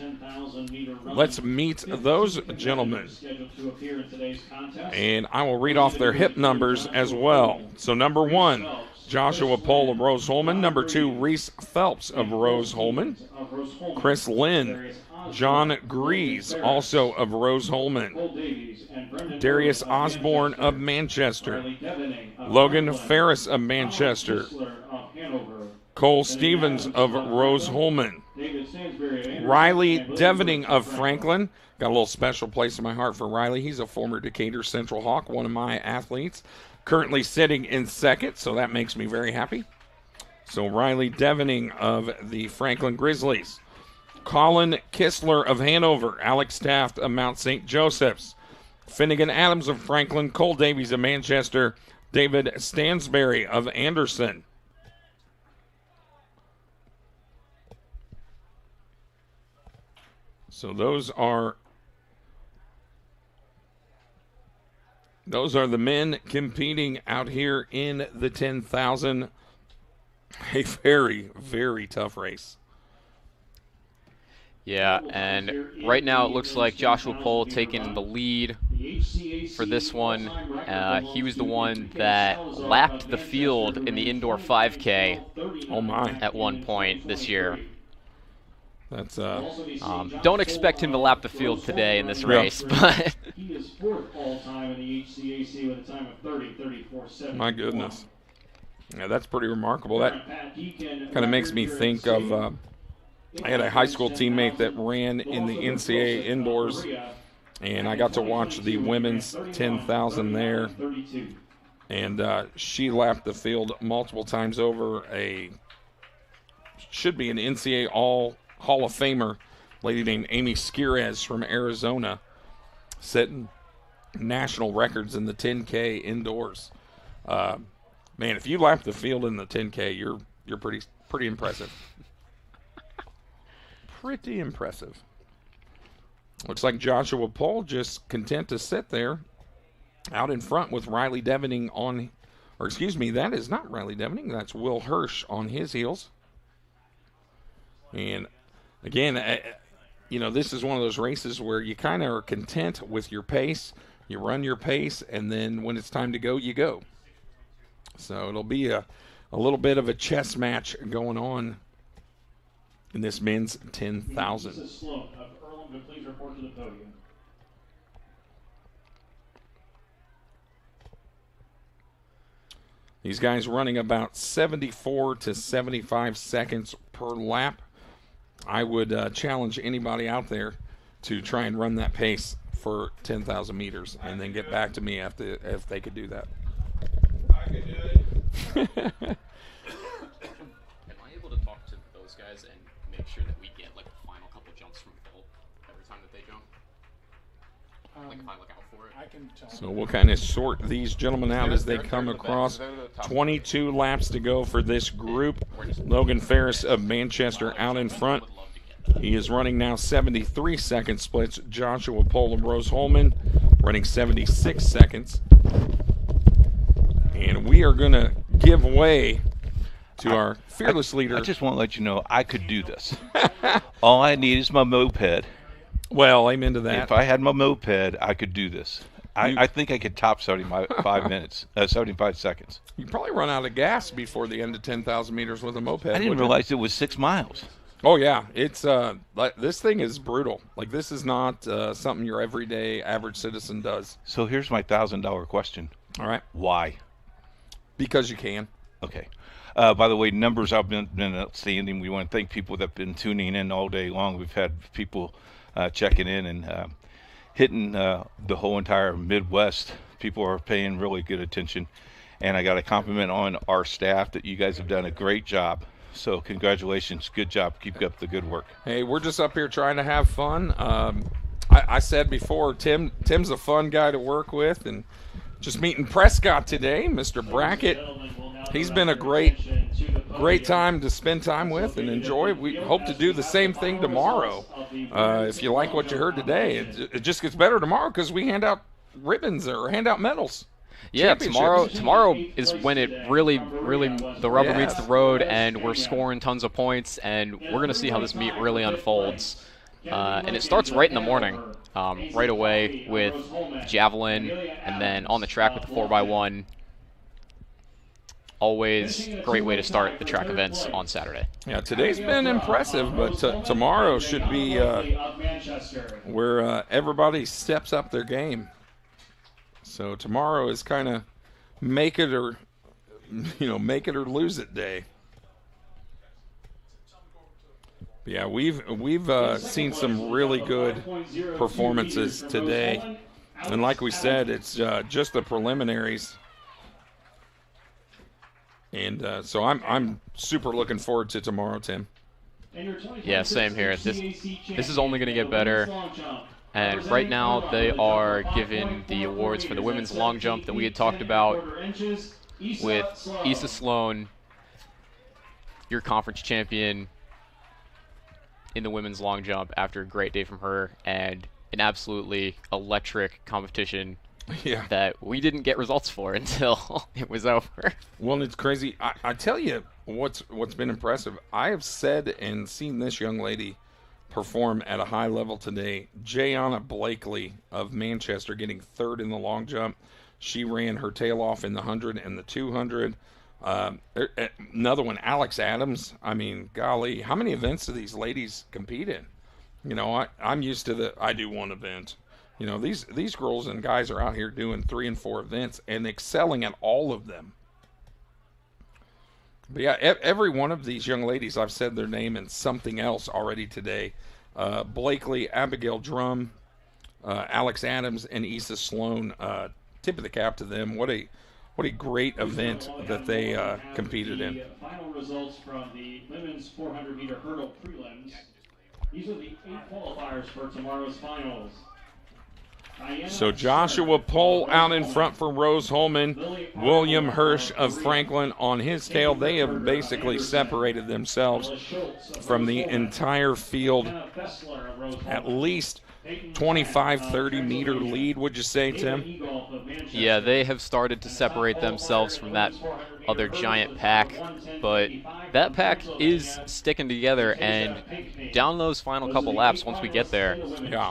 Let's meet those gentlemen. And I will read off their hip numbers as well. So number 1, Joshua Pohl of Rose-Hulman. Number 2, Reese Phelps of Rose-Hulman. Chris Lynn. John Grease, also of Rose-Hulman. Darius Osborne of Manchester. Logan Ferris of Manchester. Cole Stevens of Rose-Hulman. Riley Devening of Franklin. Got a little special place in my heart for Riley. He's a former Decatur Central Hawk, one of my athletes. Currently sitting in 2nd, so that makes me very happy. So Riley Devening of the Franklin Grizzlies. Colin Kistler of Hanover. Alex Taft of Mount St. Joseph's. Finnegan Adams of Franklin. Cole Davies of Manchester. David Stansberry of Anderson. So those are the men competing out here in the 10,000. A very, very tough race. Yeah, and right now it looks like Joshua Pohl taking the lead for this one. He was the one that lapped the field in the indoor 5K. Oh my! At one point this year. That's don't expect him to lap the field today in this race, but he is fourth all time in the HCAC with a time of 30:34.71. My goodness. Yeah, that's pretty remarkable. That kind of makes me think of I had a high school teammate that ran in the NCAA indoors, and I got to watch the women's 10,000 there. And she lapped the field multiple times over. Should be an NCAA Hall of Famer, lady named Amy Skirez from Arizona, setting national records in the 10K indoors. Man, if you lap the field in the 10K, you're pretty impressive. Pretty impressive. Looks like Joshua Pohl just content to sit there out in front with Riley Devening on, or excuse me, that is not Riley Devening, that's Will Hirsch on his heels. And again, this is one of those races where you kind of are content with your pace. You run your pace, and then when it's time to go, you go. So it'll be a little bit of a chess match going on in this men's 10,000. Please report to the podium. These guys running about 74 to 75 seconds per lap. I would challenge anybody out there to try and run that pace for 10,000 meters and then get back to me if they could do that. I could do it. Am I able to talk to those guys and make sure that we get like the final couple jumps from Phil every time that they jump? Like if I look out for it. I can tell. So we'll kind of sort these gentlemen out as they come across. 22 laps to go for this group. Logan Ferris of Manchester out in front. He is running now 73 second splits. Joshua Pohl of Rose Holman running 76 seconds. And we are going to give way to our fearless leader. I just want to let you know I could do this. All I need is my moped. Well, amen to that. If I had my moped, I could do this. I think I could top 75 minutes, 75 seconds. You probably run out of gas before the end of 10,000 meters with a moped. I didn't realize it was 6 miles. Oh yeah, it's like this thing is brutal. Like this is not something your everyday average citizen does. So here's my $1,000 question. All right. Why? Because you can. Okay. By the way, numbers have been outstanding. We want to thank people that have been tuning in all day long. We've had people checking in and hitting the whole entire Midwest. People are paying really good attention. And I got a compliment on our staff that you guys have done a great job. So congratulations. Good job. Keep up the good work. Hey, we're just up here trying to have fun. I said before, Tim's a fun guy to work with. And just meeting Prescott today, Mr. Brackett. He's been a great time to spend time with and enjoy. We hope to do the same thing tomorrow. If you like what you heard today, it just gets better tomorrow because we hand out ribbons or hand out medals. Yeah, tomorrow is when it really the rubber meets the road, and we're scoring tons of points, and we're going to see how this meet really unfolds. And it starts right in the morning, right away with javelin, and then on the track with the 4x1. Always a great way to start the track events on Saturday. Yeah, today's been impressive, but tomorrow should be where everybody steps up their game. So tomorrow is kind of make it or lose it day. Yeah, we've seen some really good performances today, and like we said, it's just the preliminaries. And so I'm super looking forward to tomorrow, Tim. Yeah, same here. This is only going to get better. And right now they are giving the awards for the women's long jump that we had talked about with Issa Sloan, your conference champion in the women's long jump after a great day from her and an absolutely electric competition. Yeah. That we didn't get results for until it was over. Well, it's crazy. I tell you what's been impressive. I have said and seen this young lady perform at a high level today. Jayana Blakely of Manchester getting third in the long jump. She ran her tail off in the 100 and the 200. Another one, Alex Adams. I mean, golly, how many events do these ladies compete in? You know, I'm used to I do one event. You know, these girls and guys are out here doing 3 and 4 events and excelling at all of them. But yeah, every one of these young ladies, I've said their name and something else already today. Blakely, Abigail Drum, Alex Adams, and Issa Sloan. Tip of the cap to them. What a great event that they competed in. Final results from the women's 400-meter hurdle prelims. These are the 8 qualifiers for tomorrow's finals. So Joshua Pohl out in front for Rose Holman. William Hirsch of Franklin on his tail. They have basically separated themselves from the entire field. At least 25, 30-meter lead, would you say, Tim? Yeah, they have started to separate themselves from that other giant pack, but that pack is sticking together, and down those final couple laps, once we get there, yeah,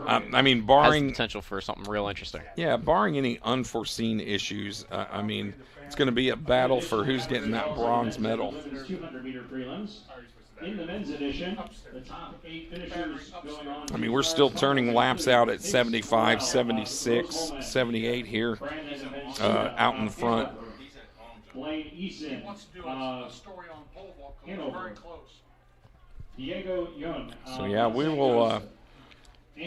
I mean, barring has potential for something real interesting. Yeah, barring any unforeseen issues, I mean, it's going to be a battle for who's getting that bronze medal. In the men's edition, the top 8 finishers going on. I mean, we're still turning laps out at 75, 76, 78 here out in front. Blaine Eason, Hanover. Diego Young. So, yeah, we will,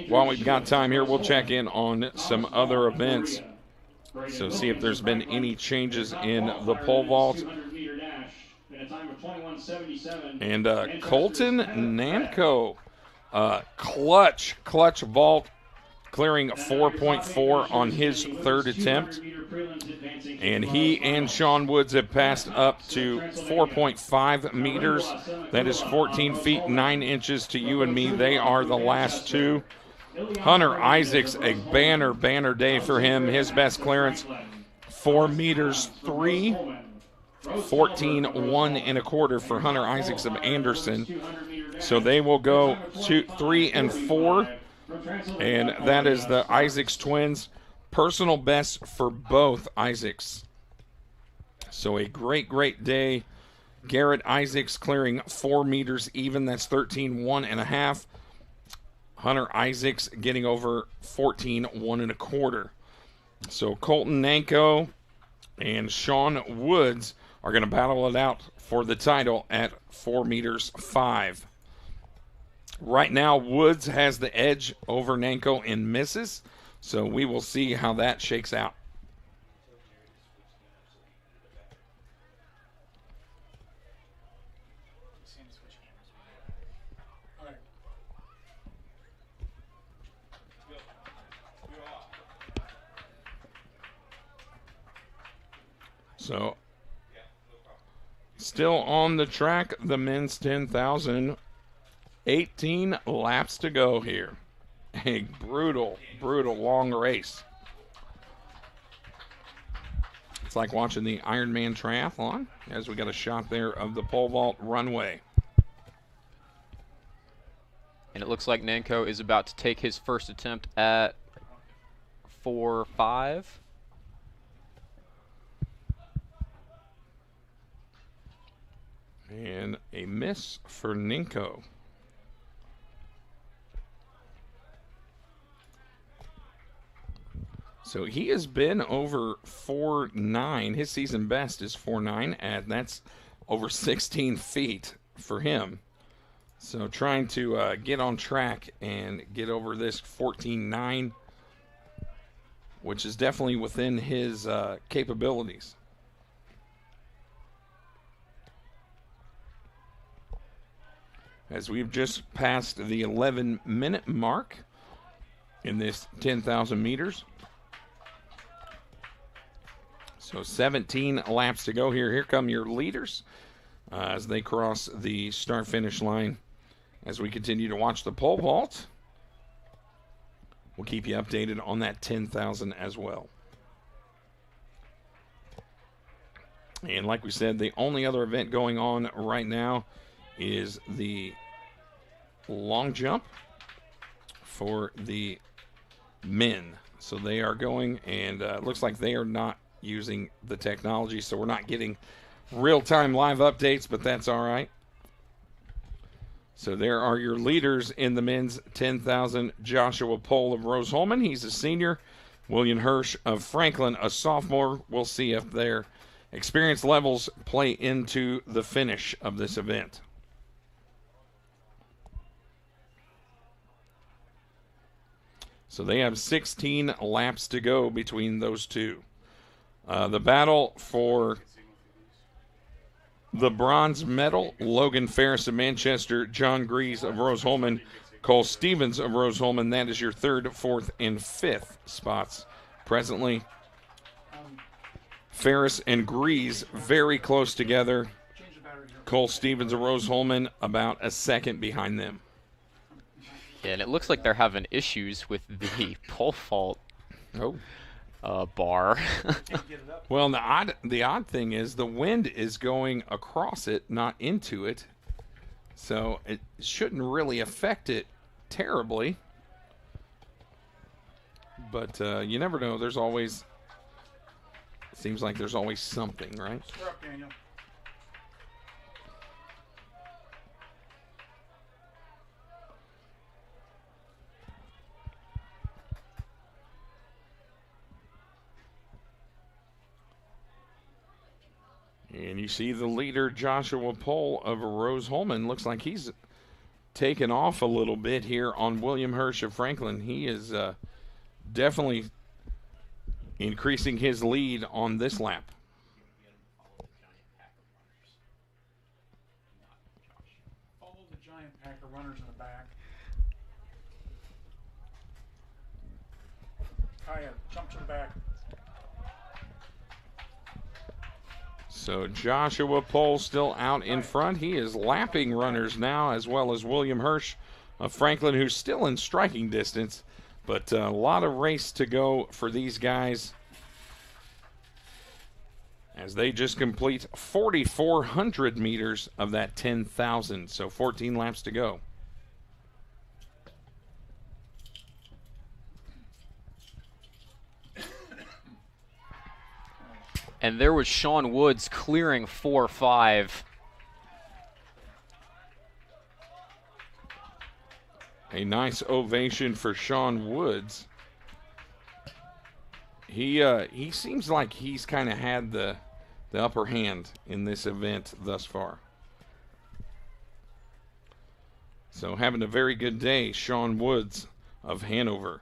while we've got time here, we'll check in on some other events. So, see if there's been any changes in the pole vault. And Colton Nanko, clutch vault, clearing 4.4 on his third attempt. And he and Sean Woods have passed up to 4.5 meters. That is 14 feet 9 inches to you and me. They are the last two. Hunter Isaacs, a banner day for him. His best clearance, 4 meters 3. 14-1 and a quarter for Hunter Isaacs of Anderson. So they will go 2, 3, and 4. And that is the Isaacs twins. Personal best for both Isaacs. So a great day. Garrett Isaacs clearing 4 meters even. That's 13-1 and a half. Hunter Isaacs getting over 14-1 and a quarter. So Colton Nanko and Sean Woods are going to battle it out for the title at 4 meters 5. Right now, Woods has the edge over Nanko in misses, so we will see how that shakes out. So, still on the track, the men's 10,000. 18 laps to go here. A brutal long race. It's like watching the Ironman triathlon as we got a shot there of the pole vault runway. And it looks like Nanko is about to take his first attempt at 4.5. And a miss for Ninko. So he has been over 4.9. His season best is 4.9, and that's over 16 feet for him. So trying to get on track and get over this 14.9, which is definitely within his capabilities. As we've just passed the 11-minute mark in this 10,000 meters. So 17 laps to go here. Here come your leaders as they cross the start-finish line. As we continue to watch the pole vault, we'll keep you updated on that 10,000 as well. And like we said, the only other event going on right now is the long jump for the men. So they are going, and looks like they are not using the technology, so we're not getting real-time live updates, but that's all right. So there are your leaders in the men's 10,000. Joshua Pohl of Rose-Hulman, he's a senior. William Hirsch of Franklin, a sophomore. We'll see if their experience levels play into the finish of this event. So they have 16 laps to go between those two. The battle for the bronze medal, Logan Ferris of Manchester, John Grease of Rose-Hulman, Cole Stevens of Rose-Hulman. That is your third, fourth, and fifth spots. Presently, Ferris and Grease very close together. Cole Stevens of Rose-Hulman about a second behind them. Yeah, and it looks like they're having issues with the pole fault bar. Well, the odd thing is the wind is going across it, not into it. So it shouldn't really affect it terribly. But you never know. There's always, seems like there's always something, right? Square up, Daniel. And you see the leader, Joshua Pohl of Rose-Hulman. Looks like he's taken off a little bit here on William Hirsch of Franklin. He is definitely increasing his lead on this lap. Follow the giant pack of runners in the back. Kaya, jump to the back. So Joshua Pohl still out in front. He is lapping runners now, as well as William Hirsch of Franklin, who's still in striking distance. But a lot of race to go for these guys as they just complete 4,400 meters of that 10,000. So 14 laps to go. And there was Sean Woods clearing 4-5. A nice ovation for Sean Woods. He seems like he's kind of had the upper hand in this event thus far. So having a very good day, Sean Woods of Hanover.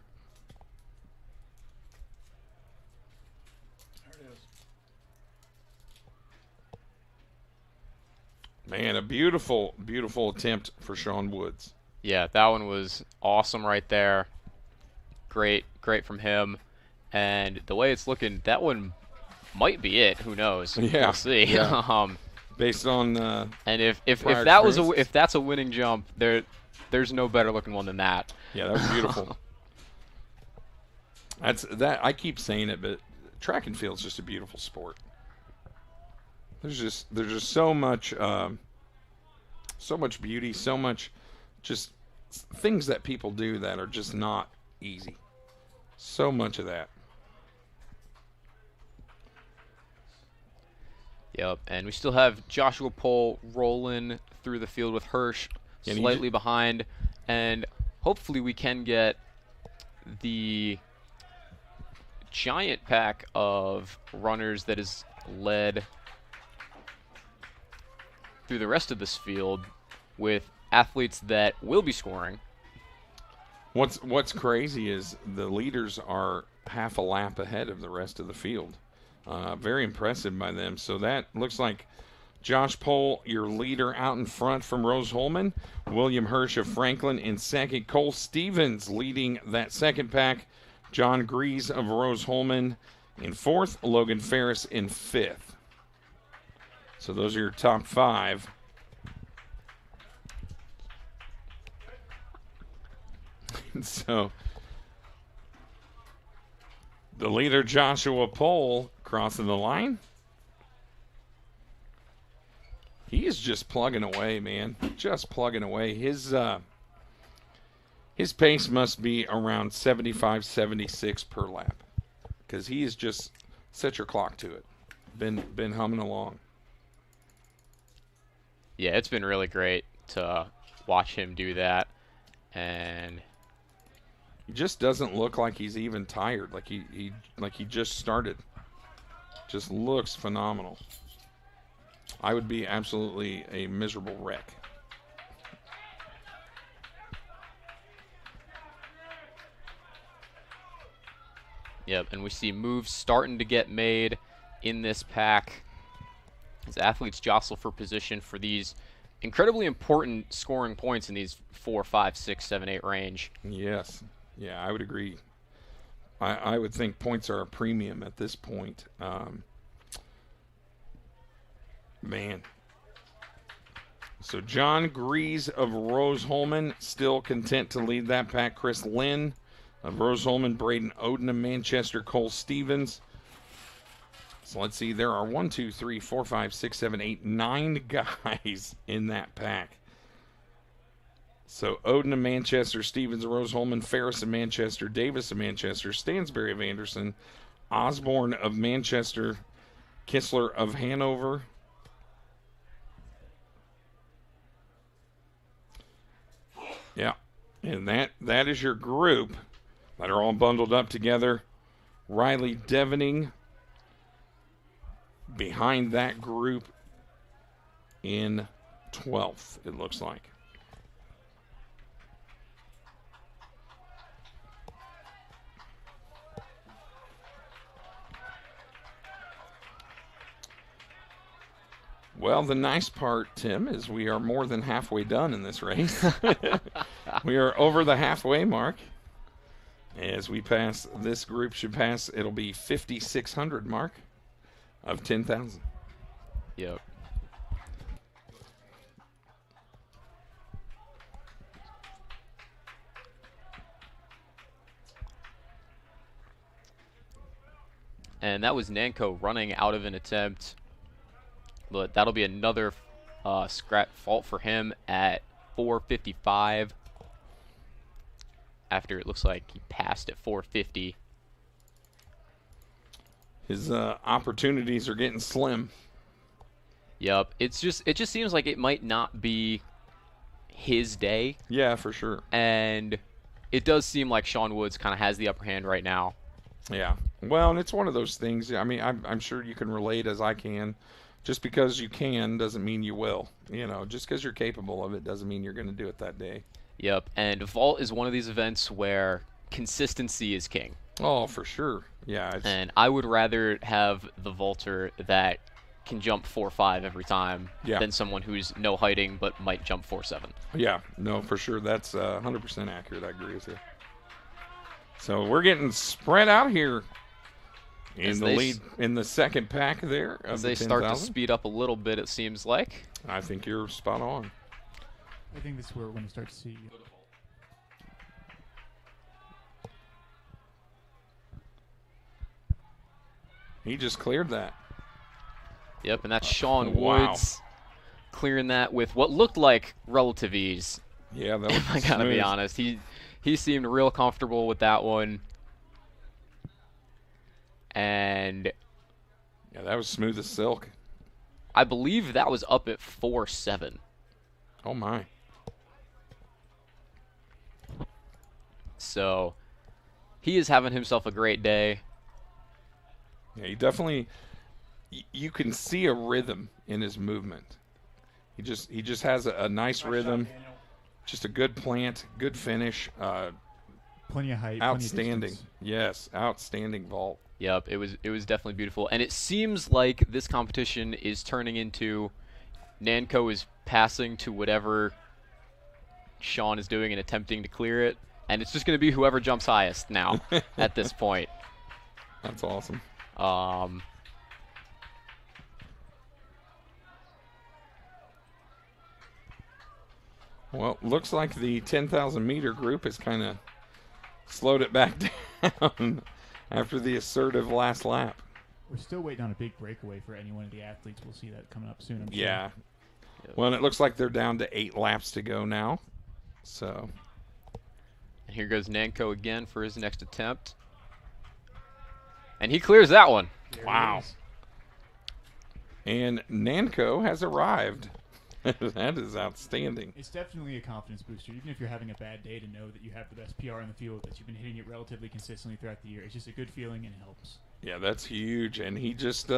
Man, a beautiful, beautiful attempt for Sean Woods. Yeah, that one was awesome right there. Great from him. And the way it's looking, that one might be it. Who knows? Yeah, we'll see. Yeah. Based on and if that's a winning jump, there's no better looking one than that. Yeah, that was beautiful. I keep saying it, but track and field is just a beautiful sport. There's just so much beauty, so much just things that people do that are just not easy. So much of that. Yep, and we still have Joshua Pohl rolling through the field with Hirsch slightly behind, and hopefully we can get the giant pack of runners that is led through the rest of this field with athletes that will be scoring. What's crazy is the leaders are half a lap ahead of the rest of the field. Very impressive by them. So that looks like Josh Pohl, your leader out in front from Rose-Hulman. William Hirsch of Franklin in second. Cole Stevens leading that second pack. John Grease of Rose-Hulman in fourth. Logan Ferris in fifth. So those are your top five. So the leader, Joshua Pohl, crossing the line. He is just plugging away, man. Just plugging away. His His pace must be around 75, 76 per lap, because he is just set your clock to it. Been humming along. Yeah, it's been really great to watch him do that, and he just doesn't look like he's even tired. Like he just started. Just looks phenomenal. I would be absolutely a miserable wreck. Yep, and we see moves starting to get made in this pack as athletes jostle for position for these incredibly important scoring points in these 4, 5, 6, 7, 8 range. Yes. Yeah, I would agree. I would think points are a premium at this point. Man. So John Grease of Rose-Hulman still content to lead that pack. Chris Lynn of Rose-Hulman, Braden Oden of Manchester, Cole Stevens. So let's see, there are 1, 2, 3, 4, 5, 6, 7, 8, 9 guys in that pack. So Oden of Manchester, Stevens of Rose-Hulman, Ferris of Manchester, Davis of Manchester, Stansberry of Anderson, Osborne of Manchester, Kistler of Hanover. Yeah, and that is your group that are all bundled up together. Riley Devening behind that group in 12th, it looks like. Well, the nice part, Tim, is we are more than halfway done in this race. We are over the halfway mark. As we pass, this group should pass, it'll be 5,600 mark of 10,000. Yep. And that was Nanko running out of an attempt. But that'll be another scrap fault for him at 4:55. After it looks like he passed at 4:50. His opportunities are getting slim. Yep, it just seems like it might not be his day. Yeah, for sure. And it does seem like Sean Woods kind of has the upper hand right now. Yeah. Well, and it's one of those things. I mean, I'm sure you can relate as I can. Just because you can doesn't mean you will. You know, just because you're capable of it doesn't mean you're going to do it that day. Yep, and vault is one of these events where consistency is king. Oh, for sure. Yeah. And I would rather have the vaulter that can jump 4.5 every time than someone who's no heighting but might jump 4.7. Yeah, no, for sure. That's 100% accurate. I agree with you. So we're getting spread out here in the lead in the second pack there. As they start to speed up a little bit, it seems like. I think you're spot on. I think this is where we're going to start to see. He just cleared that. Yep, and that's Sean Woods clearing that with what looked like relative ease. Yeah, that was I gotta be honest. He seemed real comfortable with that one. And yeah, that was smooth as silk. I believe that was up at 4.7. Oh my. So he is having himself a great day. Yeah, he definitely, you can see a rhythm in his movement. He just has a nice rhythm. Just a good plant, good finish. Plenty of height. Outstanding. Yes, outstanding vault. Yep, it was definitely beautiful. And it seems like this competition is turning into Nanko is passing to whatever Sean is doing and attempting to clear it. And it's just going to be whoever jumps highest now at this point. That's awesome. Well, looks like the 10,000 meter group has kind of slowed it back down after the assertive last lap. We're still waiting on a big breakaway for any one of the athletes. We'll see that coming up soon, I'm yeah. sure. Well, and it looks like they're down to 8 laps to go now. So here goes Nanko again for his next attempt. And he clears that one. Wow. And Nanko has arrived. That is outstanding. It's definitely a confidence booster. Even if you're having a bad day, to know that you have the best PR in the field, that you've been hitting it relatively consistently throughout the year. It's just a good feeling and it helps. Yeah, that's huge. And he just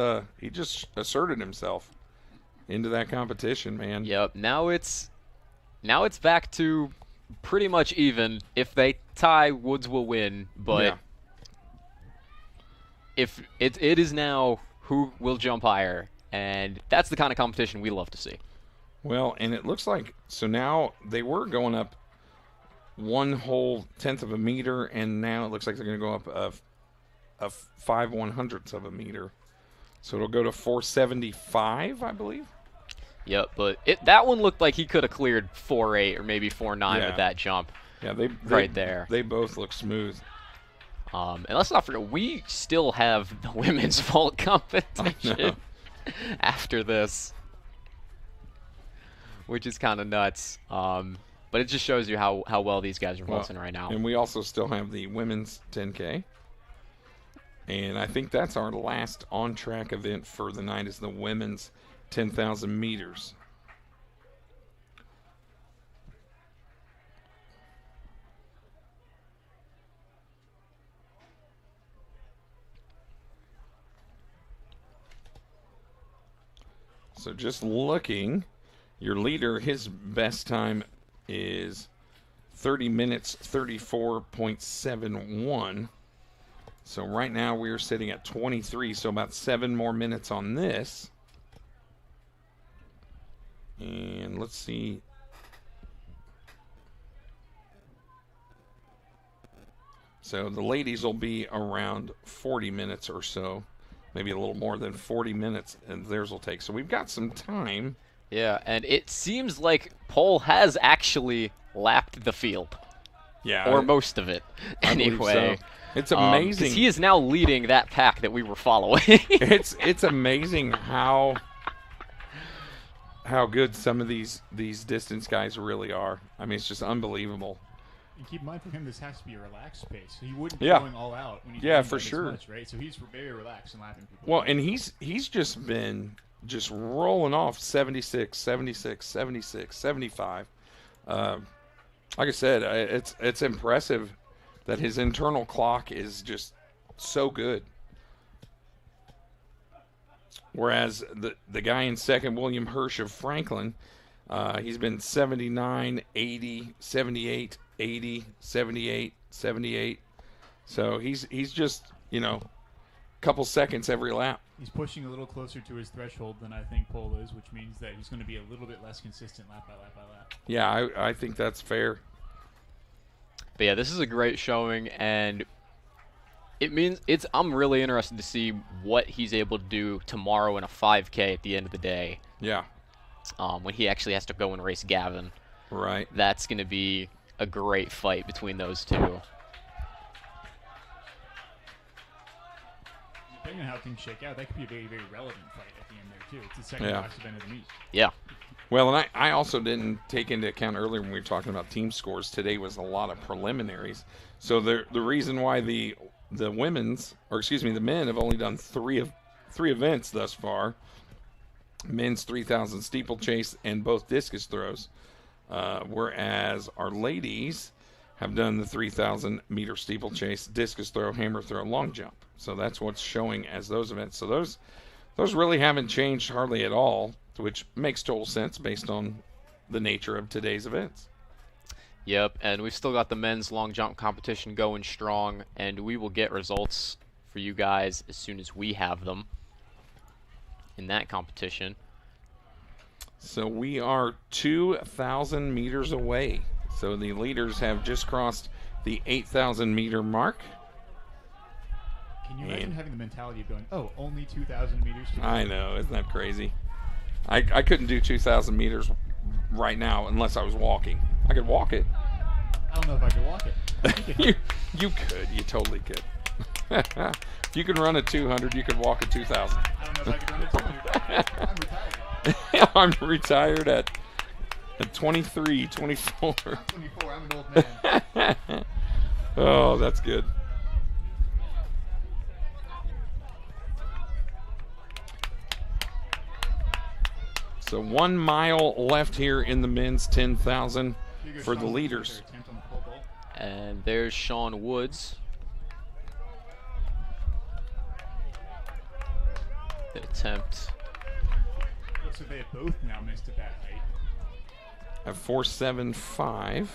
asserted himself into that competition, man. Yep. Now it's back to pretty much even. If they tie, Woods will win. But Yeah. if it is now who will jump higher, and that's the kind of competition we love to see. Well, and it looks like, so now they were going up 1/10 of a meter, and now it looks like they're going to go up a 5/100ths of a meter. So it'll go to 475, I believe. Yep, but that one looked like he could have cleared 4.8 or maybe 4.9 with that jump. Yeah, they right there. They both look smooth. And let's not forget, we still have the women's vault competition after this, which is kind of nuts. But it just shows you how well these guys are vaulting right now. And we also still have the women's 10K. And I think that's our last on-track event for the night, is the women's 10,000 meters. So just looking, your leader, his best time is 30 minutes, 34.71. So right now we are sitting at 23, so about 7 more minutes on this. And let's see. So the ladies will be around 40 minutes or so, maybe a little more than 40 minutes, and theirs will take. So we've got some time. Yeah, and it seems like Pole has actually lapped the field. Yeah. Or most of it, anyway. So. It's amazing. 'Cause he is now leading that pack that we were following. It's amazing how good some of these distance guys really are. I mean, it's just unbelievable. And keep in mind, for him, this has to be a relaxed pace. He wouldn't Yeah. be going all out when he's Yeah, doing for that sure. as much, right? So he's very relaxed and lapping people. Well, and he's just been just rolling off 76, 76, 76, 75. Like I said, it's impressive that his internal clock is just so good. Whereas the guy in second, William Hirsch of Franklin, he's been 79, 80, 78, 80, 78, 78. So he's just, a couple seconds every lap. He's pushing a little closer to his threshold than I think Pole is, which means that he's going to be a little bit less consistent lap by lap by lap. Yeah, I think that's fair. But yeah, this is a great showing, and it means I'm really interested to see what he's able to do tomorrow in a 5K at the end of the day. Yeah. When he actually has to go and race Gavin. Right. That's going to be a great fight between those two. Depending on how things shake out, that could be a very, very relevant fight at the end there, too. It's the second last event of the meet. Yeah. Well, and I also didn't take into account earlier when we were talking about team scores. Today was a lot of preliminaries. So the reason why the men have only done three events thus far. Men's 3,000 steeplechase and both discus throws. Whereas our ladies have done the 3,000 meter steeplechase, discus throw, hammer throw, long jump. So that's what's showing as those events. So those really haven't changed hardly at all, which makes total sense based on the nature of today's events. Yep, and we've still got the men's long jump competition going strong, and we will get results for you guys as soon as we have them in that competition. So we are 2,000 meters away. So the leaders have just crossed the 8,000 meter mark. Can you imagine having the mentality of going, only 2,000 meters to go? I know, isn't that crazy? I couldn't do 2,000 meters right now unless I was walking. I could walk it. I don't know if I could walk it. You could. You totally could. If you can run a 200, you could walk a 2,000. I don't know if I could run a 200. I'm retired. I'm retired at 23, 24. I'm 24. I'm an old man. that's good. So 1 mile left here in the men's 10,000 for the leaders. And there's Sean Woods. The attempt. So they have both now missed at that height. At 4.75.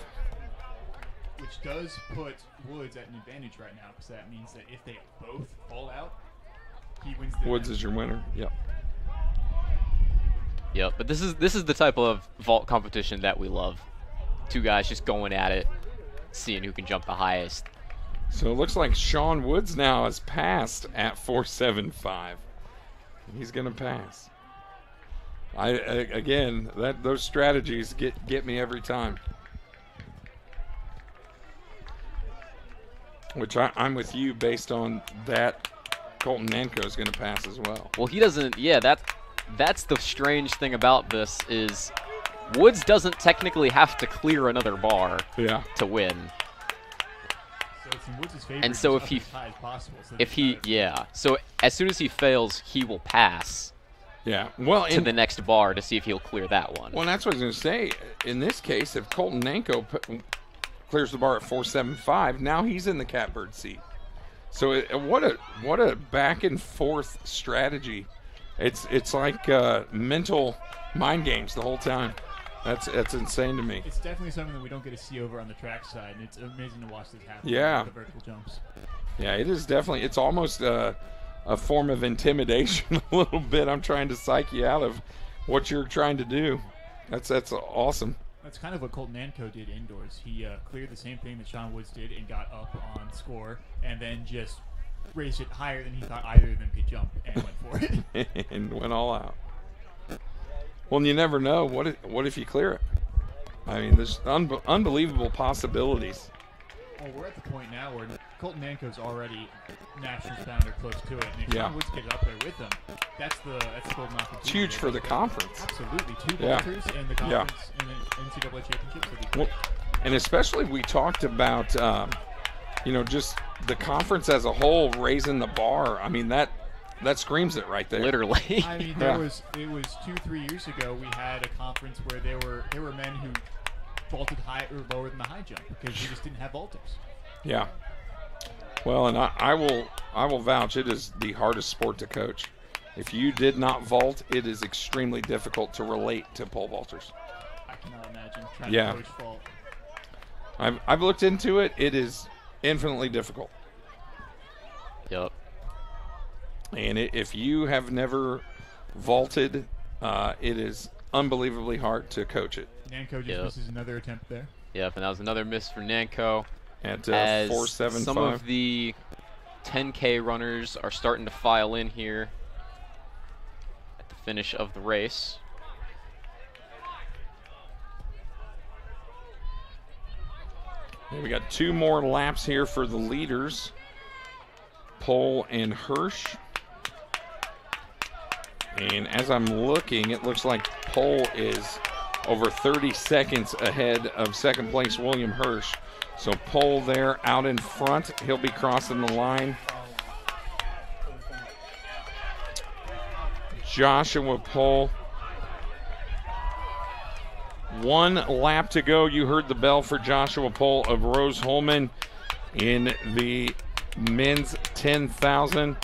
Which does put Woods at an advantage right now, because that means that if they both fall out, he wins the Woods is your winner. Yep. Yep, but this is the type of vault competition that we love. Two guys just going at it, seeing who can jump the highest. So it looks like Sean Woods now has passed at 4.75. He's going to pass. Again, those strategies get me every time. Which I'm with you based on that. Colton Nanko is going to pass as well. Well, he doesn't. Yeah, that's the strange thing about this is Woods doesn't technically have to clear another bar to win. So it's in Woods' favor. And so so as soon as he fails, he will pass. Yeah, well, to the next bar to see if he'll clear that one. Well, that's what I was going to say. In this case, if Colton Nanko clears the bar at 4.75, now he's in the catbird seat. So what a back and forth strategy. It's like mental mind games the whole time. That's insane to me. It's definitely something that we don't get to see over on the track side, and it's amazing to watch this happen. Yeah. The vertical jumps. Yeah, it is definitely. It's almost a form of intimidation a little bit. I'm trying to psych you out of what you're trying to do. That's awesome. That's kind of what Colton Nanko did indoors. He cleared the same thing that Sean Woods did and got up on score, and then just raised it higher than he thought either of them could jump, and went for it. And went all out. Well, you never know. What if you clear it? I mean, there's unbelievable possibilities. Well, we're at the point now where Colton Nanko's already nationals bound or close to it, and if Sean Woods gets up there with them, that's the golden opportunity. It's huge for the conference. Absolutely, 2 vaulters in the conference in the NCAA championship. Well, and especially we talked about, just the conference as a whole raising the bar. I mean that screams it right there. Literally. I mean, it was 2-3 years ago we had a conference where there were men who vaulted high or lower than the high jump because we just didn't have vaulters. Yeah. Well, and I will vouch it is the hardest sport to coach. If you did not vault, it is extremely difficult to relate to pole vaulters. I cannot imagine trying to coach vault. I've looked into it. It is infinitely difficult. Yep. And if you have never vaulted, it is unbelievably hard to coach it. Nanko just misses another attempt there. Yep, and that was another miss for Nanko. At 4.75. Some of the 10K runners are starting to file in here at the finish of the race. Okay, we got 2 more laps here for the leaders, Pohl and Hirsch. And as I'm looking, it looks like Pohl is over 30 seconds ahead of second place William Hirsch. So Pohl there out in front. He'll be crossing the line. Joshua Pohl. 1 lap to go. You heard the bell for Joshua Pohl of Rose-Hulman in the men's 10,000.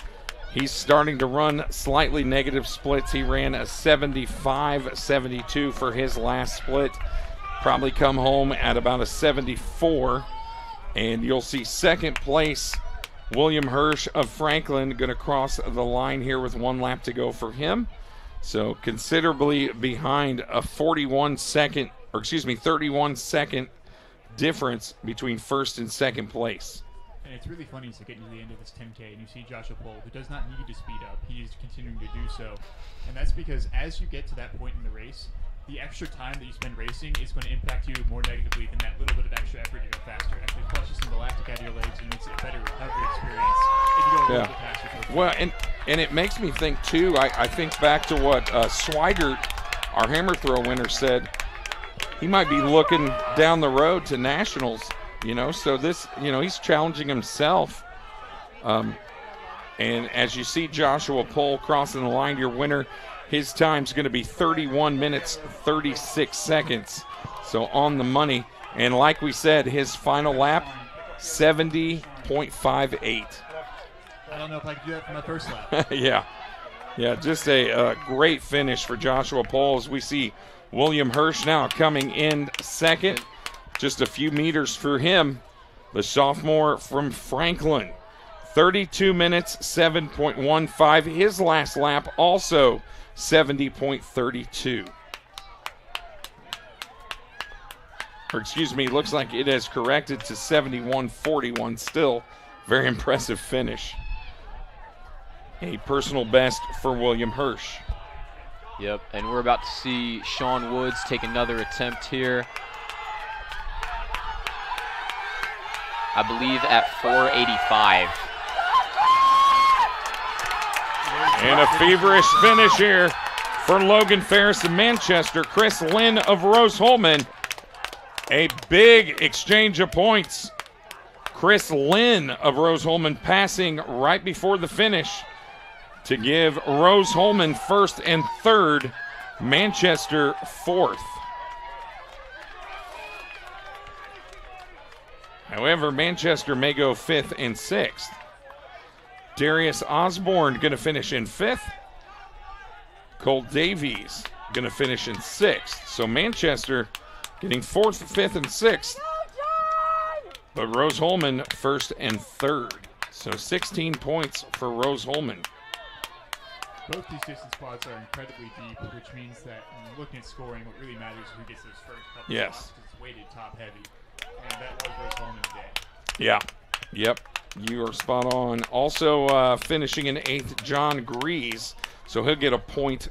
He's starting to run slightly negative splits. He ran a 75-72 for his last split. Probably come home at about a 74. And you'll see second place William Hirsch of Franklin going to cross the line here with 1 lap to go for him. So considerably behind, a 31 second difference between first and second place. And it's really funny to get to the end of this 10K and you see Joshua Pohl, who does not need to speed up. He is continuing to do so. And that's because as you get to that point in the race, the extra time that you spend racing is going to impact you more negatively than that little bit of extra effort to go faster. It actually flushes some of the lactic out of your legs and makes it a better recovery experience if you go a little bit faster. Well, and it makes me think, too, I think back to what Swigert, our hammer throw winner, said. He might be looking down the road to nationals So this, he's challenging himself. And as you see Joshua Pohl crossing the line, your winner, his time's going to be 31 minutes, 36 seconds. So on the money. And like we said, his final lap, 70.58. I don't know if I can do that for my first lap. Yeah, just a great finish for Joshua Pohl. As we see William Hirsch now coming in second. Just a few meters for him, the sophomore from Franklin. 32 minutes, 7.15. His last lap also 70.32. Or excuse me, looks like it has corrected to 71.41. Still very impressive finish. A personal best for William Hirsch. Yep, and we're about to see Sean Woods take another attempt here. I believe at 4:85. And a feverish finish here for Logan Ferris of Manchester. Chris Lynn of Rose-Hulman. A big exchange of points. Chris Lynn of Rose-Hulman passing right before the finish to give Rose-Hulman first and third, Manchester fourth. However, Manchester may go fifth and sixth. Darius Osborne going to finish in fifth. Cole Davies going to finish in sixth. So Manchester getting fourth, fifth, and sixth. But Rose-Hulman first and third. So 16 points for Rose-Hulman. Both these distance spots are incredibly deep, which means that when looking at scoring, what really matters is who gets those first couple spots. It's weighted top heavy. And that was Rose-Hulman today. Yeah. Yep. You are spot on. Also finishing in eighth, John Grease. So he'll get a point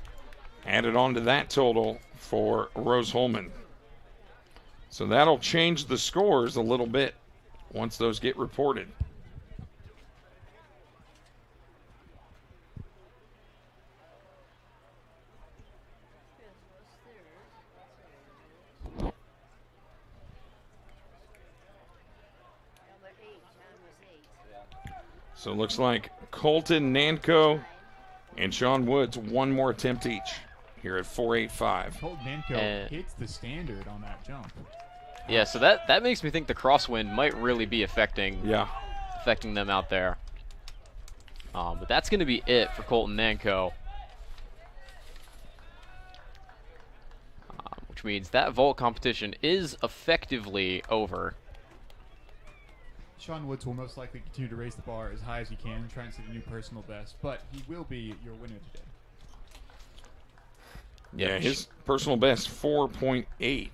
added on to that total for Rose-Hulman. So that'll change the scores a little bit once those get reported. So it looks like Colton Nanko and Sean Woods, one more attempt each here at 4.85. Colton Nanko hits the standard on that jump. Yeah, so that makes me think the crosswind might really be affecting them out there. But that's going to be it for Colton Nanko. Which means that vault competition is effectively over. Sean Woods will most likely continue to raise the bar as high as he can, try and set a new personal best, but he will be your winner today. Yeah, his personal best 4.8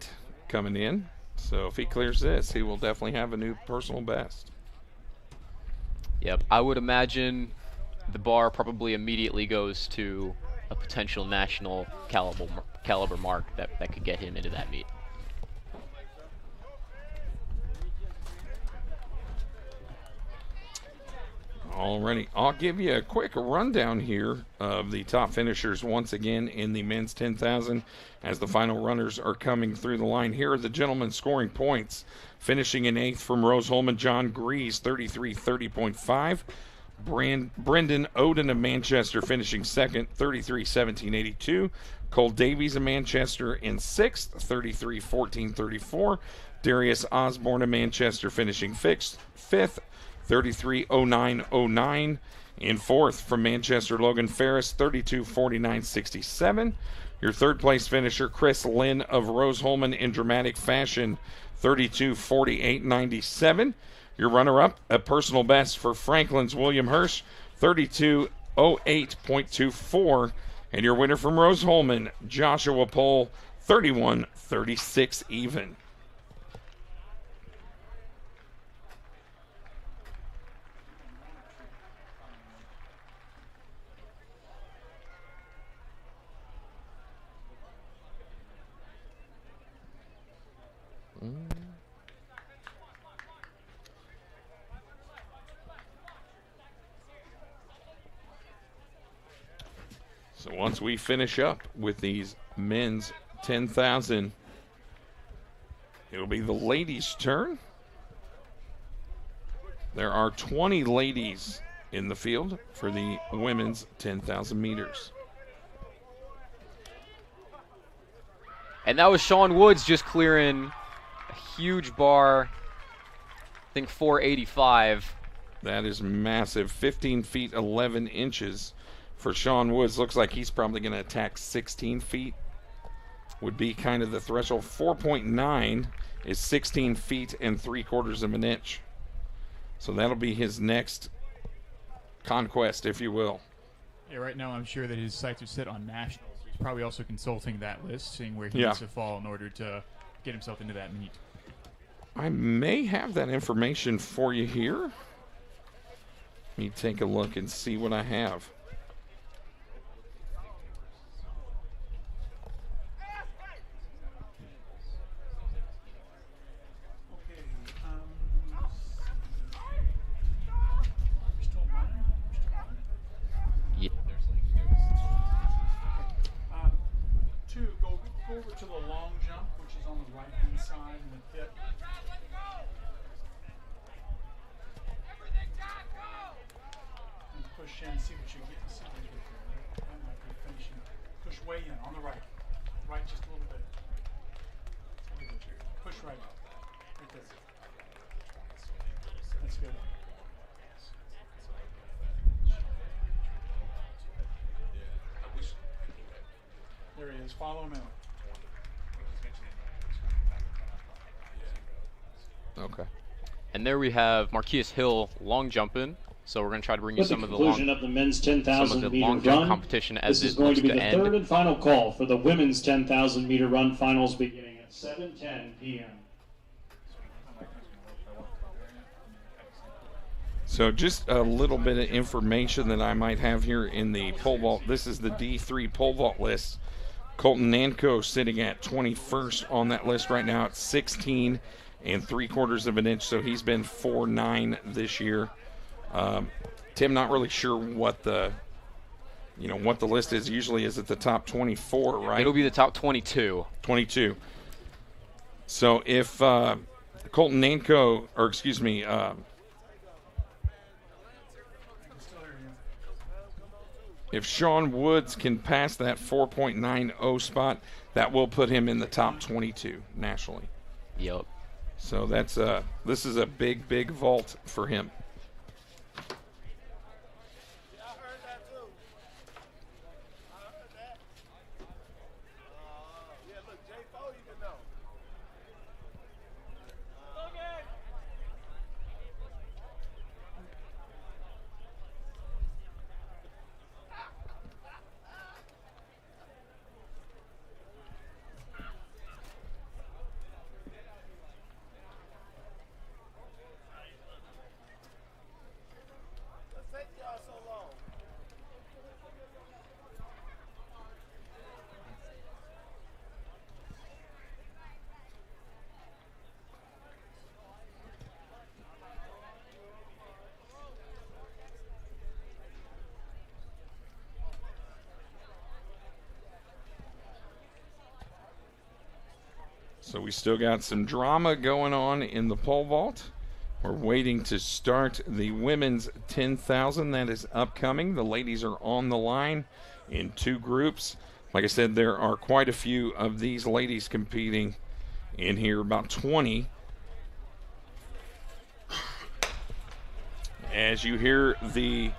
coming in. So if he clears this, he will definitely have a new personal best. Yep, I would imagine the bar probably immediately goes to a potential national caliber mark that could get him into that meet. Alrighty, I'll give you a quick rundown here of the top finishers once again in the men's 10,000 as the final runners are coming through the line. Here are the gentlemen scoring points. Finishing in eighth from Rose-Hulman, John Grease, 33.30.5. Brendan Oden of Manchester finishing second, 33.17.82. Cole Davies of Manchester in sixth, 33.14.34. Darius Osborne of Manchester finishing fifth, 33.09.09. In fourth from Manchester, Logan Ferris, 32.49.67. Your third place finisher, Chris Lynn of Rose-Hulman in dramatic fashion, 32.48.97. Your runner-up, a personal best for Franklin's William Hirsch, 32.08.24. And your winner from Rose-Hulman, Joshua Pohl, 31.36 even. So once we finish up with these men's 10,000, it'll be the ladies' turn. There are 20 ladies in the field for the women's 10,000 meters. And that was Sean Woods just clearing a huge bar, I think 485. That is massive. 15 feet 11 inches for Sean Woods. Looks like he's probably going to attack 16 feet. Would be kind of the threshold. 4.9 is 16 feet and 3/4 of an inch. So that'll be his next conquest, if you will. Yeah, right now I'm sure that his sights are set on nationals. He's probably also consulting that list, seeing where he needs to fall in order to get himself into that meet. I may have that information for you here. Let me take a look and see what I have. Go over to the long jump, which is on the right-hand side in the pit. And push in, see what you get. See what you get there. That might be finishing. Push way in on the right. Right just a little bit. Push right up. Right there. That's good. There he is. Follow him in. Okay. And there we have Marquise Hill long jumping. So we're going to try to bring you With some the of the conclusion of the men's 10,000 meter long jump run, competition as this is it going looks to be the end. third and final call for the women's 10,000 meter run finals beginning at 7:10 p.m. So just a little bit of information that I might have here in the pole vault. This is the D3 pole vault list. Colton Nanko sitting at 21st on that list right now at 16 3/4 of an inch. So he's been 4.9 this year. Tim, not really sure what the list is. Usually is at the top 24, right? It'll be the top 22. 22. So if Colton Nanko, or excuse me, if Sean Woods can pass that 4.90 spot, that will put him in the top 22 nationally. Yep. So that's this is a big vault for him. So we still got some drama going on in the pole vault. We're waiting to start the women's 10,000. That is upcoming. The ladies are on the line in two groups. Like I said, there are quite a few of these ladies competing in here, about 20. As you hear the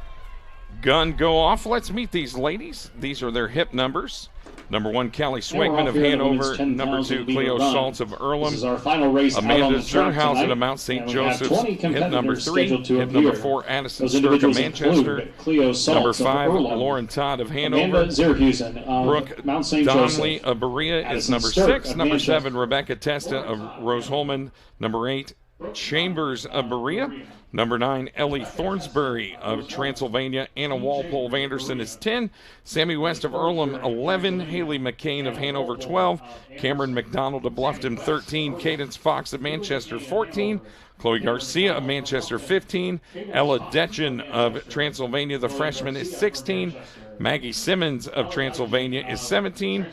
gun go off, let's meet these ladies. These are their hip numbers. Number 1, Callie Swigman of Hanover. Number 2, Cleo Schultz of Earlham. This is our final race Amanda out on the track Zerhausen tonight, of Mount St. and we have Joseph's. 20 Hip number 3. scheduled to Hip number appear. 4, Addison Those Stirk of individuals Manchester. include Cleo Schultz Number of 5, Earlham, Lauren Todd of Amanda Hanover. Zerhusen of Brooke Mount St. Donnelly Joseph. of Berea is Addison number Stirk 6. of Number Manchester. 7, Rebecca Testa of Rose-Hulman. Number 8, Chambers of Berea. Number 9, Ellie Thornsbury of Transylvania. Anna Walpole of Anderson is 10. Sammy West of Earlham, 11. Haley McCain of Hanover, 12. Cameron McDonald of Bluffton, 13. Cadence Fox of Manchester, 14. Chloe Garcia of Manchester, 15. Ella Detchen of Transylvania, the freshman, is 16. Maggie Simmons of Transylvania is 17.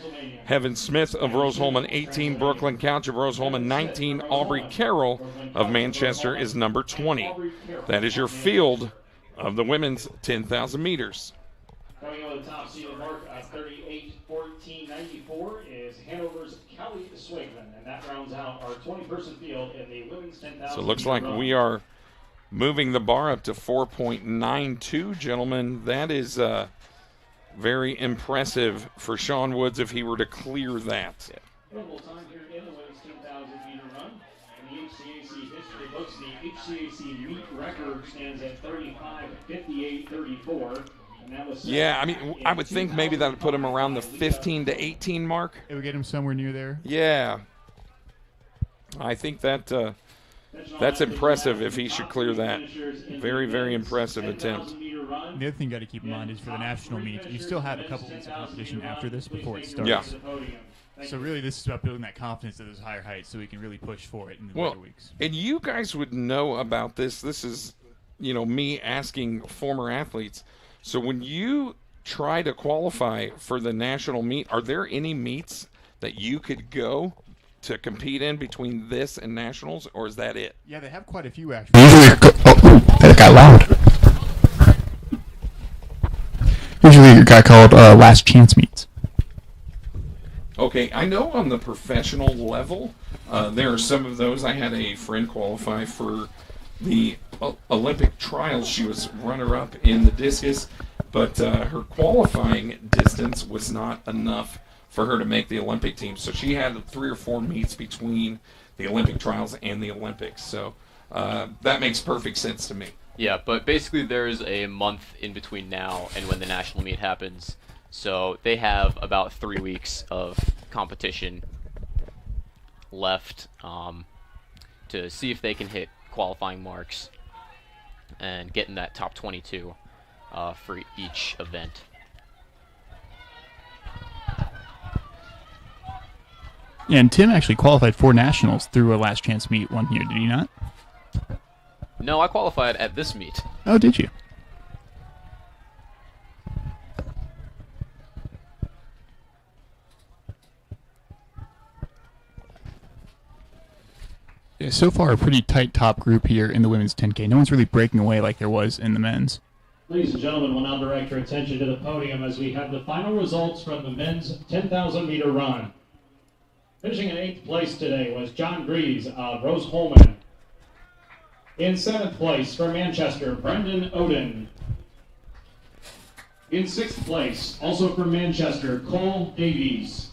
Heaven Smith of Roseholman, 18. Brooklyn Couch of Roseholman, 19. Aubrey Carroll of Manchester is number 20. That is your field of the women's 10,000 meters. Coming over the top seeded mark of 38-14-94 is Hanover's Kelly Swigman, and that rounds out our 20-person field in the women's 10,000. So it looks like we are moving the bar up to 4.92, gentlemen. That is very impressive for Sean Woods if he were to clear that. Available time here in the women's 10,000 meter run. In the HCAC history books, the HCAC meet record stands at 35:58:34. Yeah, I mean, I would think maybe that would put him around the 15 to 18 mark. It would get him somewhere near there. Yeah. I think that that's impressive if he should clear that. Very, very impressive attempt. The other thing you got to keep in mind is for the national meet, you still have a couple weeks of competition after this before it starts. Yeah. So really this is about building that confidence at those higher heights so we can really push for it in the later weeks. And you guys would know about this. This is, me asking former athletes. So when you try to qualify for the national meet, are there any meets that you could go to compete in between this and nationals, or is that it? Yeah, they have quite a few actually. That got loud. Usually a guy called Last Chance meets. Okay, I know on the professional level, there are some of those. I had a friend qualify for the Olympic trials. She was runner-up in the discus, but her qualifying distance was not enough for her to make the Olympic team. So she had 3 or 4 meets between the Olympic trials and the Olympics. So that makes perfect sense to me. Yeah, but basically there's a month in between now and when the national meet happens. So they have about 3 weeks of competition left to see if they can hit qualifying marks and get in that top 22 for each event. Yeah, and Tim actually qualified for nationals through a Last Chance meet one year, did he not? No, I qualified at this meet. Oh, did you? Yeah, so far a pretty tight top group here in the women's 10K. No one's really breaking away like there was in the men's. Ladies and gentlemen, we'll now direct your attention to the podium as we have the final results from the men's 10,000 meter run. Finishing in 8th place today was John Greaves of Rose-Hulman. In 7th place from Manchester, Brendan Oden. In 6th place, also from Manchester, Cole Davies.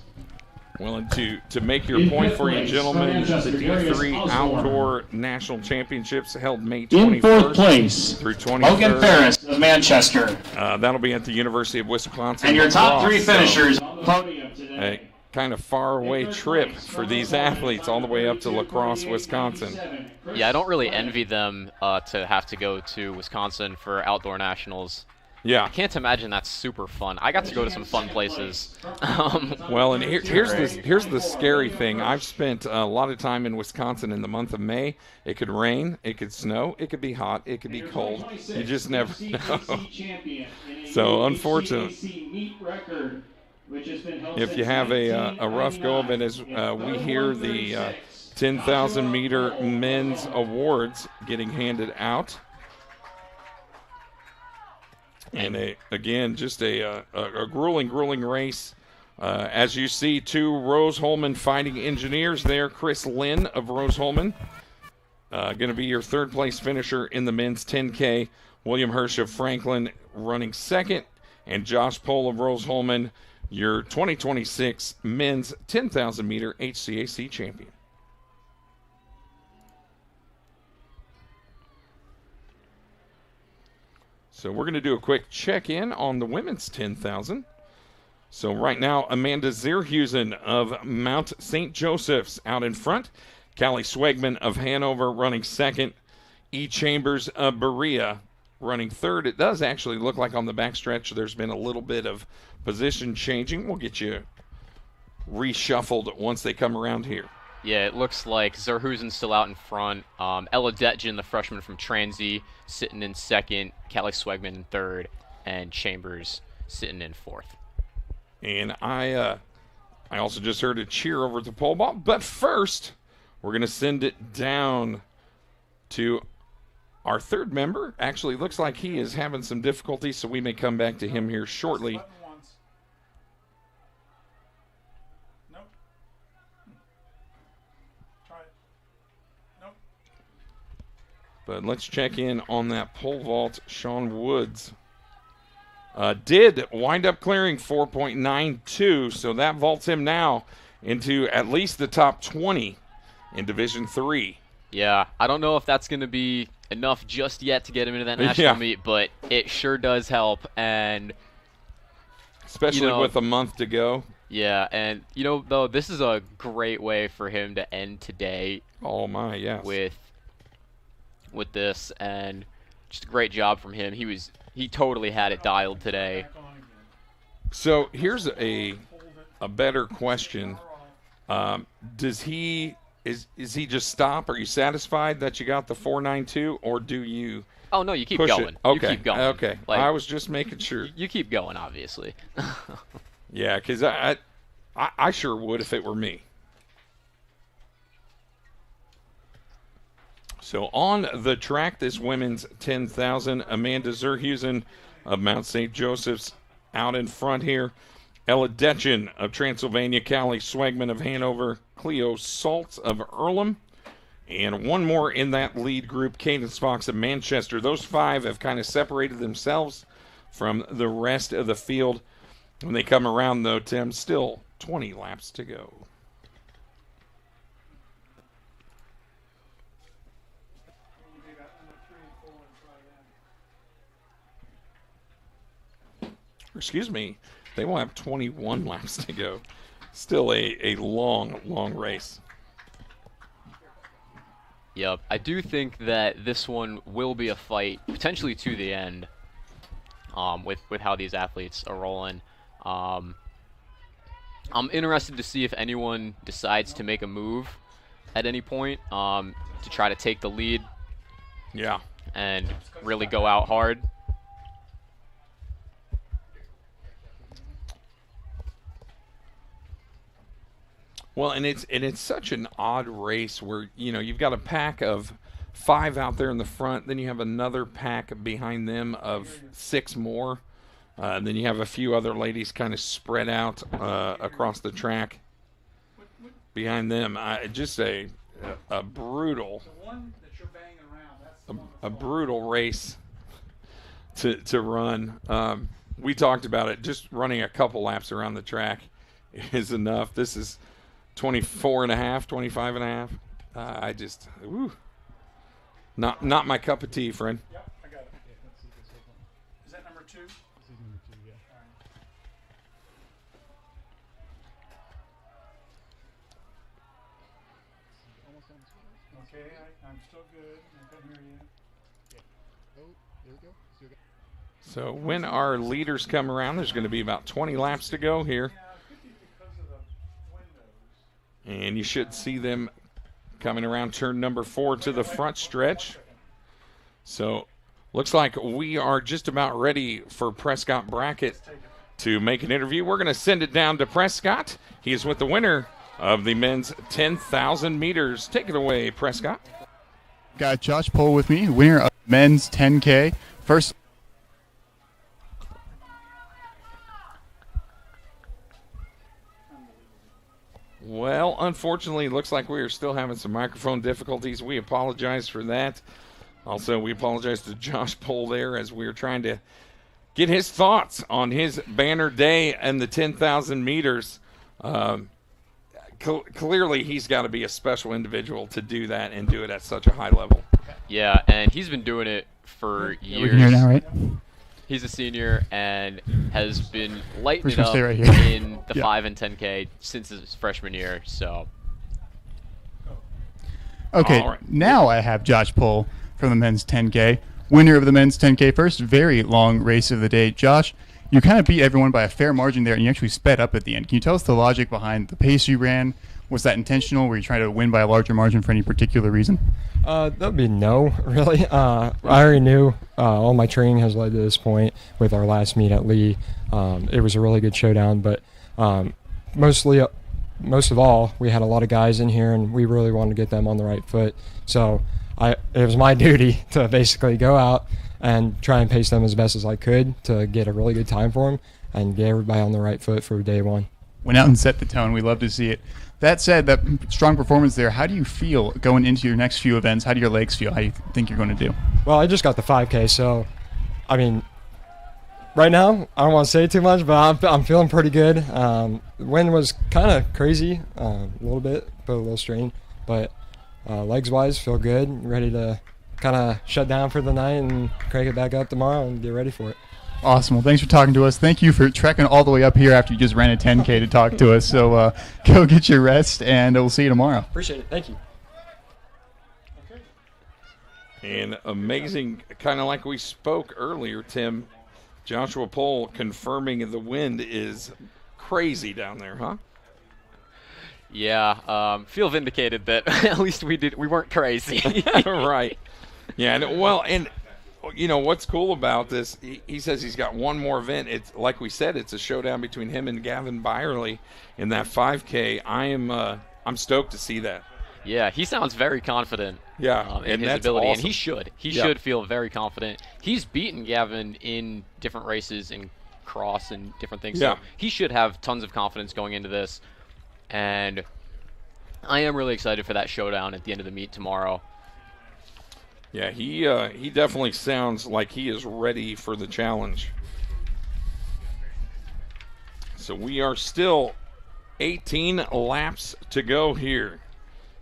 Well, and to make your point for you, gentlemen, the D3 Outdoor National Championships held May 21st in 4th place, through 23rd. Logan Ferris of Manchester. That'll be at the University of Wisconsin. And your top 3 finishers on the podium today. A kind of far-away trip for these athletes all the way up to La Crosse, Wisconsin. Yeah, I don't really envy them to have to go to Wisconsin for outdoor nationals. Yeah. I can't imagine that's super fun. I got to go to some fun places. Well, and here's the scary thing. I've spent a lot of time in Wisconsin in the month of May. It could rain, it could snow, it could be hot, it could be cold. You just never know. So, unfortunately, if you have a rough go of it, as we hear the 10,000 meter men's awards getting handed out. And again, just a grueling race. As you see, 2 Rose-Hulman Fighting Engineers there. Chris Lynn of Rose-Hulman, going to be your 3rd place finisher in the men's 10K. William Hirsch of Franklin running 2nd. And Josh Pohl of Rose-Hulman, your 2026 men's 10,000 meter HCAC champion. So we're going to do a quick check-in on the women's 10,000. So right now, Amanda Zierhusen of Mount St. Joseph's out in front. Callie Swegman of Hanover running 2nd. E. Chambers of Berea running 3rd. It does actually look like on the backstretch there's been a little bit of position changing. We'll get you reshuffled once they come around here. Yeah, it looks like Zerhusen's still out in front. Ella Detjen, the freshman from Transy, sitting in second. Callie Swegman in third. And Chambers sitting in fourth. And I also just heard a cheer over at the pole vault. But first, we're going to send it down to our third member. Actually, looks like he is having some difficulty, so we may come back to him here shortly. Nope. Try it. Nope. But let's check in on that pole vault. Sean Woods did wind up clearing 4.92, so that vaults him now into at least the top 20 in Division 3. Yeah, I don't know if that's going to be enough just yet to get him into that national meet, but it sure does help. And especially with a month to go. Yeah, and though, this is a great way for him to end today. Oh my, yes. With this, and just a great job from him. He totally had it dialed today. So here's a better question. Does he just stop? Are you satisfied that you got the 4.92, or do you? Oh no, you keep push going. It? Okay. You keep going. Okay. I was just making sure. You keep going, obviously. Yeah, because I sure would if it were me. So on the track, this women's 10,000, Amanda Zerhusen of Mount St. Joseph's out in front here. Ella Detjen of Transylvania, Callie Swegman of Hanover, Cleo Saltz of Earlham, and one more in that lead group, Cadence Fox of Manchester. Those five have kind of separated themselves from the rest of the field. When they come around, though, Tim, still 20 laps to go. Excuse me, they will have 21 laps to go. Still a long race. Yep, I do think that this one will be a fight, potentially to the end, with how these athletes are rolling. I'm interested to see if anyone decides to make a move at any point to try to take the lead. Yeah. And really go out hard. Well, and it's such an odd race where, you've got a pack of 5 out there in the front, then you have another pack behind them of 6 more. Then you have a few other ladies kind of spread out across the track behind them. Just a brutal race to run. We talked about it. Just running a couple laps around the track is enough. This is 24 and a half, 25 and a half. Not my cup of tea, friend. Yep, I got it. Is that number 2? This is number 2, yeah. Okay, I'm still good. I couldn't hear you. Oh, there we go. So when our leaders come around, there's going to be about 20 laps to go here. And you should see them coming around turn number 4 to the front stretch. So looks like we are just about ready for Prescott Brackett to make an interview. We're going to send it down to Prescott. He is with the winner of the men's 10,000 meters. Take it away, Prescott. Got Josh Pohl with me, winner of men's 10K. First. Well, unfortunately, it looks like we are still having some microphone difficulties. We apologize for that. Also, we apologize to Josh Pohl there as we are trying to get his thoughts on his banner day and the 10,000 meters. Clearly, he's got to be a special individual to do that and do it at such a high level. Yeah, and he's been doing it for years. We can hear now, right? He's a senior and has been lighting it We're up stay right here. in the 5 and 10K since his freshman year. So, okay, All right. Now I have Josh Pohl from the men's 10K, winner of the men's 10K. First very long race of the day. Josh, you kind of beat everyone by a fair margin there, and you actually sped up at the end. Can you tell us the logic behind the pace you ran, Was that intentional? Were you trying to win by a larger margin for any particular reason? That'd be no, really. I already knew all my training has led to this point with our last meet at Lee. It was a really good showdown, but most of all, we had a lot of guys in here, and we really wanted to get them on the right foot. So it was my duty to basically go out and try and pace them as best as I could to get a really good time for them and get everybody on the right foot for day one. Went out and set the tone. We love to see it. That said, that strong performance there, how do you feel going into your next few events? How do your legs feel? How do you think you're going to do? Well, I just got the 5K, so, I mean, right now, I don't want to say too much, but I'm feeling pretty good. The wind was kind of crazy, a little bit, put a little strain, but legs-wise, feel good, ready to kind of shut down for the night and crank it back up tomorrow and get ready for it. Awesome. Well, thanks for talking to us. Thank you for trekking all the way up here after you just ran a 10K to talk to us. So go get your rest, and we'll see you tomorrow. Appreciate it. Thank you. And amazing, kind of like we spoke earlier, Tim, Joshua Pohl confirming the wind is crazy down there, huh? Yeah, feel vindicated that at least we weren't crazy. Right. Yeah, and you know what's cool about this, he says he's got one more event. It's like we said, it's a showdown between him and Gavin Byerly in that 5K. I'm stoked to see that. Yeah, he sounds very confident. Yeah, in his ability, awesome. And he should. He should feel very confident. He's beaten Gavin in different races and cross and different things. Yeah. So he should have tons of confidence going into this. And I am really excited for that showdown at the end of the meet tomorrow. Yeah, he definitely sounds like he is ready for the challenge. So we are still 18 laps to go here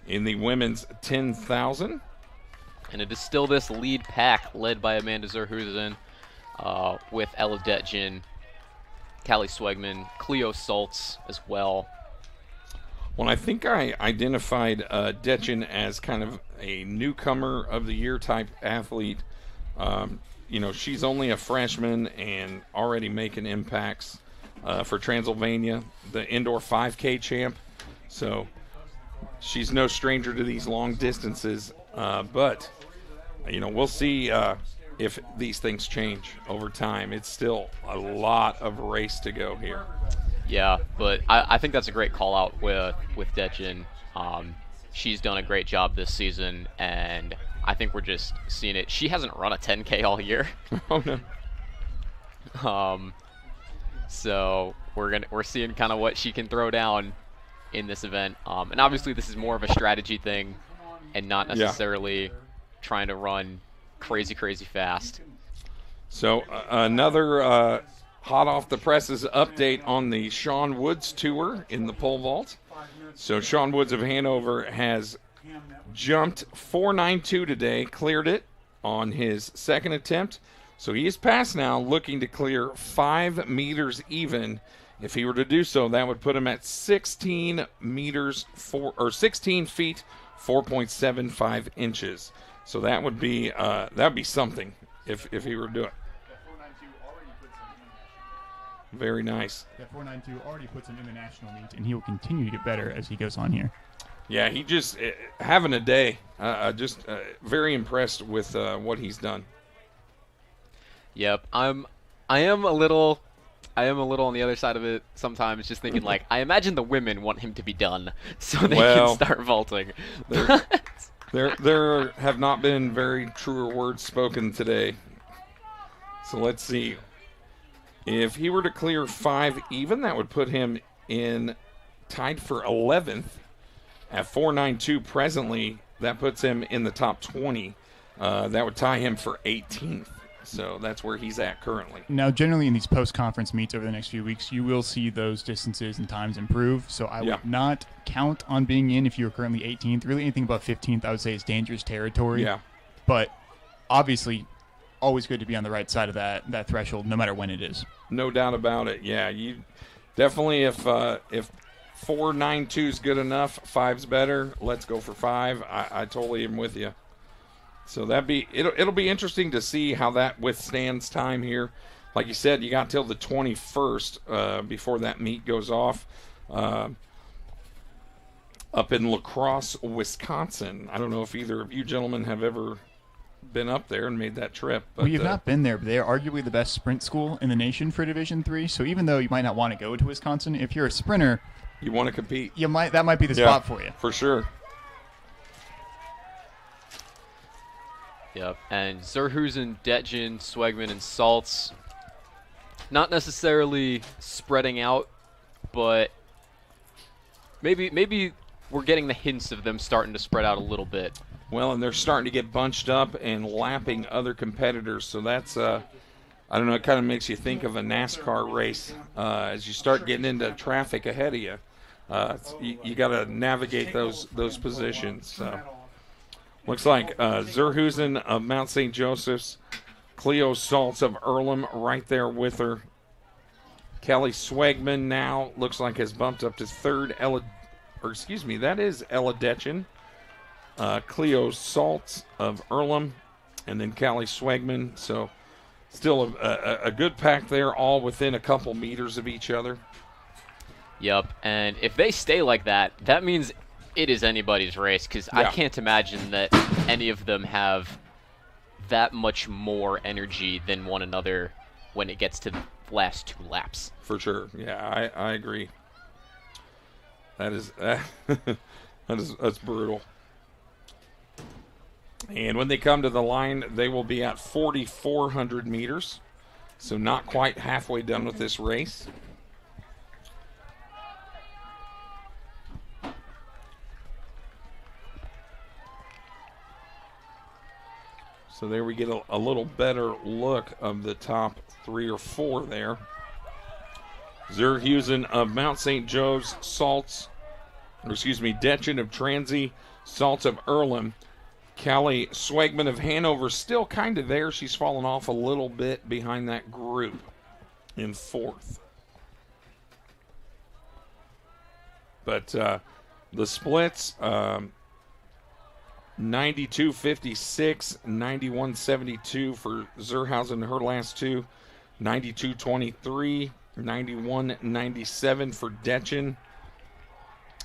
in the women's 10,000. And it is still this lead pack led by Amanda Zerhusen with Ella Detjen, Callie Swegman, Cleo Schultz as well. Well, I think I identified Detjen as kind of a newcomer of the year type athlete. You know, she's only a freshman and already making impacts for Transylvania, the indoor 5K champ. So she's no stranger to these long distances. But, you know, we'll see if these things change over time. It's still a lot of race to go here. Yeah, but I think that's a great call out with Detjen. She's done a great job this season, and I think we're just seeing it. She hasn't run a 10K all year. Oh no. So we're seeing kind of what she can throw down in this event. And obviously this is more of a strategy thing, and not necessarily trying to run crazy fast. So another hot off the presses update on the Sean Woods tour in the pole vault. So Sean Woods of Hanover has jumped 492 today, cleared it on his second attempt. So he is past now, looking to clear 5 meters even. If he were to do so, that would put him at 16 meters 16 feet 4.75 inches. So that would be something if he were to do it. Very nice. That 492 already puts him in the national meet, and he will continue to get better as he goes on here. Yeah, he just having a day. Just very impressed with what he's done. Yep, I am a little on the other side of it sometimes, just thinking like, I imagine the women want him to be done so they can start vaulting. There have not been very truer words spoken today. So let's see. If he were to clear 5 even, that would put him in tied for 11th at 492 presently. That puts him in the top 20. That would tie him for 18th. So that's where he's at currently. Now, generally in these post-conference meets over the next few weeks, you will see those distances and times improve. So I would not count on being in if you're currently 18th. Really anything above 15th, I would say, is dangerous territory. Yeah. But obviously, always good to be on the right side of that threshold, no matter when it is. No doubt about it. Yeah, you definitely, if 492 is good enough, 5's better, let's go for 5. I totally am with you. So it'll be interesting to see how that withstands time here. Like you said, you got till the 21st before that meet goes off. up in La Crosse, Wisconsin. I don't know if either of you gentlemen have ever been up there and made that trip. But, we have not been there, but they are arguably the best sprint school in the nation for Division III. So even though you might not want to go to Wisconsin, if you're a sprinter, you want to compete. That might be the spot for you. For sure. Yep, and Zerhusen, Detjen, Swegman, and Saltz, not necessarily spreading out, but maybe we're getting the hints of them starting to spread out a little bit. Well, and they're starting to get bunched up and lapping other competitors, so that's, I don't know, it kind of makes you think of a NASCAR race. As you start getting into traffic ahead of you, you got to navigate those positions. So. Looks like Zerhusen of Mount St. Joseph's, Cleo Saltz of Earlham right there with her. Kelly Swegman now looks like has bumped up to third. That is Ella Detjen. Cleo Saltz of Earlham, and then Callie Swegman. So still a good pack there, all within a couple meters of each other. Yep, and if they stay like that, that means it is anybody's race, because I can't imagine that any of them have that much more energy than one another when it gets to the last 2 laps. For sure. Yeah, I agree. That's brutal. And when they come to the line, they will be at 4,400 meters, so not quite halfway done with this race. So there we get a little better look of the top 3 or 4 there. Zerhusen of Mount St. Joe's, Detjen of Transy, Saltz of Earlham. Callie Swegman of Hanover still kind of there. She's fallen off a little bit behind that group in 4th. But the splits, 92.56, 91.72 for Zerhusen, her last 2. 92.23, 91.97 for Detjen.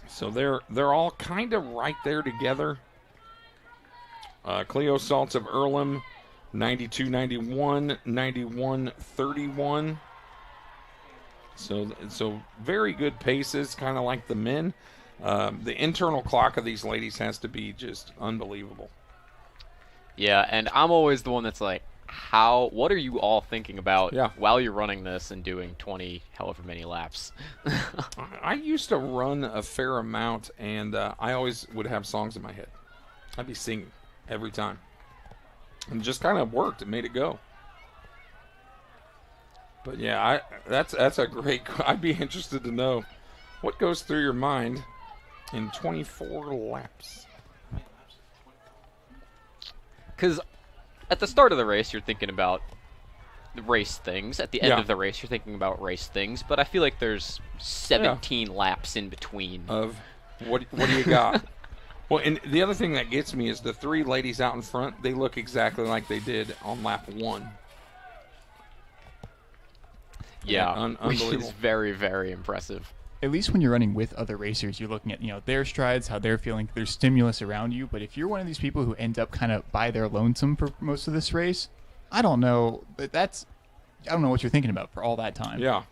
So they're all kind of right there together. Cleo Saltz of Earlham, 92.91, 91.31. So very good paces, kind of like the men. The internal clock of these ladies has to be just unbelievable. Yeah, and I'm always the one that's like, what are you all thinking about while you're running this and doing 20 however many laps? I used to run a fair amount, and I always would have songs in my head. I'd be singing every time. And it just kind of worked. It made it go. But yeah, that's a great, I'd be interested to know what goes through your mind in 24 laps. Because at the start of the race, you're thinking about the race things. At the end of the race, you're thinking about race things. But I feel like there's 17 laps in between. Of what do you got? Well, and the other thing that gets me is the 3 ladies out in front, they look exactly like they did on lap 1. Yeah, which unbelievable. is very, very impressive. At least when you're running with other racers, you're looking at their strides, how they're feeling, there's stimulus around you. But if you're one of these people who end up kind of by their lonesome for most of this race, I don't know. I don't know what you're thinking about for all that time. Yeah.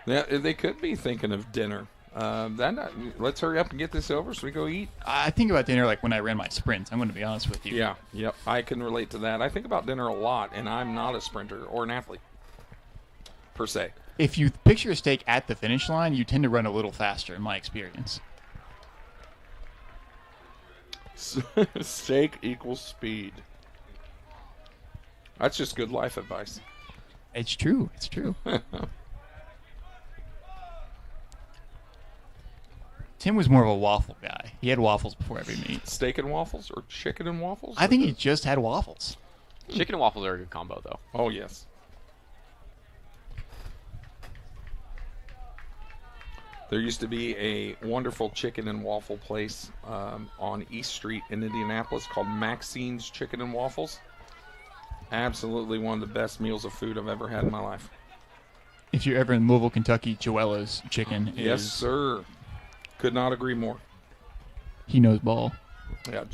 Yeah, they could be thinking of dinner. Let's hurry up and get this over so we go eat. I think about dinner like when I ran my sprints. I'm going to be honest with you. Yeah, yep. I can relate to that. I think about dinner a lot, and I'm not a sprinter or an athlete, per se. If you picture a steak at the finish line, you tend to run a little faster, in my experience. Steak equals speed. That's just good life advice. It's true. It's true. Tim was more of a waffle guy. He had waffles before every meet. Steak and waffles or chicken and waffles? I think he just had waffles. Chicken and waffles are a good combo, though. Oh, yes. There used to be a wonderful chicken and waffle place on East Street in Indianapolis called Maxine's Chicken and Waffles. Absolutely one of the best meals of food I've ever had in my life. if you're ever in Louisville, Kentucky, Joella's Chicken is... Yes, sir. Could not agree more. He knows ball. Yeah,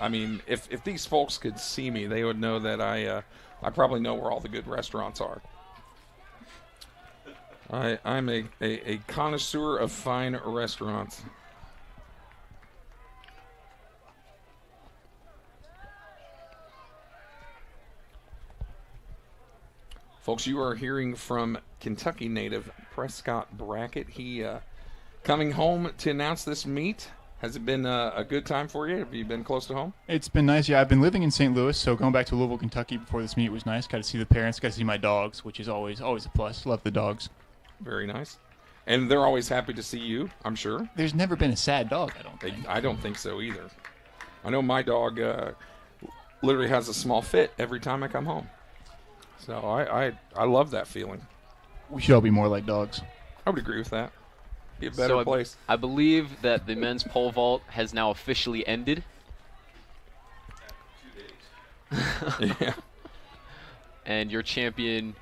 I mean, if these folks could see me, they would know that I probably know where all the good restaurants are. I'm a connoisseur of fine restaurants. Folks, you are hearing from Kentucky native Prescott Brackett. He coming home to announce this meet. Has it been a good time for you? Have you been close to home? It's been nice. Yeah, I've been living in St. Louis, so going back to Louisville, Kentucky before this meet was nice. Got to see the parents, got to see my dogs, which is always a plus. Love the dogs. Very nice. And they're always happy to see you, I'm sure. There's never been a sad dog, I don't think. I don't think so either. I know my dog literally has a small fit every time I come home. So I love that feeling. We should all be more like dogs. I would agree with that. Be a better place. I believe that the men's pole vault has now officially ended. 2 days. Yeah. And your champion,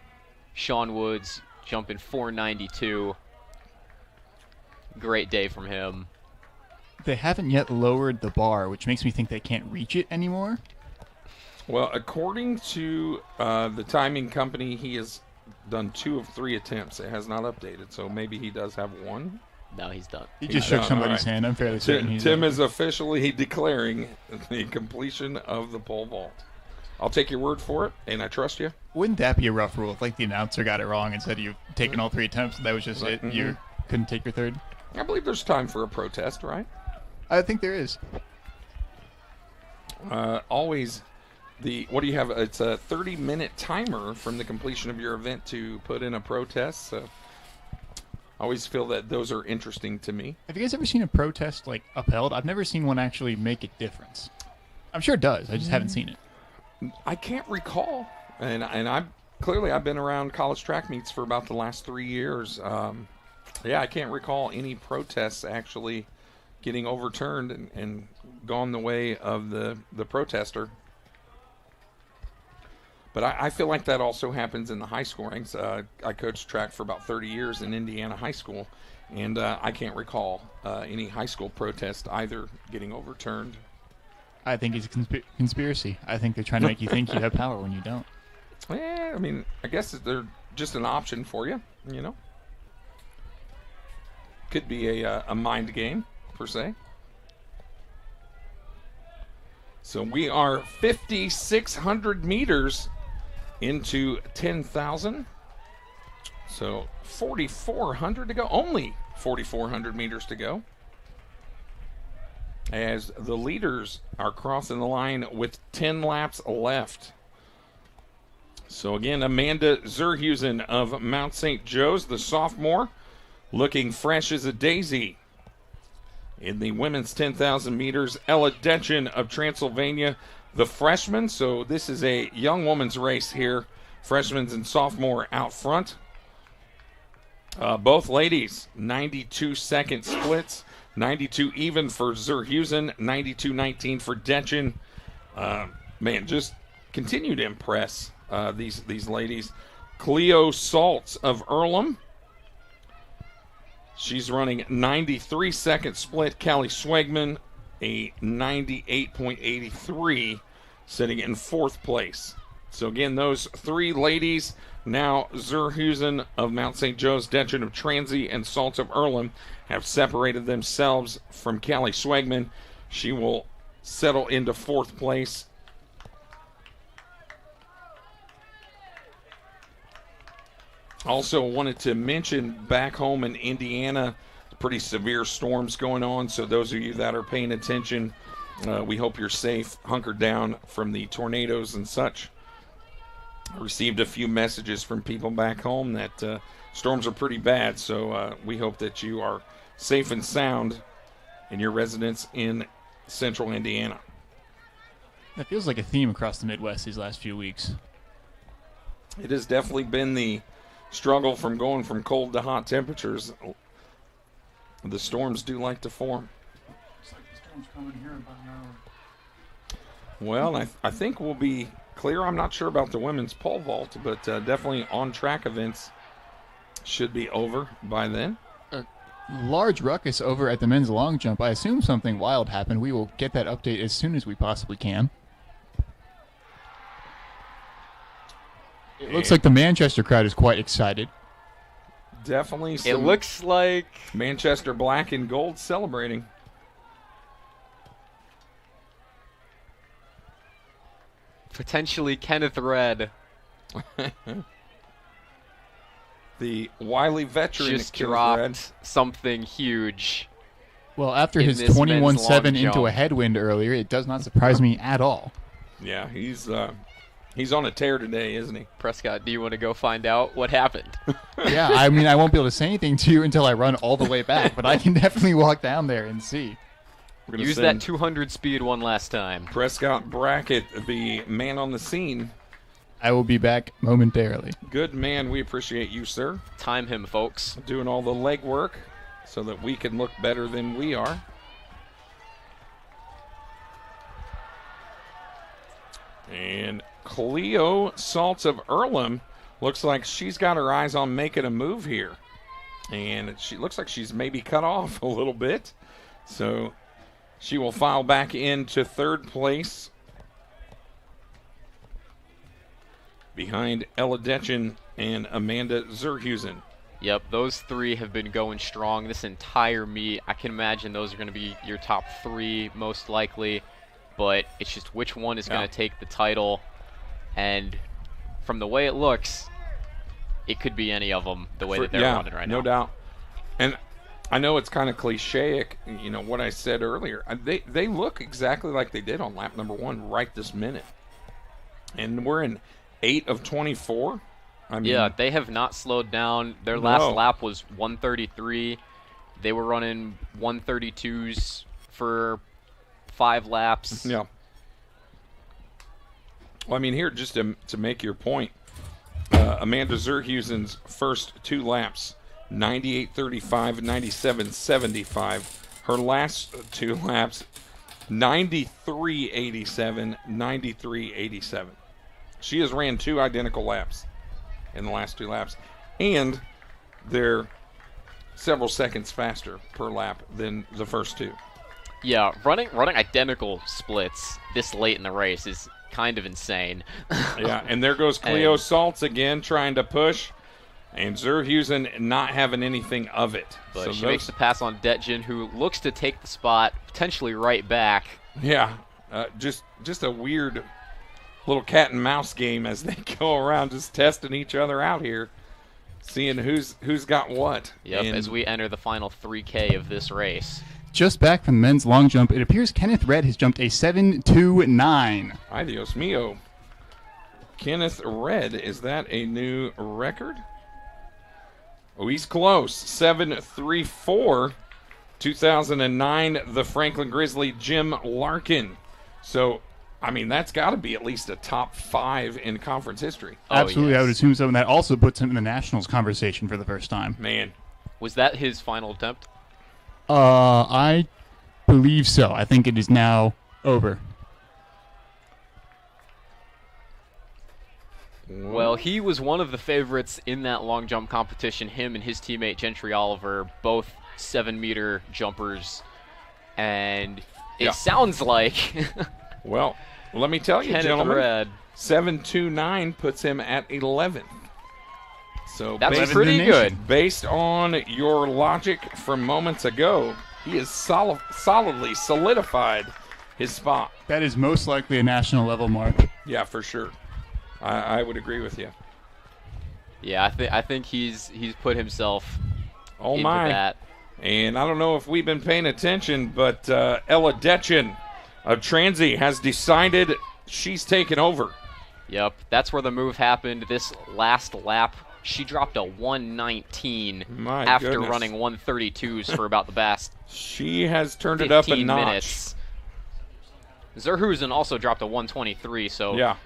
Sean Woods, jumping 492. Great day from him. They haven't yet lowered the bar, which makes me think they can't reach it anymore. Well, according to the timing company, he has done 2 of 3 attempts. It has not updated, so maybe he does have 1. No, he's done. He just shook somebody's hand. I'm fairly certain he's Tim is officially declaring the completion of the pole vault. I'll take your word for it, and I trust you. Wouldn't that be a rough rule if, like, the announcer got it wrong and said you've taken all 3 attempts, and that was just it? Mm-hmm. You couldn't take your 3rd? I believe there's time for a protest, right? I think there is. Always... what do you have? It's a 30-minute timer from the completion of your event to put in a protest. So I always feel that those are interesting to me. Have you guys ever seen a protest like upheld? I've never seen one actually make a difference. I'm sure it does. I just haven't seen it. I can't recall, and I've been around college track meets for about the last 3 years. Yeah, I can't recall any protests actually getting overturned and gone the way of the protester. But I feel like that also happens in the high school ranks. I coached track for about 30 years in Indiana high school, and I can't recall any high school protest either getting overturned. I think it's a conspiracy. I think they're trying to make you think you have power when you don't. Yeah, I mean, I guess they're just an option for you, you know. Could be a mind game, per se. So we are 5,600 meters into 10,000. So 4,400 to go. Only 4,400 meters to go. As the leaders are crossing the line with 10 laps left. So again, Amanda Zerhusen of Mount St. Joe's, the sophomore, looking fresh as a daisy. In the women's 10,000 meters, Ella Detchen of Transylvania, the freshman. So this is a young woman's race here. Freshmen and sophomore out front. Both ladies, 92-second splits. 92 even for Zerhusen, 92-19 for Detchen. Man, just continue to impress these ladies. Cleo Saltz of Earlham. She's running 93-second split. Callie Swegman, a 98.83, sitting in 4th place. So again, those 3 ladies, now Zerhusen of Mount St. Joe's, Detchen of Transy, and Saltz of Earlham have separated themselves from Callie Swegman. She will settle into 4th place. Also wanted to mention back home in Indiana, pretty severe storms going on. So those of you that are paying attention, we hope you're safe, hunkered down from the tornadoes and such. I received a few messages from people back home that storms are pretty bad. So we hope that you are safe and sound in your residence in central Indiana. That feels like a theme across the Midwest these last few weeks. It has definitely been the struggle from going from cold to hot temperatures. The storms do like to form. Looks like the storm's coming here in about an hour. Well, I think we'll be clear. I'm not sure about the women's pole vault, but definitely on track events should be over by then. A large ruckus over at the men's long jump. I assume something wild happened. We will get that update as soon as we possibly can. It looks like the Manchester crowd is quite excited. Definitely. It looks like Manchester black and gold celebrating. potentially Kenneth Red. The wily veteran just Kenneth dropped Red. something huge. Well, after in his this 21-7 men's into long a headwind earlier, it does not surprise me at all. Yeah, he's on a tear today, isn't he? Prescott, do you want to go find out what happened? Yeah, I mean, I won't be able to say anything to you until I run all the way back, but I can definitely walk down there and see. Use that 200 speed one last time. Prescott Brackett, the man on the scene. I will be back momentarily. Good man. We appreciate you, sir. Time him, folks. Doing all the legwork so that we can look better than we are. And Cleo Saltz of Earlham looks like she's got her eyes on making a move here. And she looks like she's maybe cut off a little bit. So she will file back into third place behind Ella Detchen and Amanda Zerhusen. Yep, those three have been going strong this entire meet. I can imagine those are going to be your top three most likely, but it's just which one is going to take the title. And from the way it looks, it could be any of them the way that they're running right now. No doubt. And I know it's kind of clichéic, you know, what I said earlier. They look exactly like they did on lap number 1 right this minute. And we're in 8 of 24. I mean, yeah, they have not slowed down. Their last lap was 133. They were running 132s for 5 laps. Yeah. Well, I mean, here, just to make your point, Amanda Zerhusen's first 2 laps, 98.35, 97.75. Her last 2 laps, 93.87, 93.87. She has ran 2 identical laps in the last 2 laps, and they're several seconds faster per lap than the first 2. Yeah, running identical splits this late in the race is kind of insane. Yeah, and there goes Cleo Saltz again trying to push, and Zerhusen not having anything of it. But so she makes the pass on Detjen, who looks to take the spot, potentially right back. Yeah, just a weird little cat and mouse game as they go around just testing each other out here, seeing who's got what. Yep, as we enter the final 3K of this race. Just back from the men's long jump, it appears Kenneth Red has jumped a 7.29. Ay Dios mío. Kenneth Red, is that a new record? Oh, he's close. 7.34. 2009, the Franklin Grizzly Jim Larkin. So, I mean, that's got to be at least a top 5 in conference history. Absolutely, I would assume so, and that also puts him in the Nationals conversation for the first time. Man. Was that his final attempt? I believe so. I think it is now over. Well, he was one of the favorites in that long jump competition. Him and his teammate Gentry Oliver, both 7-meter jumpers. And it sounds like... Well, let me tell you, Kenneth gentlemen, Red. 7.29 puts him at 11th. So that's pretty good. Based on your logic from moments ago, he has solidly solidified his spot. That is most likely a national level mark. Yeah, for sure. I would agree with you. Yeah, I think he's put himself into that. And I don't know if we've been paying attention, but Ella Detchen of Transy has decided she's taken over. Yep, that's where the move happened. This last lap, she dropped a 119 after running 132s for about the past. She has turned it up a notch. Minutes. Zerhusen also dropped a 123, so yeah,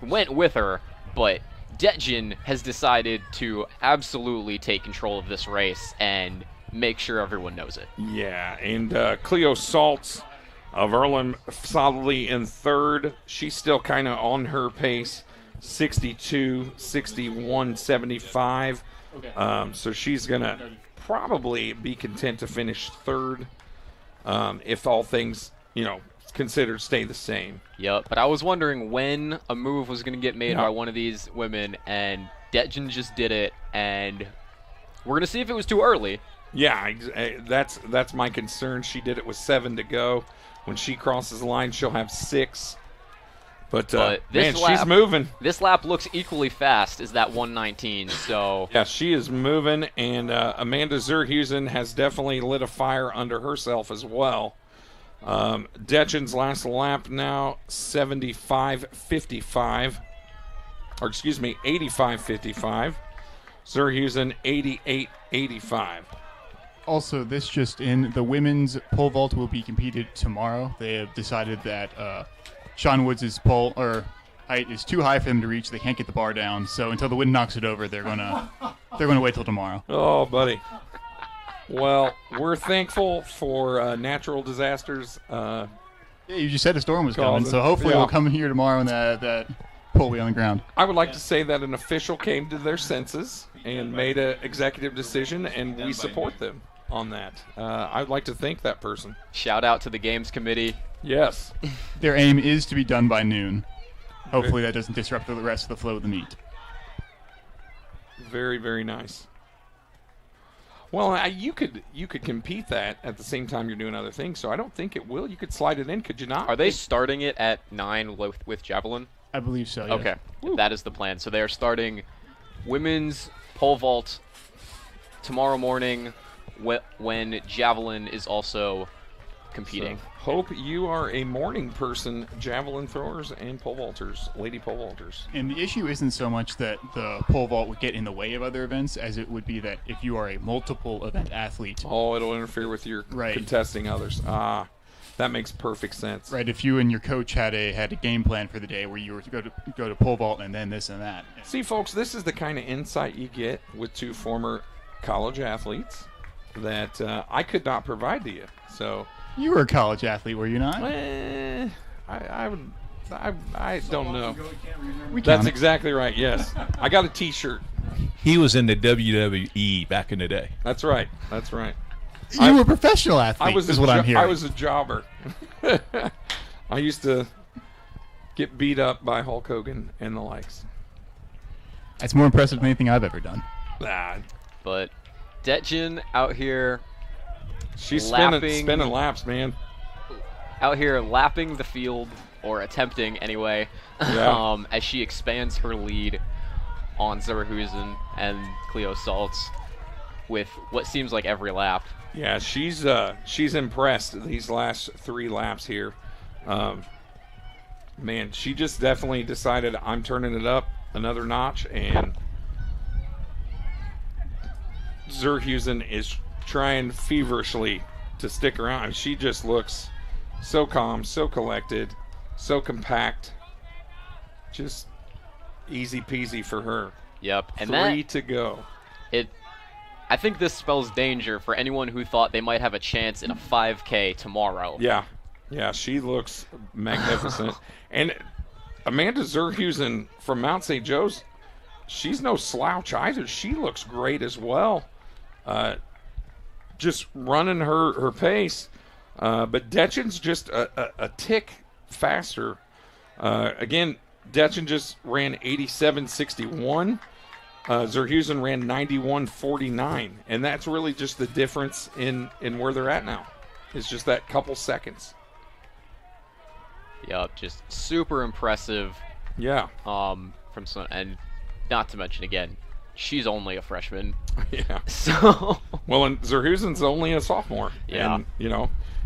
went with her, but Detjen has decided to absolutely take control of this race and make sure everyone knows it. Yeah, and Cleo Saltz of Earlham solidly in third. She's still kind of on her pace. 62, 61, 75. Okay. So she's going to probably be content to finish third if all things, considered stay the same. Yep, but I was wondering when a move was going to get made by one of these women, and Detjen just did it, and we're going to see if it was too early. Yeah, that's my concern. She did it with 7 to go. When she crosses the line, she'll have 6. But man, she's moving. This lap looks equally fast as that 119. So yeah, she is moving, and Amanda Zurhusen has definitely lit a fire under herself as well. Detjen's last lap now 75.55, or excuse me, 85.55. Zurhusen 88.85. Also, this just in, the women's pole vault will be competed tomorrow. They have decided that Sean Woods' pole or height is too high for them to reach. They can't get the bar down. So until the wind knocks it over, they're gonna wait till tomorrow. Oh, buddy. Well, we're thankful for natural disasters. Yeah, you just said a storm was coming, so hopefully we'll come here tomorrow and that pole will be on the ground. I would like to say that an official came to their senses and made an executive decision, and we support them on that. I'd like to thank that person. Shout out to the games committee. Yes. Their aim is to be done by noon. Hopefully that doesn't disrupt the rest of the flow of the meet. Very, very nice. Well, you could compete that at the same time you're doing other things, so I don't think it will. You could slide it in, could you not? Are they starting it at 9 with javelin? I believe so, yes. Okay, that is the plan. So they are starting women's pole vault tomorrow morning when javelin is also competing. So, hope you are a morning person, javelin throwers and pole vaulters, lady pole vaulters. And the issue isn't so much that the pole vault would get in the way of other events as it would be that if you are a multiple event athlete. Oh, it'll interfere with your contesting others. That makes perfect sense. Right, if you and your coach had a game plan for the day where you were to go to pole vault and then this and that. See, folks, this is the kind of insight you get with 2 former college athletes that I could not provide to you. So you were a college athlete, were you not? I don't know. We That's count it. exactly right. Yes, I got a T-shirt. He was in the WWE back in the day. That's right. That's right. You were a professional athlete. Is what I'm hearing. I was a jobber. I used to get beat up by Hulk Hogan and the likes. That's more impressive than anything I've ever done. But Detjen out here, she's spinning laps, man. Out here lapping the field, or attempting anyway, as she expands her lead on Zurhusen and Cleo Saltz with what seems like every lap. Yeah, she's impressed these last 3 laps here. Man, she just definitely decided I'm turning it up another notch, and Zurhusen is trying feverishly to stick around. I mean, she just looks so calm, so collected, so compact. Just easy peasy for her. Yep, and 3 to go. I think this spells danger for anyone who thought they might have a chance in a 5K tomorrow. Yeah, she looks magnificent. And Amanda Zurhusen from Mount St. Joe's, she's no slouch either. She looks great as well. Just running her pace. But Detjen's just a tick faster. Again, Detjen just ran 87.61. Zurhusen ran 91.49, and that's really just the difference in where they're at now. It's just that couple seconds. Yep, just super impressive. Yeah. From some, and not to mention again, she's only a freshman. Yeah. So. Well, and Zurhusen's only a sophomore. Yeah.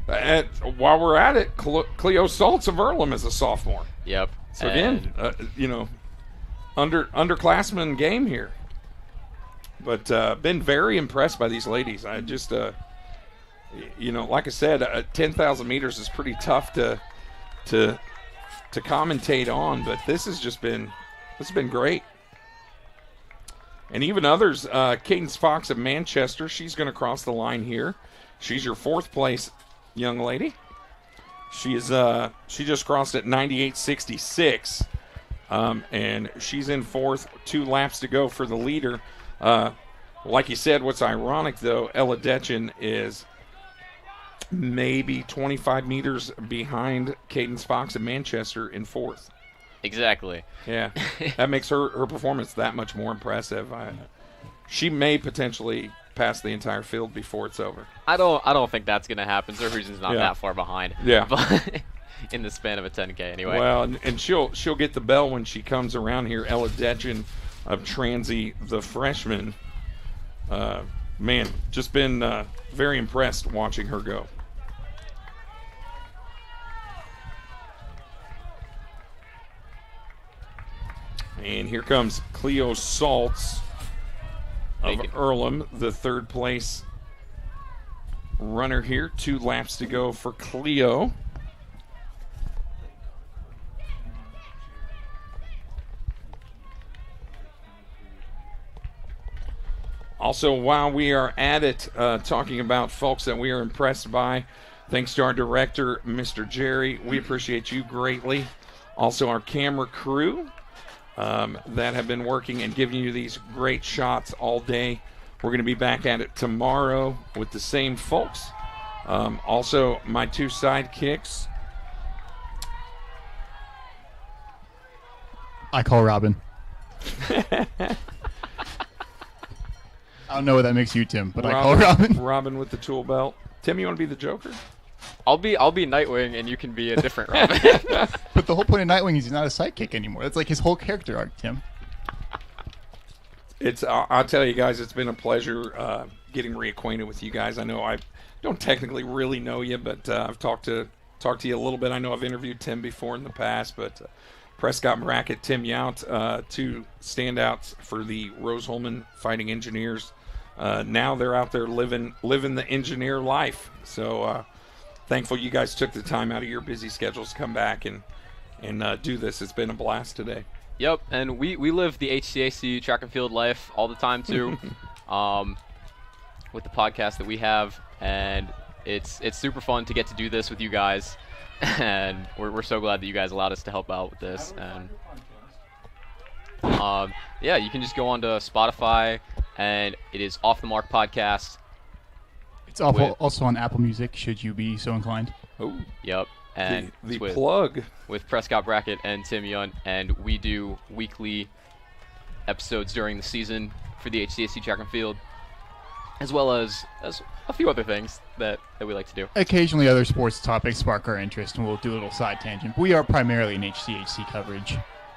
And while we're at it, Cleo Saltz of Earlham is a sophomore. Yep. So again, underclassmen game here. But been very impressed by these ladies. I just, like I said, 10,000 meters is pretty tough to commentate on, but this has been great. And even others, Cadence Fox of Manchester, she's going to cross the line here. She's your 4th place young lady. She just crossed at 98.66. And she's in 4th, 2 laps to go for the leader. Like you said, what's ironic, though, Ella Detchen is maybe 25 meters behind Cadence Fox in Manchester in fourth. Exactly. Yeah, that makes her performance that much more impressive. She may potentially pass the entire field before it's over. I don't think that's going to happen. Zerhusen's not that far behind. Yeah. But in the span of a 10K anyway. Well, and she'll get the bell when she comes around here. Ella Detchen of Transy, the freshman. Man, just been very impressed watching her go. And here comes Cleo Saltz of Earlham, the third place runner here. 2 laps to go for Cleo. Also, while we are at it, talking about folks that we are impressed by, thanks to our director, Mr. Jerry, we appreciate you greatly. Also, our camera crew that have been working and giving you these great shots all day. We're going to be back at it tomorrow with the same folks. Also, my 2 sidekicks. I call Robin. I don't know what that makes you, Tim, but I call Robin. Robin with the tool belt. Tim, you want to be the Joker? I'll be Nightwing, and you can be a different Robin. But the whole point of Nightwing is he's not a sidekick anymore. That's like his whole character arc, Tim. I'll tell you guys, it's been a pleasure getting reacquainted with you guys. I know I don't technically really know you, but I've talked to you a little bit. I know I've interviewed Tim before in the past, but Prescott Brackett, Tim Yount, 2 standouts for the Rose-Hulman Fighting Engineers. Now they're out there living the engineer life. So thankful you guys took the time out of your busy schedules to come back and do this. It's been a blast today. Yep, and we live the HCAC track and field life all the time too, with the podcast that we have, and it's super fun to get to do this with you guys, and we're so glad that you guys allowed us to help out with this. And yeah, you can just go on to Spotify, and it is Off the Mark Podcast. It's also on Apple Music, should you be so inclined. Oh, yep. And the plug with Prescott Brackett and Tim Yount, and we do weekly episodes during the season for the HCAC track and field, as well as a few other things that we like to do. Occasionally other sports topics spark our interest, and we'll do a little side tangent. We are primarily an HCAC coverage.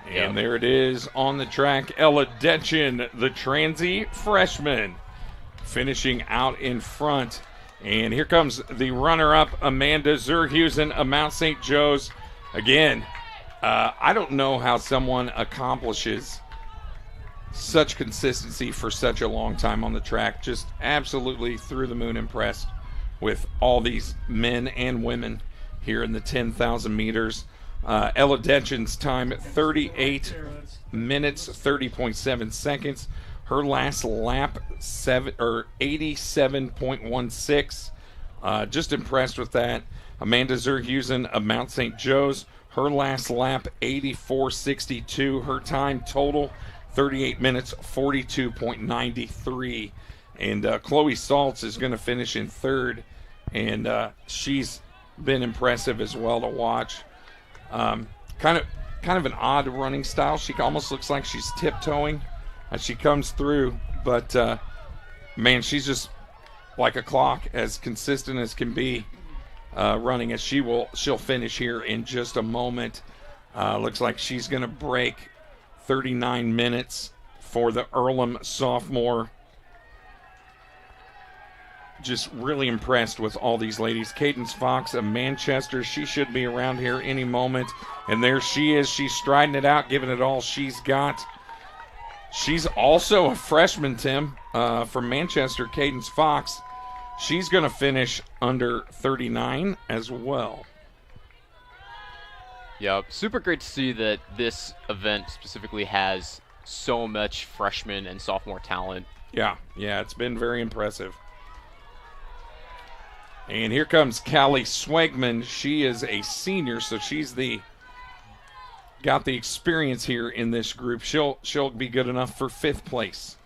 And there it is on the track. Ella Detchen, the Transy freshman, finishing out in front. And here comes the runner-up, Amanda Zerhusen of Mount St. Joe's. Again, I don't know how someone accomplishes such consistency for such a long time on the track. Just absolutely through the moon impressed with all these men and women here in the 10,000 meters. Ella Detchen's time, 38 minutes, 30.7 seconds. Her last lap, 87.16. Just impressed with that. Amanda Zerhusen of Mount St. Joe's. Her last lap, 84.62. Her time total, 38 minutes, 42.93. And Chloe Saltz is going to finish in third. And she's been impressive as well to watch. Kind of an odd running style. She almost looks like she's tiptoeing as she comes through, but man, she's just like a clock, as consistent as can be, running. As she'll finish here in just a moment. Looks like she's going to break 39 minutes for the Earlham sophomore. Just really impressed with all these ladies. Cadence Fox of Manchester, she should be around here any moment. And there she is. She's striding it out, giving it all she's got. She's also a freshman, Tim, from Manchester, Cadence Fox. She's going to finish under 39 as well. Yeah, super great to see that this event specifically has so much freshman and sophomore talent. Yeah, it's been very impressive. And here comes Callie Swegman. She is a senior, so she's got the experience here in this group. She'll be good enough for 5th place.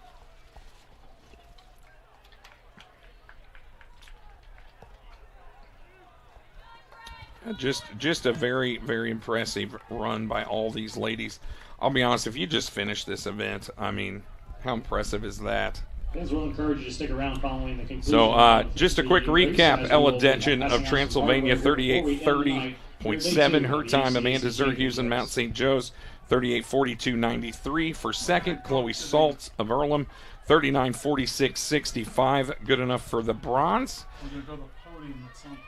Just a very, very impressive run by all these ladies. I'll be honest, if you just finish this event, I mean, how impressive is that? Fans will encourage you to stick around following the conclusion. So just a quick recap. Ella Detjen of Transylvania, 38:30.7 her time. Amanda Zerhus and Mount St. Joe's, 38:42.93 for second. Chloe Saltz of Earlham, 39:46.65, good enough for the bronze. We're going to go to the podium at some point.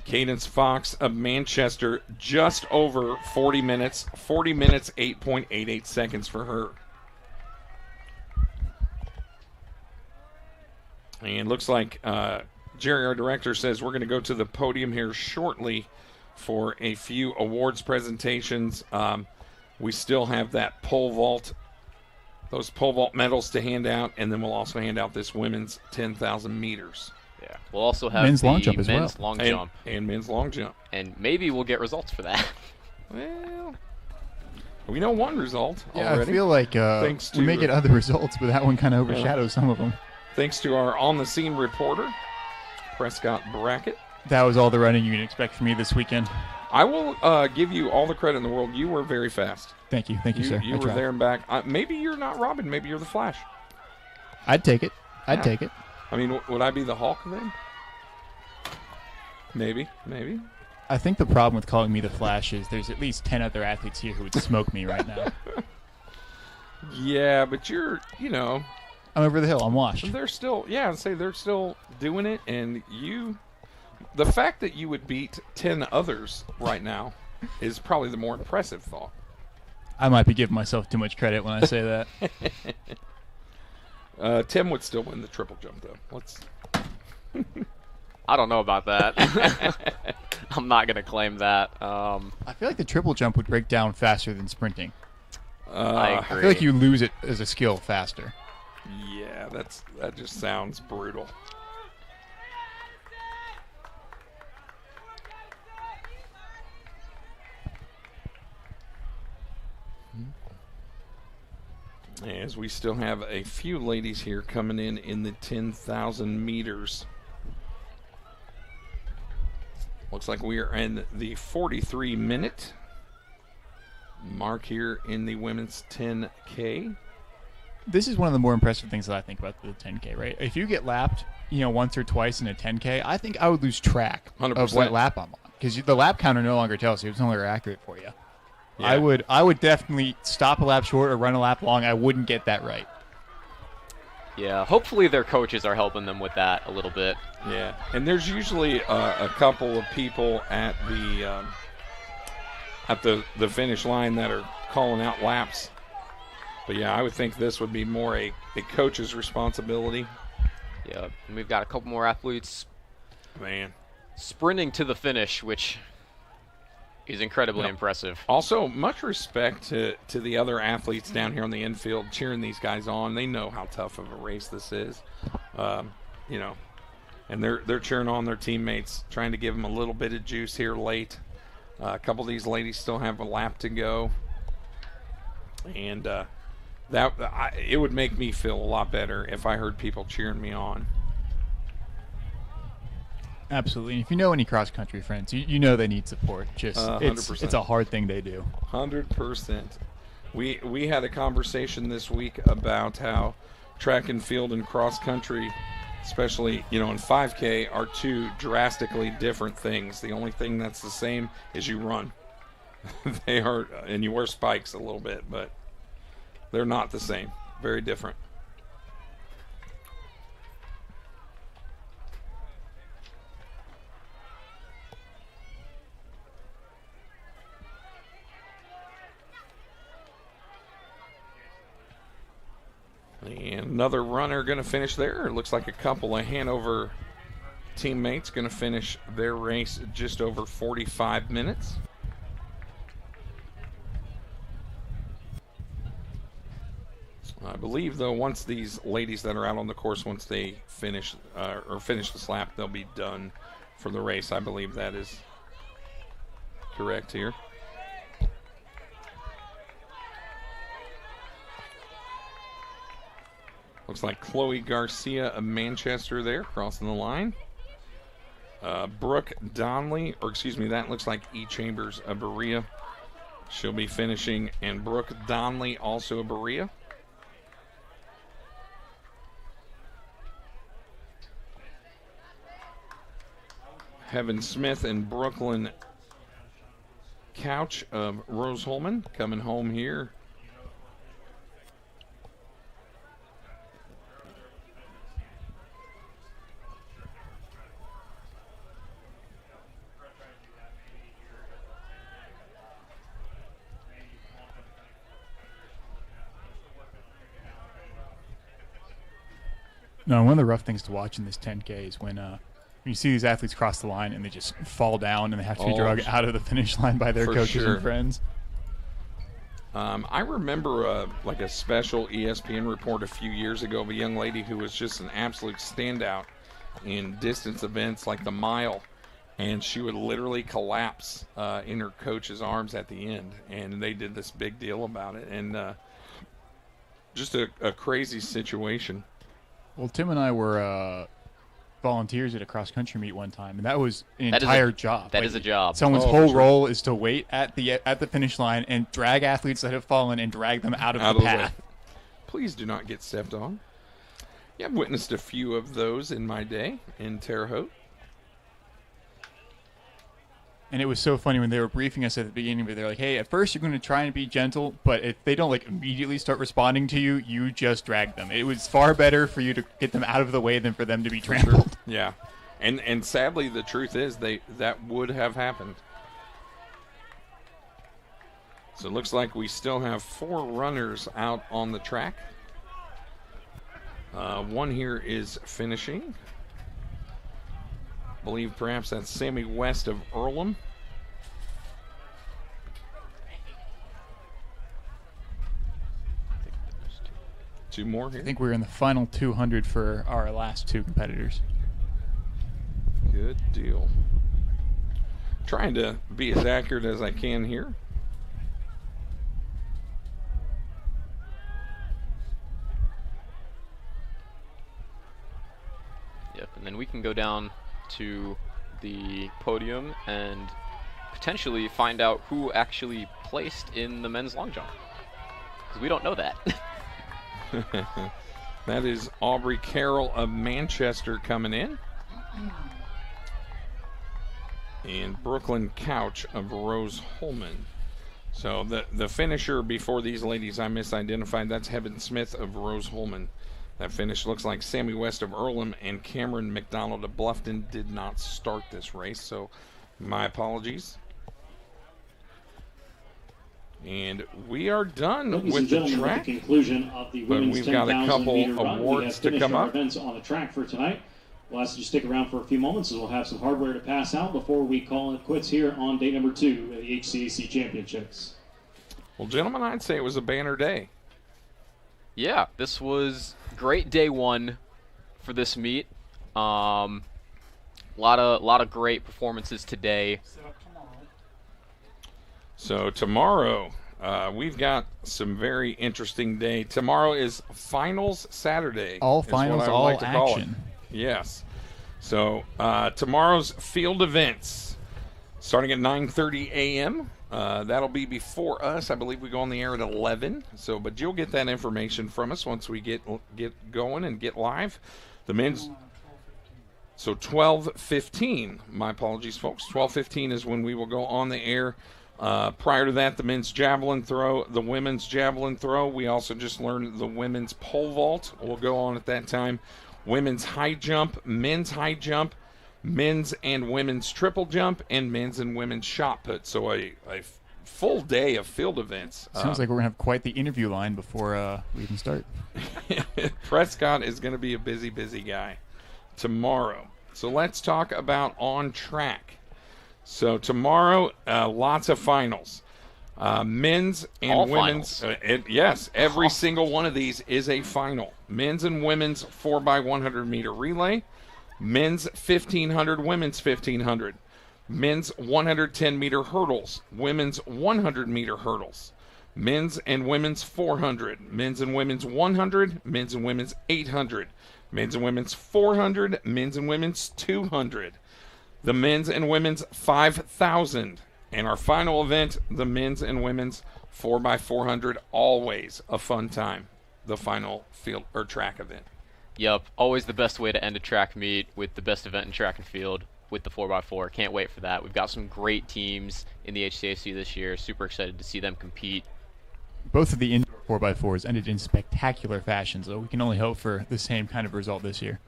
Cadence Fox of Manchester, just over 40 minutes. 40 minutes, 8.88 seconds for her. And looks like Jerry, our director, says we're going to go to the podium here shortly for a few awards presentations. We still have that pole vault, those pole vault medals to hand out, and then we'll also hand out this women's 10,000 meters. Yeah, we'll also have men's the long jump as men's well. long jump. And men's long jump. And maybe we'll get results for that. Well, we know one result Yeah, already. I feel like we may get other results, but that one kind of overshadows some of them. Thanks to our on-the-scene reporter, Prescott Brackett. That was all the running you can expect from me this weekend. I will give you all the credit in the world. You were very fast. Thank you, sir. You I were tried. there and back. Maybe you're not Robin. Maybe you're the Flash. I'd take it. I'd Yeah. take it. I mean, would I be the Hulk then? Maybe. I think the problem with calling me the Flash is there's at least 10 other athletes here who would smoke me right now. Yeah, but you're, I'm over the hill. I'm washed. they're still, they're still doing it, and the fact that you would beat 10 others right now is probably the more impressive thought. I might be giving myself too much credit when I say that. Tim would still win the triple jump, though. I don't know about that. I'm not going to claim that. I feel like the triple jump would break down faster than sprinting. I agree. I feel like you lose it as a skill faster. Yeah, that just sounds brutal. As we still have a few ladies here coming in the 10,000 meters. Looks like we are in the 43-minute mark here in the women's 10K. This is one of the more impressive things that I think about the 10K, right? If you get lapped, once or twice in a 10K, I think I would lose track 100%. of what lap I'm on because the lap counter no longer tells you; it's no longer accurate for you. Yeah. I would definitely stop a lap short or run a lap long. I wouldn't get that right. Yeah, hopefully their coaches are helping them with that a little bit. Yeah, and there's usually a couple of people at the finish line that are calling out laps. But yeah, I would think this would be more a coach's responsibility. Yeah, and we've got a couple more athletes sprinting to the finish, which is incredibly impressive. Also, much respect to the other athletes down here on the infield cheering these guys on. They know how tough of a race this is, and they're cheering on their teammates, trying to give them a little bit of juice here late. A couple of these ladies still have a lap to go, and it would make me feel a lot better if I heard people cheering me on. Absolutely. And if you know any cross-country friends, you know they need support. Just 100%. It's a hard thing they do. 100%. We had a conversation this week about how track and field and cross-country, especially in 5K, are two drastically different things. The only thing that's the same is you run. They are, and you wear spikes a little bit, but they're not the same. Very different. And another runner going to finish there. It looks like a couple of Hanover teammates going to finish their race just over 45 minutes. I believe, though, once these ladies that are out on the course, once they finish the lap, they'll be done for the race. I believe that is correct here. Looks like Chloe Garcia of Manchester there, crossing the line. Brooke Donnelly, or excuse me, that looks like E. Chambers of Berea. She'll be finishing, and Brooke Donnelly also a Berea. Heaven Smith and Brooklyn Couch of Rose Holman coming home here. No, one of the rough things to watch in this 10K is when you see these athletes cross the line and they just fall down and they have to be dragged out of the finish line by their coaches and friends. I remember like a special ESPN report a few years ago of a young lady who was just an absolute standout in distance events like the mile, and she would literally collapse in her coach's arms at the end, and they did this big deal about it, and just a crazy situation. Well, Tim and I were volunteers at a cross-country meet one time, and that was an entire job. That is a job. Someone's whole role is to wait at the finish line and drag athletes that have fallen and drag them out of the path. Please do not get stepped on. Yeah, I've witnessed a few of those in my day in Terre Haute. And it was so funny when they were briefing us at the beginning, but they're like, hey, at first you're going to try and be gentle, but if they don't immediately start responding to you, you just drag them. It was far better for you to get them out of the way than for them to be trampled. Yeah. And sadly, the truth is that would have happened. So it looks like we still have 4 runners out on the track. One here is finishing. I believe perhaps that's Sammy West of Earlham. Two more here. I think we're in the final 200 for our last 2 competitors. Good deal. Trying to be as accurate as I can here. Yep, and then we can go down to the podium and potentially find out who actually placed in the men's long jump, because we don't know that. That is Aubrey Carroll of Manchester coming in, and Brooklyn Couch of Rose Holman. So the finisher before these ladies I misidentified, that's Heaven Smith of Rose Holman. That finish looks like Sammy West of Earlham and Cameron McDonald of Bluffton did not start this race, so my apologies. And we are done with the track. The conclusion of the but we've got a couple awards to come up. Events on the track for tonight. We'll ask you to stick around for a few moments as we'll have some hardware to pass out before we call it quits here on day number 2 of the HCAC Championships. Well, gentlemen, I'd say it was a banner day. Yeah, this was great day 1 for this meet. Lot of great performances today. So tomorrow, we've got some very interesting day. Tomorrow is finals Saturday. All finals, all action. Yes. So tomorrow's field events starting at 9:30 a.m. That'll be before us. I believe we go on the air at 11. So, but you'll get that information from us once we get going and get live. The men's. So 12:15. My apologies, folks. 12:15 is when we will go on the air. Prior to that, the men's javelin throw, the women's javelin throw. We also just learned the women's pole vault will go on at that time. Women's high jump, men's high jump, men's and women's triple jump, and men's and women's shot put. So a full day of field events. Sounds like we're going to have quite the interview line before we even start. Prescott is going to be a busy, busy guy tomorrow. So let's talk about on track. So tomorrow, lots of finals. Men's and all women's. Yes, every single one of these is a final. Men's and women's 4x100 meter relay. Men's 1500, women's 1500. Men's 110 meter hurdles. Women's 100 meter hurdles. Men's and women's 400. Men's and women's 100. Men's and women's 800. Men's and women's 400. Men's and women's 200. the men's and women's 5,000. And our final event, the men's and women's 4x400, always a fun time, the final field or track event. Yep, always the best way to end a track meet, with the best event in track and field with the 4x4. Can't wait for that. We've got some great teams in the HCAC this year. Super excited to see them compete. Both of the indoor 4x4s ended in spectacular fashion, so we can only hope for the same kind of result this year.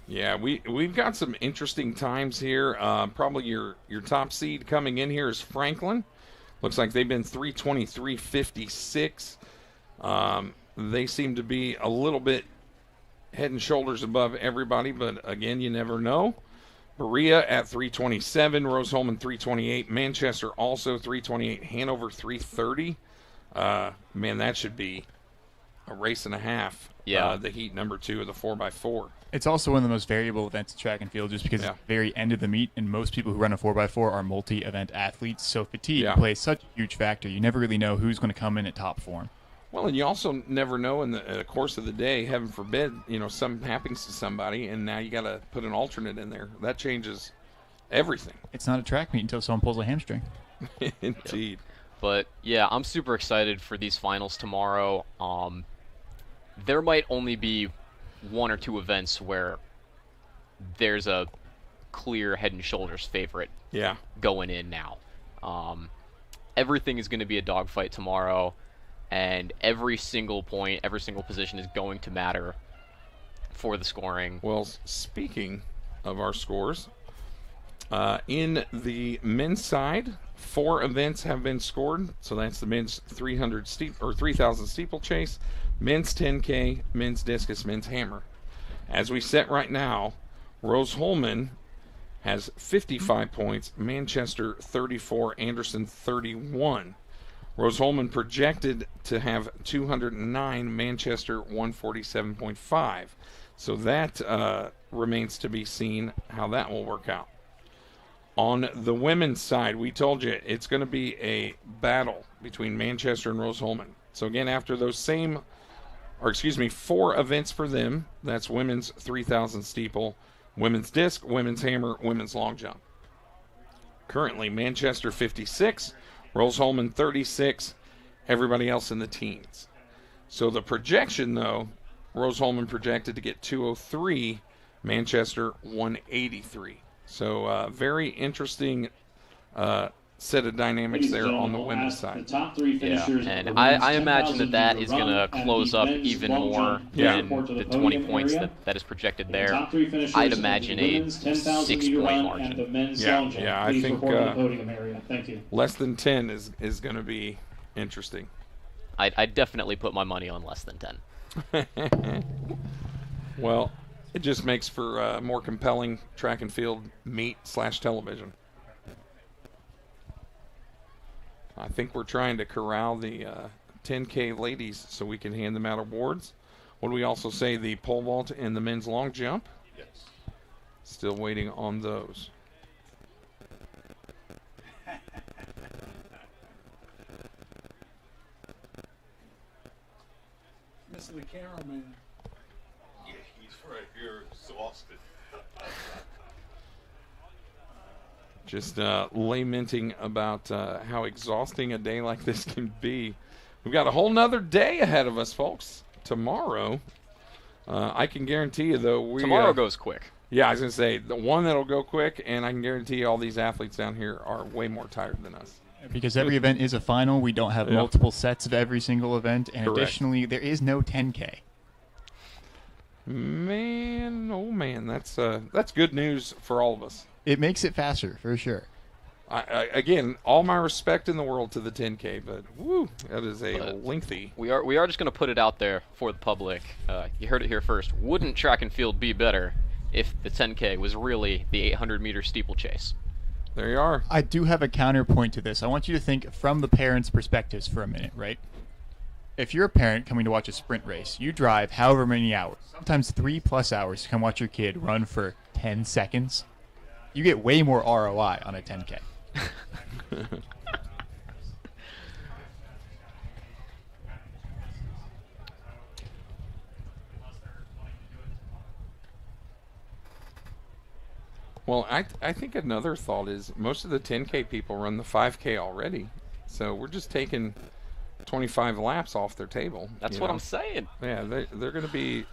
Yeah, we've got some interesting times here. Probably your top seed coming in here is Franklin. Looks like they've been 323.56. They seem to be a little bit head and shoulders above everybody, but again, you never know. Berea at 327, Rose-Hulman 328, Manchester also 328, Hanover 330. Man, that should be a race and a half. Yeah. The heat number 2 of the 4x4. It's also one of the most variable events in track and field just because it's the very end of the meet, and most people who run a 4x4 are multi-event athletes, so fatigue plays such a huge factor. You never really know who's going to come in at top form. Well, and you also never know in the course of the day, heaven forbid, something happens to somebody, and now you got to put an alternate in there. That changes everything. It's not a track meet until someone pulls a hamstring. Indeed. But yeah, I'm super excited for these finals tomorrow. There might only be 1 or 2 events where there's a clear head and shoulders favorite going in now. Everything is going to be a dogfight tomorrow, and every single point, every single position is going to matter for the scoring. Well, speaking of our scores, in the men's side, 4 events have been scored. So that's the men's 3,000 steeplechase, men's 10K, men's discus, men's hammer. As we set right now, Rose-Hulman has 55 points, Manchester 34, Anderson 31. Rose-Hulman projected to have 209, Manchester 147.5. So that remains to be seen how that will work out. On the women's side, we told you it's going to be a battle between Manchester and Rose-Hulman. So again, after those 4 events for them, that's women's 3,000 steeple, women's disc, women's hammer, women's long jump. Currently, Manchester 56, Rose-Hulman 36, everybody else in the teens. So the projection, though, Rose-Hulman projected to get 203, Manchester 183. So very interesting set of dynamics there on the women's side. The top 3 finishers. And I imagine that is going to close up even more than the 20 points that is projected there. I'd imagine a 6-point margin. Yeah, I think less than 10 is going to be interesting. I'd definitely put my money on less than 10. Well, it just makes for a more compelling track and field meet/television. I think we're trying to corral the 10K ladies so we can hand them out awards. What do we also say, the pole vault and the men's long jump? Yes. Still waiting on those. Missing the cameraman. Yeah, he's right here, exhausted. Just lamenting about how exhausting a day like this can be. We've got a whole nother day ahead of us, folks. Tomorrow, I can guarantee you, though, tomorrow goes quick. Yeah, I was going to say, the one that'll go quick, and I can guarantee you all these athletes down here are way more tired than us. Because every event is a final, we don't have multiple sets of every single event, and Correct. Additionally, there is no 10K. Man, oh man, that's good news for all of us. It makes it faster, for sure. Again, all my respect in the world to the 10K, but woo, that is a lengthy. We are just going to put it out there for the public. You heard it here first. Wouldn't track and field be better if the 10K was really the 800-meter steeplechase? There you are. I do have a counterpoint to this. I want you to think from the parents' perspectives for a minute, right? If you're a parent coming to watch a sprint race, you drive however many hours, sometimes 3+ hours to come watch your kid run for 10 seconds. You get way more ROI on a 10K. Well, I think another thought is most of the 10K people run the 5K already, so we're just taking 25 laps off their table. That's what I'm saying. Yeah, they're going to be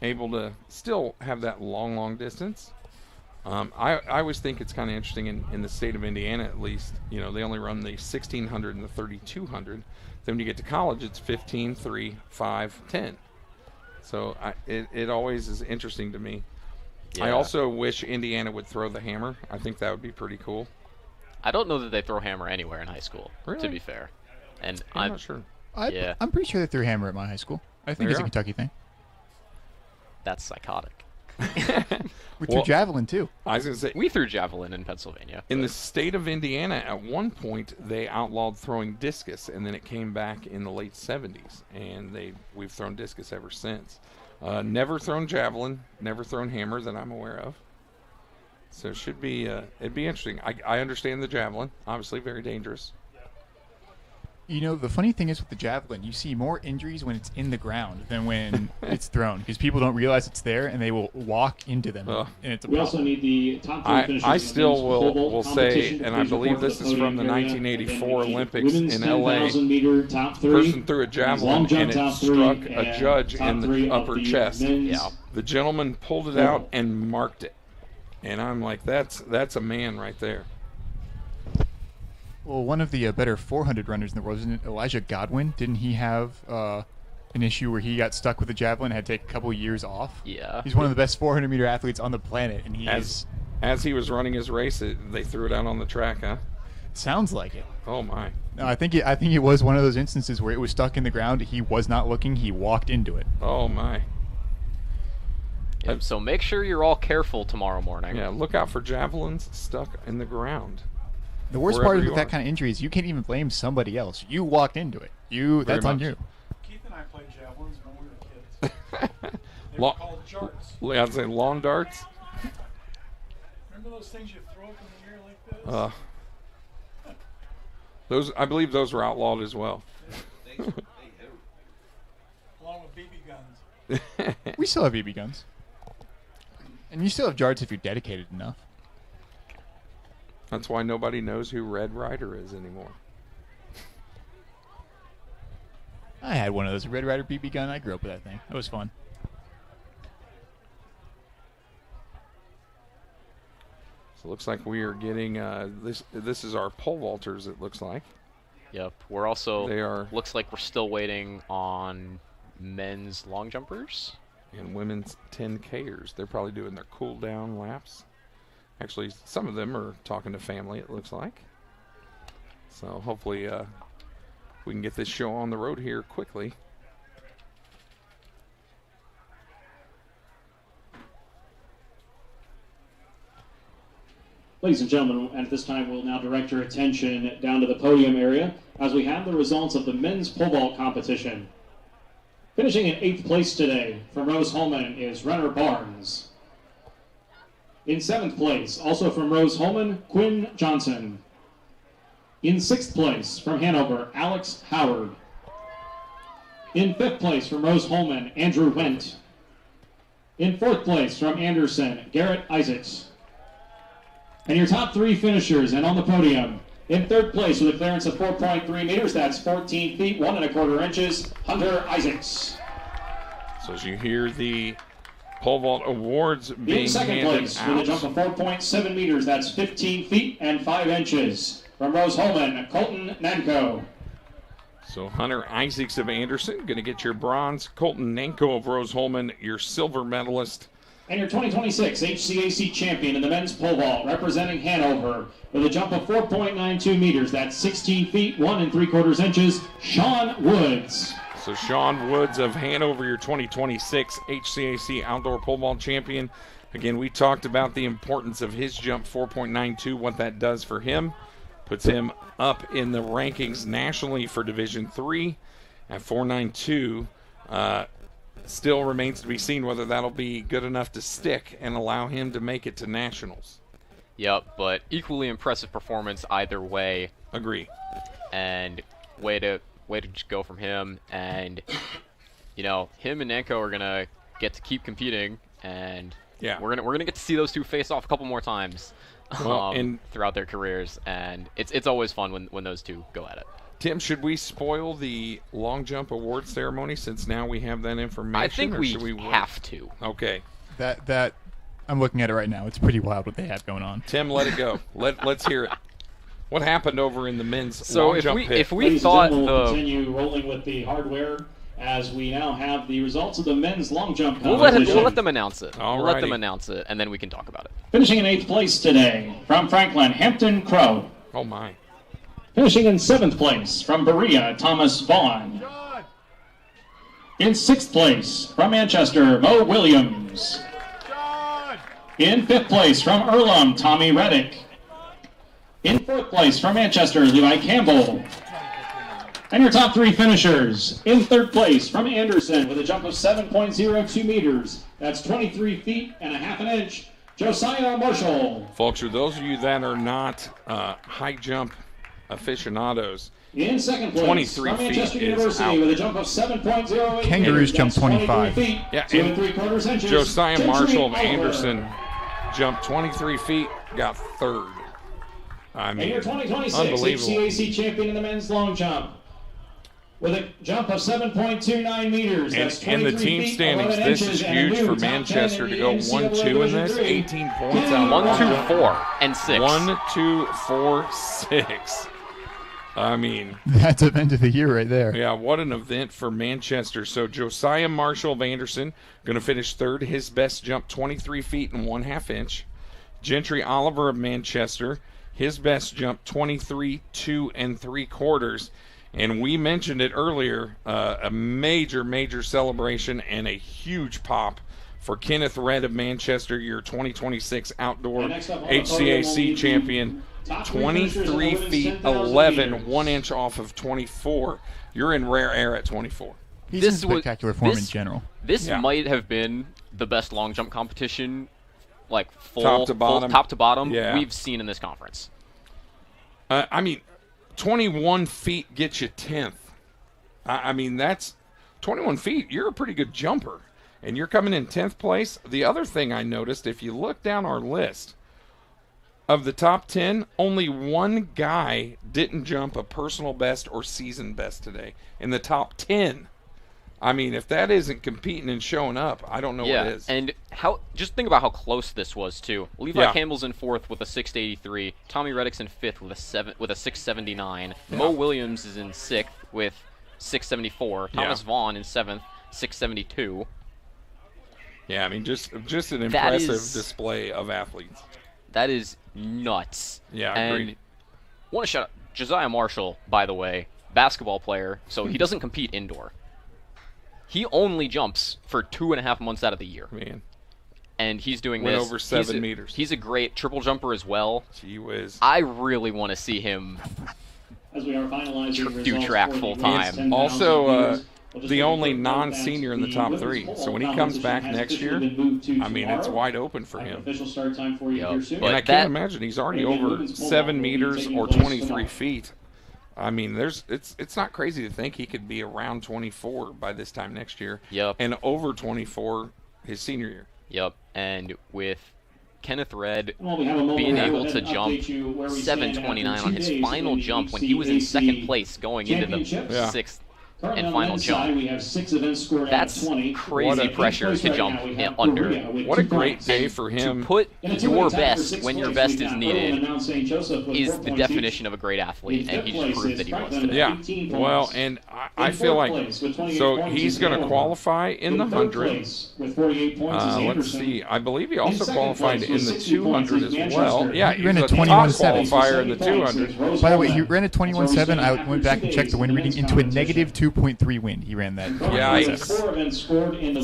able to still have that long distance. I always think it's kind of interesting in the state of Indiana, at least. They only run the 1600 and the 3200. Then when you get to college, it's 15, 3, 5, 10. So it always is interesting to me. Yeah. I also wish Indiana would throw the hammer. I think that would be pretty cool. I don't know that they throw hammer anywhere in high school, Really? to be fair. And I'm not sure. Yeah. I'm pretty sure they threw hammer at my high school. I think it's a Kentucky thing. That's psychotic. We threw javelin too. I was going to say, we threw javelin in Pennsylvania. in the state of Indiana, at one point they outlawed throwing discus, and then it came back in the late 70s, and we've thrown discus ever since. Never thrown javelin, never thrown hammer that I'm aware of. So it should be it'd be interesting. I understand the javelin, obviously very dangerous. The funny thing is with the javelin, you see more injuries when it's in the ground than when it's thrown, because people don't realize it's there and they will walk into them. And it's a We also need the top three finishers. I still will say, and I believe this is from the 1984 Olympics in LA. Person threw a javelin and it struck a judge in the upper chest. Yeah. The gentleman pulled it out and marked it, and I'm like, that's a man right there. Well, one of the better 400 runners in the world, isn't it Elijah Godwin? Didn't he have an issue where he got stuck with the javelin and had to take a couple years off? Yeah. He's one of the best 400-meter athletes on the planet, and as he was running his race, they threw it out on the track, huh? Sounds like it. Oh my! No, I think it was one of those instances where it was stuck in the ground. He was not looking. He walked into it. Oh my! Yep, so make sure you're all careful tomorrow morning. Yeah, look out for javelins stuck in the ground. The worst part with that kind of injury is you can't even blame somebody else. You walked into it. That's on you. Keith and I played javelins when we were kids. They were called jarts. I'd say lawn darts. Remember those things you throw up in the air like this? I believe those were outlawed as well. Along with BB guns. We still have BB guns. And you still have jarts if you're dedicated enough. That's why nobody knows who Red Ryder is anymore. I had one of those, Red Ryder BB gun. I grew up with that thing. It was fun. So it looks like we are getting this is our pole vaulters, it looks like. Yep. We're also looks like we're still waiting on men's long jumpers and women's 10Kers. They're probably doing their cool down laps. Actually, some of them are talking to family, it looks like. So hopefully we can get this show on the road here quickly. Ladies and gentlemen, at this time we'll now direct your attention down to the podium area as we have the results of the men's pole vault competition. Finishing in 8th place today from Rose Holman is Renner Barnes. In 7th place, also from Rose Holman, Quinn Johnson. In 6th place, from Hanover, Alex Howard. In 5th place, from Rose Holman, Andrew Wendt. In 4th place, from Anderson, Garrett Isaacs. And your top 3 finishers, and on the podium, in 3rd place with a clearance of 4.3 meters, that's 14 feet, 1 1/4 inches, Hunter Isaacs. So as you hear the pole vault awards being in 2nd place out. with a jump of 4.7 meters, that's 15 feet and 5 inches. From Rose Holman, Colton Nanko. So Hunter Isaacs of Anderson going to get your bronze. Colton Nanko of Rose Holman, your silver medalist. And your 2026 HCAC champion in the men's pole vault, representing Hanover, with a jump of 4.92 meters, that's 16 feet, 1 3/4 inches, Sean Woods. So Sean Woods of Hanover, your 2026 HCAC outdoor pole vault champion. Again, we talked about the importance of his jump 4.92, what that does for him. Puts him up in the rankings nationally for Division III at 4.92. Still remains to be seen whether that'll be good enough to stick and allow him to make it to nationals. Yep, but equally impressive performance either way. Agree. And way to just go from him. And, him and Nanko are going to get to keep competing. And Yeah. We're gonna get to see those two face off a couple more times throughout their careers, and it's always fun when those two go at it. Tim, should we spoil the long jump award ceremony since now we have that information? I think we have to. Okay. That I'm looking at it right now. It's pretty wild what they have going on. Tim, let it go. Let's hear it. What happened over in the men's long jump pit? If we thought we'll continue rolling with the hardware as we now have the results of the men's long jump we'll competition. let them announce it. Alrighty. We'll let them announce it, and then we can talk about it. Finishing in 8th place today from Franklin, Hampton Crow. Oh my. Finishing in 7th place from Berea, Thomas Vaughn. In 6th place from Manchester, Mo Williams. In 5th place from Earlham, Tommy Reddick. In 4th place from Manchester, Levi Campbell. And your top 3 finishers. In 3rd place from Anderson with a jump of 7.02 meters. That's 23 feet and a half an inch. Josiah Marshall. Folks, for those of you that are not high jump aficionados, in 2nd place 23 from Manchester feet University is out. with a jump of 7.08 Kangaroos meters. jump That's 25. 23 feet, Yeah, 2 and 3/4 inches. Josiah Gentry Marshall of Oliver. Anderson jumped 23 feet, got 3rd. I And mean, your 2026 unbelievable. HCAC champion in the men's long jump with a jump of 7.29 meters. That's And the 23 team feet, standings, 11 this inches, is and a huge new for top 10 Manchester in to the go NCAA 1-2 in this. Division III. 18 points out. 1, 2, 4, and 6. 1, 2, 4, 6. I mean, That's event of the year right there. yeah, what an event for Manchester. So Josiah Marshall of Anderson going to finish 3rd. His best jump 23 feet and 1/2 inch. Gentry Oliver of Manchester, his best jump 23 2 3/4. And we mentioned it earlier, a major celebration and a huge pop for Kenneth Redd of Manchester, your 2026 outdoor HCAC champion. 23 feet 11, 1 inch off of 24. You're in rare air at 24. He's in spectacular form in general. This might have been the best long jump competition, like Top to bottom. Yeah. we've seen in this conference. I mean, 21 feet gets you 10th. I mean, that's 21 feet. You're a pretty good jumper, and you're coming in 10th place. The other thing I noticed, if you look down our list, of the top 10, only one guy didn't jump a personal best or season best today in the top 10. I mean, if that isn't competing and showing up, I don't know what is. And just think about how close this was too. Levi Campbell's in 4th with a 683. Tommy Reddick's in 5th with a 679. Mo Williams is in 6th with 674. Thomas Vaughn in 7th, 672. Yeah, I mean, just an impressive display of athletes. That is nuts. Yeah, and agreed. Want to shout out Josiah Marshall, by the way, basketball player, so he doesn't compete indoor. He only jumps for 2.5 months out of the year. Man. And he's doing Went this. over 7 meters. He's a great triple jumper as well. Gee whiz. I really want to see him As we are finalizing do track full time. Also, the only non-senior in the top 3. So when he comes back next year, I mean, it's wide open for him. Official start time for you here soon. And I can't imagine he's already over 7 meters or 23 feet. I mean, it's not crazy to think he could be around 24 by this time next year. Yep. And over 24 his senior year. Yep. And with Kenneth Redd being being able to jump 729 on his final jump when he was in 2nd place going into the 6th and final jump. We have 6 events scored That's out of 20. crazy pressure to jump under. What a great day for him. To put your best when your best is needed is the definition of a great athlete, and he just proved that he was today. Yeah, well, and I feel like, so he's going to qualify in the 100. Let's see, I believe he also qualified in the 200 as well. Yeah, he ran a top 21.7 qualifier in the 200. By the way, he ran a 21.7. I went back and checked the wind reading into a negative 2.3 wind. He ran that. Yikes.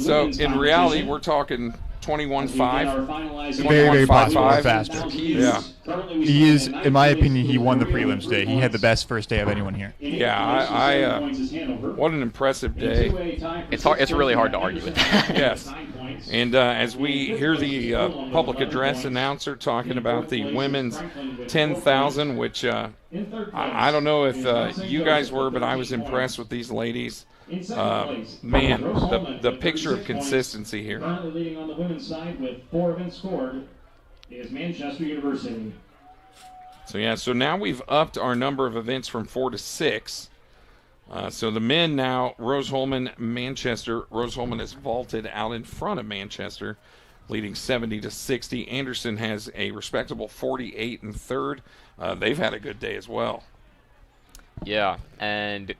So in reality, we're talking 21.5. Very possible faster. Yeah. He is, in my opinion, he won the prelims day. He had the best first day of anyone here. Yeah, what an impressive day. It's really hard to argue with that. Yes. And as we hear the public address announcer talking about the women's 10,000, which I don't know if you guys were, but I was impressed with these ladies. Man, the picture of consistency here. Currently leading on the women's side with 4 events scored is Manchester University. So yeah, so now we've upped our number of events from 4 to 6. So the men now, Rose-Hulman, Manchester. Rose-Hulman is vaulted out in front of Manchester, leading 70 to 60. Anderson has a respectable 48 in third. They've had a good day as well. Yeah, and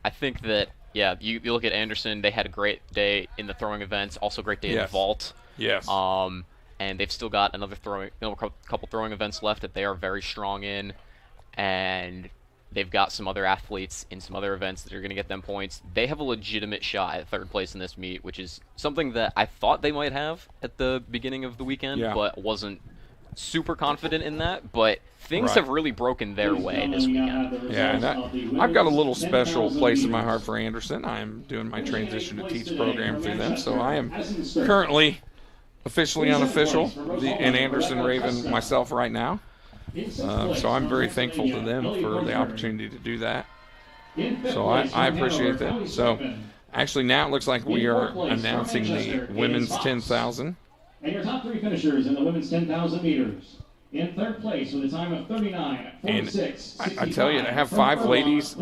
I think that, yeah, you look at Anderson, they had a great day in the throwing events, also a great day in the vault. Yes. And they've still got another couple throwing events left that they are very strong in, and they've got some other athletes in some other events that are going to get them points. They have a legitimate shot at third place in this meet, which is something that I thought they might have at the beginning of the weekend, but wasn't super confident in that. But things have really broken their way this weekend. Yeah, and I've got a little special place in my heart for Anderson. I'm doing my transition to teach program through them, so I am currently officially unofficial in Anderson Raven myself right now. So I'm very thankful to them for the opportunity to do that. So I appreciate that. So actually now it looks like we are announcing the women's 10,000. And your top 3 finishers in the women's 10,000 meters. In third place with a time of 39:46. And I tell you, to have 5 ladies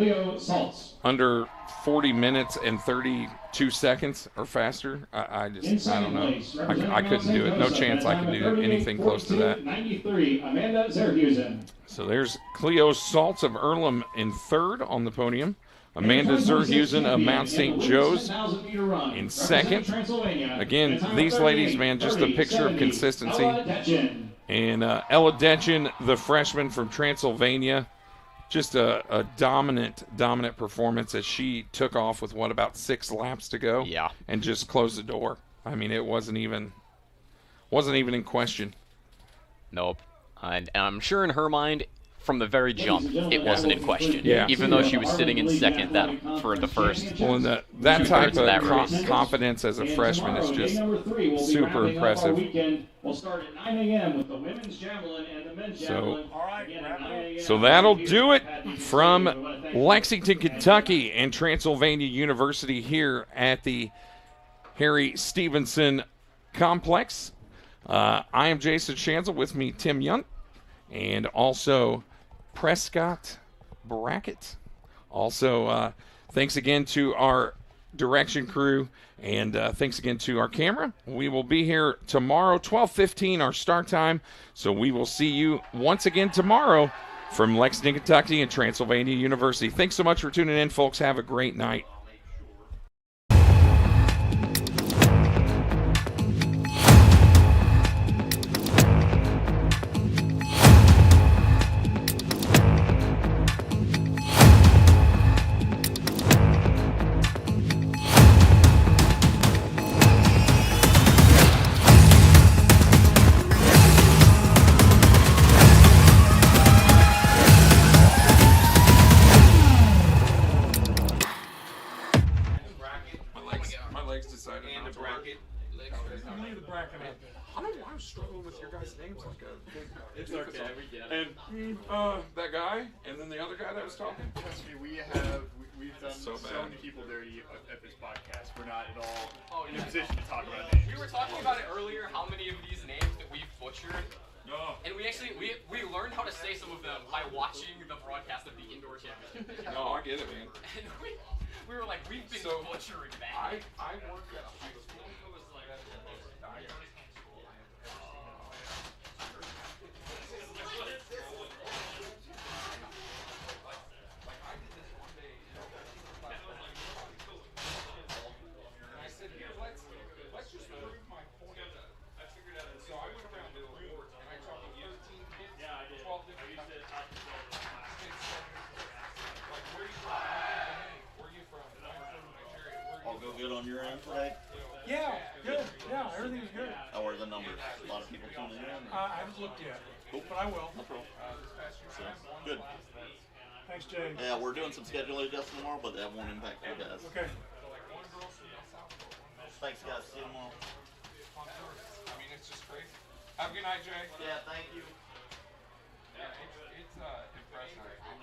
under 40 minutes and 32 seconds or faster, I don't know. I couldn't do it. No chance I could do anything close to that. 93, Amanda Zerhusen. So there's Cleo Saltz of Earlham in third on the podium. Amanda Zerhusen of Mount St. Joe's in second. Again, these ladies, man, just a picture of consistency. And Ella Detchen, the freshman from Transylvania, just a dominant performance as she took off with, about 6 laps to go? Yeah. And just closed the door. I mean, it wasn't even in question. Nope. And I'm sure in her mind, from the very jump, it wasn't in question. Yeah. Even though she was sitting in second for the first. Well, and that type of confidence as a freshman is just super impressive. We'll start at 9 a.m. with the women's javelin and the men's javelin. So that'll do it from Lexington, Kentucky, and Transylvania University here at the Harry Stevenson Complex. I am Jason Schanzel, with me Tim Yunt, and also Prescott Brackett. Also, thanks again to our direction crew, and thanks again to our camera. We will be here tomorrow, 12:15 our start time, so we will see you once again tomorrow from Lexington, Kentucky and Transylvania University. Thanks so much for tuning in, folks. Have a great night. That guy, and then the other guy that was talking. Trust me, we've done so many people dirty at this podcast. We're not at all in a position to talk about names. We were talking about it earlier, how many of these names that we've butchered. No. And we actually we learned how to say some of them by watching the broadcast of the indoor championship. No, I get it, man. And we were like, we've been butchering that. I worked at a high school. Good on your end today? Yeah, good. Yeah, everything's good. How are the numbers? A lot of people tuning in? I haven't looked yet, but I will. No problem. So, good. Thanks, Jay. Yeah, we're doing some schedule adjustments tomorrow, but that won't impact you guys. Okay. Thanks, guys. See you tomorrow. I mean, it's just crazy. Have a good night, Jay. Yeah, thank you. Yeah, it's impressive.